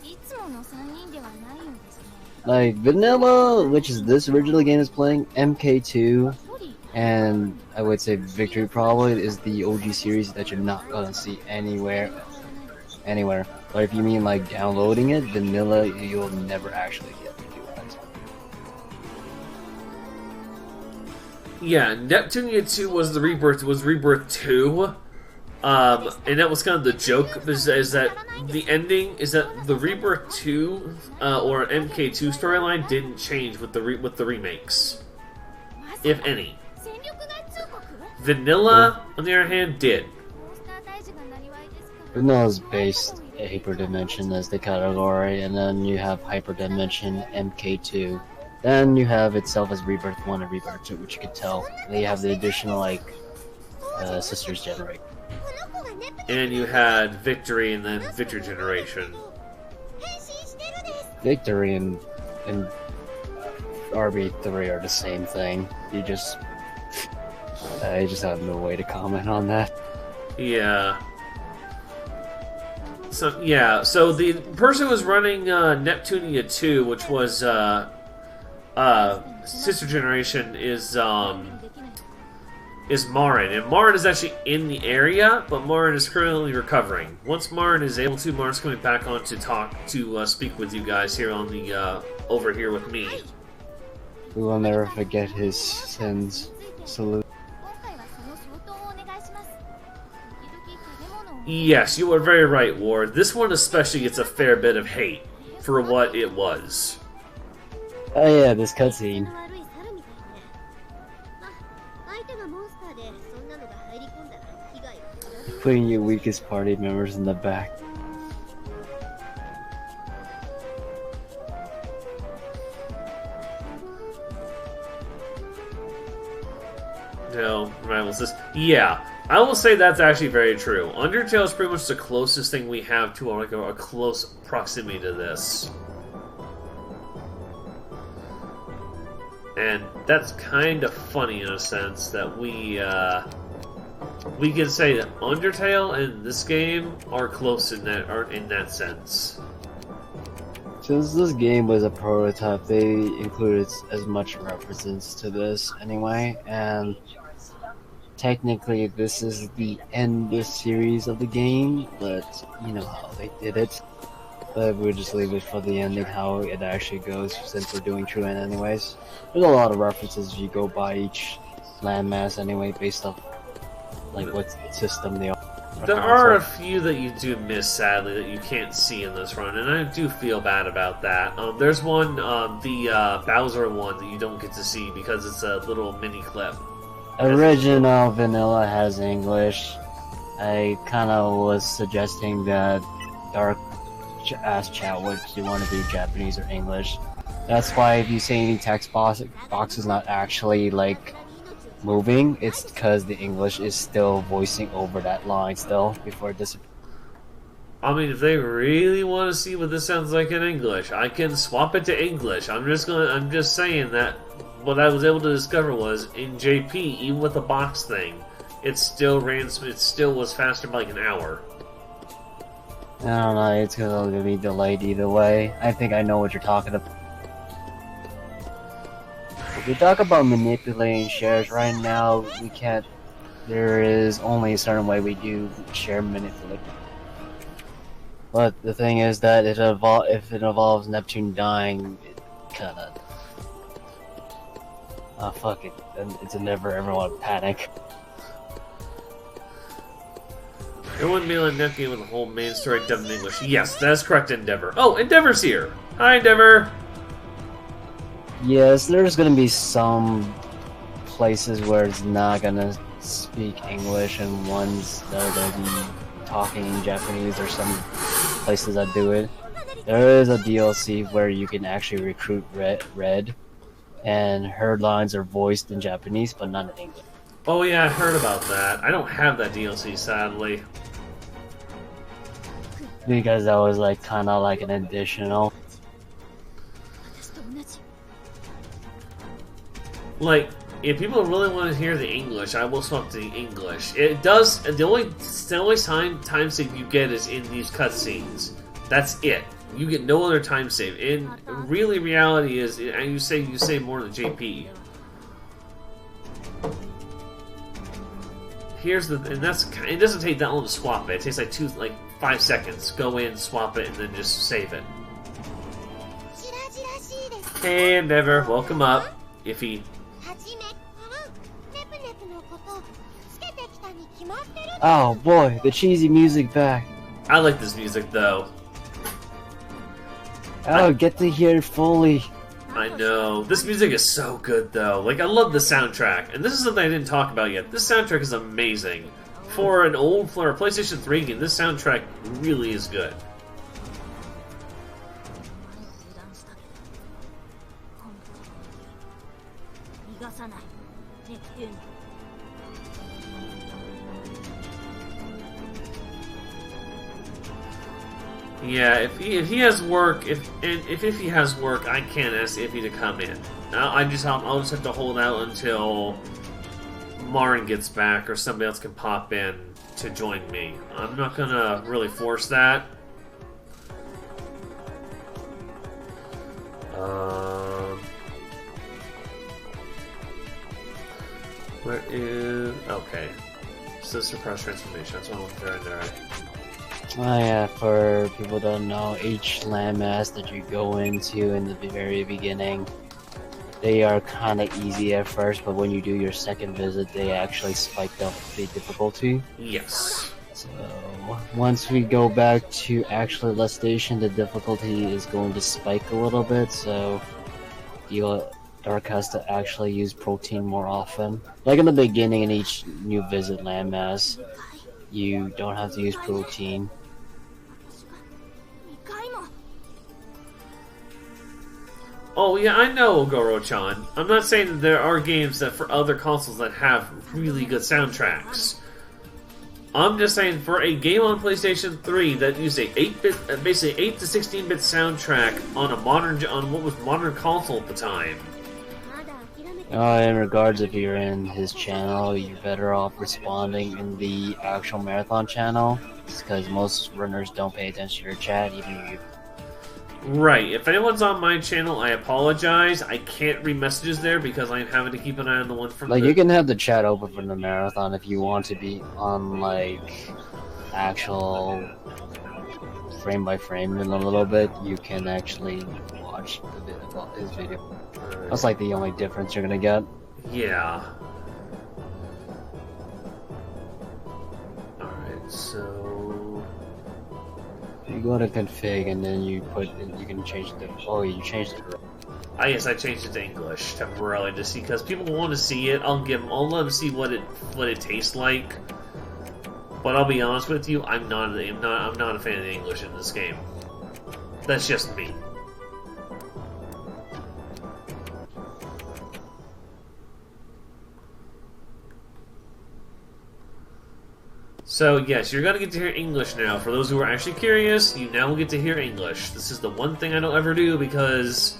いつもの3人ではないんですね。 Like, vanilla, which is this original game is playing, MK2, and I would say Victory probably is the OG series that you're not gonna see anywhere. But if you mean like downloading it, vanilla, you'll never actually get to do that. Yeah, Neptunia 2 was the Rebirth. Was Rebirth 2. And that was kind of the joke, is that the ending, is that the Rebirth 2, or MK2 storyline didn't change with the remakes. If any. 戦力外通告？ Vanilla, on the other hand, did. モンスター退治がなりわいですか？ Vanilla's based Hyperdimension as the category, and then you have Hyperdimension MK2. Then you have itself as Rebirth 1 and Rebirth 2, which you can tell. And then you have the additional, like, Sisters Generate. And you had Victory and then Victory Generation. Victory and RB3 are the same thing. You just... I just have no way to comment on that. Yeah. So, yeah, so the person who was running Neptunia 2, which was Sister Generation, is Marin. And Marin is actually in the area, but Marin is currently recovering. Once Marin is able to, Marin's coming back on to speak with you guys here on the, over here with me. We will never forget his sins. Salute. Yes, you are very right, Ward. This one especially gets a fair bit of hate for what it was. Oh yeah, this cutscene. Putting your weakest party members in the back. No, rivals this. Yeah, I will say that's actually very true. Undertale is pretty much the closest thing we have to like a close proximity to this. And that's kind of funny in a sense that we can say that Undertale and this game are close in that sense. Since this game was a prototype, they included as much references to this anyway, and technically this is the end of the series of the game, but you know how they did it. But we'll just leave it for the ending, how it actually goes, since we're doing True End anyways. There's a lot of references if you go by each landmass anyway, based off like what system they are. There are a few that you do miss, sadly, that you can't see in this run, and I do feel bad about that. There's one, the Bowser one, that you don't get to see because it's a little mini clip. Original Vanilla has English. I kind of was suggesting that Dark asked chat what you want to do, Japanese or English. That's why if you see any text box is not actually like moving, it's because the English is still voicing over that line still before it disappears. I mean, if they really want to see what this sounds like in English, I can swap it to English. I'm just saying that what I was able to discover was in JP, even with the box thing, it still was faster by like an hour. I don't know, it's gonna be delayed either way. I think I know what you're talking about. If we talk about manipulating shares right now, we can't. There is only a certain way we do share manipulate. But the thing is that if it involves Neptune dying, it kinda. Oh fuck it, it's a never everyone panic. It wouldn't be like Neptune with the whole main story dubbed in English. Yes, that is correct, Endeavor. Oh, Endeavor's here! Hi, Endeavor! Yes, there's gonna be some places where it's not gonna speak English and ones that are gonna be talking in Japanese, or some places that do it. There is a DLC where you can actually recruit Red, and her lines are voiced in Japanese but not in English. Oh yeah, I heard about that. I don't have that DLC, sadly. Because that was like kinda like an additional. Like, if people really want to hear the English, I will swap to the English. It does. The only time save you get is in these cutscenes. That's it. You get no other time save. And really, reality is, and you say more than JP. It doesn't take that long to swap it. It takes like 5 seconds. Go in, swap it, and then just save it. Hey, Endeavor, welcome up. Iffy. Oh boy, the cheesy music back. I like this music though. Oh, get to hear it fully. I know. This music is so good though. Like, I love the soundtrack. And this is something I didn't talk about yet. This soundtrack is amazing. For a PlayStation 3 game, this soundtrack really is good. がさないネプテューニ Yeah, if he has work, if he has work, I can't ask Iffy to come in. I'll just have to hold out until Marin gets back or somebody else can pop in to join me. I'm not gonna really force that. Where is... Okay. So suppress transformation. That's what I want to throw in there. Oh yeah, for people who don't know, each landmass that you go into in the very beginning, they are kind of easy at first, but when you do your second visit, they actually spike up the difficulty. Yes. So, once we go back to actually the station, the difficulty is going to spike a little bit, so Dark has to actually use protein more often. Like in the beginning in each new visit landmass, you don't have to use protein. Oh yeah, I know, Goro-chan. I'm not saying that there are games that for other consoles that have really good soundtracks. I'm just saying for a game on PlayStation 3 that used a 8-bit, basically 8 to 16-bit soundtrack on what was modern console at the time. In regards, if you're in his channel, you're better off responding in the actual marathon channel, because most runners don't pay attention to your chat, even if you... Right. If anyone's on my channel, I apologize. I can't read messages there because I'm having to keep an eye on the one from you can have the chat open for the marathon if you want to be on, actual frame by frame in a little bit. You can actually watch his video. That's the only difference you're gonna get. Yeah. Alright, so... You go to config and then you can change the... Oh, you changed it. Ah, yes, I changed it to English temporarily to see, because people want to see it. I'll let them see what it tastes like. But I'll be honest with you, I'm not a fan of the English in this game. That's just me. So yes, you're gonna get to hear English now. For those who are actually curious, you now will get to hear English. This is the one thing I don't ever do because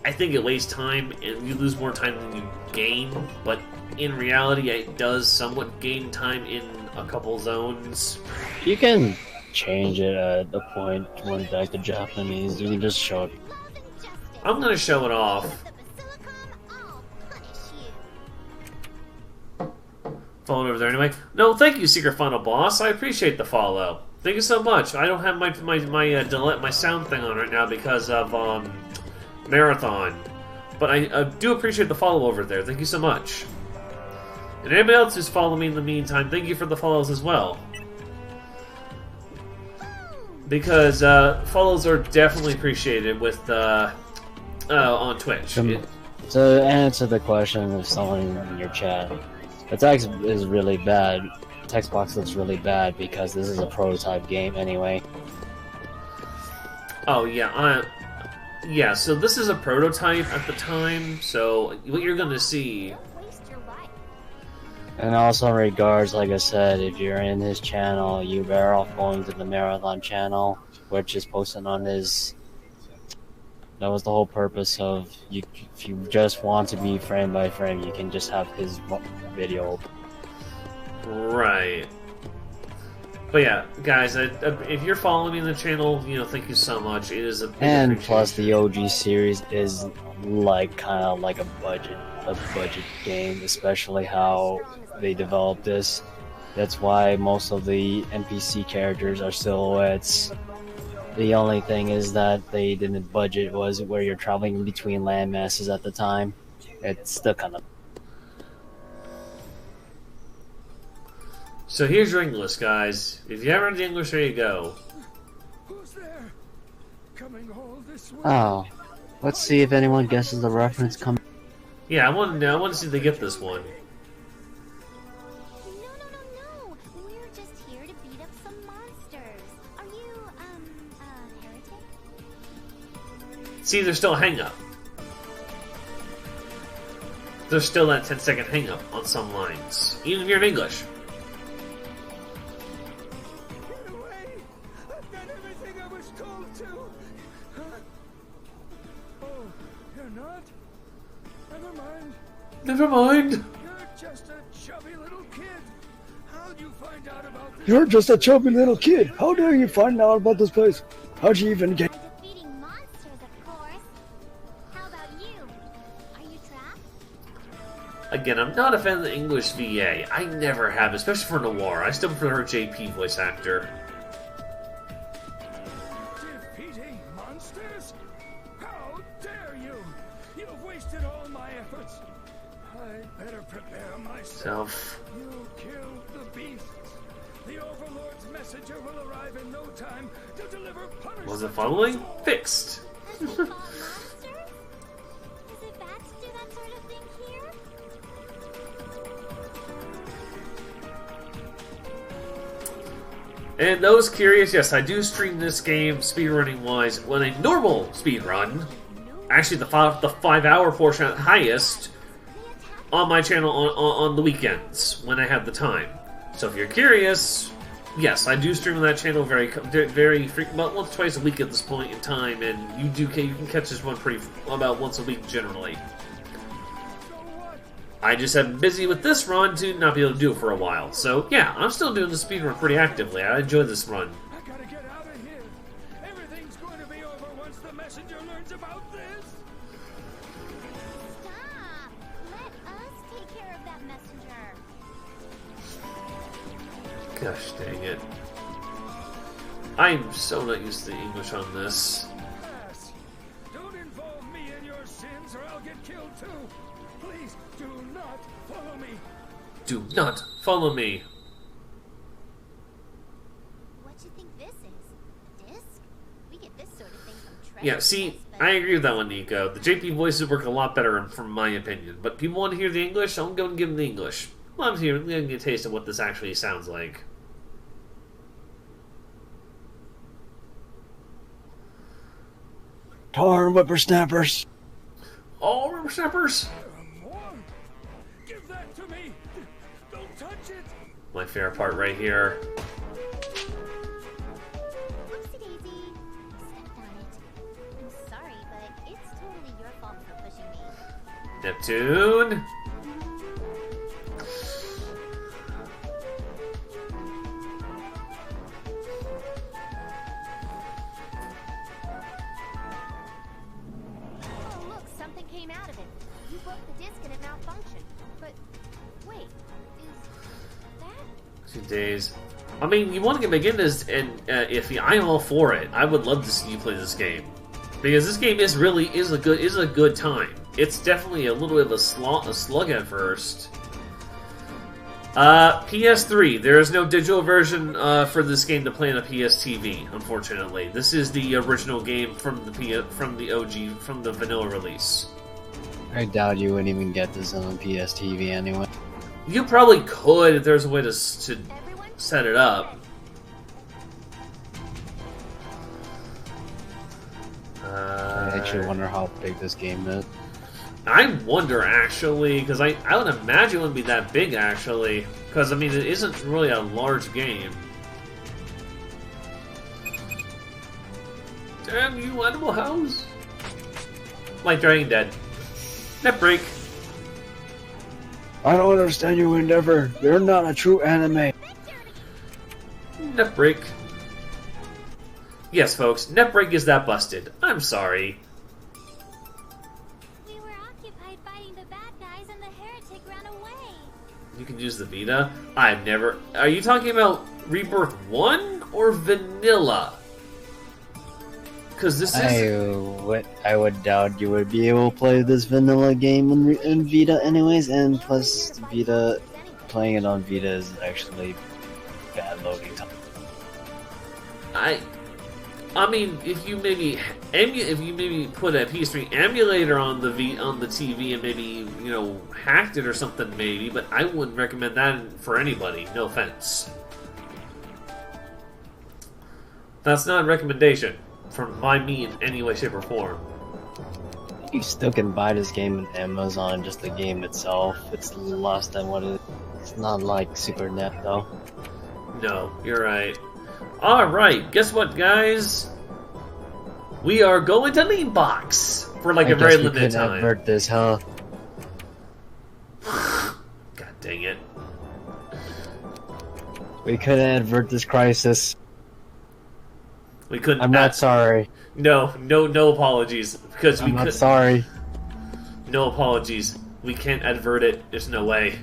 I think it wastes time and you lose more time than you gain. But in reality, it does somewhat gain time in a couple zones. You can change it at a point when back to Japanese. You can just show it. I'm gonna show it off. Follow over there anyway. No, thank you, Secret Final Boss. I appreciate the follow. Thank you so much. I don't have my sound thing on right now because of Marathon, but I do appreciate the follow over there. Thank you so much. And anybody else who's following me in the meantime, thank you for the follows as well. Because follows are definitely appreciated with on Twitch. To answer the question of someone in your chat, the text is really bad. Text box looks really bad because this is a prototype game anyway. Oh yeah, yeah. So this is a prototype at the time. So what you're gonna see. And also in regards, like I said, if you're in his channel, you're better off going to the Marathon channel, which is posted on his... That was the whole purpose of... If you just want to be frame by frame, you can just have his video open. Right. But yeah, guys, if you're following me on the channel, thank you so much. It is a big And plus the OG series is kind of like a budget game, especially how they developed this. That's why most of the NPC characters are silhouettes. The only thing is that they didn't budget was where you're traveling between land masses at the time. It's still kind of... So here's your English, guys. If you haven't read the English, there you go. Who's there? Coming all this way. Oh, let's see if anyone guesses the reference coming. Yeah, I want to see if they get this one. No. We're just here to beat up some monsters. Are you, heretic? See, there's still a hang-up. there's still that 10-second hang-up on some lines, even if you're in English. Get away! I've done everything I was told to! Oh, you're not? Never mind. Never mind. You're just a chubby little kid. How'd you find out about this? You're just a chubby little kid. How dare you find out about this place? How'd you even get... Defeating monsters, of course. How about you? Are you trapped? Again, I'm not a fan of the English VA. I never have, especially for Noir. I still prefer her JP voice actor. Defeating monsters? How dare you! You've wasted all my efforts. I better prepare myself. You killed the beasts. The Overlord's messenger will arrive in no time to deliver punishment. Was it following? Fixed. Has he fought monsters? Is it bad to do that sort of thing here? And those curious, yes, I do stream this game speedrunning wise when a normal speedrun. Actually, the 5-hour portion at highest on my channel on the weekends when I have the time. So if you're curious, yes, I do stream on that channel very frequent, about once, twice a week at this point in time, and you can catch this one about once a week generally. I just have been busy with this run to not be able to do it for a while. So yeah, I'm still doing the speedrun pretty actively. I enjoy this run. I gotta get out of here. Everything's going to be over once the messenger learns about this. Stop! Let us take care of that messenger. Gosh dang it. I'm so not used to the English on this. Yes. Don't involve me in your sins or I'll get killed too. Please do not follow me. Do not follow me. What do you think this is? A disc? We get this sort of thing from treasure. Yeah, see, I agree with that one, Nico. The JP voices work a lot better, from my opinion. But people want to hear the English, I'm going to give them the English. Well, I'm going to get a taste of what this actually sounds like. Tar whippersnappers. All whippersnappers. More? Give that to me. Don't touch it. My favorite part right here. Whoopsie daisy. Stepped on it. I'm sorry, but it's totally your fault for pushing me. Neptune. Oh, look, something came out of it. You broke the disc and it malfunctioned. But, wait, is that... 2 days. I mean, you want to get back into this, and if I'm all for it, I would love to see you play this game, because this game is a good time. It's definitely a little bit of a slug at first. PS3. There is no digital version for this game to play on a PS TV. Unfortunately, this is the original game from the vanilla release. I doubt you wouldn't even get this on PS TV anyway. You probably could if there's a way to set it up. I actually wonder how big this game is. I wonder, actually, because I would imagine it wouldn't be that big, actually. Because, I mean, it isn't really a large game. Damn you, Animal House! Like Dragon Dead. Net break. I don't understand your endeavor. You're not a true anime. Net break. Yes, folks, net break is that busted. I'm sorry. We were occupied fighting the bad guys and the heretic ran away. You can use the Vita? I've never... Are you talking about Rebirth 1 or Vanilla? Because this is... I would doubt you would be able to play this vanilla game in Vita anyways, and plus Vita, playing it on Vita is actually bad loading time. I mean, if you maybe put a PS3 emulator on the TV and maybe, you know, hacked it or something maybe, but I wouldn't recommend that for anybody. No offense. That's not a recommendation from me in any way, shape, or form. You still can buy this game on Amazon, just the game itself. It's less than what it is. It's not like Super Net though. No, you're right. Alright, guess what, guys? We are going to Lean Box for like a very limited time. We couldn't avert this, huh? God dang it. We couldn't avert this crisis. We couldn't. I'm not sorry. No apologies. Because I'm not sorry. No apologies. We can't advert it. There's no way.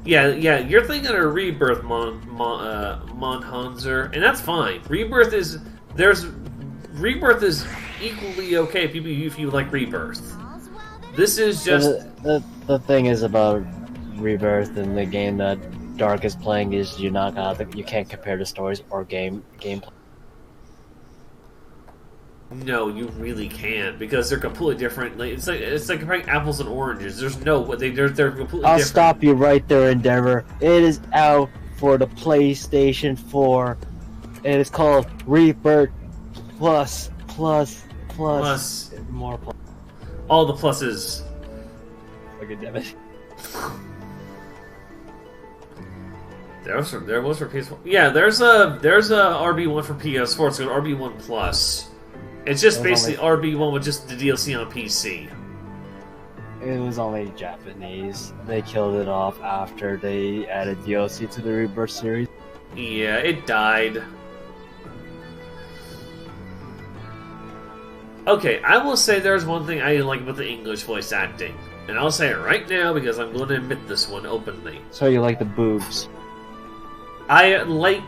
Yeah, you're thinking of Rebirth, Monhanzer, and that's fine. Rebirth is equally okay if you like Rebirth. This is just the thing is about Rebirth and the game that Dark is playing is you can't compare the stories or gameplay. No, you really can't because they're completely different. Like, it's like comparing apples and oranges. There's no they're completely different. I'll stop you right there, Endeavor. It is out for the PlayStation 4. It is called Rebirth Plus, more plus. All the pluses. Okay, damn it. There was for PS4. Yeah, there's a RB1 for PS4. It's an RB1 Plus. It's just basically RB1 with just the DLC on PC. It was only Japanese. They killed it off after they added DLC to the Rebirth series. Yeah, it died. Okay, I will say there's one thing I didn't like about the English voice acting. And I'll say it right now because I'm going to admit this one openly. So you like the boobs? I like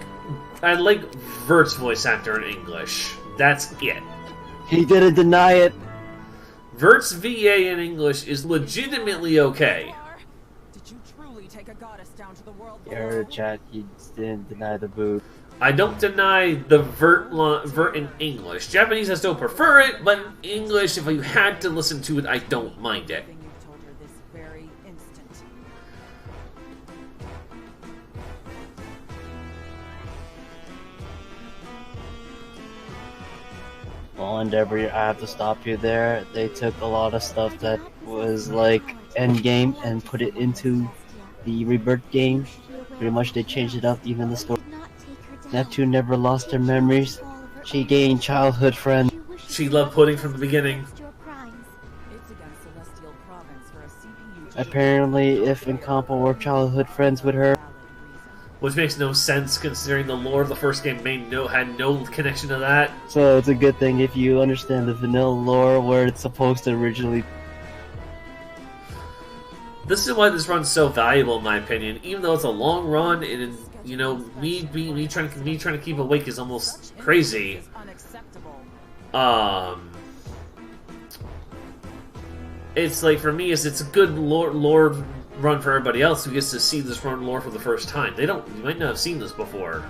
Vert's voice actor in English. That's it. He didn't deny it. Vert's VA in English is legitimately okay. Did you truly take a goddess down to the world? You heard chat, he didn't deny the boob. I don't deny the Vert in English. Japanese, I still prefer it, but in English, if you had to listen to it, I don't mind it. Well, Endeavor, I have to stop you there. They took a lot of stuff that was like endgame and put it into the Rebirth game. Pretty much they changed it up, even the story. Neptune never lost her memories. She gained childhood friends. She loved pudding from the beginning. Apparently, if Incompa were childhood friends with her. Which makes no sense considering the lore of the first game had no connection to that. So it's a good thing if you understand the vanilla lore where it's supposed to originally. This is why this run's so valuable in my opinion. Even though it's a long run and you know, me trying to keep awake is almost crazy. It's like for me it's a good lore run for everybody else who gets to see this run lore for the first time. You might not have seen this before.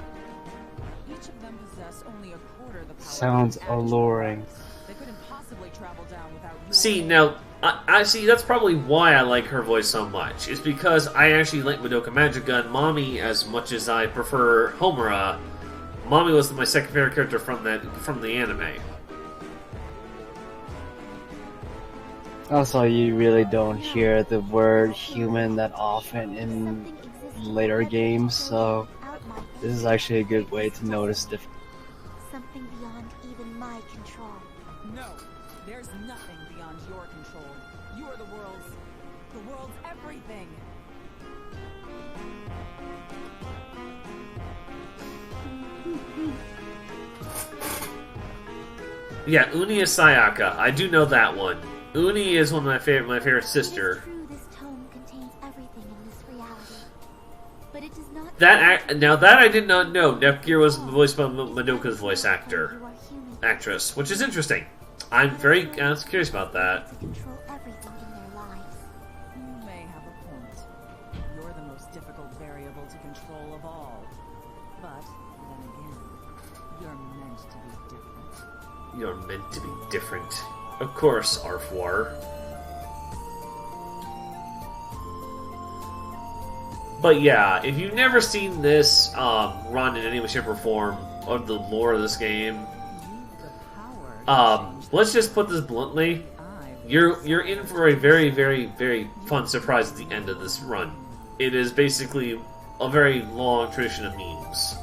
Each of them possess only a quarter the power. Sounds alluring. They couldn't possibly travel down without. See now, I see. That's probably why I like her voice so much. It's because I actually like Madoka Magica and Mommy as much as I prefer Homura. Mommy was my second favorite character from the anime. Also, you really don't hear the word human that often in later games, so this is actually a good way to notice the. Something beyond even my control. No, there's nothing beyond your control. You are the world's everything. Yeah, Uni is Sayaka. I do know that one. Uni is one of my favorite sister. That I did not know. Nepgear was voiced by Madoka's voice actress, which is interesting. I'm very curious about that. You may have a point. You're the most difficult variable to control of all. But then again, you're meant to be different. You're meant to be different. Of course, Arfwar. But yeah, if you've never seen this run in any way, shape, or form of the lore of this game, Let's just put this bluntly. You're in for a very, very, very fun surprise at the end of this run. It is basically a very long tradition of memes.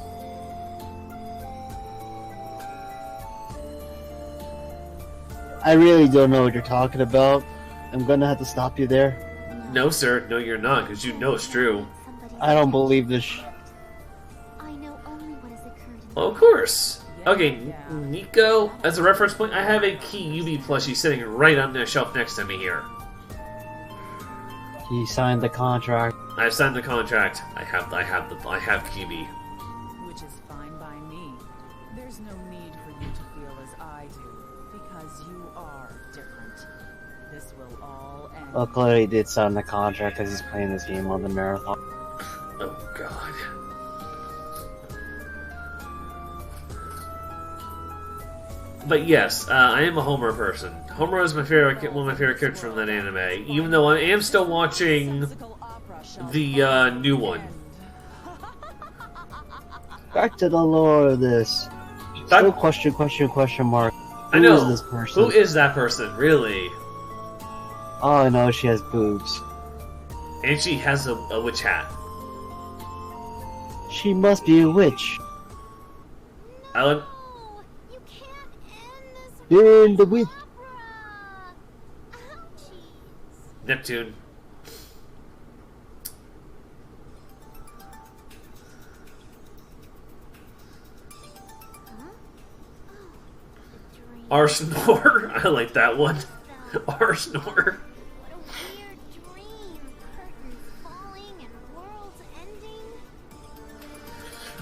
I really don't know what you're talking about. I'm gonna have to stop you there. No, sir. No, you're not, because you know it's true. I don't believe this. I know only what has occurred in Well, of course. Okay, Nico, as a reference point, I have a key UB plushie sitting right on the shelf next to me here. He signed the contract. I've signed the contract. I have QB. Which is fine by me. There's no need for you to feel as I do, because you are different. This will all end. Well, clearly he did sign the contract because he's playing this game on the marathon. Oh God. But yes, I am a Homer person. Homer is my favorite, one of my favorite characters from that anime. Even though I am still watching the new one. Back to the lore of this. Still question mark. I know. Who is this person? Who is that person, really? Oh, I know she has boobs. And she has a witch hat. She must be a witch. Alan? You can't end this You're the witch. Ouchies. Neptune. Arsnore. I like that one. Arsnore. What a weird dream. Curtains falling and worlds ending.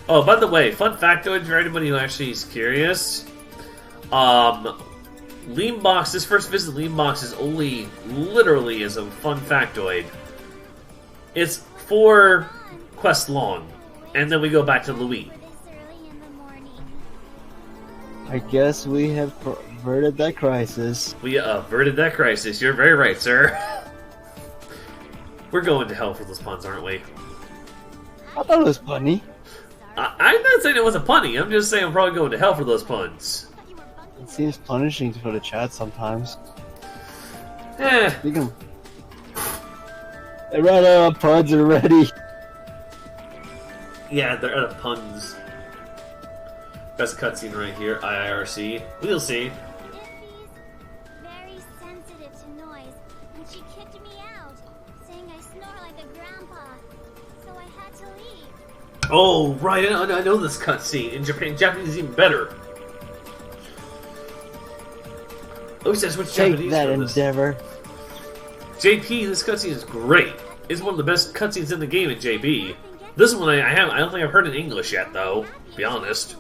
Oh, by the way, fun factoid for anybody who actually is curious. Leanbox, this first visit to Leanbox is only literally as a fun factoid. It's 4 quests long, and then we go back to Louis. This early in the morning. I guess we have averted that crisis. We averted that crisis. You're very right, sir. We're going to hell for those puns, aren't we? I thought it was funny. I'm not saying it wasn't punny. I'm just saying I'm probably going to hell for those puns. It seems punishing for the chat sometimes. Eh. You can... They ran out of puns already. Yeah, they're out of puns. Best cutscene right here, IIRC. We'll see. Iffy's very sensitive to noise, and she kicked me out, saying I snore like a grandpa. So I had to leave. Oh, right, I know this cutscene. In Japanese is even better. Oh, says which Take Japanese that, for this. Endeavor. JP, this cutscene is great. It's one of the best cutscenes in the game in JP. This one I don't think I've heard in English yet, though, to be honest.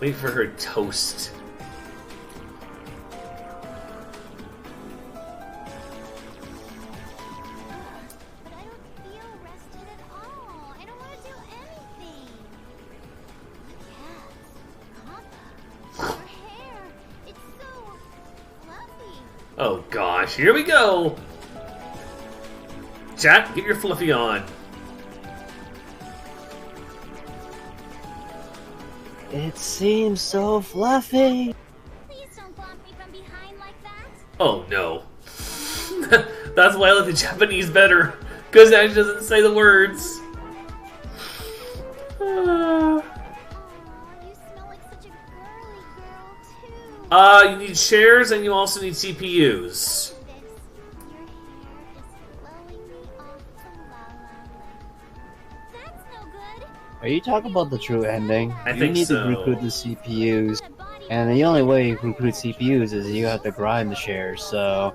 Wait for her toast. Wait for her toast. But I don't feel rested at all. I don't want to do anything. Yes, Papa. Your hair. It's so fluffy. Oh gosh, here we go! Chat, get your fluffy on. It seems so fluffy. Please don't bump me from behind like that. Oh no. That's why I like the Japanese better. Because that doesn't say the words. Aw, you smell like such a girly girl, too. You need shares and you also need CPUs. Your hair is blowing me off the la-la-la. That's no good. Are you talking about the true ending? I you think need so. to recruit the CPUs. And the only way you can recruit CPUs is you have to grind the shares, so...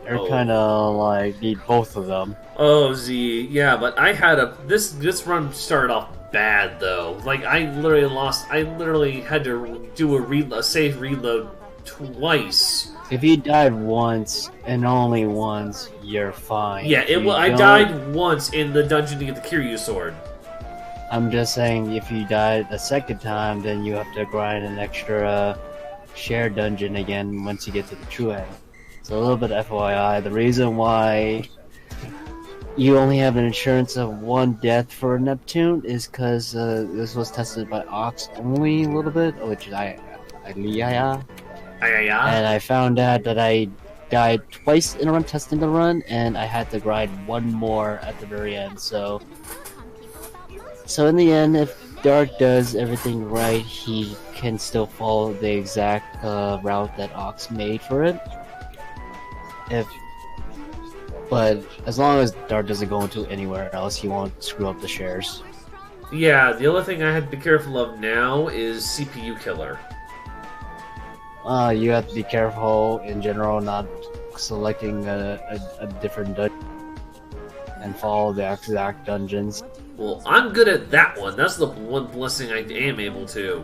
They're kinda like, need both of them. Oh, Z, yeah, but I had this run started off bad though. Like I literally had to do a save reload twice. If you died once, and only once, you're fine. Yeah, I died once in the dungeon to get the Kiryu sword. I'm just saying, if you died a second time, then you have to grind an extra share dungeon again once you get to the true end. So a little bit of FYI, the reason why you only have an insurance of 1 death for Neptune is because this was tested by Ox only a little bit, which yeah. And I found out that I died twice in a run testing the run, and I had to grind 1 more at the very end. So in the end, if Dark does everything right, he can still follow the exact route that Ox made for it. But as long as Dart doesn't go into anywhere else, he won't screw up the shares. Yeah, the other thing I have to be careful of now is CPU killer. You have to be careful in general, not selecting a different dungeon and follow the exact dungeons. Well, I'm good at that one. That's the one blessing I am able to.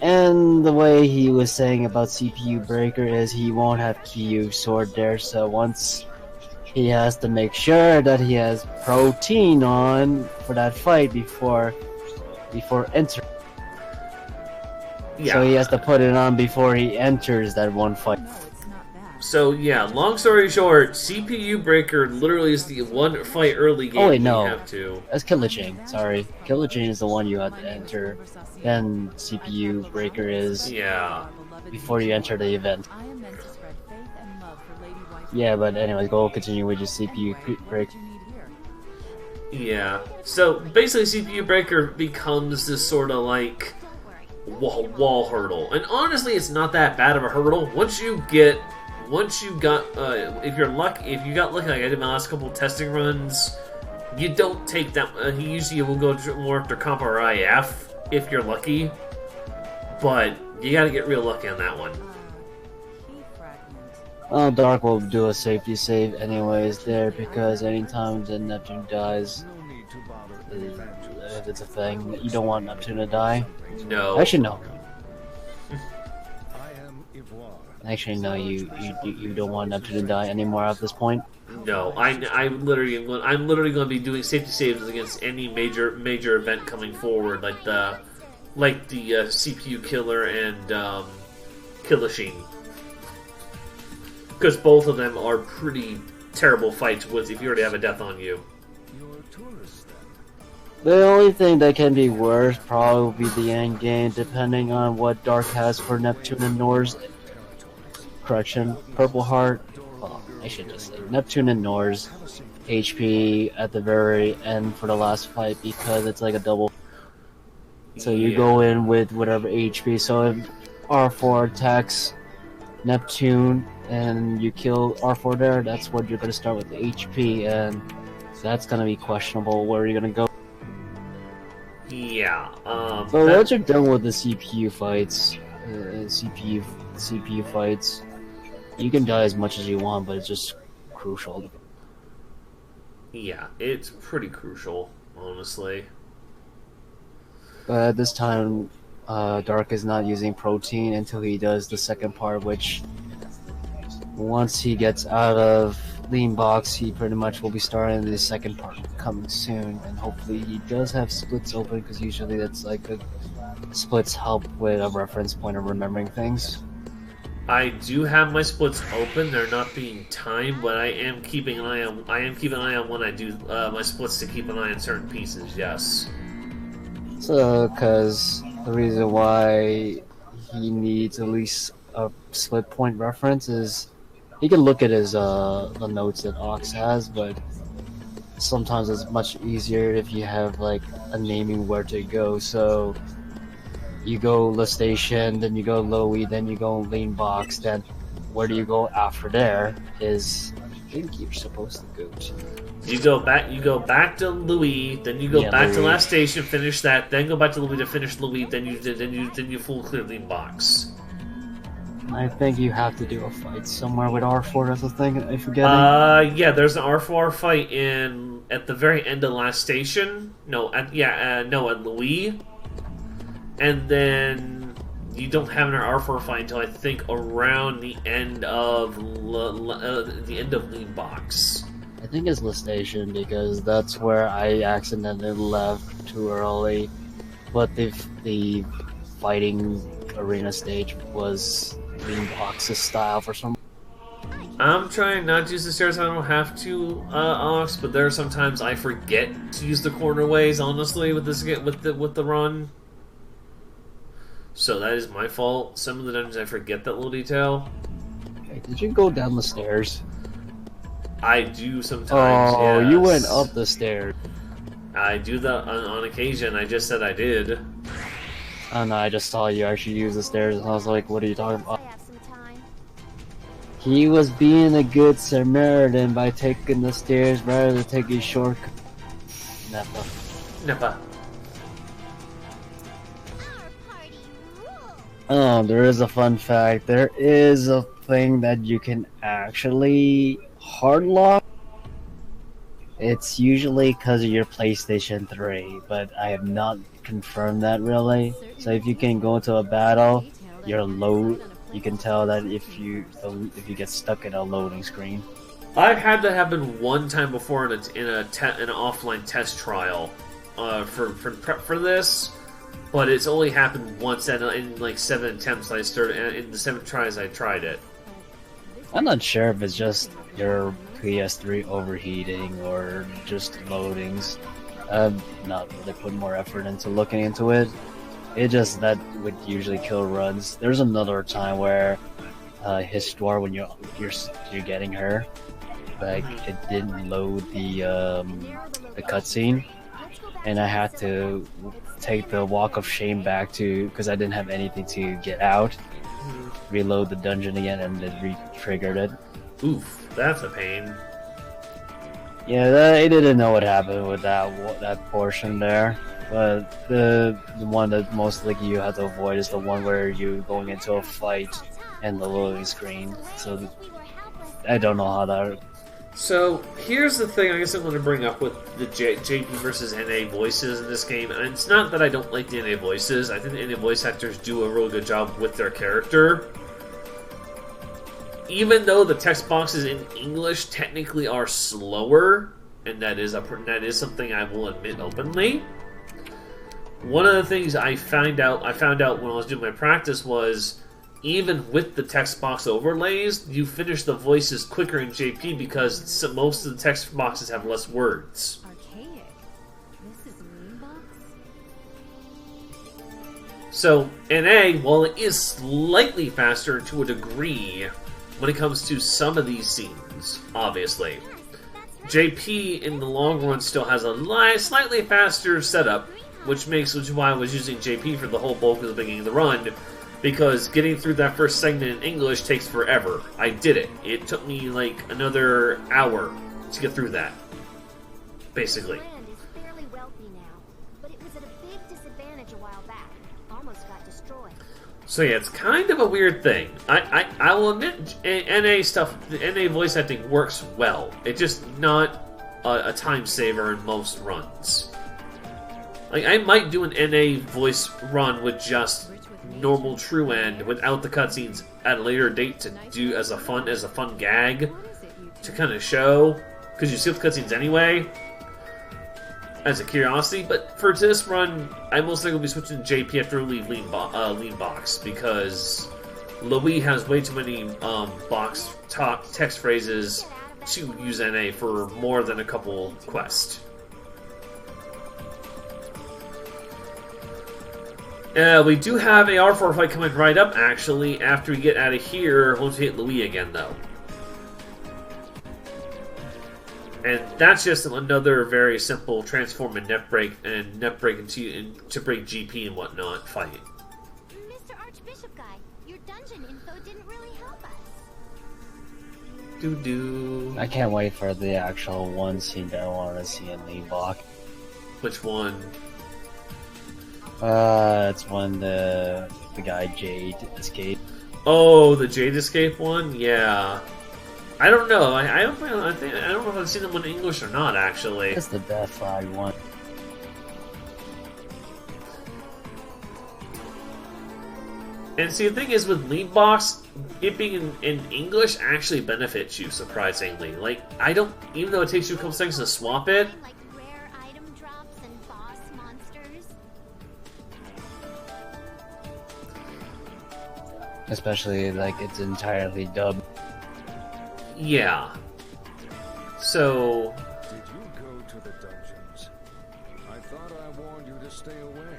And the way he was saying about CPU breaker is he won't have Kyu sword there, so once he has to make sure that he has protein on for that fight before entering. Yeah. So he has to put it on before he enters that one fight. So yeah, long story short, CPU breaker literally is the one fight early game you have to. That's Killer Chain. Sorry, Killer Chain is the one you have to enter. Then CPU breaker is before you enter the event. Yeah, but anyway, go continue with your CPU break. Yeah. So basically, CPU breaker becomes this sort of like wall hurdle, and honestly, it's not that bad of a hurdle if you got lucky like I did my last couple of testing runs. You don't take that. He usually will go more after comp or IF if you're lucky, but you got to get real lucky on that one. Dark will do a safety save anyways there, because anytime the Neptune dies, if it's a thing, you don't want Neptune to die. No. Actually, no. Actually, no. You don't want Neptune to die anymore at this point. No, I'm literally going to be doing safety saves against any major event coming forward, like the CPU killer and Killasheen. Because both of them are pretty terrible fights with if you already have a death on you. The only thing that can be worse probably be the end game, depending on what Dark has for Neptune and Nor's. Correction, Purple Heart. Well, I should just say Neptune and Nor's HP at the very end for the last fight, because it's like a double. So you go in with whatever HP. So if R4 attacks Neptune and you kill R4 there, that's what you're going to start with the HP, and that's going to be questionable where you're going to go. Yeah. But once you're done with the CPU fights, CPU fights, you can die as much as you want, but it's just crucial. Yeah, it's pretty crucial, honestly. But at this time, Dark is not using protein until he does the second part, which once he gets out of Lean Box, he pretty much will be starting the second part coming soon, and hopefully he does have splits open, because usually that's like splits help with a reference point of remembering things. I do have my splits open. They're not being timed, but I am keeping an eye on. When I do my splits to keep an eye on certain pieces. Yes. So, because the reason why he needs at least a split point reference is he can look at his the notes that Ox has, but sometimes it's much easier if you have like a naming where to go. So you go La Station, then you go Lowy, then you go Lean Box, then where do you go after there is I think you're supposed to go to. You go back to Louis, then you go back to Last Station, finish that, then go back to Louis to finish Louis, then you full clear Lean Box. I think you have to do a fight somewhere with R4 as a thing, I forget. Yeah, there's an R4 fight at the very end of Last Station. At Louis. And then you don't have an R4 fight until I think around the end of Lean Box. I think it's La Station, because that's where I accidentally left too early. But the fighting arena stage was Lean Box's style for some. I'm trying not to use the stairs. I don't have to, Ox, but there are sometimes I forget to use the corner ways. Honestly, with this with the run, so that is my fault. Some of the dungeons I forget that little detail. Hey, did you go down the stairs? I do sometimes. Oh, yes. you went up the stairs. I do that on occasion. I just said I did. Oh no, I just saw you actually use the stairs, and I was like, "What are you talking I about?" have some time. He was being a good Samaritan by taking the stairs rather than taking shortcut. Never. Never. Our party rules. Oh, there is a fun fact. There is a thing that you can actually hard lock. It's usually because of your PlayStation 3, but I have not confirmed that really. So if you can go into a battle, your load, you can tell that if you get stuck in a loading screen. I've had that happen one time before in an offline test trial for this, but it's only happened once in like 7 attempts. I started in the 7 tries I tried it. I'm not sure if it's just your PS3 overheating or just loadings. Not really put more effort into looking into it. It just that would usually kill runs. There's another time where Histoire, when you're getting her, like it didn't load the cutscene, and I had to take the walk of shame back to because I didn't have anything to get out. Reload the dungeon again, and it re-triggered it. Oof, that's a pain. Yeah, I didn't know what happened with that portion there. But the one that most likely you have to avoid is the one where you're going into a fight and the loading screen. So I don't know how that. So here's the thing I guess I'm going to bring up with the JP versus NA voices in this game, and it's not that I don't like the NA voices. I think the NA voice actors do a really good job with their character. Even though the text boxes in English technically are slower, and that is something I will admit openly. One of the things I found out when I was doing my practice was, even with the text box overlays, you finish the voices quicker in JP because most of the text boxes have less words. Archaic. This is Moonbox? So, NA, while it is slightly faster to a degree when it comes to some of these scenes, obviously, JP in the long run still has a slightly faster setup, which is why I was using JP for the whole bulk of the beginning of the run, because getting through that first segment in English takes forever. I did it. It took me like another hour to get through that, basically. Brand is fairly wealthy now, but it was at a big disadvantage a while back. Almost got destroyed. So yeah, it's kind of a weird thing. I will admit, NA stuff, the NA voice acting works well. It's just not a time saver in most runs. Like, I might do an NA voice run with just normal true end without the cutscenes at a later date to do as a fun gag to kind of show, because you skip the cutscenes anyway as a curiosity. But for this run, I most likely will be switching to JP after we leave Lean Box, because Louis has way too many box text phrases to use NA for more than a couple quests. We do have a R4 fight coming right up, actually, after we get out of here, once we hit Louis again, though. And that's just another very simple transform and net break to break GP and whatnot fight. Mr. Archbishop guy, your dungeon info didn't really help us. Doo-doo. I can't wait for the actual one scene that I want to see in Lean Block. Which one? It's when the guy Jade escaped. Oh, the Jade escape one? Yeah. I don't know. I don't know if I've seen them in English or not, actually. It's the Death Flag one. And see, the thing is, with Lean Box, it being in English actually benefits you, surprisingly. Like, even though it takes you a couple seconds to swap it, Like rare item drops and boss monsters. Especially, like, it's entirely dubbed. Yeah. So... Did you go to the dungeons? I thought I warned you to stay away.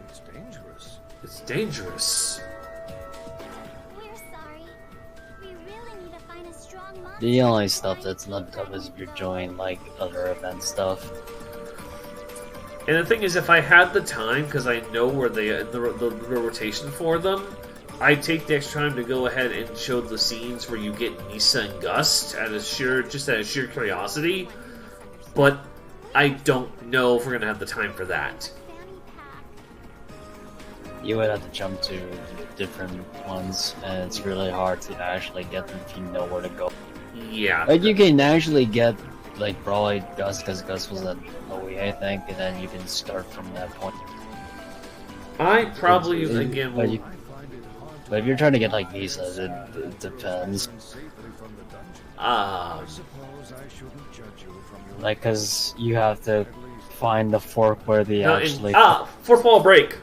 It's dangerous. It's dangerous. We're sorry. We really need to find a strong monster. The only stuff that's not tough is if you're doing like other event stuff. And the thing is, if I had the time, because I know where the rotation for them, I'd take the extra time to go ahead and show the scenes where you get Nisa and Gust out of sheer curiosity. But I don't know if we're gonna have the time for that. You would have to jump to different ones, and it's really hard to actually get them if you know where to go. Yeah. Like, you can actually get, like, probably Gus, because Gus was at Louis, I think, and then you can start from that point. I probably, again, will... But if you're trying to get, like, Nisa, it depends. Like, because you have to find the fork where the actually... fourth wall break!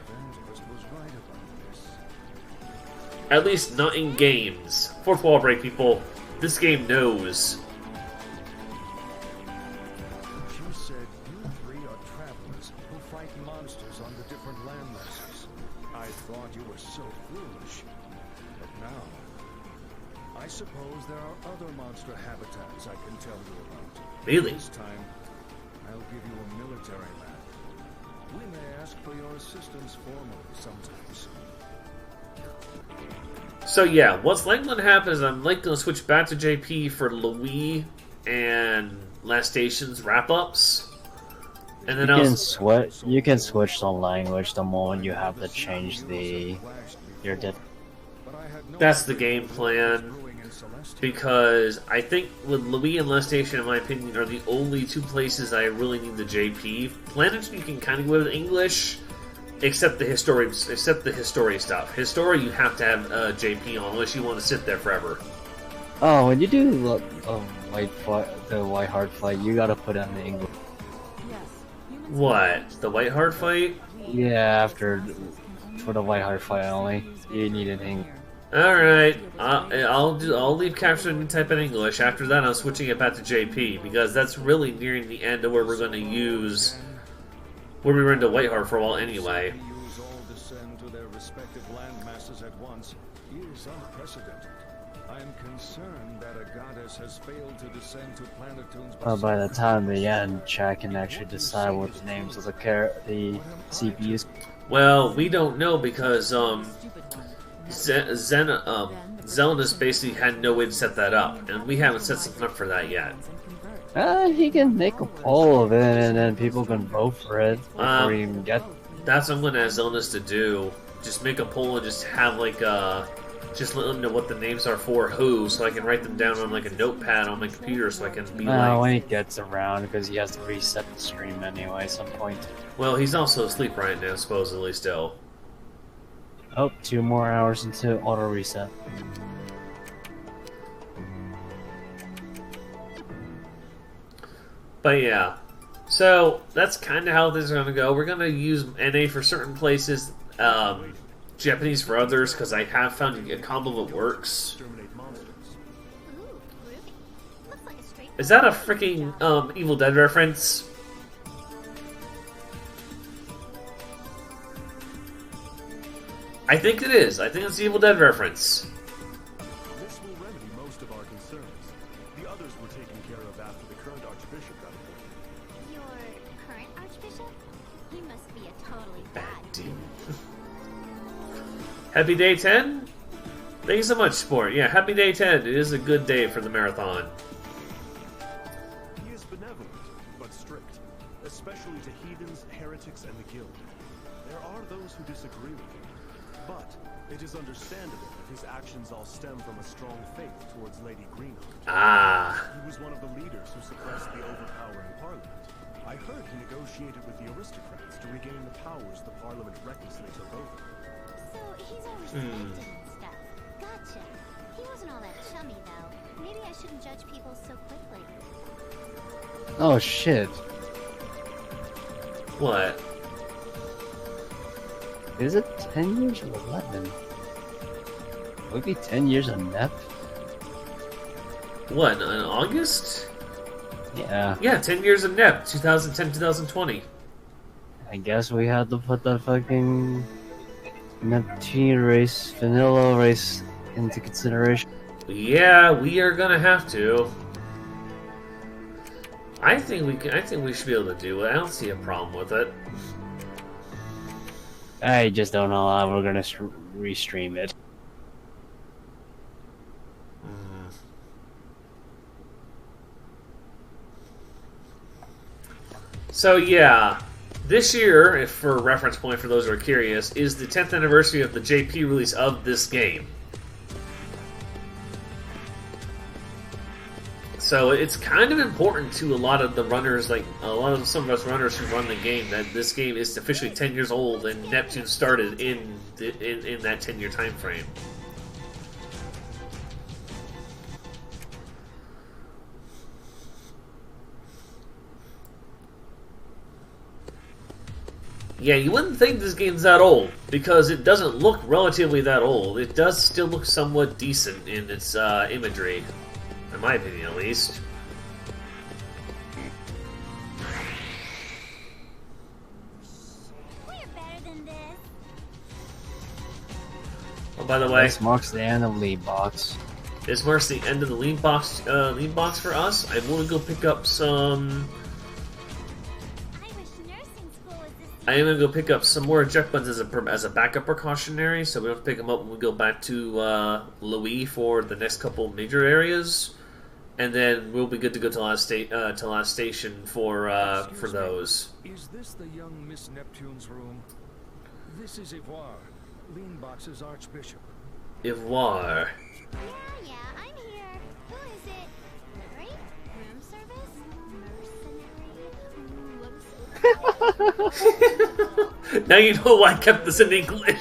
At least not in games. Fourth wall break, people. This game knows. She said you three are travelers who fight monsters on the different landmasses. I thought you were so foolish. But now, I suppose there are other monster habitats I can tell you about. Really? This time, I'll give you a military map. We may ask for your assistance formally sometimes. So yeah, what's likely going to happen is I'm likely going to switch back to JP for Louis and Last Station's wrap-ups. And then you can switch the language the moment you have to change your That's the game plan. Because I think with Louis and Last Station, in my opinion, are the only two places I really need the JP. Planet you can kind of go with English. Except the history stuff. History, you have to have JP on unless you want to sit there forever. Oh, when you do the White Heart fight, you gotta put on the English. What? The White Heart fight? Yeah, for the White Heart fight only, you need an English. All right, I'll leave capturing and type in English. After that, I'm switching it back to JP because that's really nearing the end of where we're going to use. Where we were into Whiteheart for a while anyway. Use all descend to their respective land masses at once is unprecedented. I'm concerned that a goddess has failed to descend to Planetoons. Well, by the time the end, Chad can actually decide what the names of the CPUs. Well, we don't know because Zelda's basically had no way to set that up, and we haven't set something up for that yet. He can make a poll of it, and then people can vote for it before you even get. That's what I'm going to ask Zelda's to do. Just make a poll and just have like just let them know what the names are for who, so I can write them down on like a notepad on my computer, so I can be like. When he gets around, because he has to reset the stream anyway at some point. Well, he's also asleep right now, supposedly still. Oh, 2 more hours until auto reset. But yeah, so that's kind of how this is going to go. We're going to use NA for certain places, Japanese for others, because I have found a combo that works. Is that a freaking Evil Dead reference? I think it is. I think it's the Evil Dead reference. This will remedy most of our concerns. The others were taken care of after the current Archbishop got appointed. Your current Archbishop? He must be a totally bad dude. Happy day 10? Thank you so much, Sport. Yeah, happy day 10. It is a good day for the marathon. He is benevolent, but strict, especially to heathens, heretics, and the guild. There are those who disagree with him, but it is understandable if his actions all stem from a strong faith towards Lady Greenheart. Ah. He was one of the leaders who suppressed the overpowering parliament. I heard he negotiated with the aristocrats to regain the powers the parliament recklessly took over. So he's all respected and stuff. Gotcha. He wasn't all that chummy, though. Maybe I shouldn't judge people so quickly. Oh shit. What? Is it 10 years or 11? Would it be 10 years of Nep? What, in August? Yeah. Yeah, 10 years of NEP, 2010-2020. I guess we had to put the fucking Neptunia race, vanilla race into consideration. Yeah, we are gonna have to. I think we should be able to do it. I don't see a problem with it. I just don't know how we're gonna restream it. So yeah, this year, if for reference point for those who are curious, is the 10th anniversary of the JP release of this game. So it's kind of important to a lot of the runners, like some of us runners who run the game, that this game is officially 10 years old and Neptune started in that 10-year time frame. Yeah, you wouldn't think this game's that old, because it doesn't look relatively that old. It does still look somewhat decent in its imagery, in my opinion at least. We're better than this. Oh, by the way, This marks the end of Lead Box. this marks the end of the lean box for us. I'm going to go pick up some... I am going to go pick up some more eject buttons as a backup precautionary, so we don't have to pick them up when we go back to Louis for the next couple major areas, and then we'll be good to go to last station for those. Is this the young Miss Neptune's room? This is Ivoire, Leanbox's Archbishop. Ivoire. Yeah, I'm here. Who is it? Delivery? Room service? Mercenary? Now you know why I kept this in English.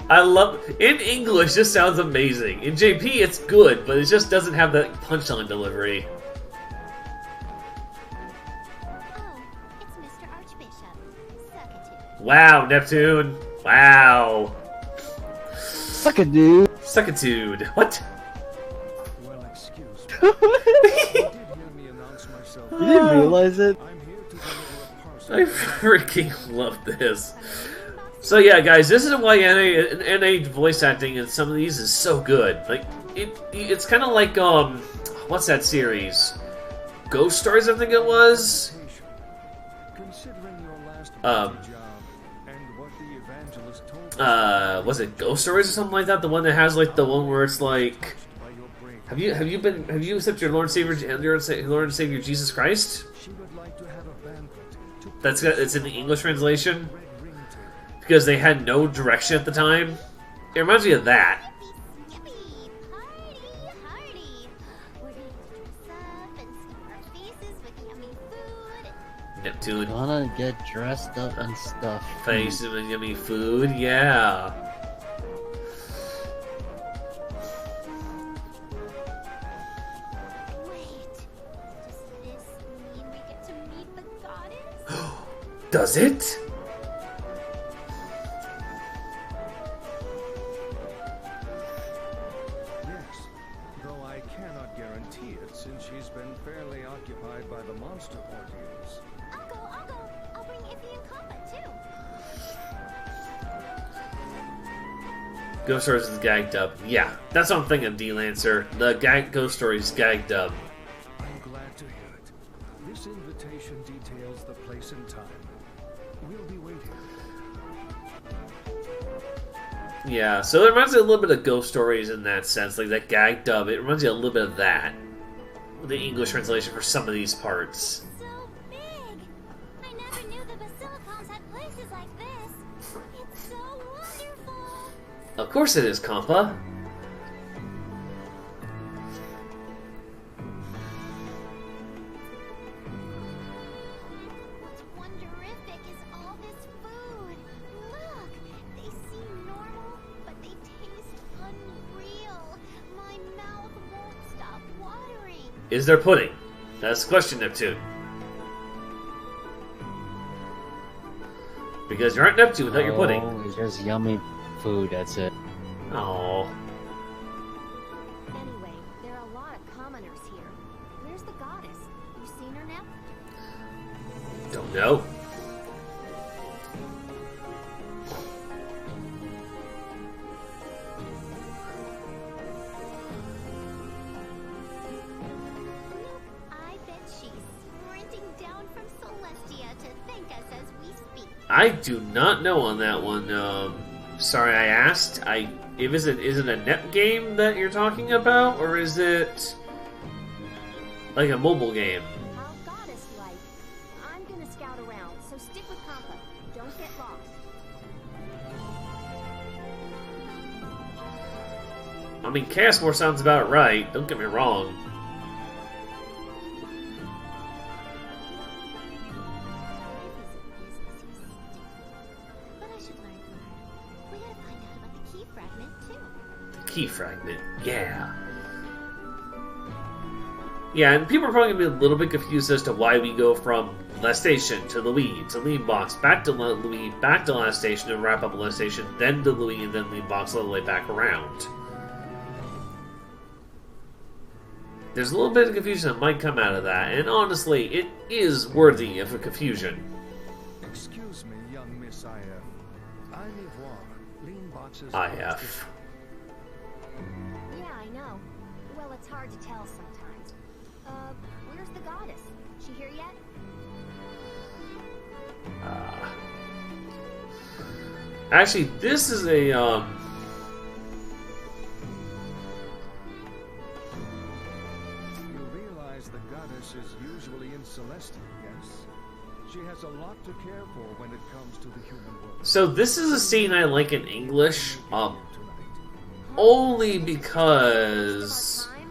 I love... In English, this sounds amazing. In JP, it's good, but it just doesn't have that punchline delivery. Wow, Neptune. Wow. Suck it, dude. Suckitude. What? Well, excuse me. You did hear me announce myself. You didn't realize it? I'm here to deliver a parcel. I freaking love this. So yeah, guys, this is why NA voice acting in some of these is so good. Like, it's kind of like, what's that series? Ghost Stories, I think it was? Considering your last job and what the evangelist told us Was it Ghost Stories or something like that? The one that has, like, the one where it's like... Have you accepted your Lord and Savior Jesus Christ? she would like to have a banquet to It's in the English translation. Because they had no direction at the time. It reminds me of that. Neptune. Wanna get dressed up and stuff. Faces with yummy food, yeah. Does it? Yes, though I cannot guarantee it since she's been fairly occupied by the monster ordeals. I'll go. I'll bring Iffy and Compa too. Ghost Stories is gag dub. Yeah, that's what I'm thinking, D-Lancer. The Ghost Stories gag dub. I'm glad to hear it. This invitation details the place and time. We'll be waiting. Yeah, so it reminds me a little bit of Ghost Stories in that sense, like that gag dub. It reminds me a little bit of that. The English translation for some of these parts. So big! I never knew the Basilicons had places like this. It's so wonderful! Of course it is, Compa. What's wonderific is all this food. Look! They seem normal, but they taste unreal. My mouth won't stop watering. Is there pudding? That's the question, Neptune. Because you aren't Neptune without your pudding. Oh, it's just yummy food, that's it. Oh. I do not know on that one. Sorry I asked. Is it a net game that you're talking about, or is it like a mobile game? How goddess-like. I'm gonna scout around, so stick with Pampa. Don't get lost. I mean, Castmore sounds about right. Don't get me wrong. But I should learn from her. We gotta find out about the key fragment, too. Key fragment, yeah. Yeah, and people are probably going to be a little bit confused as to why we go from last station to Louis, to Lean Box, back to Louis, back to last station, and wrap up last station, then to Louis, and then Lean Box all the way back around. There's a little bit of confusion that might come out of that, and honestly, it is worthy of a confusion. Excuse me, young Miss IF. I live war. Lean boxes. IF. Yeah, I know. Well, it's hard to tell sometimes. Where's the goddess? She here yet? Actually, this is a, You realize the goddess is usually in Celestia, yes? She has a lot to care for when it comes to the human world. So this is a scene I like in English, only because... I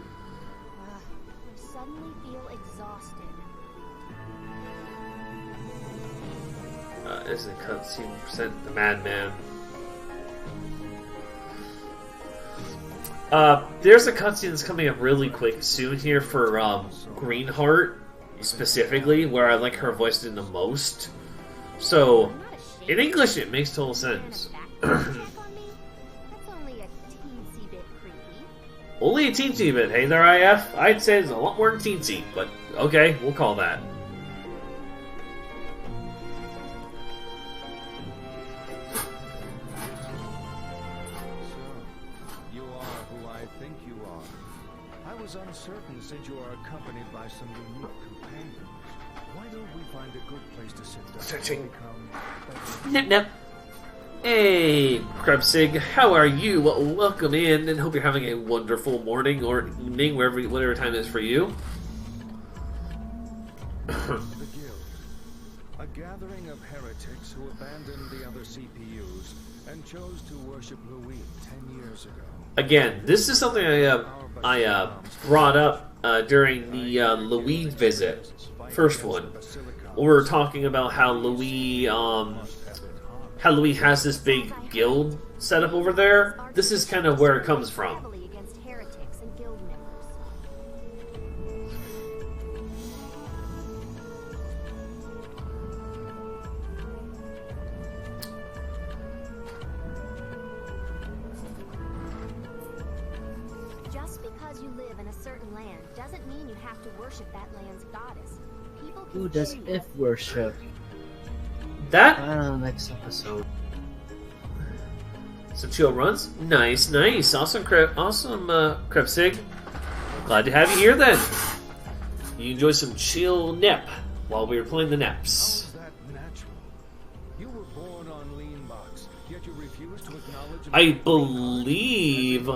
suddenly feel exhausted. Is it cutscene percent the madman? There's a cutscene that's coming up really quick soon here for Greenheart, specifically, where I like her voice in the most. So, in English it makes total sense. Only a teensy bit, hey there, IF? I'd say it's a lot more than teensy, but okay, we'll call that. You are who I think you are. I was uncertain since you are accompanied by some unique companions. Why don't we find a good place to sit down? Searching. Nip nip. Hey, Krebsig, how are you? Well, welcome in, and hope you're having a wonderful morning or evening, whatever time it is for you. The Guild. A gathering of heretics who abandoned the other CPUs and chose to worship Louis 10 years ago. Again, this is something I brought up during the Louis visit, first one. We were talking about how Louis has this big guild set up over there. This is kind of where it comes from. Just because you live in a certain land doesn't mean you have to worship that land's goddess. People can Who does choose. if worship? That? Next episode. Some chill runs? Nice, nice. Awesome, Krebsig. Glad to have you here then. You enjoy some chill nep while we were playing the neps. How's that natural? You were born on Lean Box, yet you refuse to acknowledge. I believe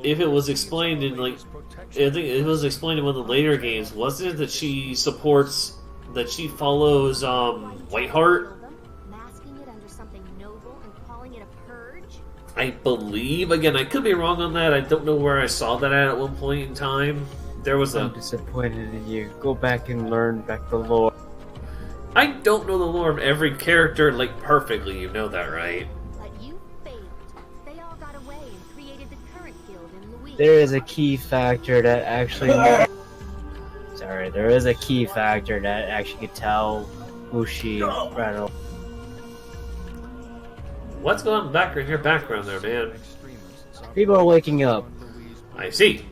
if it was explained in I think it was explained in one of the later games, wasn't it that she supports, that she follows Whiteheart? Masking it under something noble and calling it a purge? I believe. Again, I could be wrong on that. I don't know where I saw that at one point in time. There was I'm disappointed in you. Go back and learn back the lore. I don't know the lore of every character like perfectly. You know that, right? But you failed. They all got away and created the current guild in Louis. There is a key factor that actually. Sorry, there is a key factor that actually could tell who she rattled. What's going on back in your background there, man? People are waking up. I see.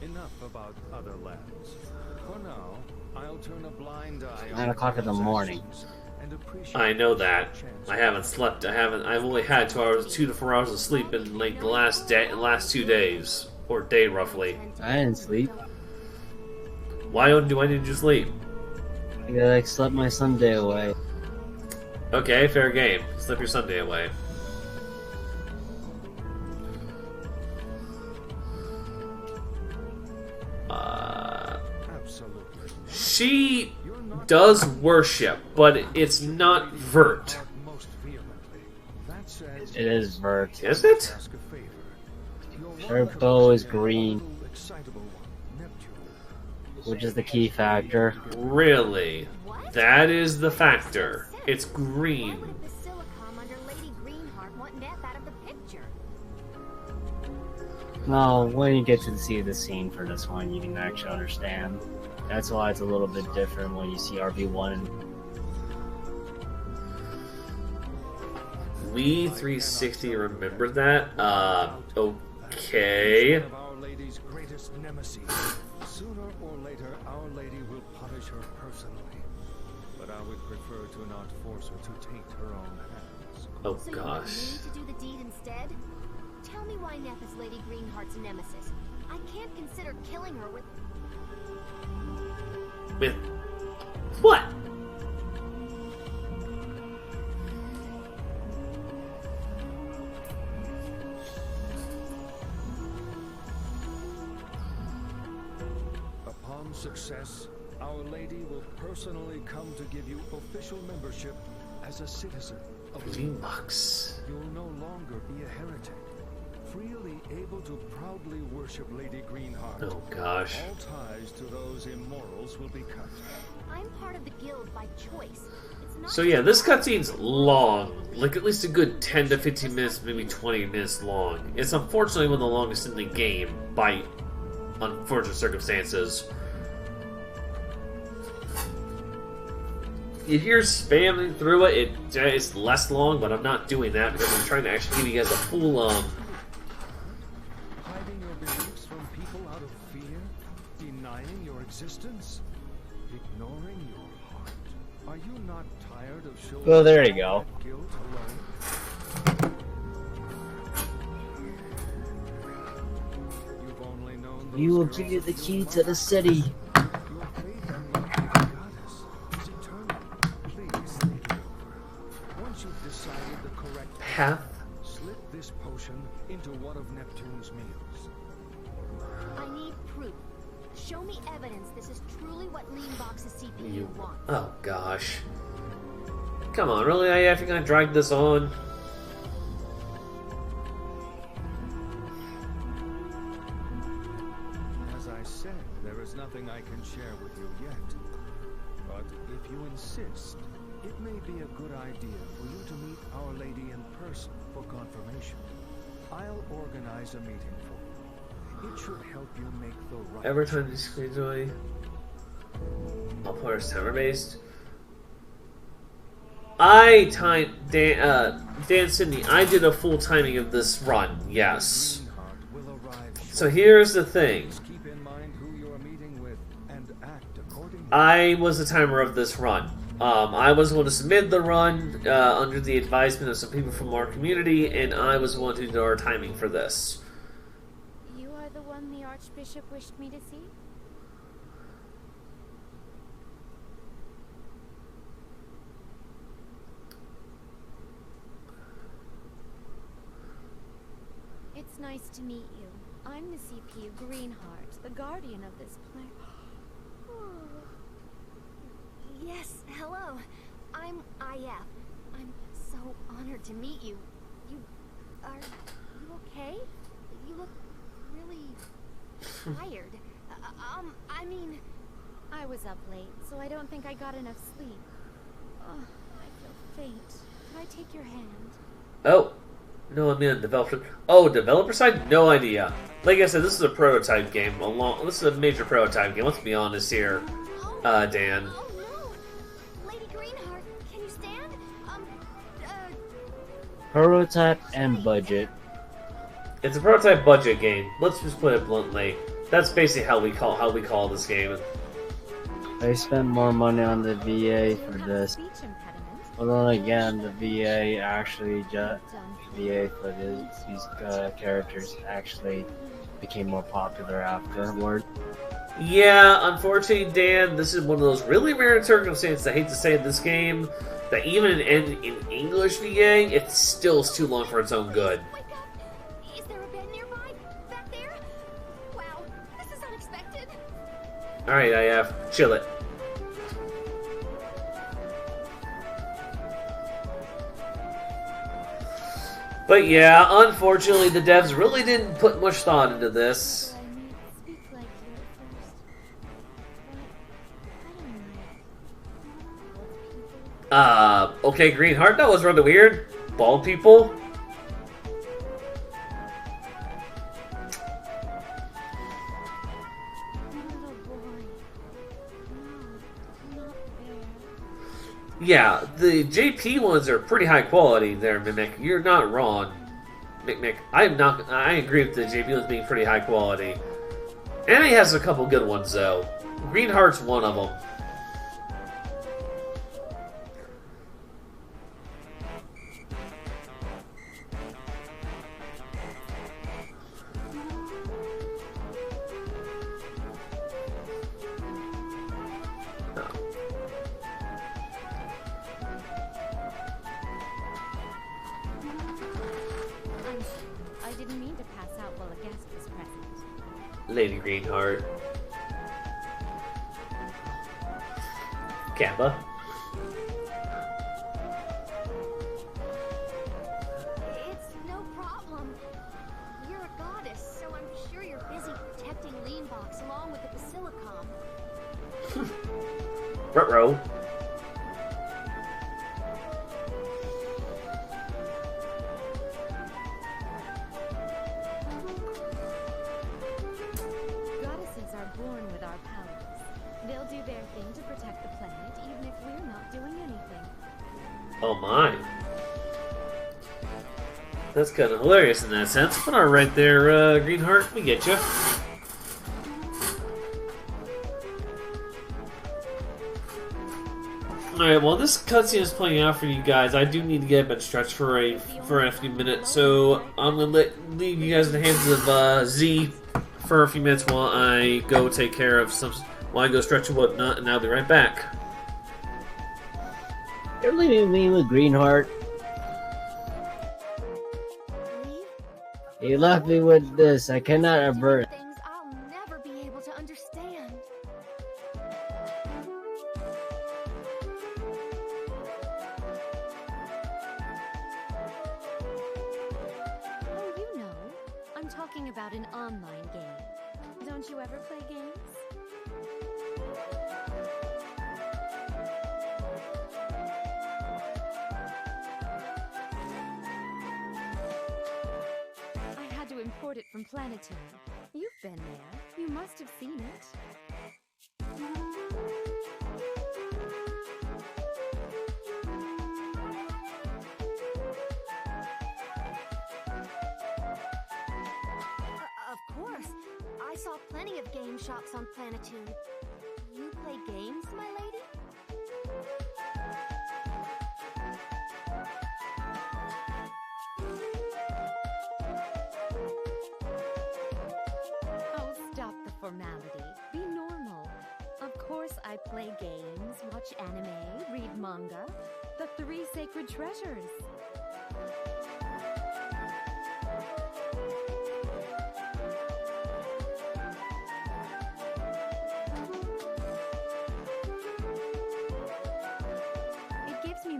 Enough about other lands. For now, I'll turn a blind eye 9 o'clock in the morning. and appreciate I know that. I haven't slept. I've only had 2 to 4 hours of sleep in like the last 2 days, or day roughly. I didn't sleep. Why didn't you sleep? I slept my Sunday away. Okay, fair game. Slip your Sunday away. Absolutely. She does worship, but it's not Vert. Most vehemently. That said, It is Vert. Is it? ask a favor. Her bow is green, Excitable one, Neptune. which is the key factor. Really? That is the factor. It's Why green. would Basilicom under Lady Greenheart want Neth out of the picture? No, when you get to see the scene for this one, you can actually understand. That's why it's a little bit different when you see RB1. We 360 remembered that? Okay. One of Our Lady's greatest nemesis. Sooner or later, Our Lady will punish her personally. But I would prefer to not force her to taint her own hands. Oh So you want gosh. me to do the deed instead? Tell me why Neth is Lady Greenheart's nemesis. I can't consider killing her with... With what? Upon success, Our Lady will personally come to give you official membership as a citizen of the $15. You'll no longer be a heretic. Freely able to proudly worship Lady Greenheart. Oh gosh. All ties to those immorals will be cut. I'm part of the guild by choice. It's not So yeah, this cutscene's long. Like at least a good 10 to 15 minutes, maybe 20 minutes long. It's unfortunately one of the longest in the game by unfortunate circumstances. If you're spamming through it, it's less long, but I'm not doing that because I'm trying to actually give you guys a full Hiding your beliefs from people out of fear? Denying your existence? Ignoring your heart? Are you not tired of showing Oh, there you go. guilt alone? You've only known those We will girls give you a the few key to the months. city. Your faith in Lady Goddess is eternal. Please think it over. Once you've decided the correct path. slip this potion into one of Neptune's meals. I need proof. Show me evidence this is truly what Leanbox's CPU wants. Oh gosh. Come on, really? I have to gonna drag this on? As I said, there is nothing I can share with you yet. But if you insist, it may be a good idea for you to meet Our Lady in person for confirmation. I'll organize a meeting for you. It should help you make the right Every time you screen joy, all players timer based. Dan Sydney, I did a full timing of this run, yes. Greenheart will arrive So here's the thing. Just keep in mind who you are meeting with and act accordingly. I was the timer of this run. I was the one to submit the run under the advisement of some people from our community, and I was the one to do our timing for this. You are the one the Archbishop wished me to see? It's nice to meet you. I'm the CPU Greenheart, the guardian of this place. Yes, hello. I'm IF. I'm so honored to meet you. Are you okay? You look really tired. I mean... I was up late, so I don't think I got enough sleep. Oh, I feel faint. Can I take your hand? Oh, no, I mean developer. Oh, developer side? No idea. Like I said, this is a prototype game. This is a major prototype game. Let's be honest here, Dan. Oh no! Lady Greenheart, can you stand? Prototype and budget. It's a prototype budget game. Let's just put it bluntly. That's basically how we call this game. They spent more money on the VA for this. Speech impediment. But then again, the VA actually VA for these characters actually became more popular afterward. Yeah, unfortunately, Dan, this is one of those really rare circumstances, I hate to say in this game, that even in English VA, it still is too long for its own good. Wake up! Is there a bed nearby? Back there? Wow, this is unexpected. Alright, IF, chill it. But yeah, unfortunately, the devs really didn't put much thought into this. Okay, Green Heart, that was rather weird. Bald people? Yeah, the JP ones are pretty high quality there, Mimic. You're not wrong. Mick, I agree with the JP ones being pretty high quality. Anime has a couple good ones, though. Green Heart's one of them. Lady Greenheart. Kappa. It's no problem. You're a goddess, so I'm sure you're busy protecting Leanbox along with the Basilicom. Ruh-roh. Born with our powers. They'll do their thing to protect the planet, even if we're not doing anything. Oh my. That's kind of hilarious in that sense. But alright there, Greenheart, we get you. Alright, while this cutscene is playing out for you guys, I do need to get a bit stretched for a few minutes, so I'm gonna leave you guys in the hands of Z for a few minutes while I go take care of while I go stretch and whatnot, and I'll be right back. You're leaving me with Greenheart. You left me with this. I cannot avert. Things I'll never be able to understand. Oh, you know. I'm talking about an online game. Don't you ever play games? I had to import it from Planetoon. You've been there. You must have seen it. Of course. I saw plenty of game shops on Planetoon. You play games, my lady? Oh, stop the formality. Be normal. Of course I play games, watch anime, read manga. The 3 sacred treasures.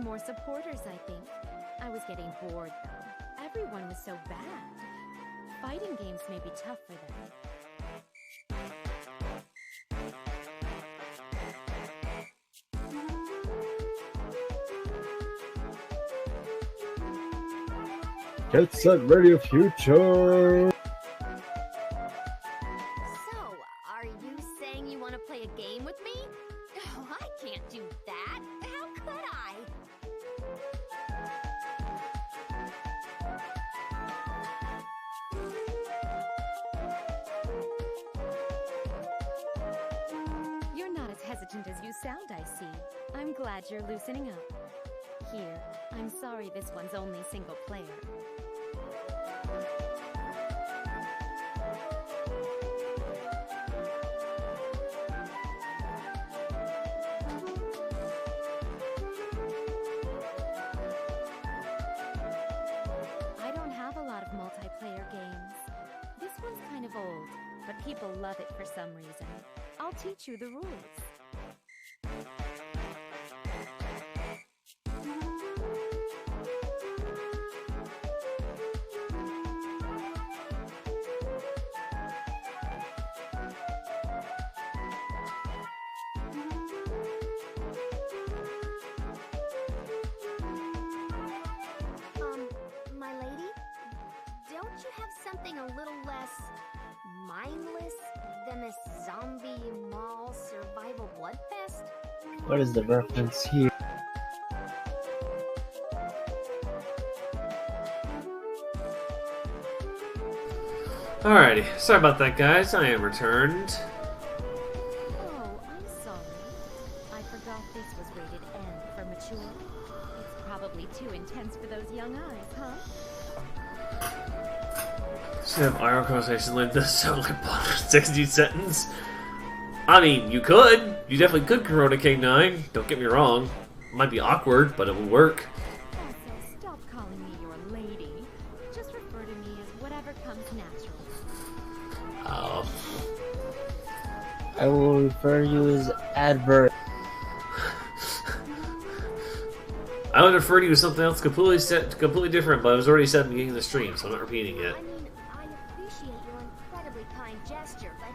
More supporters, I think. I was getting bored, though. Everyone was so bad. Fighting games may be tough for them. Jet Set Radio Future! So, are you saying you want to play a game with me? Oh, I can't do that. How could I? You're not as hesitant as you sound, I see. I'm glad you're loosening up. Here, I'm sorry this one's only single player. People love it for some reason. I'll teach you the rules. My lady? Don't you have something a little less mindless than this zombie mall survival bloodfest? What is the reference here? Alrighty, sorry about that, guys. I am returned. Oh, I'm sorry. I forgot this was rated M for mature. It's probably too intense for those young eyes, huh? Should have IR conversation like this sound like a 60 sentence. I mean, you could. You definitely could Corona K9. Don't get me wrong. It might be awkward, but it will work. Also, stop calling me your lady. Just refer to me as whatever comes natural. Oh. I will refer to you as advert. I would refer to you as something else completely different, but it was already said at the beginning of the stream, so I'm not repeating it. I mean, I appreciate your incredibly kind gesture, but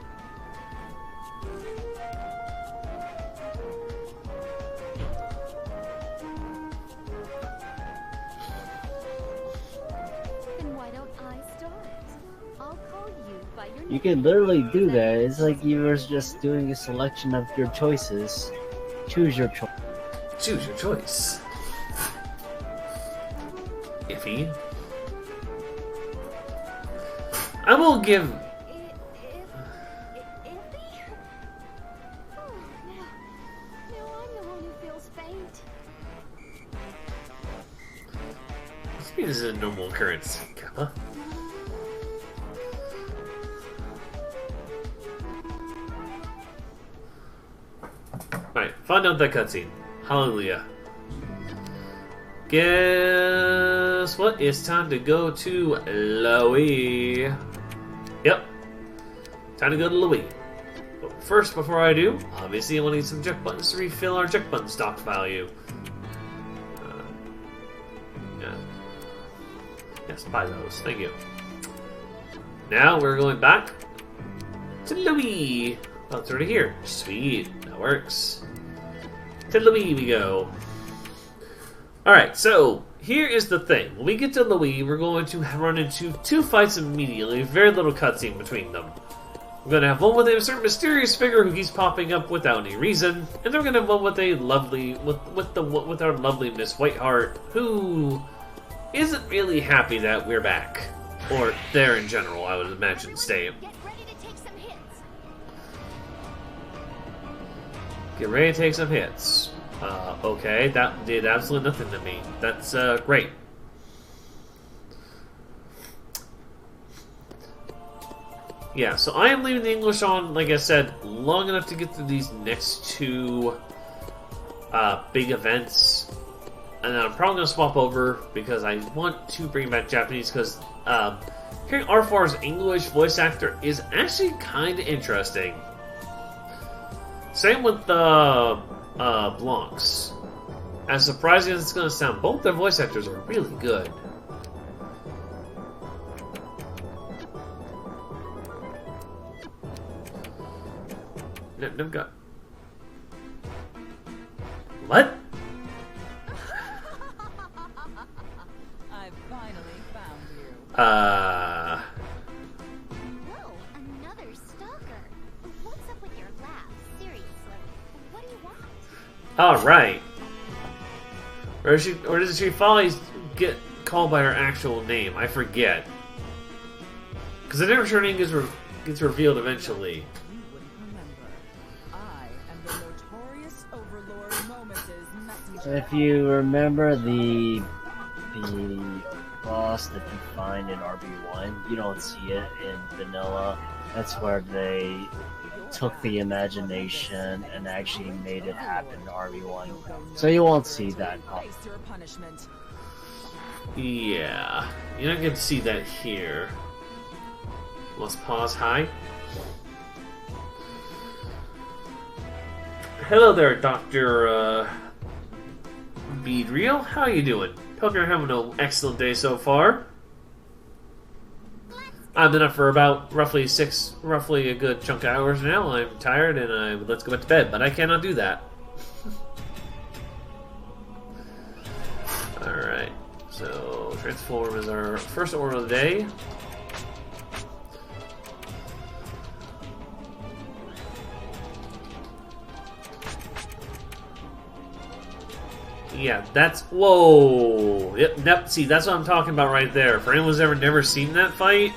Then why don't I start? I'll call you by your name. You can literally do that. It's like you were just doing a selection of your choices. Choose your choice. Choose your choice. Iffy. I will give. Iffy? Oh, now I'm the one who feels faint. This is a normal occurrence, Kappa. Alright, find out that cutscene. Hallelujah. Guess what? It's time to go to Louis. Yep. Time to go to Louis. But first, before I do, obviously I want to use some check buttons to refill our check button stock value. Yeah. Yes, buy those. Thank you. Now we're going back to Louis. Oh, it's already here. Sweet. That works. To Louis we go. Alright, so here is the thing. When we get to Louis, we're going to run into two fights immediately. Very little cutscene between them. We're going to have one with a certain mysterious figure who keeps popping up without any reason, and then we're going to have one with a lovely, with our lovely Miss Whiteheart, who isn't really happy that we're back, or there in general. I would imagine staying. get ready to take some hits. Get ready to take some hits. Okay, that did absolutely nothing to me. That's, great. Yeah, so I am leaving the English on, like I said, long enough to get through these next two, big events. And then I'm probably going to swap over, because I want to bring back Japanese, because, hearing Arfar's English voice actor is actually kind of interesting. Same with the Blancs. As surprising as it's going to sound, both their voice actors are really good. Never got. What? I finally found you. Whoa, another stalker. What's up with your laugh? Seriously, what do you want? Alright. Or does she finally get called by her actual name? I forget. Because the name of her name gets revealed eventually. You wouldn't remember. I am the notorious Overlord Momus' messenger. If you remember the boss that you find in RB1, you don't see it in vanilla. That's where they took the imagination and actually made it happen in RB1. So you won't see that. Face your punishment. Yeah. You're not going to see that here. Let's pause high. Hello there, Dr. Beadreel. How you doing? Hope you're having an excellent day so far. I've been up for about roughly a good chunk of hours now. I'm tired and let's go back to bed, but I cannot do that. Alright, so transform is our first order of the day. Yeah, that's... Whoa! Yep, see, that's what I'm talking about right there. For anyone who's never seen that fight,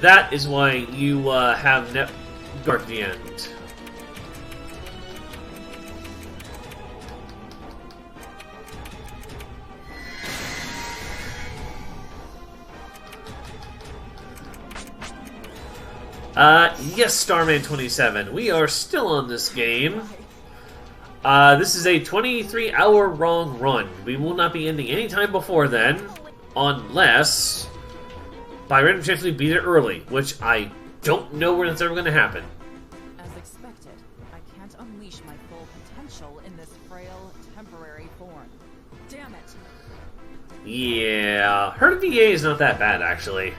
that is why you have Neptunia at the end. Yes, Starman27. We are still on this game. This is a 23-hour long run. We will not be ending any time before then, unless by random chance we beat it early, which I don't know when it's ever going to happen. As expected, I can't unleash my full potential in this frail, temporary form. Damn it! Yeah, her VA is not that bad, actually.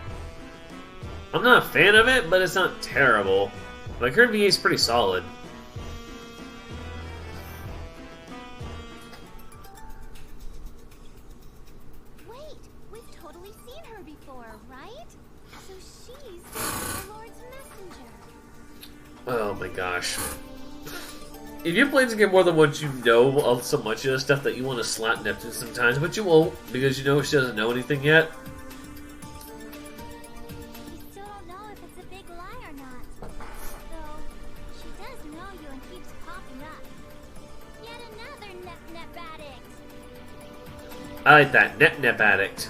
I'm not a fan of it, but it's not terrible. Like, her VA is pretty solid. Oh my gosh. If you play this game more than once, you know of so much of the stuff that you want to slap Neptune sometimes, but you won't, because you know she doesn't know anything yet. We still don't know if it's a big lie or not. Though, she does know you and keeps popping up. Yet another Nep addict. I like that, Nep addict.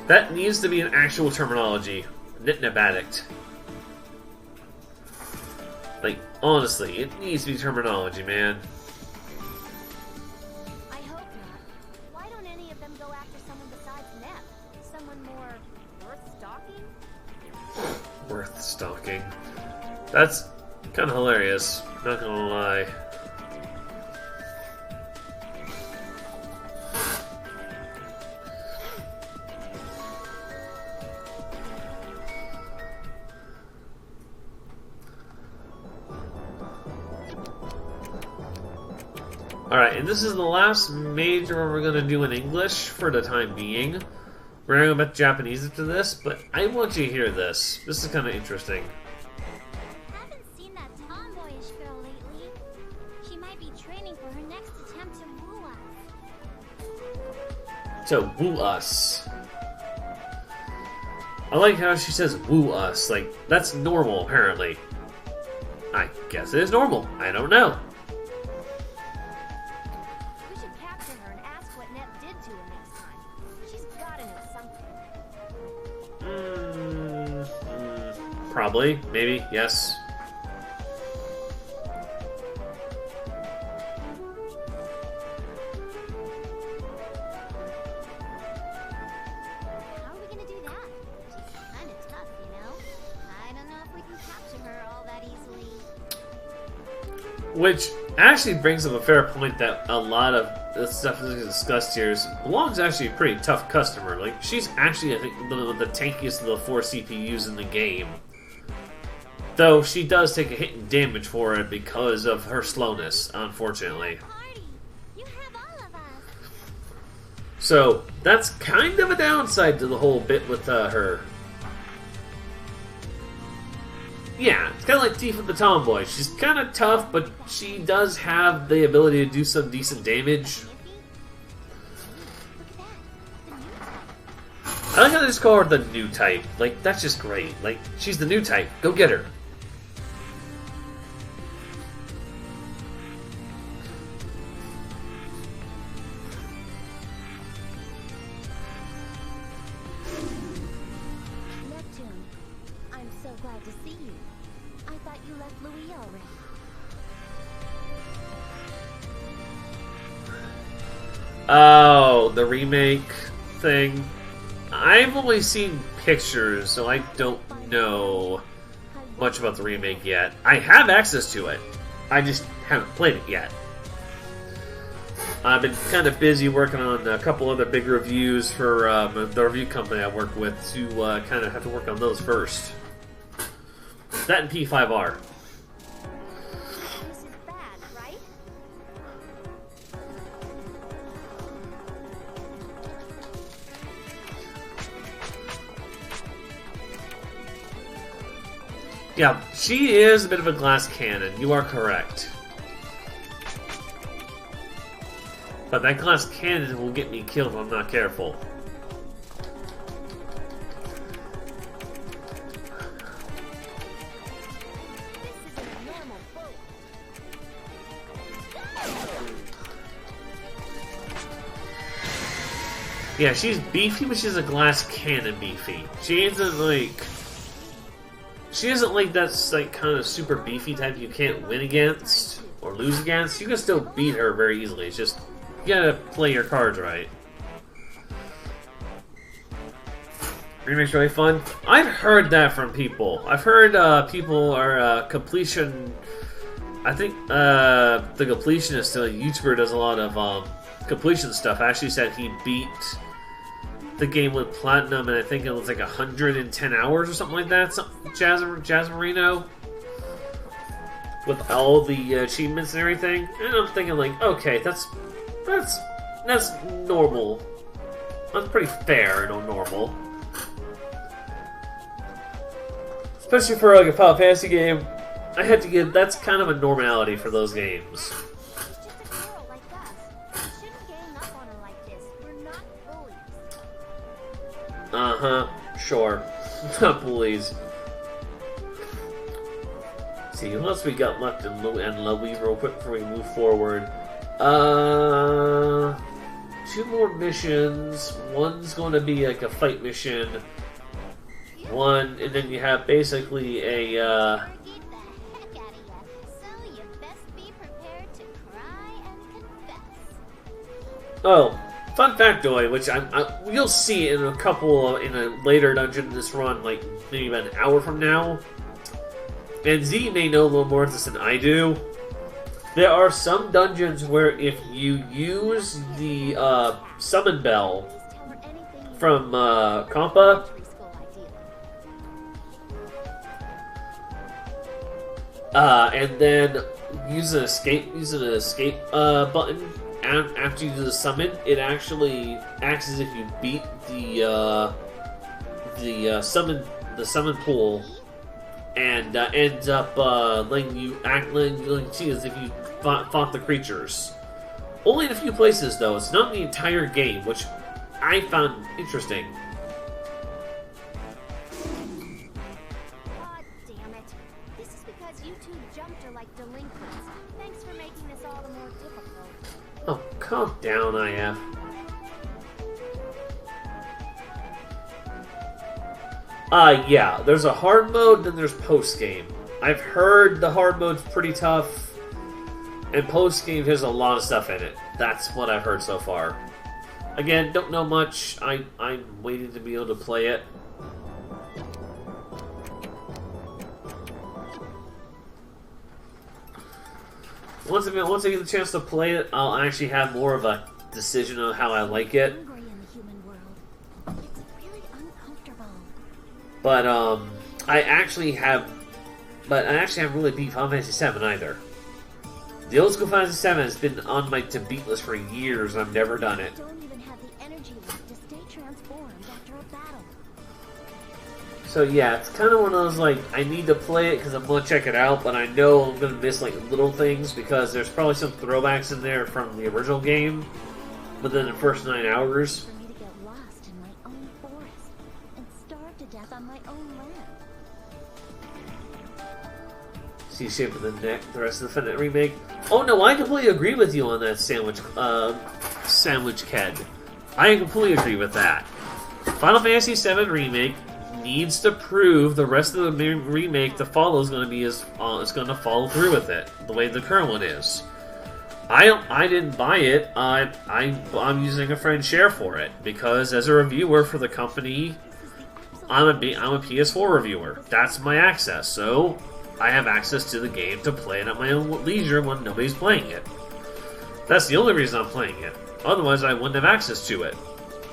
That needs to be an actual terminology. Nep addict. Like, honestly, it needs to be terminology, man. I hope not. Why don't any of them go after someone besides Nep? Someone more worth stalking? Worth stalking. That's kind of hilarious, not gonna lie. Alright, and this is the last major one we're going to do in English for the time being. We're going to go back to Japanese after this, but I want you to hear this. This is kind of interesting. Haven't seen that tomboyish girl lately. She might be training for her next attempt to woo us. To woo us. I like how she says woo us. Like, that's normal, apparently. I guess it is normal. I don't know. Probably, maybe, yes. How are we gonna do that? She's kinda tough, you know? I don't know if we can capture her all that easily. Which actually brings up a fair point that a lot of the stuff that's discussed here is Belong's actually a pretty tough customer. Like, she's actually, I think, the tankiest of the 4 CPUs in the game. Though she does take a hit in damage for it because of her slowness, unfortunately. So, that's kind of a downside to the whole bit with her. Yeah, it's kind of like Tifa the Tomboy. She's kind of tough, but she does have the ability to do some decent damage. I like how they just call her the new type. Like, that's just great. Like, she's the new type. Go get her. Neptune, I'm so glad to see you. I thought you left Louis already. Oh, the remake thing. I've only seen pictures, so I don't know. much about the remake yet. I have access to it. I just haven't played it yet. I've been kind of busy working on a couple other big reviews for the review company I work with to kind of have to work on those first. That and P5R. This is bad, right? Yeah, she is a bit of a glass cannon. You are correct. But that glass cannon will get me killed if I'm not careful. Yeah, she's beefy, but she's a glass cannon beefy. She isn't like... She isn't like that like kind of super beefy type you can't win against or lose against. You can still beat her very easily. It's just you gotta play your cards right. Remake's really fun. I've heard that from people. I've heard people are completion. I think the completionist, the YouTuber, does a lot of completion stuff. Actually said he beat the game with platinum, and I think it was like 110 hours or something like that. Jazz Marino, with all the achievements and everything. And I'm thinking like, okay, that's normal. That's pretty fair and normal. Especially for like a Final Fantasy game, I had to give. That's kind of a normality for those games. Sure. Not bullies. Let's see, what else we got left in Louis real quick before we move forward. 2 more missions. One's going to be like a fight mission. One, and then you have basically a, Oh, fun factoid, which you'll see in a couple, in a later dungeon in this run, like maybe about an hour from now. And Z may know a little more of this than I do. There are some dungeons where if you use the summon bell from Compa, and then use an escape button. After you do the summon, it actually acts as if you beat the summon pool, and ends up letting you see as if you fought the creatures. Only in a few places, though. It's not in the entire game, which I found interesting. God damn it! This is because you two jumped her like delinquents. Thanks for making this all the more difficult. Oh, calm down, IF. Yeah, there's a hard mode, then there's post-game. I've heard the hard mode's pretty tough, and post-game has a lot of stuff in it. That's what I've heard so far. Again, don't know much. I'm waiting to be able to play it. Once I get the chance to play it, I'll actually have more of a decision on how I like it. But I actually haven't really beat Final Fantasy VII either. The old school Final Fantasy VII has been on my to beat list for years, and I've never done it. So yeah, it's kind of one of those, like, I need to play it because I'm going to check it out, but I know I'm going to miss, like, little things because there's probably some throwbacks in there from the original game within the first 9 hours. For me to get lost in my own forest and starve to death on my own land. See shape of the neck, the rest of the Finite remake. Oh no, I completely agree with you on that sandwich Ked. I completely agree with that. Final Fantasy VII Remake needs to prove the rest of the remake to follow is going to be is going to follow through with it the way the current one is. I didn't buy it. I'm using a friend's share for it because as a reviewer for the company, I'm a PS4 reviewer. That's my access, so I have access to the game to play it at my own leisure when nobody's playing it. That's the only reason I'm playing it. Otherwise, I wouldn't have access to it.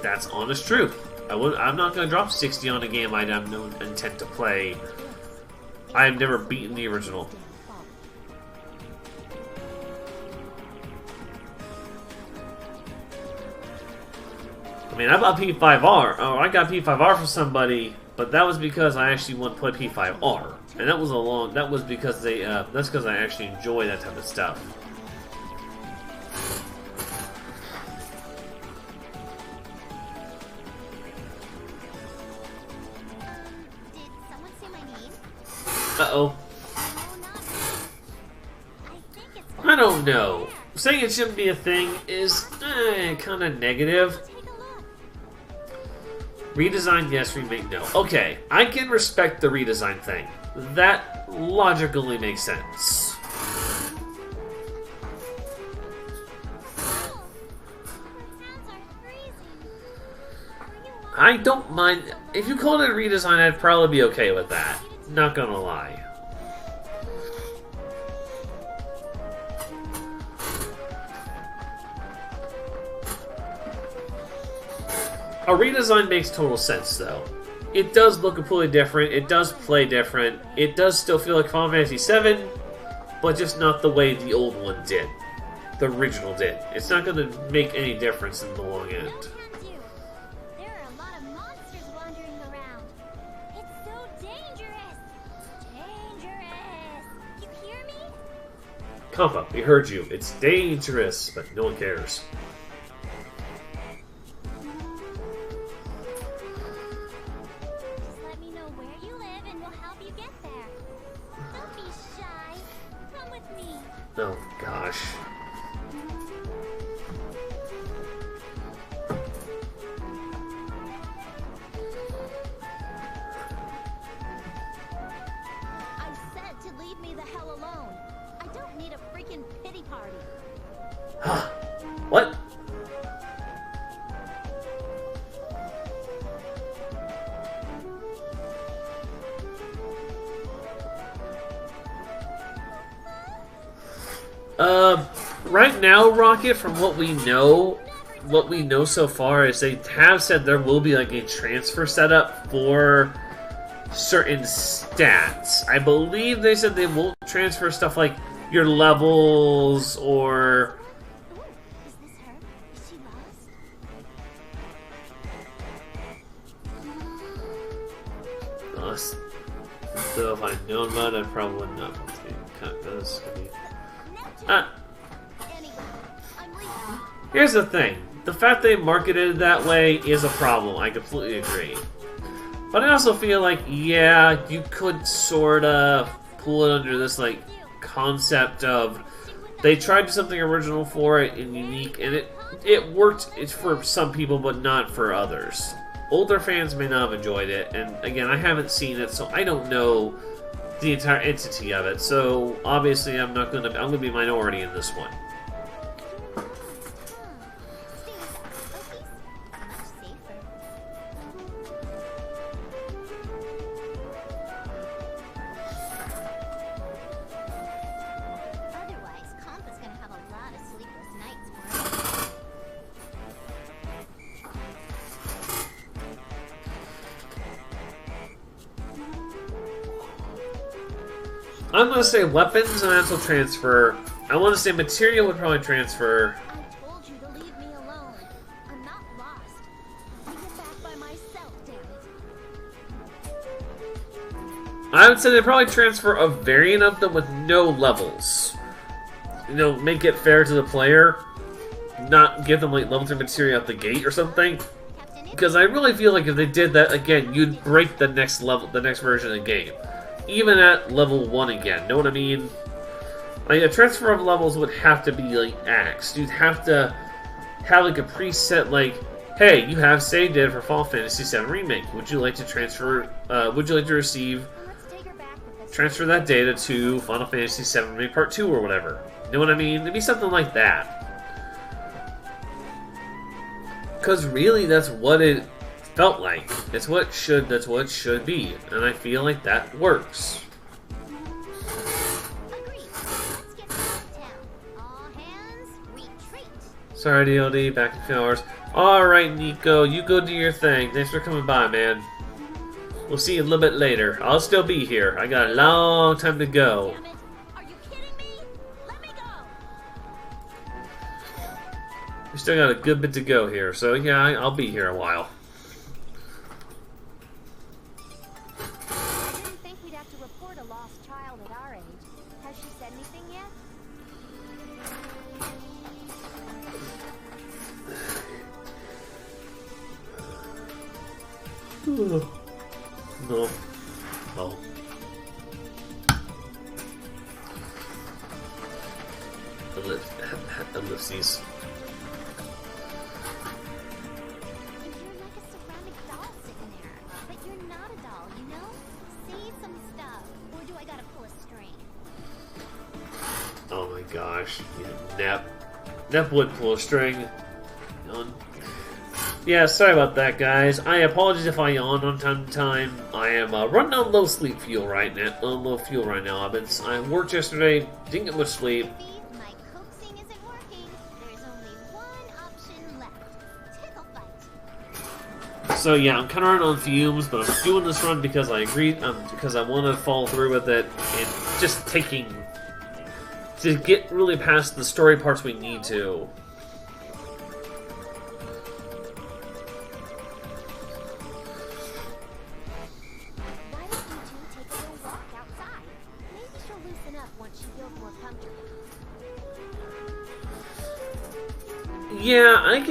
That's honest truth. I'm not going to drop 60 on a game I have no intent to play. I have never beaten the original. I mean, I bought P5R. Oh, I got P5R from somebody, but that was because I actually want to play P5R, and that was That's because that's because I actually enjoy that type of stuff. Did someone say my name? Uh-oh. I don't know. Saying it shouldn't be a thing is kind of negative. Redesign, yes. Remake, no. Okay, I can respect the redesign thing. That logically makes sense. I don't mind. If you called it a redesign, I'd probably be okay with that. Not gonna lie. A redesign makes total sense, though. It does look completely different, it does play different, it does still feel like Final Fantasy VII, but just not the way the old one did. The original did. It's not going to make any difference in the long end. There are a lot of monsters wandering around. It's so dangerous. Dangerous. You hear me? Compa, we heard you. It's dangerous, but no one cares. Oh, gosh. I said to leave me the hell alone. I don't need a freaking pity party. What? Right now, Rocket, from what we know so far is they have said there will be like a transfer setup for certain stats. I believe they said they won't transfer stuff like your levels or... Is this her? Is she lost? So if I'd known about it, I probably would not. Here's the thing. The fact they marketed it that way is a problem. I completely agree. But I also feel like, yeah, you could sort of pull it under this, like, concept of they tried to do something original for it and unique, and it worked for some people, but not for others. Older fans may not have enjoyed it, and again, I haven't seen it, so I don't know the entire entity of it. So obviously, I'm gonna be minority in this one. I'm going to say weapons and that's will transfer. I want to say material would probably transfer. I told you to leave me alone. I'm not lost. I get back by myself, damn it. I would say they probably transfer a variant of them with no levels. You know, make it fair to the player. Not give them like level 3 material at the gate or something. Because I really feel like if they did that again, you'd break the next level, the next version of the game. Even at level 1 again, know what I mean? Like, a transfer of levels would have to be, like, axed. You'd have to have, like, a preset, like, hey, you have save data for Final Fantasy VII Remake. Would you like to transfer, transfer that data to Final Fantasy VII Remake Part 2 or whatever? You know what I mean? It'd be something like that. Because really, that's felt like. That's what it should be. And I feel like that works. Sorry, DLD, back in a few hours. Alright, Nico, you go do your thing. Thanks for coming by, man. We'll see you a little bit later. I'll still be here. I got a long time to go. We still got a good bit to go here, so yeah, I'll be here a while. I didn't think we'd have to report a lost child at our age. Has she said anything yet? No. No. Ellipses. You're like a ceramic doll sitting there, but you're not a doll, you know? Say some stuff, or do I gotta pull a string? Oh my gosh. Yeah, Nep would pull a string. Yeah, sorry about that, guys. I apologize if I yawn on time to time. I am running on low sleep fuel right now. I worked yesterday, didn't get much sleep. My coaxing isn't working. There's only one option left. Tickle fight. So yeah, I'm kind of running on fumes, but I'm doing this run because I agreed, because I want to follow through with it, and just taking to get really past the story parts we need to. Why don't you two take a little walk outside? Maybe she'll loosen up once she feels more comfortable. Yeah, I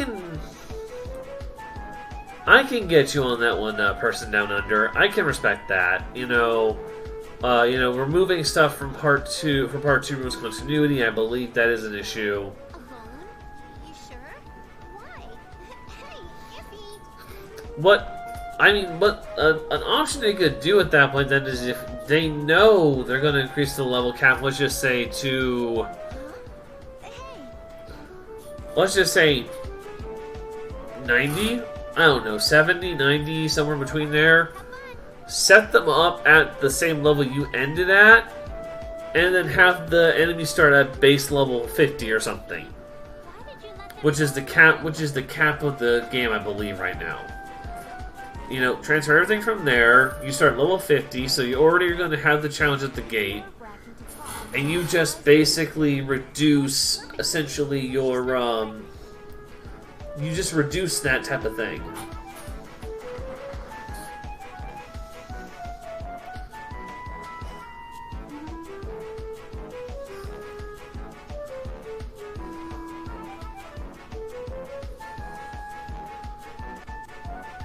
can get you on that one, person down under. I can respect that. You know, removing stuff from part two ruins continuity. I believe that is an issue. Alone? You sure? Why? Hey, Iffy! What an option they could do at that point then is if they know they're going to increase the level cap. Let's just say to. Let's just say 90? I don't know, 70, 90, somewhere between there. Set them up at the same level you ended at, and then have the enemy start at base level 50 or something. Which is the cap of the game, I believe, right now. You know, transfer everything from there, you start level 50, so you already are going to have the challenge at the gate. And you just basically reduce, essentially, your, you just reduce that type of thing.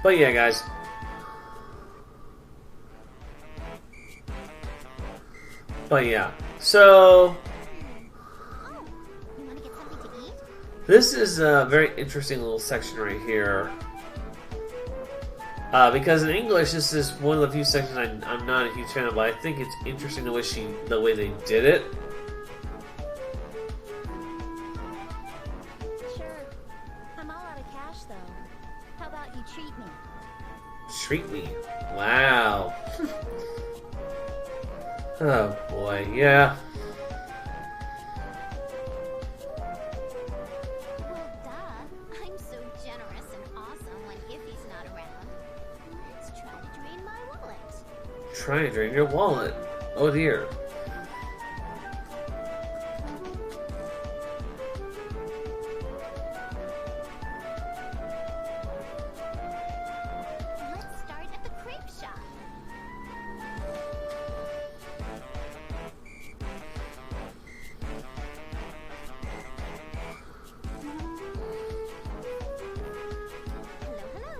But yeah, guys. But yeah. So, this is a very interesting little section right here. Because in English, this is one of the few sections I'm not a huge fan of, but I think it's interesting the way they did it. Sure. I'm all out of cash, though. How about you treat me? Treat me? Wow. Oh boy, yeah. Well, duh. I'm so generous and awesome when Iffy's not around. Let's try to drain my wallet. Try and drain your wallet. Oh dear. Let's start at the crepe shop. Hello, hello.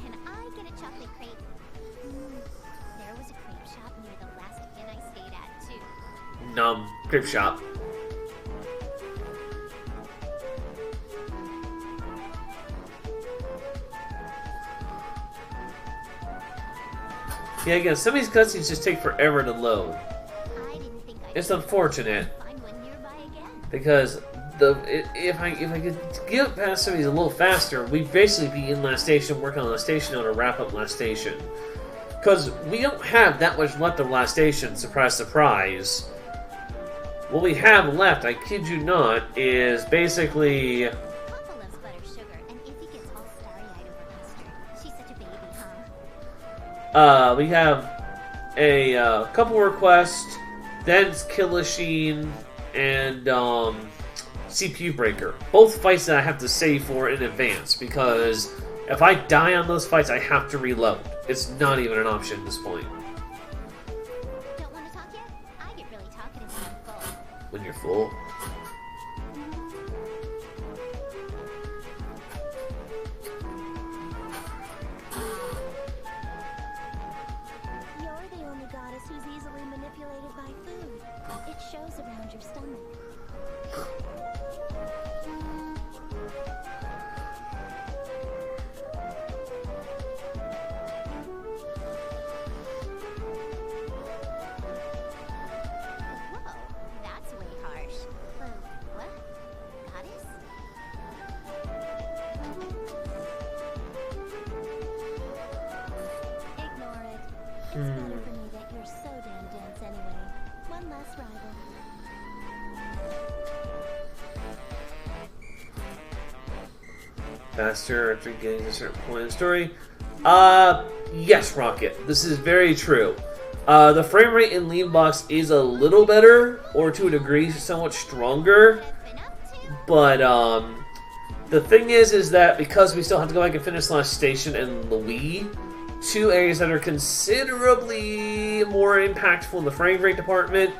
Can I get a chocolate crepe? There was a crepe shop near the last inn I stayed at, too. Creep shop. Yeah, again, some of these cutscenes just take forever to load. It's unfortunate. Because if I could get past some of these a little faster, we'd basically be in last station, working on last station, to wrap up last station. Because we don't have that much left of last station, surprise, surprise. What we have left, I kid you not, is basically... Papa loves butter sugar, and Izzy gets all starry-eyed over custard. She's such a baby, huh? We have a couple requests, then Killasheen, and CPU Breaker. Both fights that I have to save for in advance, because if I die on those fights, I have to reload. It's not even an option at this point. Don't want to talk yet? I get really talkative When when I'm full. you're full. You're the only goddess who's easily manipulated by food. It shows around your stomach. Whoa, that's way harsh. What? Goddess? Ignore it. It's better for me that you're so damn dense anyway. One less rival. Faster after getting to a certain point in the story. Yes, Rocket. This is very true. The frame rate in Lean Box is a little better, or to a degree, somewhat stronger. But, the thing is that because we still have to go back and finish Last Station and Louis, two areas that are considerably more impactful in the frame rate department,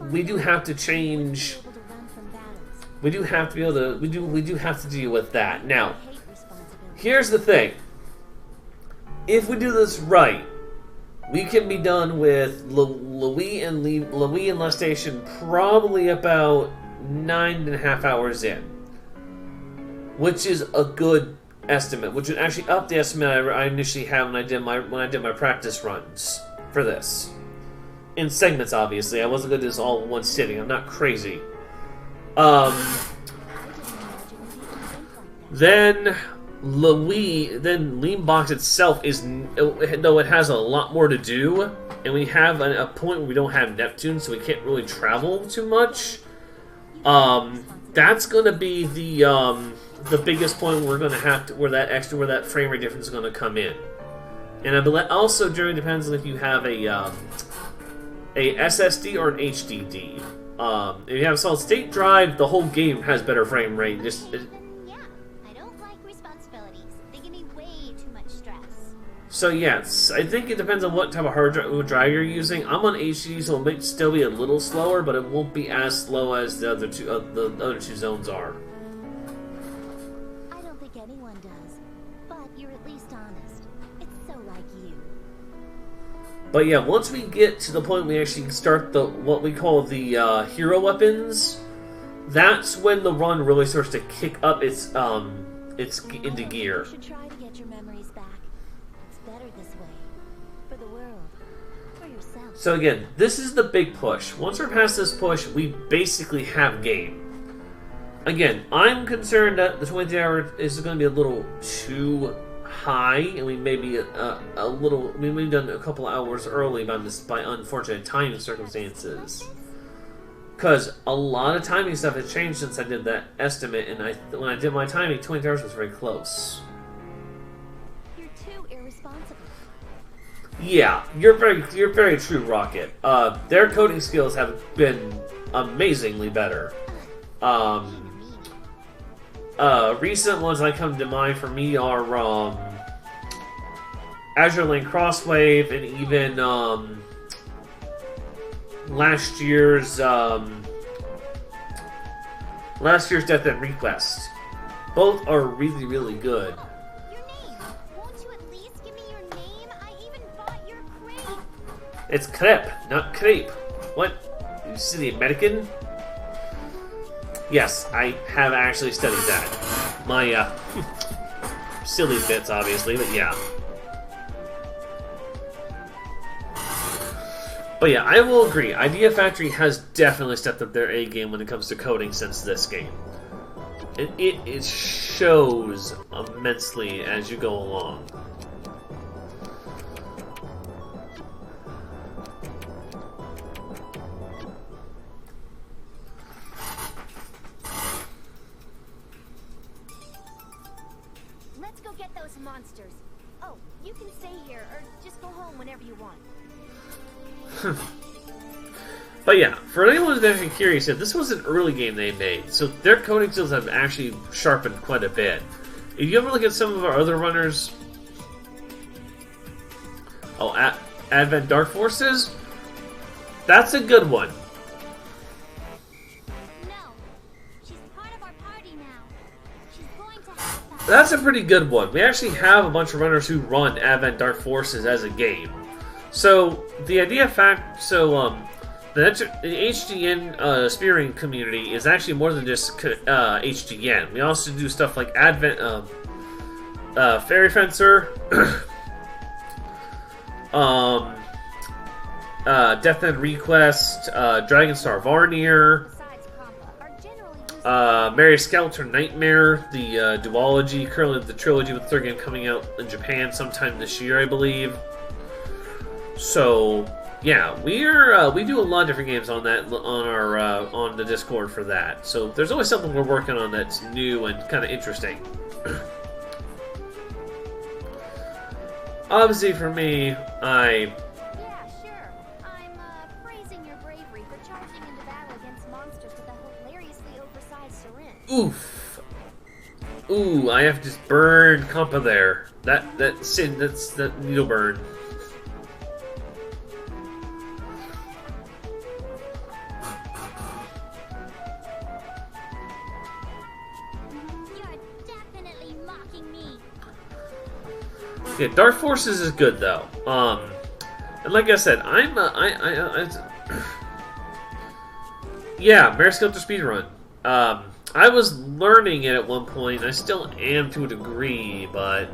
we do have to change... We do have to be able to... We do have to deal with that. Now, here's the thing. If we do this right, we can be done with Louis and Last Station probably about 9.5 hours in, which is a good estimate. Which would actually up the estimate I initially had when I did my practice runs for this. In segments, obviously. I wasn't going to do this all in one sitting. I'm not crazy. Then Lean Box itself is, though it has a lot more to do, and we have a point where we don't have Neptune, so we can't really travel too much. That's gonna be the biggest point we're gonna have to, where that frame rate difference is gonna come in. And I believe also generally depends on if you have a SSD or an HDD. If you have a solid state drive, the whole game has better frame rate. Yeah, I don't like responsibilities. They give me way too much stress. So yes, I think it depends on what type of hard drive you're using. I'm on HDD, so it might still be a little slower, but it won't be as slow as the other two zones are. I don't think anyone does, but you're at least honest. It's so like you. But yeah, once we get to the point we actually start what we call the hero weapons, that's when the run really starts to kick up its into gear. You should try to get your memories back. It's better this way. For the world. For yourself. So again, this is the big push. Once we're past this push, we basically have game. Again, I'm concerned that the 20 hour is going to be a little too high, and we may be we may have done a couple hours early by unfortunate timing circumstances. Because a lot of timing stuff has changed since I did that estimate, and when I did my timing, 20 hours was very close. You're too irresponsible. Yeah, you're very true, Rocket. Their coding skills have been amazingly better. Recent ones that come to mind for me are Azure Lane Crosswave, and even last year's Death and Request. Both are really, really good. Your name. Won't you at least give me your name? I even bought your crepe. It's crepe, not crepe. What? You silly American? Yes, I have actually studied that. My, silly bits, obviously, but yeah. But yeah, I will agree. Idea Factory has definitely stepped up their A game when it comes to coding since this game. It shows immensely as you go along. Let's go get those monsters. Oh, you can stay here or just go home whenever you want. But yeah, for anyone who's actually curious, this was an early game they made, so their coding skills have actually sharpened quite a bit. If you ever look at some of our other runners, Advent Dark Forces, that's a good one. No, she's part of our party now. She's going to help us. That's a pretty good one. We actually have a bunch of runners who run Advent Dark Forces as a game. So the idea the HDN spearing community is actually more than just HDN. We also do stuff like Advent, Fairy Fencer, Death End Request, Dragon Star Varnier, Mary Skeleton Nightmare, the duology, currently the trilogy with the third game coming out in Japan sometime this year, I believe. So yeah, we do a lot of different games on that on the Discord for that. So there's always something we're working on that's new and kind of interesting. Obviously, for me, Yeah, sure. I'm praising your bravery for charging into battle against monsters with a hilariously oversized syringe. Oof. Ooh, I have to just burn Compa there. That needle burn. Yeah, Dark Forces is good though. And like I said, yeah, Mary Skeletor speedrun. I was learning it at one point. I still am to a degree, but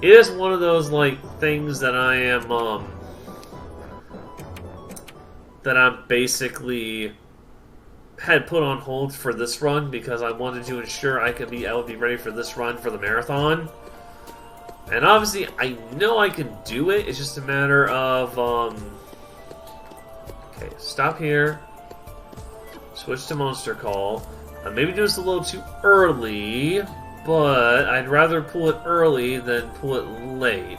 it is one of those like things that I am that I'm basically had put on hold for this run because I wanted to ensure I would be ready for this run for the marathon. And obviously, I know I can do it. It's just a matter of, okay, stop here. Switch to Monster Call. I maybe do this a little too early, but I'd rather pull it early than pull it late.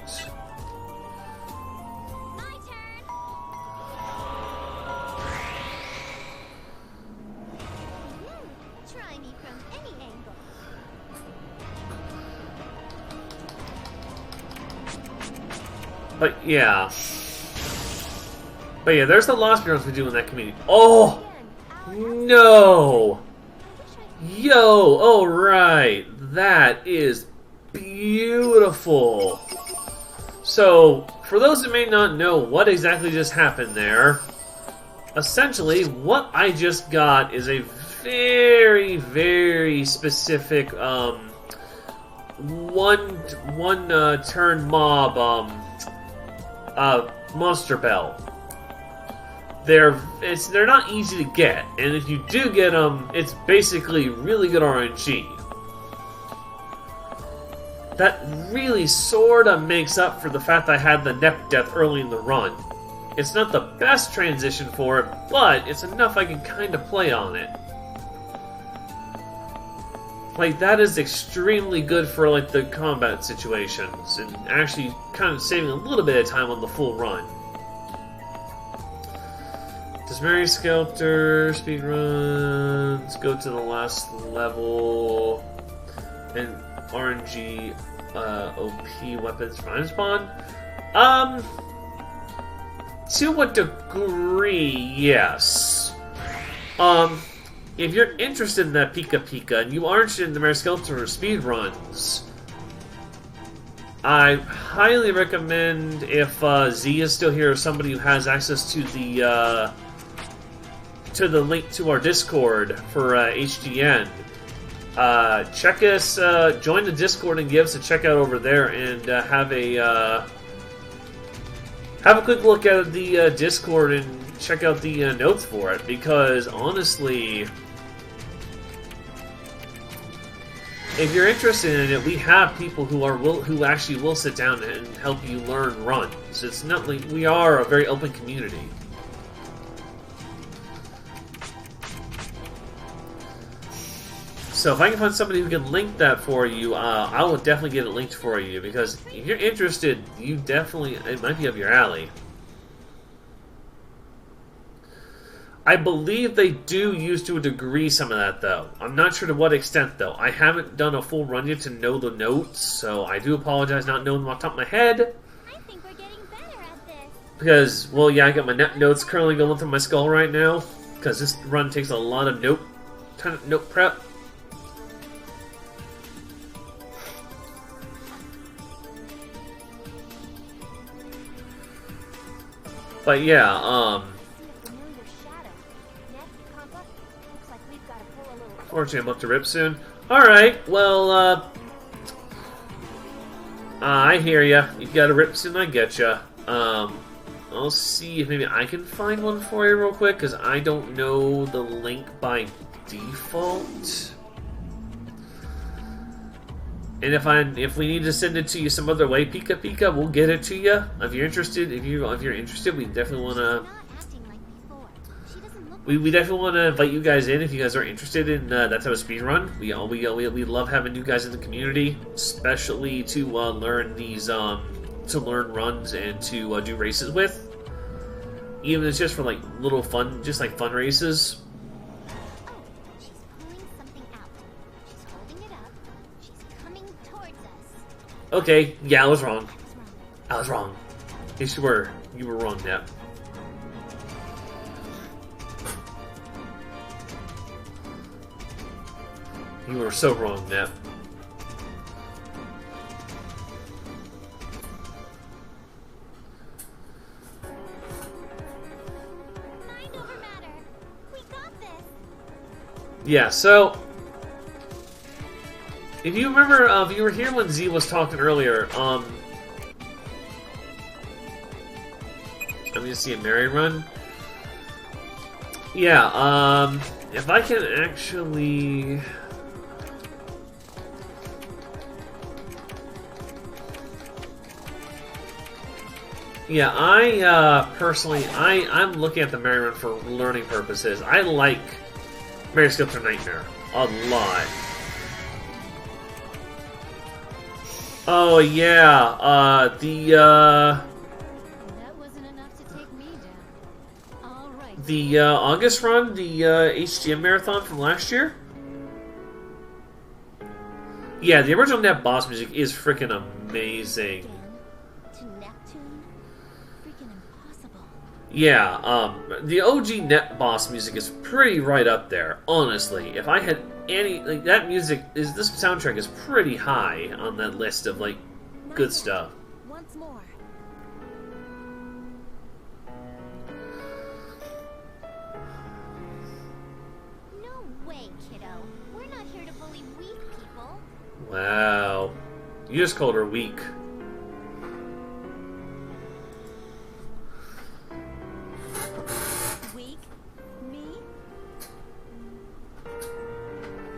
Try me from any angle. But yeah, there's the lost runs we do in that community. Oh no! Yo, oh right, that is beautiful. So, for those who may not know what exactly just happened there, essentially what I just got is a very, very specific one turn mob monster bell. They're not easy to get, and if you do get them, it's basically really good RNG. That really sorta makes up for the fact that I had the Nep death early in the run. It's not the best transition for it, but it's enough I can kind of play on it. Like, that is extremely good for, like, the combat situations, and actually kind of saving a little bit of time on the full run. Does Mary Skeletor speedruns go to the last level and RNG OP weapons from Iron Spawn? To a degree, yes. If you're interested in that Pika Pika, and you are interested in the Mary Skeletor speedruns, I highly recommend, if Z is still here, or somebody who has access to the link to our Discord for HDN, check us, join the Discord and give us a check out over there, and have have a quick look at the Discord and check out the notes for it, because honestly, if you're interested in it, we have people who actually will sit down and help you learn runs. It's not like we are a very open community. So if I can find somebody who can link that for you, I will definitely get it linked for you, because if you're interested, it might be up your alley. I believe they do use to a degree some of that, though. I'm not sure to what extent, though. I haven't done a full run yet to know the notes, so I do apologize not knowing them off the top of my head. I think we're getting better at this. Because, well, yeah, I got my notes currently going through my skull right now, because this run takes a lot of note prep. But yeah, fortunately I'm up to rip soon. Alright, well, I hear ya. You got a rip soon, I get ya. I'll see if maybe I can find one for you real quick, because I don't know the link by default. And if we need to send it to you some other way, Pika, we'll get it to you. If you're interested, we definitely want to. We definitely want to invite you guys in if you guys are interested in that type of speed run. We love having you guys in the community, especially to learn these to learn runs and to do races with. Even if it's just for like little fun, just like fun races. Okay, yeah, I was wrong. I was wrong. Yes, you were. You were wrong, Nep. You were so wrong, Nep. Mind over matter. We got this. Yeah, so if you remember, if you were here when Z was talking earlier, I'm gonna see a Mary run. Yeah, if I can actually. Yeah, personally, I'm looking at the Mary run for learning purposes. I like Mary Sculptor Nightmare a lot. Oh yeah, That wasn't enough to take me down. All right. the August run, the HGM marathon from last year. Yeah, the original Net boss music is freaking amazing. To Neptune? Freaking impossible. Yeah, the OG Net boss music is pretty right up there, honestly. If I had any, like, that music this soundtrack is pretty high on that list of, like, good stuff. Once more. No way, kiddo. We're not here to bully weak people. Wow. You just called her weak. Weak? Me?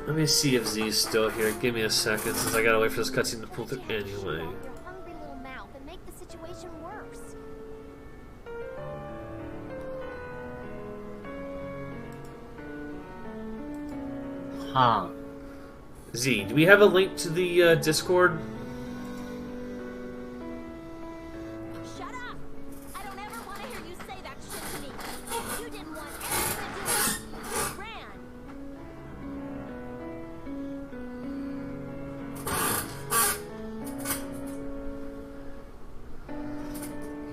Let me see if Z's still here. Give me a second, since I gotta wait for this cutscene to pull through anyway. Your hungry little mouth and make the situation worse. Huh. Z, do we have a link to the Discord? Shut up! I don't ever want to hear you say that shit to me. You didn't want anything to do with it. You ran.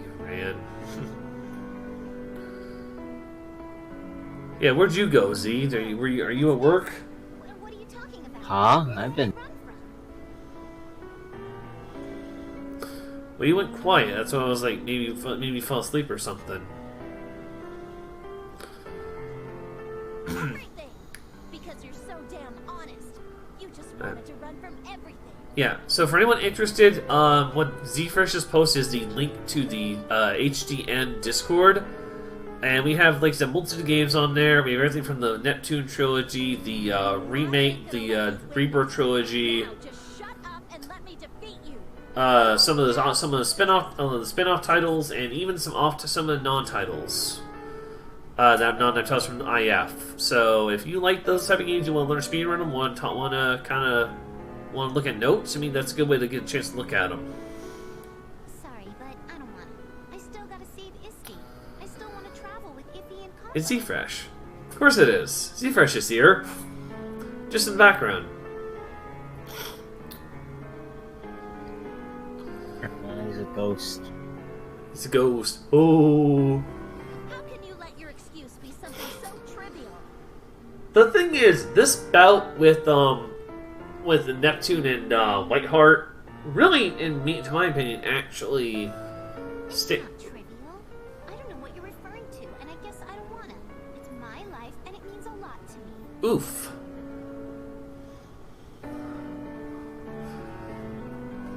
You ran. Yeah, where'd you go, Z? Are you at work? What are you talking about? Huh? I've been. Well, you went quiet. That's why I was like, maybe you fell asleep or something. Everything! Because you're so damn honest. You just wanted to run from everything. Yeah, so for anyone interested, what Zfresh just posted is the link to the HDN Discord. And we have, like, some multitude of games on there. We have everything from the Neptune trilogy, the remake, the Rebirth trilogy. Some of the spin-off titles, and even some of the non-titles. That non-titles from IF. So if you like those type of games, you want to learn speedrun them, want to look at notes, I mean, that's a good way to get a chance to look at them. Sorry, but I don't want to. I still gotta save Isti. I still want to travel with Iffy and Carl. It's Zfresh. Of course it is. Zfresh is here. Just in the background. He's a ghost. He's a ghost. Oh. How can you let your excuse be something so trivial? The thing is, this bout with Neptune and Whiteheart really, to my opinion, actually stick. Not trivial. I don't know what you're referring to, and I guess I don't wanna. It's my life, and it means a lot to me. Oof.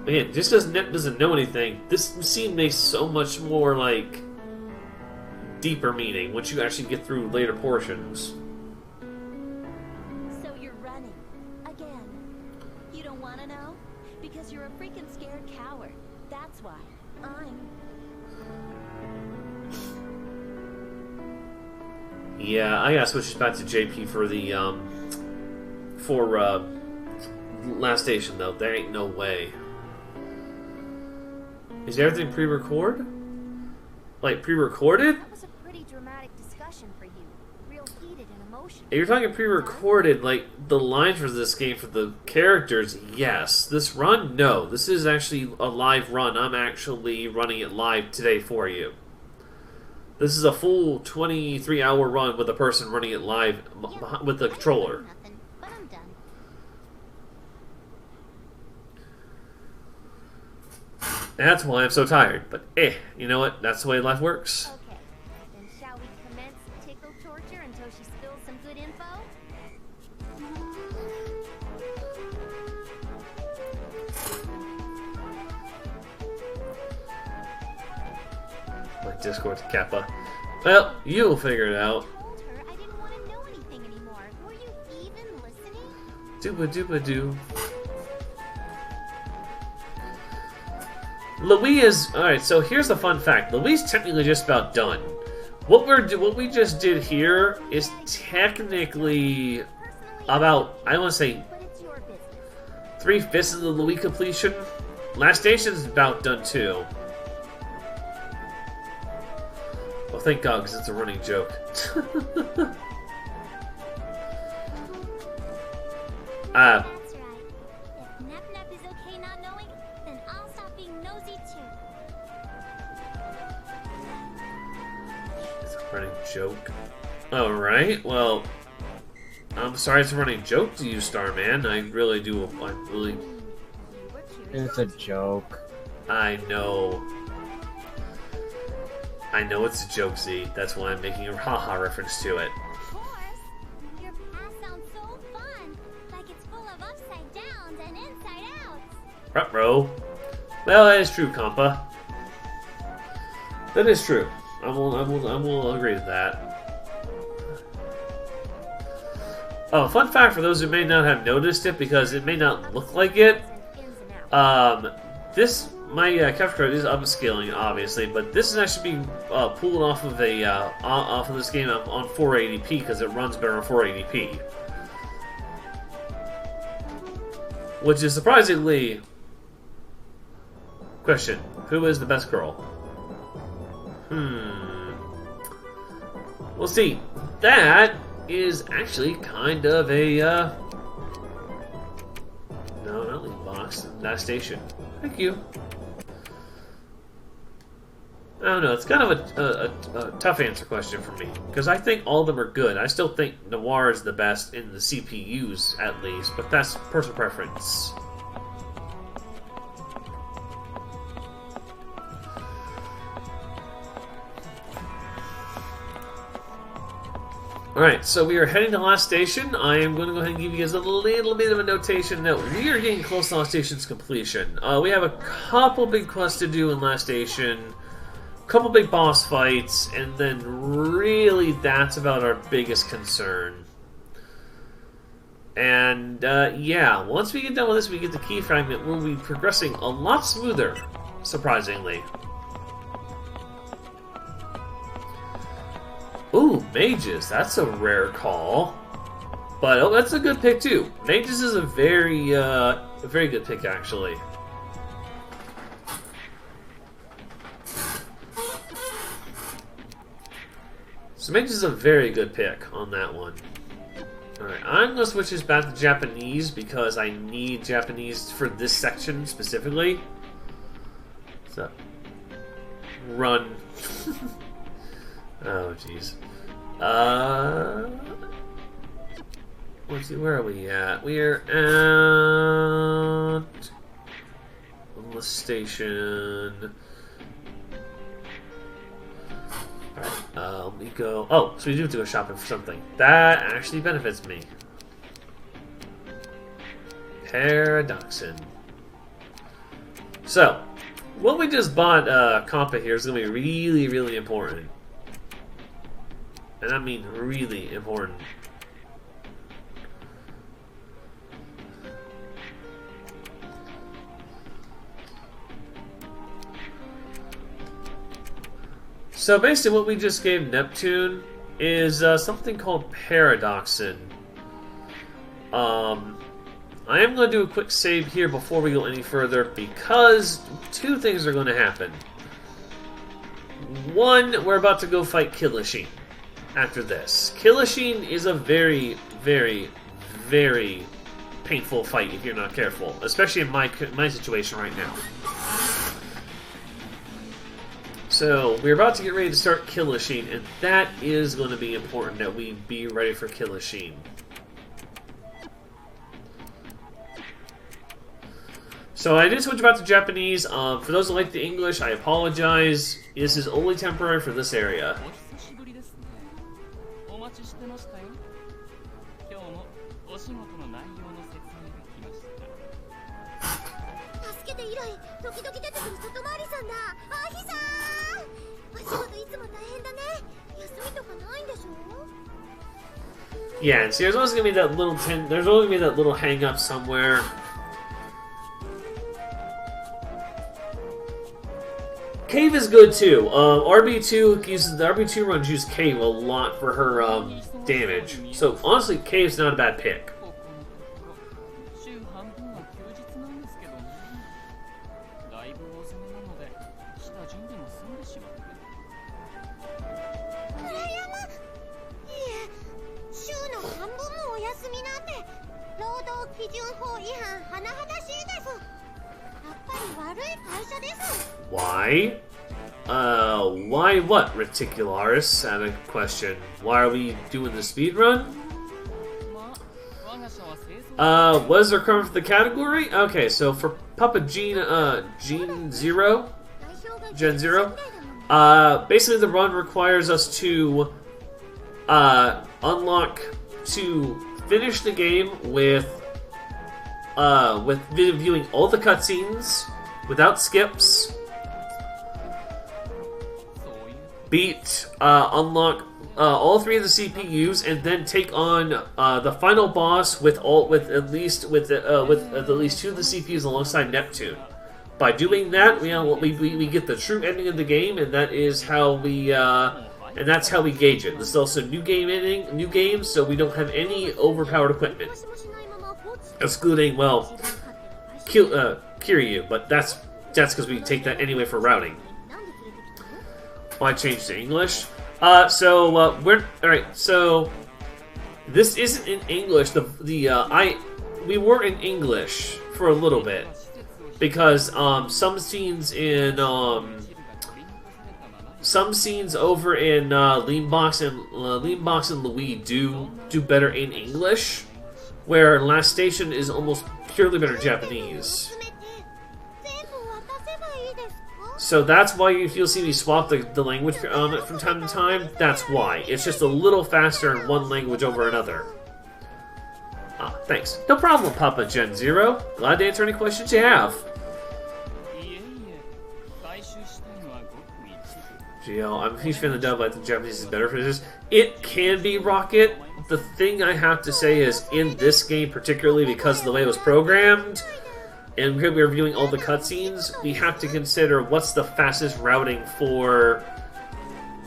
Again, just because Nep doesn't know anything, this scene makes so much more, like, deeper meaning once you actually get through later portions. So you're running. Again. You don't wanna know? Because you're a freaking scared coward. That's why. Yeah, I gotta switch back to JP for the, last station, though. There ain't no way. Is everything pre-record? Like, pre-recorded? That was a pretty dramatic discussion for you. Real heated and emotional. If you're talking pre-recorded, like, the lines for this game for the characters, yes. This run, no. This is actually a live run. I'm actually running it live today for you. This is a full 23-hour run with a person running it live with the controller. But I'm done. That's why I'm so tired. But, you know what? That's the way life works. Okay. Then shall we commence tickle torture until she spills some good info? My Discord's Kappa. Well, you'll figure it out. I told her I didn't want to know anything anymore. Were you even listening? Dooba-dooba-doo. Louis is... Alright, so here's the fun fact. Louis is technically just about done. What we just did here is technically about, I want to say, 3/5 of the Louis completion. Last station's about done too. Well, thank God, because it's a running joke. That's right. If Nep is okay not knowing, then I'll stop being nosy too. It's a running joke. Alright, well, I'm sorry it's a running joke to you, Starman. I really do. It's a joke. I know. I know it's a joke, Z. That's why I'm making a haha reference to it. Of course. Your past sounds so fun. Like it's full of upside downs and inside outs. Ruh-roh. Well, that is true, Compa. That is true. I will agree to that. Oh, fun fact for those who may not have noticed it, because it may not look like it. My capture card is upscaling, obviously, but this is actually being pulled off of this game on 480p because it runs better on 480p, which is surprisingly. Question: who is the best girl? We'll see. That is actually kind of a no, not leave box. That station. Thank you. I don't know, it's kind of a tough answer question for me, because I think all of them are good. I still think Noir is the best in the CPUs, at least, but that's personal preference. Alright, so we are heading to last station. I am going to go ahead and give you guys a little bit of a notation that we are getting close to last station's completion. We have a couple big quests to do in last station, a couple big boss fights, and then really that's about our biggest concern. And yeah, once we get done with this, we get the key fragment, we'll be progressing a lot smoother, surprisingly. Ooh, mages. That's a rare call. But oh, that's a good pick too. Mages is a very good pick actually. So mages is a very good pick on that one. Alright, I'm gonna switch this back to Japanese because I need Japanese for this section specifically. So run. Oh, jeez. Let's see, where are we at? We're at the station. Alright, let me go. Oh, so we do have to go shopping for something. That actually benefits me. Paradoxin. So, what we just bought, Compa here, is going to be really, really important. And I mean really important. So basically what we just gave Neptune is something called Paradoxin. I am going to do a quick save here before we go any further because two things are going to happen. One, we're about to go fight Killishin. After this. Killishin is a very, very, very painful fight if you're not careful. Especially in my situation right now. So, we're about to get ready to start Killishin, and that is going to be important that we be ready for Killishin. So I did switch back to Japanese. For those that like the English, I apologize. This is only temporary for this area. 時々出てくる外回りさんだ。アヒさん、お仕事いつも大変だね。休みとかないんでしょ? Yeah, and see, there's always gonna be that little there's always gonna be that little hang up somewhere. Cave is good too. RB2 uses the RB2 runs use Cave a lot for her damage. So honestly, Cave's not a bad pick. Why? Why what, Reticularis? I have a question. Why are we doing the speed run? What is the requirement for the category? Okay, so for Papa Gen Zero, basically the run requires us to finish the game with viewing all the cutscenes without skips. Unlock all three of the CPUs, and then take on the final boss with at least two of the CPUs alongside Neptune. By doing that, we get the true ending of the game, and that is how we that's how we gauge it. This is also new game, so we don't have any overpowered equipment, excluding Kiryu, but that's because we take that anyway for routing. I changed to English. We're alright. So this isn't in English. We were in English for a little bit because some scenes over in Leanbox and Louis do better in English, where Last Station is almost purely better Japanese. So that's why if you'll see me swap the language from time to time, that's why. It's just a little faster in one language over another. Ah, thanks. No problem, Papa Gen Zero. Glad to answer any questions you have. Gio, I'm a huge fan of the dub. I think Japanese is better for this. It can be, Rocket. The thing I have to say is, in this game, particularly because of the way it was programmed, and because we're reviewing all the cutscenes, we have to consider what's the fastest routing for...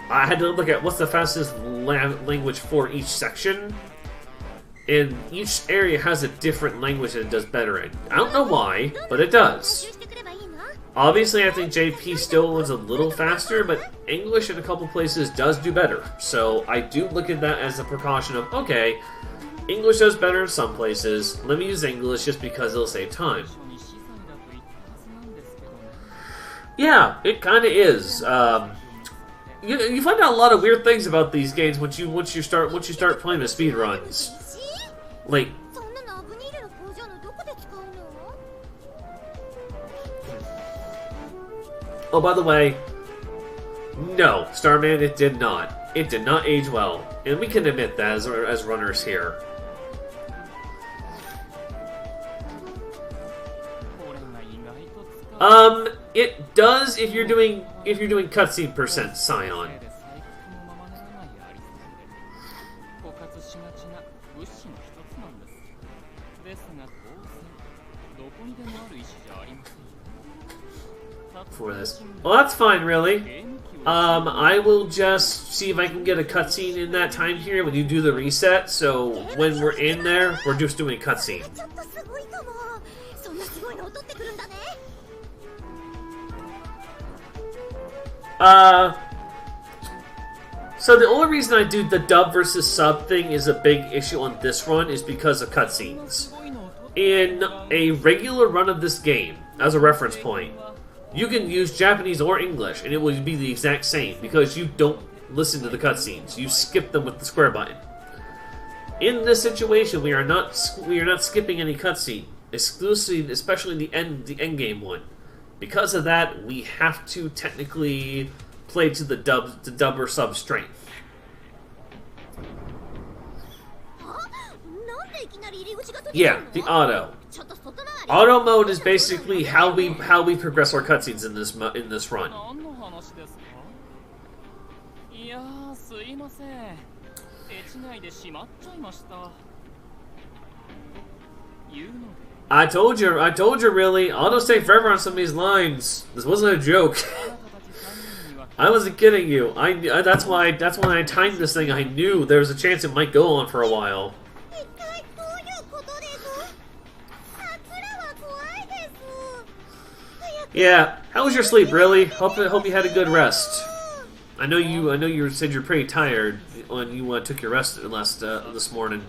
I had to look at what's the fastest language for each section. And each area has a different language that it does better in. I don't know why, but it does. Obviously, I think JP still was a little faster, but English in a couple places does do better. So I do look at that as a precaution of, okay, English does better in some places. Let me use English just because it'll save time. Yeah, it kind of is. You find out a lot of weird things about these games once you start playing the speedruns. Like, oh, by the way, no, Starman, it did not. It did not age well, and we can admit that as runners here. It does if you're doing cutscene percent, Scion. For this. Well, that's fine, really. I will just see if I can get a cutscene in that time here when you do the reset, so when we're in there, we're just doing a cutscene. So the only reason I do the dub versus sub thing is a big issue on this run is because of cutscenes. In a regular run of this game, as a reference point, you can use Japanese or English, and it will be the exact same, because you don't listen to the cutscenes. You skip them with the square button. In this situation, we are not skipping any cutscene, exclusively, especially the end game one. Because of that, we have to technically play to the dub or sub strength. Yeah, the auto. Auto mode is basically how we progress our cutscenes in this run. I told you, really. Autosave forever on some of these lines. This wasn't a joke. I wasn't kidding you. That's why I timed this thing. I knew there was a chance it might go on for a while. Yeah, how was your sleep, really? Hope you had a good rest. I know you said you're pretty tired when you took your rest this morning.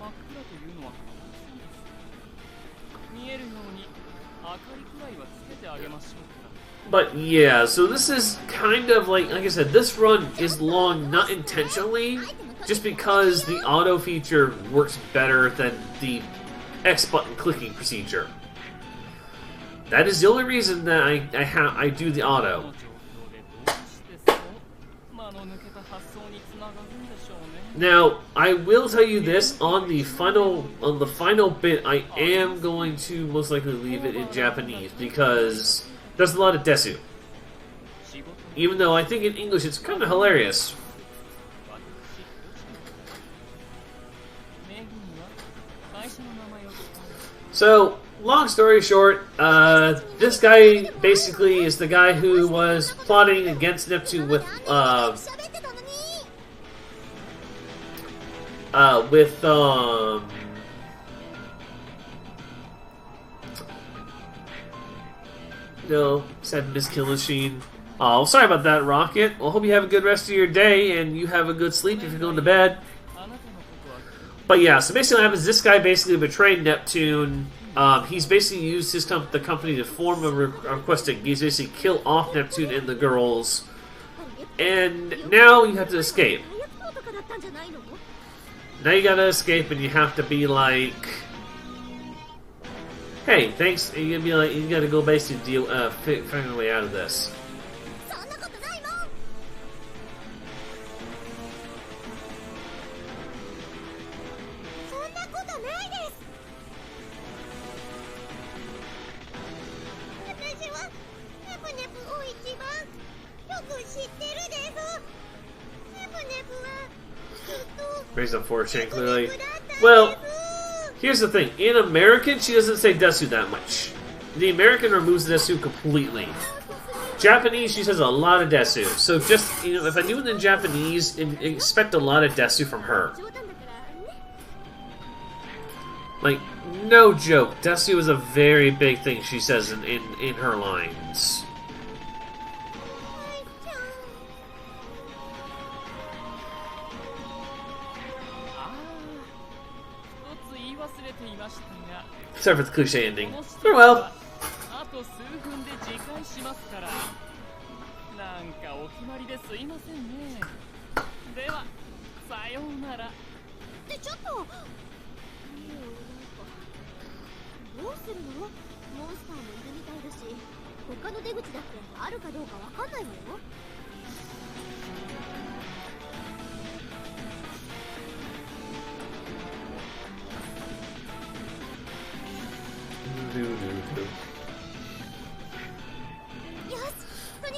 But yeah, so this is kind of like I said, this run is long, not intentionally, just because the auto feature works better than the X button clicking procedure. That is the only reason that I do the auto. Now, I will tell you this, on the final bit, I am going to most likely leave it in Japanese, because there's a lot of desu. Even though I think in English it's kind of hilarious. So, long story short, this guy basically is the guy who was plotting against Neptune with no, said Miss Killmachine. Oh, sorry about that, Rocket. Well, hope you have a good rest of your day, and you have a good sleep if you're going to bed. But yeah, so basically what happens, this guy basically betrayed Neptune. He's basically used the company to form a request to basically kill off Neptune and the girls. And now you have to escape. Now you gotta escape, and you have to be like, hey, thanks. And you gotta be like, you gotta go basically find a way out of this. ネプを一番よく知ってるです。ネプネプはずっと Raised up for Shane, clearly. Well, here's the thing. In American, she doesn't say Desu that much. The American removes Desu completely. Japanese, she says a lot of Desu. So just, you know, if I knew it in Japanese, expect a lot of Desu from her. Like, no joke. Desu is a very big thing she says in her lines. Except for the cliche ending. Farewell. あと数分で次回しますから。なんかお決まりですいませんね。では、さようなら。で、ちょっと。どうするの？モンスターもいるみたいだし、他の出口だってあるかどうかわかんないのよ。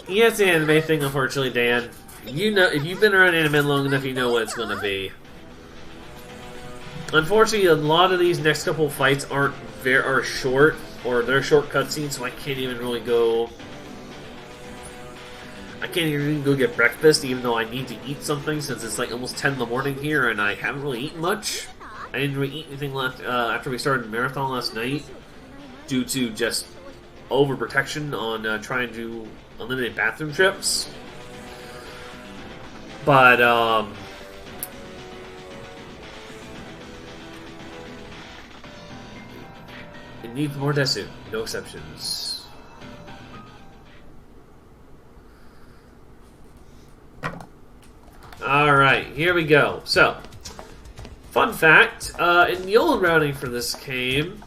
Yeah, it's an anime thing, unfortunately, Dan. You know, if you've been around anime long enough, you know what it's gonna be. Unfortunately, a lot of these next couple of fights are short, or they're short cutscenes, so I can't even really go. I can't even go get breakfast, even though I need to eat something, since it's like almost 10 in the morning here, and I haven't really eaten much. I didn't really eat anything left after we started the marathon last night, due to just overprotection on trying to eliminate bathroom trips. But, it needs more Desu. No exceptions. Alright, here we go. So, fun fact, in the old routing for this game,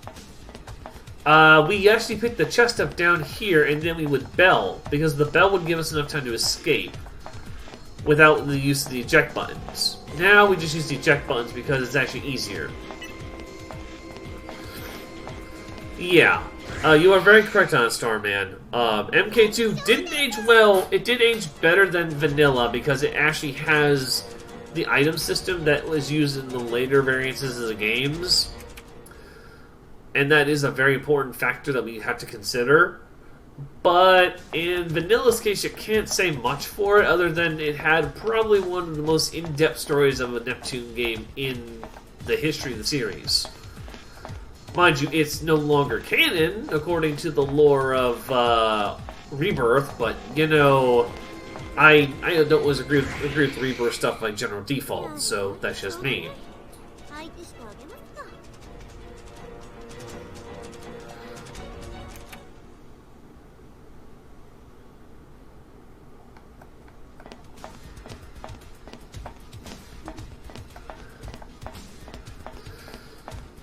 we actually picked the chest up down here, and then we would bell, because the bell would give us enough time to escape without the use of the eject buttons. Now we just use the eject buttons because it's actually easier. Yeah, you are very correct on it, Starman. MK2 didn't age well. It did age better than Vanilla because it actually has the item system that was used in the later variances of the games. And that is a very important factor that we have to consider. But in Vanilla's case, you can't say much for it, other than it had probably one of the most in-depth stories of a Neptune game in the history of the series. Mind you, it's no longer canon, according to the lore of Rebirth, but, you know, I don't always agree with Rebirth stuff by general default, so that's just me.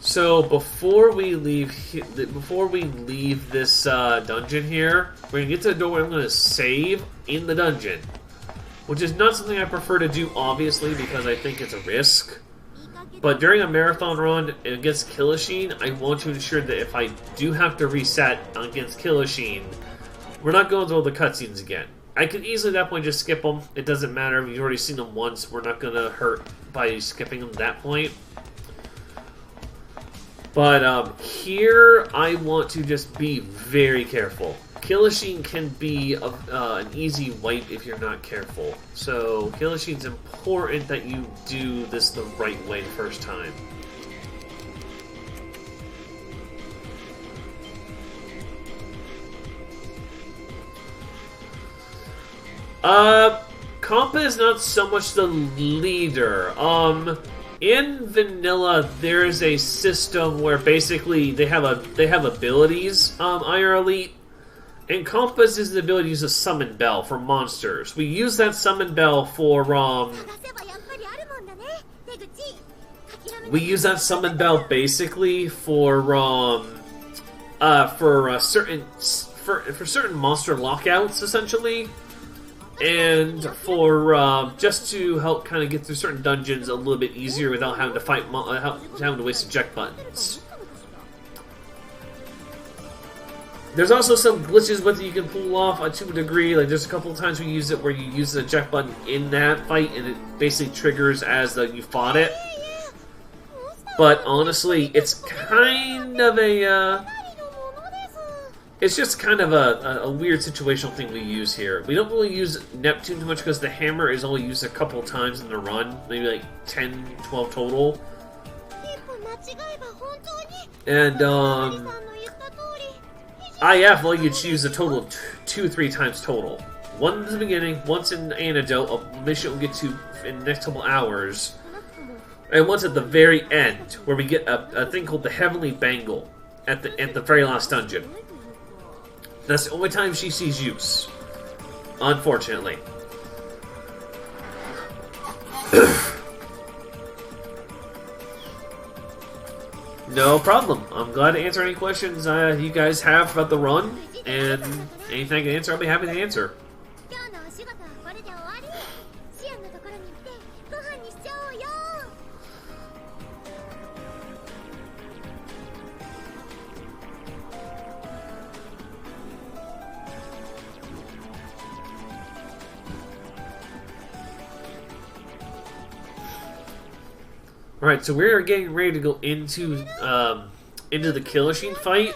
So before we leave this dungeon here, we're gonna get to the door where I'm gonna save in the dungeon, which is not something I prefer to do, obviously, because I think it's a risk. But during a marathon run against Kilishine, I want to ensure that if I do have to reset against Kilishine, we're not going through all the cutscenes again. I could easily at that point just skip them. It doesn't matter. You've already seen them once. We're not gonna hurt by skipping them at that point. But here, I want to just be very careful. Kilishine can be an easy wipe if you're not careful. So, Kilishine's important that you do this the right way the first time. Compa is not so much the leader. In Vanilla, there is a system where basically they have abilities, IR Elite, and Compass is the ability to use a summon bell for monsters. We use that summon bell for basically for certain monster lockouts, essentially. And for just to help kind of get through certain dungeons a little bit easier without having to fight, having to waste eject buttons. There's also some glitches with it you can pull off to a degree. Like there's a couple of times we use it where you use the eject button in that fight and it basically triggers as though you fought it. But honestly, it's kind of a it's just kind of a weird situational thing we use here. We don't really use Neptune too much because the hammer is only used a couple of times in the run, maybe like 10, 12 total. And IF will let you choose a total of 2-3 times total. One in the beginning, once in Antidote, a mission we'll get to in the next couple hours, and once at the very end, where we get a thing called the Heavenly Bangle at the very last dungeon. That's the only time she sees use, unfortunately. No problem. I'm glad to answer any questions you guys have about the run, and anything I can answer, I'll be happy to answer. Alright, so we're getting ready to go into the Killasheen fight.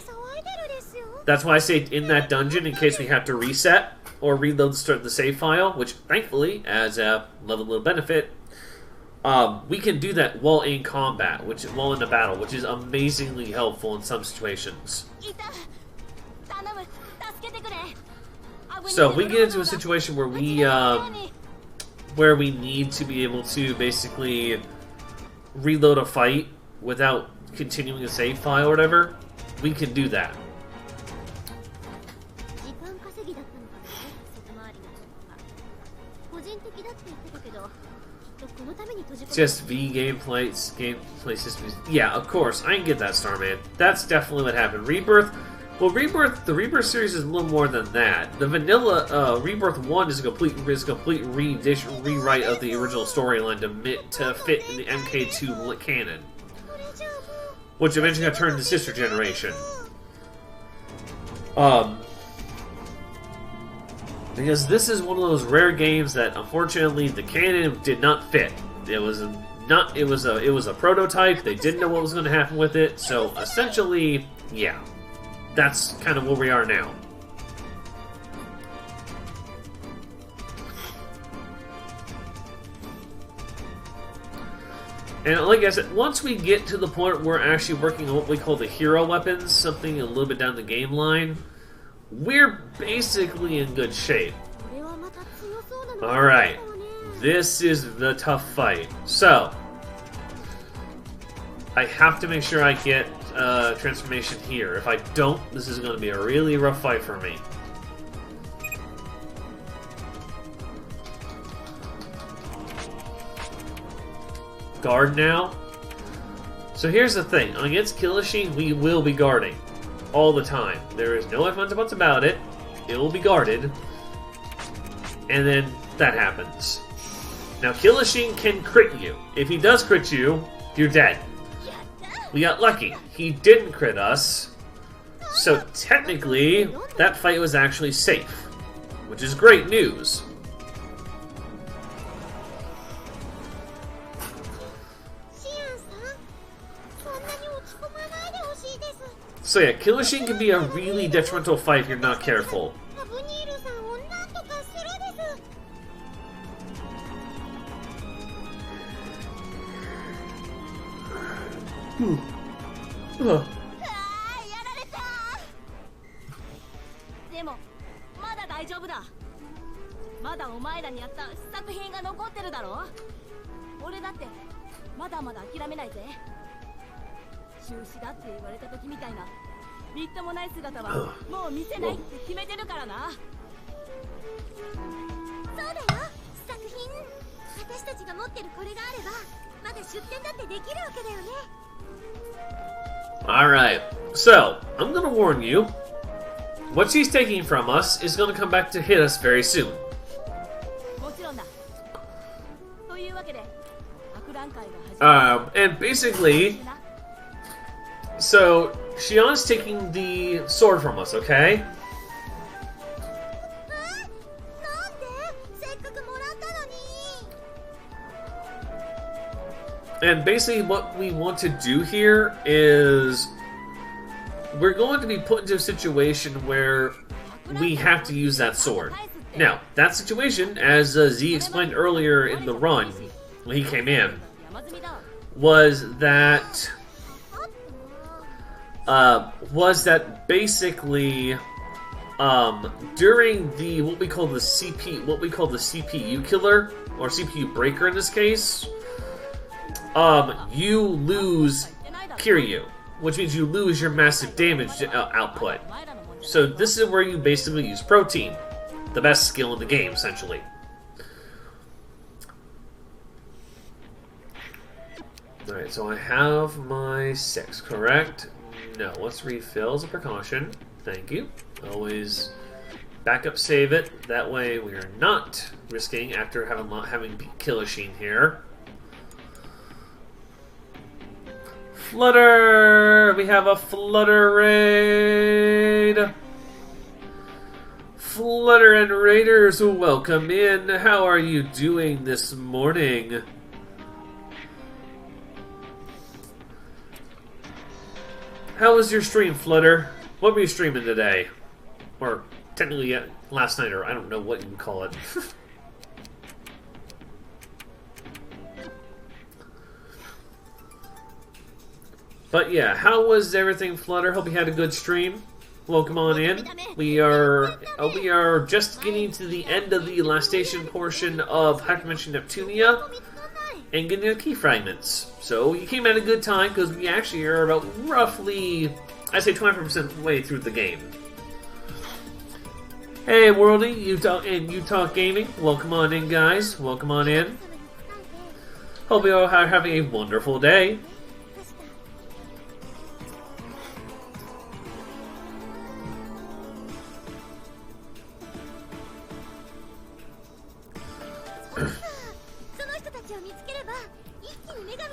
That's why I say in that dungeon, in case we have to reset or reload the save file, which thankfully, as a little benefit, we can do that while in combat, while in the battle, which is amazingly helpful in some situations. So we get into a situation where we need to be able to basically reload a fight without continuing a save file or whatever, we can do that. Just V gameplay systems. Yeah, of course, I can get that, Starman. That's definitely what happened. Rebirth. Well, the Rebirth series is a little more than that. The vanilla Rebirth 1 is a complete rewrite of the original storyline to fit in the MK2 canon, which eventually got turned into Sister Generation. Because this is one of those rare games that, unfortunately, the canon did not fit. It was a prototype. They didn't know what was going to happen with it. So essentially, yeah. That's kind of where we are now. And like I said, once we get to the point where we're actually working on what we call the hero weapons, something a little bit down the game line, we're basically in good shape. Alright, this is the tough fight. So, I have to make sure I get transformation here. If I don't, this is going to be a really rough fight for me. Guard now. So here's the thing. Against Killasheen, we will be guarding. All the time. There is no ifs, ands, or buts about it. It will be guarded. And then that happens. Now Killasheen can crit you. If he does crit you, you're dead. We got lucky. He didn't crit us. So technically, that fight was actually safe. Which is great news. So yeah, Killasheen can be a really detrimental fight if you're not careful. Alright, so, I'm gonna warn you, what she's taking from us is gonna come back to hit us very soon. And basically, So, Shion's taking the sword from us, okay? And basically what we want to do here is we're going to be put into a situation where we have to use that sword. Now, that situation, as Z explained earlier in the run, when he came in, was that basically during the what we call the CPU killer or CPU breaker in this case, you lose Kiryu, which means you lose your massive damage output. So this is where you basically use Protein, the best skill in the game, essentially. Alright, so I have my 6, correct? No, let's refill as a precaution. Thank you. Always backup save it. That way we are not risking after having Killasheen here. Flutter! We have a Flutter raid! Flutter and Raiders, welcome in. How are you doing this morning? How was your stream, Flutter? What were you streaming today? Or technically last night, or I don't know what you would call it. But yeah, how was everything, Flutter? Hope you had a good stream. Welcome on in. We are just getting to the end of the last station portion of Hyperdimension Neptunia and getting the key fragments. So you came at a good time because we actually are about roughly, I'd say 25% way through the game. Hey Worldy, Utah Gaming, welcome on in, guys. Welcome on in. Hope you all are having a wonderful day.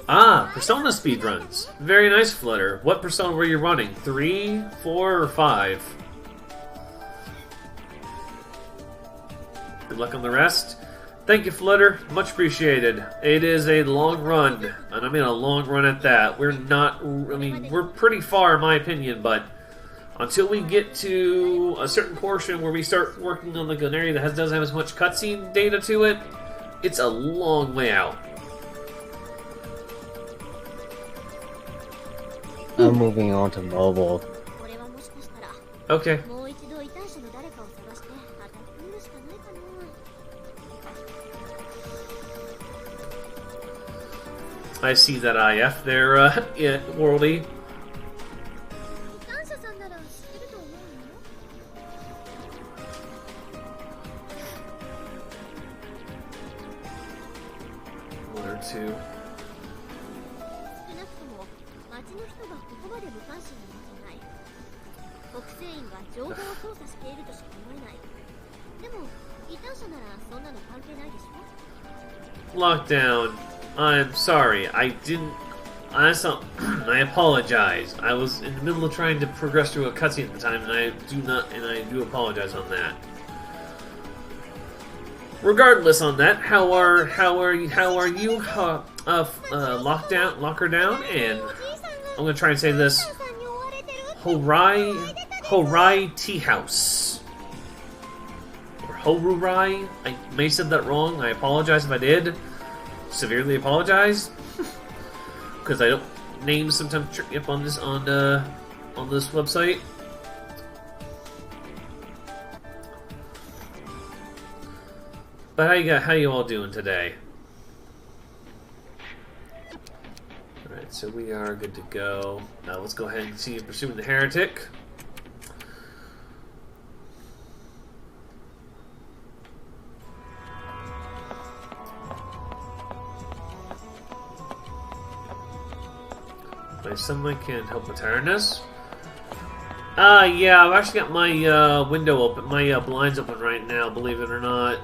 Ah, Persona speedruns. Very nice, Flutter. What Persona were you running? 3, 4, or 5? Good luck on the rest. Thank you, Flutter. Much appreciated. It is a long run, and I mean a long run at that. We're not... I mean, we're pretty far, in my opinion, but until we get to a certain portion where we start working on like an area that doesn't have as much cutscene data to it, it's a long way out. I'm moving on to mobile. Okay. I see that IF there, yeah, Worldy. One or two. Lockdown. I'm sorry. I didn't. I apologize. I was in the middle of trying to progress through a cutscene at the time, and I do apologize on that. Regardless, on that, how are you? Locker down, and I'm gonna try and say this. Horai Tea House. Or Horurai. I may have said that wrong. I apologize if I did. Severely apologize. Because I don't names sometimes trick me up on this website. But how you all doing today? Alright, so we are good to go. Now let's go ahead and continue pursuing the heretic. My sunlight can't help with tiredness. Yeah, I've actually got my window open, my blinds open right now, believe it or not.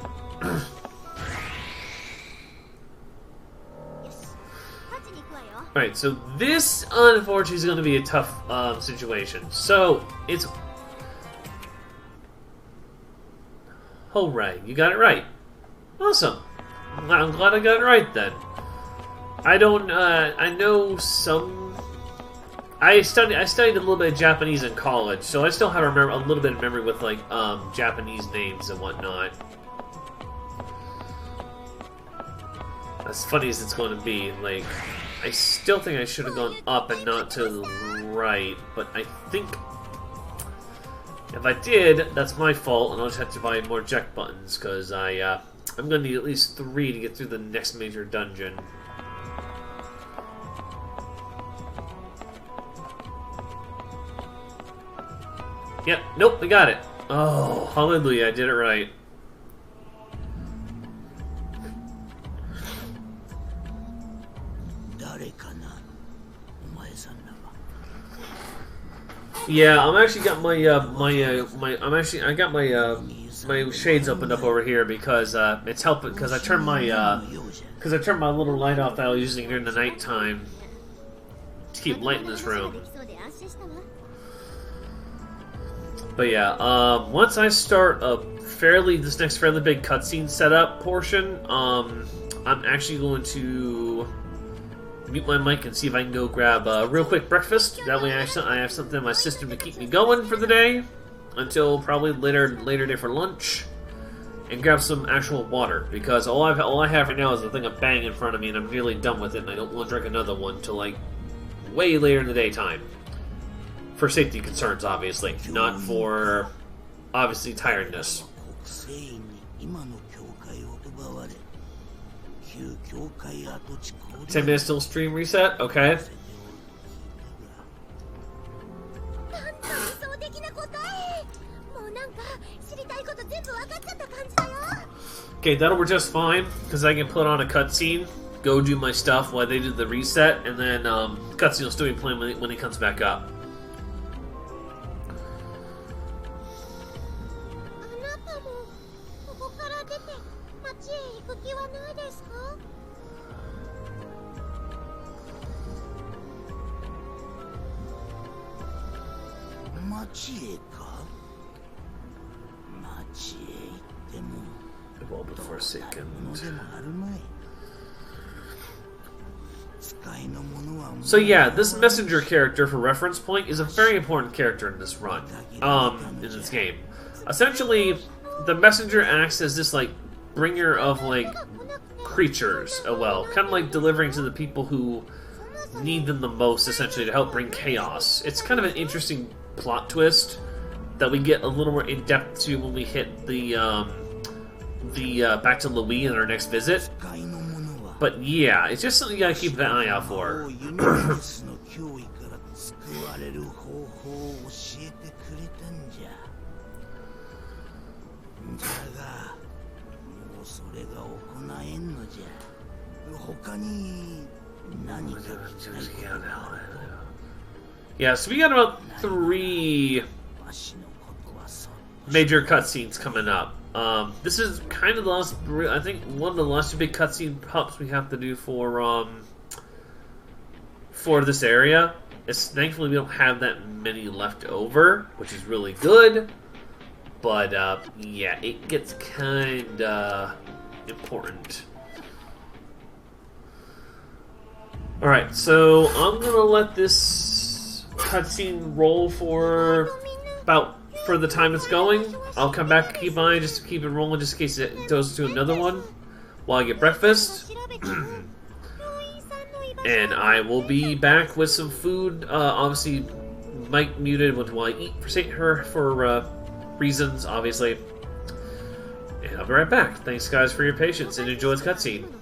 Right, so this, unfortunately, is going to be a tough situation. So, it's... Hooray, you got it right. Awesome. I'm glad I got it right, then. I don't, I know some... I studied a little bit of Japanese in college, so I still have a little bit of memory with, like, Japanese names and whatnot. As funny as it's going to be, like... I still think I should have gone up and not to the right, but I think if I did, that's my fault, and I'll just have to buy more check buttons, because I'm going to need at least 3 to get through the next major dungeon. Yep, nope, we got it. Oh, hallelujah, I did it right. Yeah, I'm actually got my I got my shades opened up over here because it's helping because I turned my little light off that I was using during the nighttime to keep light in this room. But yeah, once I start this next fairly big cutscene setup portion, I'm actually going to mute my mic and see if I can go grab a real quick breakfast. That way I have something in my system to keep me going for the day until probably later day for lunch, and grab some actual water, because all I have right now is the thing of Bang in front of me, and I'm nearly done with it, and I don't want to drink another one till like way later in the daytime. For safety concerns, obviously, not for obviously tiredness. 10 minutes till stream reset? Okay. Okay, that'll work just fine, because I can put on a cutscene, go do my stuff while they do the reset, and then cutscene will still be playing when he comes back up. Evolved for a second. So yeah, this messenger character, for reference point, is a very important character in this run, in this game. Essentially, the messenger acts as this, like, bringer of, like, creatures, kind of like delivering to the people who need them the most, essentially, to help bring chaos. It's kind of an interesting plot twist that we get a little more in-depth to when we hit the back to Louis in our next visit. But yeah, it's just something you gotta keep an eye out for. Yeah, so we got about 3 major cutscenes coming up. This is kind of the last, I think, one of the last big cutscene pops we have to do for this area. Thankfully, we don't have that many left over, which is really good. But, yeah, it gets kinda important. Alright, so I'm gonna let this cutscene roll for the time it's going. I'll come back and keep an eye just to keep it rolling, just in case it goes to another one while I get breakfast. And I will be back with some food. Obviously, mic muted while I eat for reasons, obviously. And I'll be right back. Thanks, guys, for your patience, and enjoy this cutscene. 「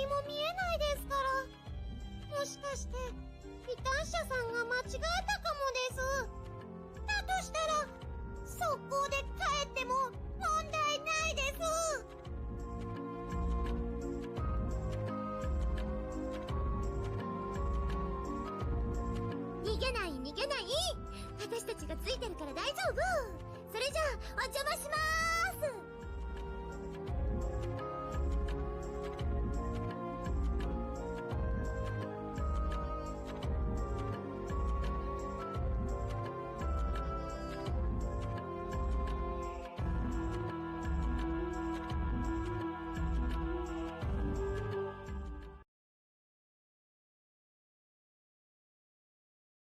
も見えないですから。もしかして異端者さんが間違えたかもです。だとしたら速攻で帰っても問題ないです。逃げない逃げない。私たちがついてるから大丈夫。それじゃあお邪魔しまーす。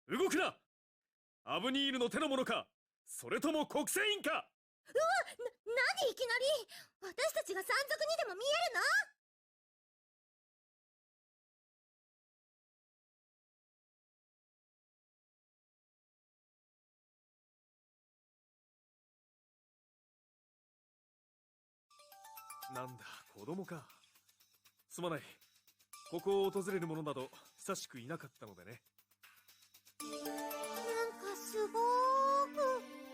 動くな。アブニールの手の者か、それとも国聖院か。うわ、何いきなり。私たちが山賊にでも見えるの？なんだ、子供か。すまない。ここを訪れる者など久しくいなかったのでね。なんかすごーく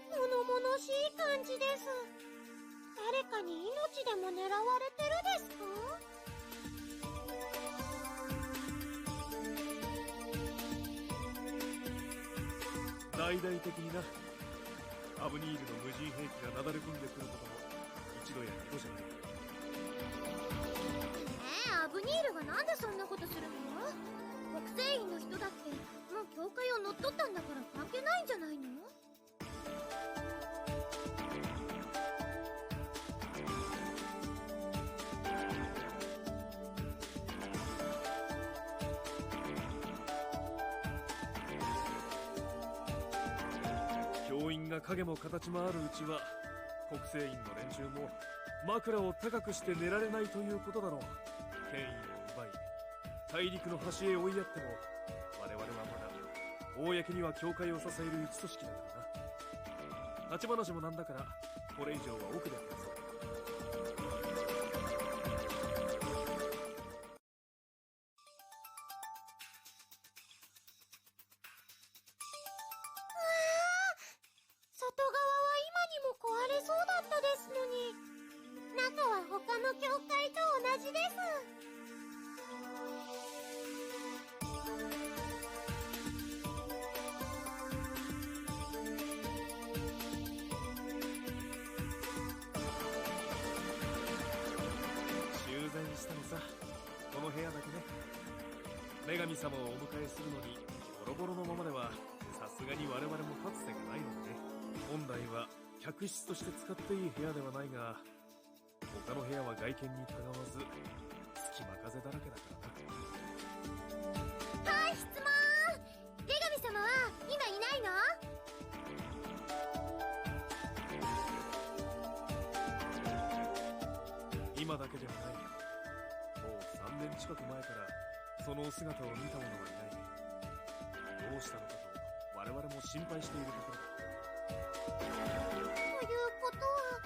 物々しい感じです。誰かに命でも狙われてるですか？大々的にな。アブニールの無人兵器がなだれ込んでくることも一度や二度じゃない。アブニールがなんでそんなことするの？国聖院の人だってもう教会を乗っ取ったんだから関係ないんじゃないの？教員が影も形もあるうちは国聖院の連中も枕を高くして寝られないということだろう。権威を奪い大陸の端へ追いやっても我々はまだ公には教会を支える一組織だからな。立ち話もなんだからこれ以上は奥で話そう。外側は今にも壊れそうだったですのに、中は他の教会と同じです。修繕したのさ、この部屋だけね。女神様をお迎えするのにボロボロのままではさすがに我々も立つ瀬がないのでね。本来は客室として使っていい部屋ではないが、他の部屋は外見にたがわず隙間風だらけだからな。はい、質問。女神様は今いないの？今だけではない。もう3年近く前からそのお姿を見た者はいない。どうしたのかと我々も心配しているところだ。ということは、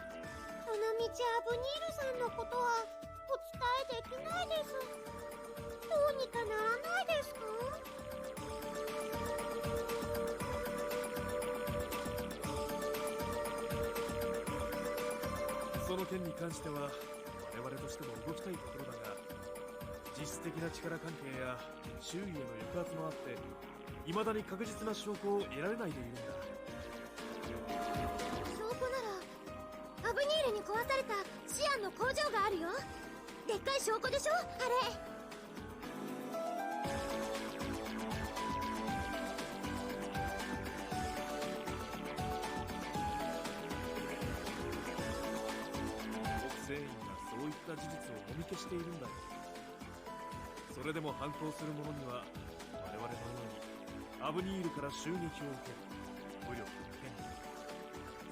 どのみちアブニールさんのことはお伝えできないです。どうにかならないですか？その件に関しては我々としても動きたいところだが、実質的な力関係や周囲への抑圧もあって未だに確実な証拠を得られないでいるんだ。証拠ならアブニールに壊されたシアンの工場があるよ。でっかい証拠でしょ、あれ。国聖院がそういった事実をもみ消しているんだよ。それでも反抗する者には我々のようにアブニールから襲撃を受ける武力、権力、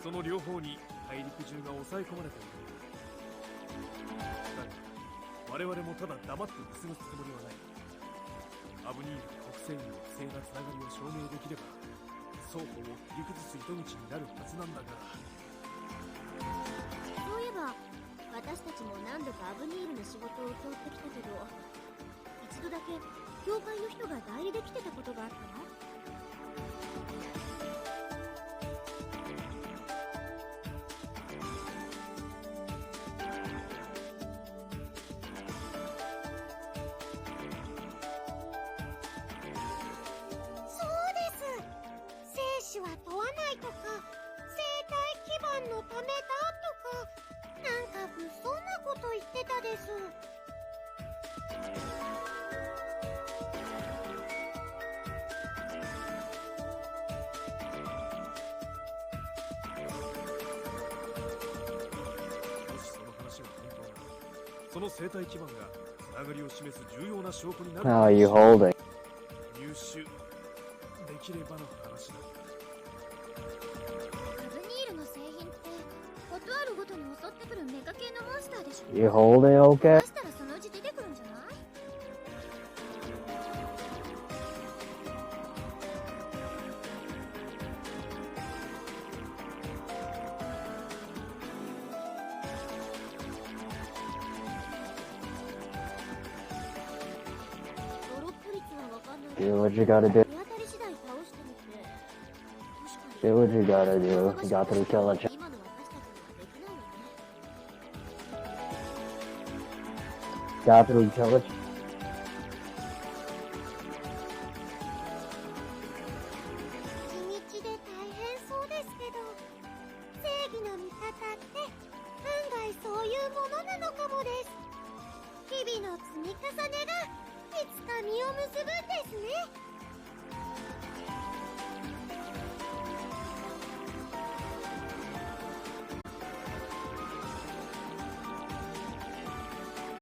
その両方に大陸中が抑え込まれているんだ。だが我々もただ黙って見過ごすつもりはない。アブニールと国聖院の不正なつながりを証明できれば双方を切り崩す糸口になるはずなんだが。そういえば私たちも何度かアブニールの仕事を請け負ってきたけど、一度だけ教会の人が代理で来てたことがあったわ。そうです。生死は問わないとか、生態基盤のためだとか、なんか物騒なこと言ってたです。もしその話が本当なら、その生態基盤がつながりを示す重要な証拠になる。 How are you holding? 入手できればの話だ。アブニールの製品ってことあるごとに襲ってくるメカ系のモンスターでしょ。 You holding そ okay? したらそのうち出てくるんじゃない？ドロップ率はわかんないけ Do ど、 what you gotta do. 手当たり次第倒してみて。確かに Do what you gotta do. You got to kill a child. 今の私たちにはできないわね。 Got to kill a child. 地道で大変そうですけど、正義の味方って案外そういうものなのかもです。日々の積み重ねがいつか実を結ぶん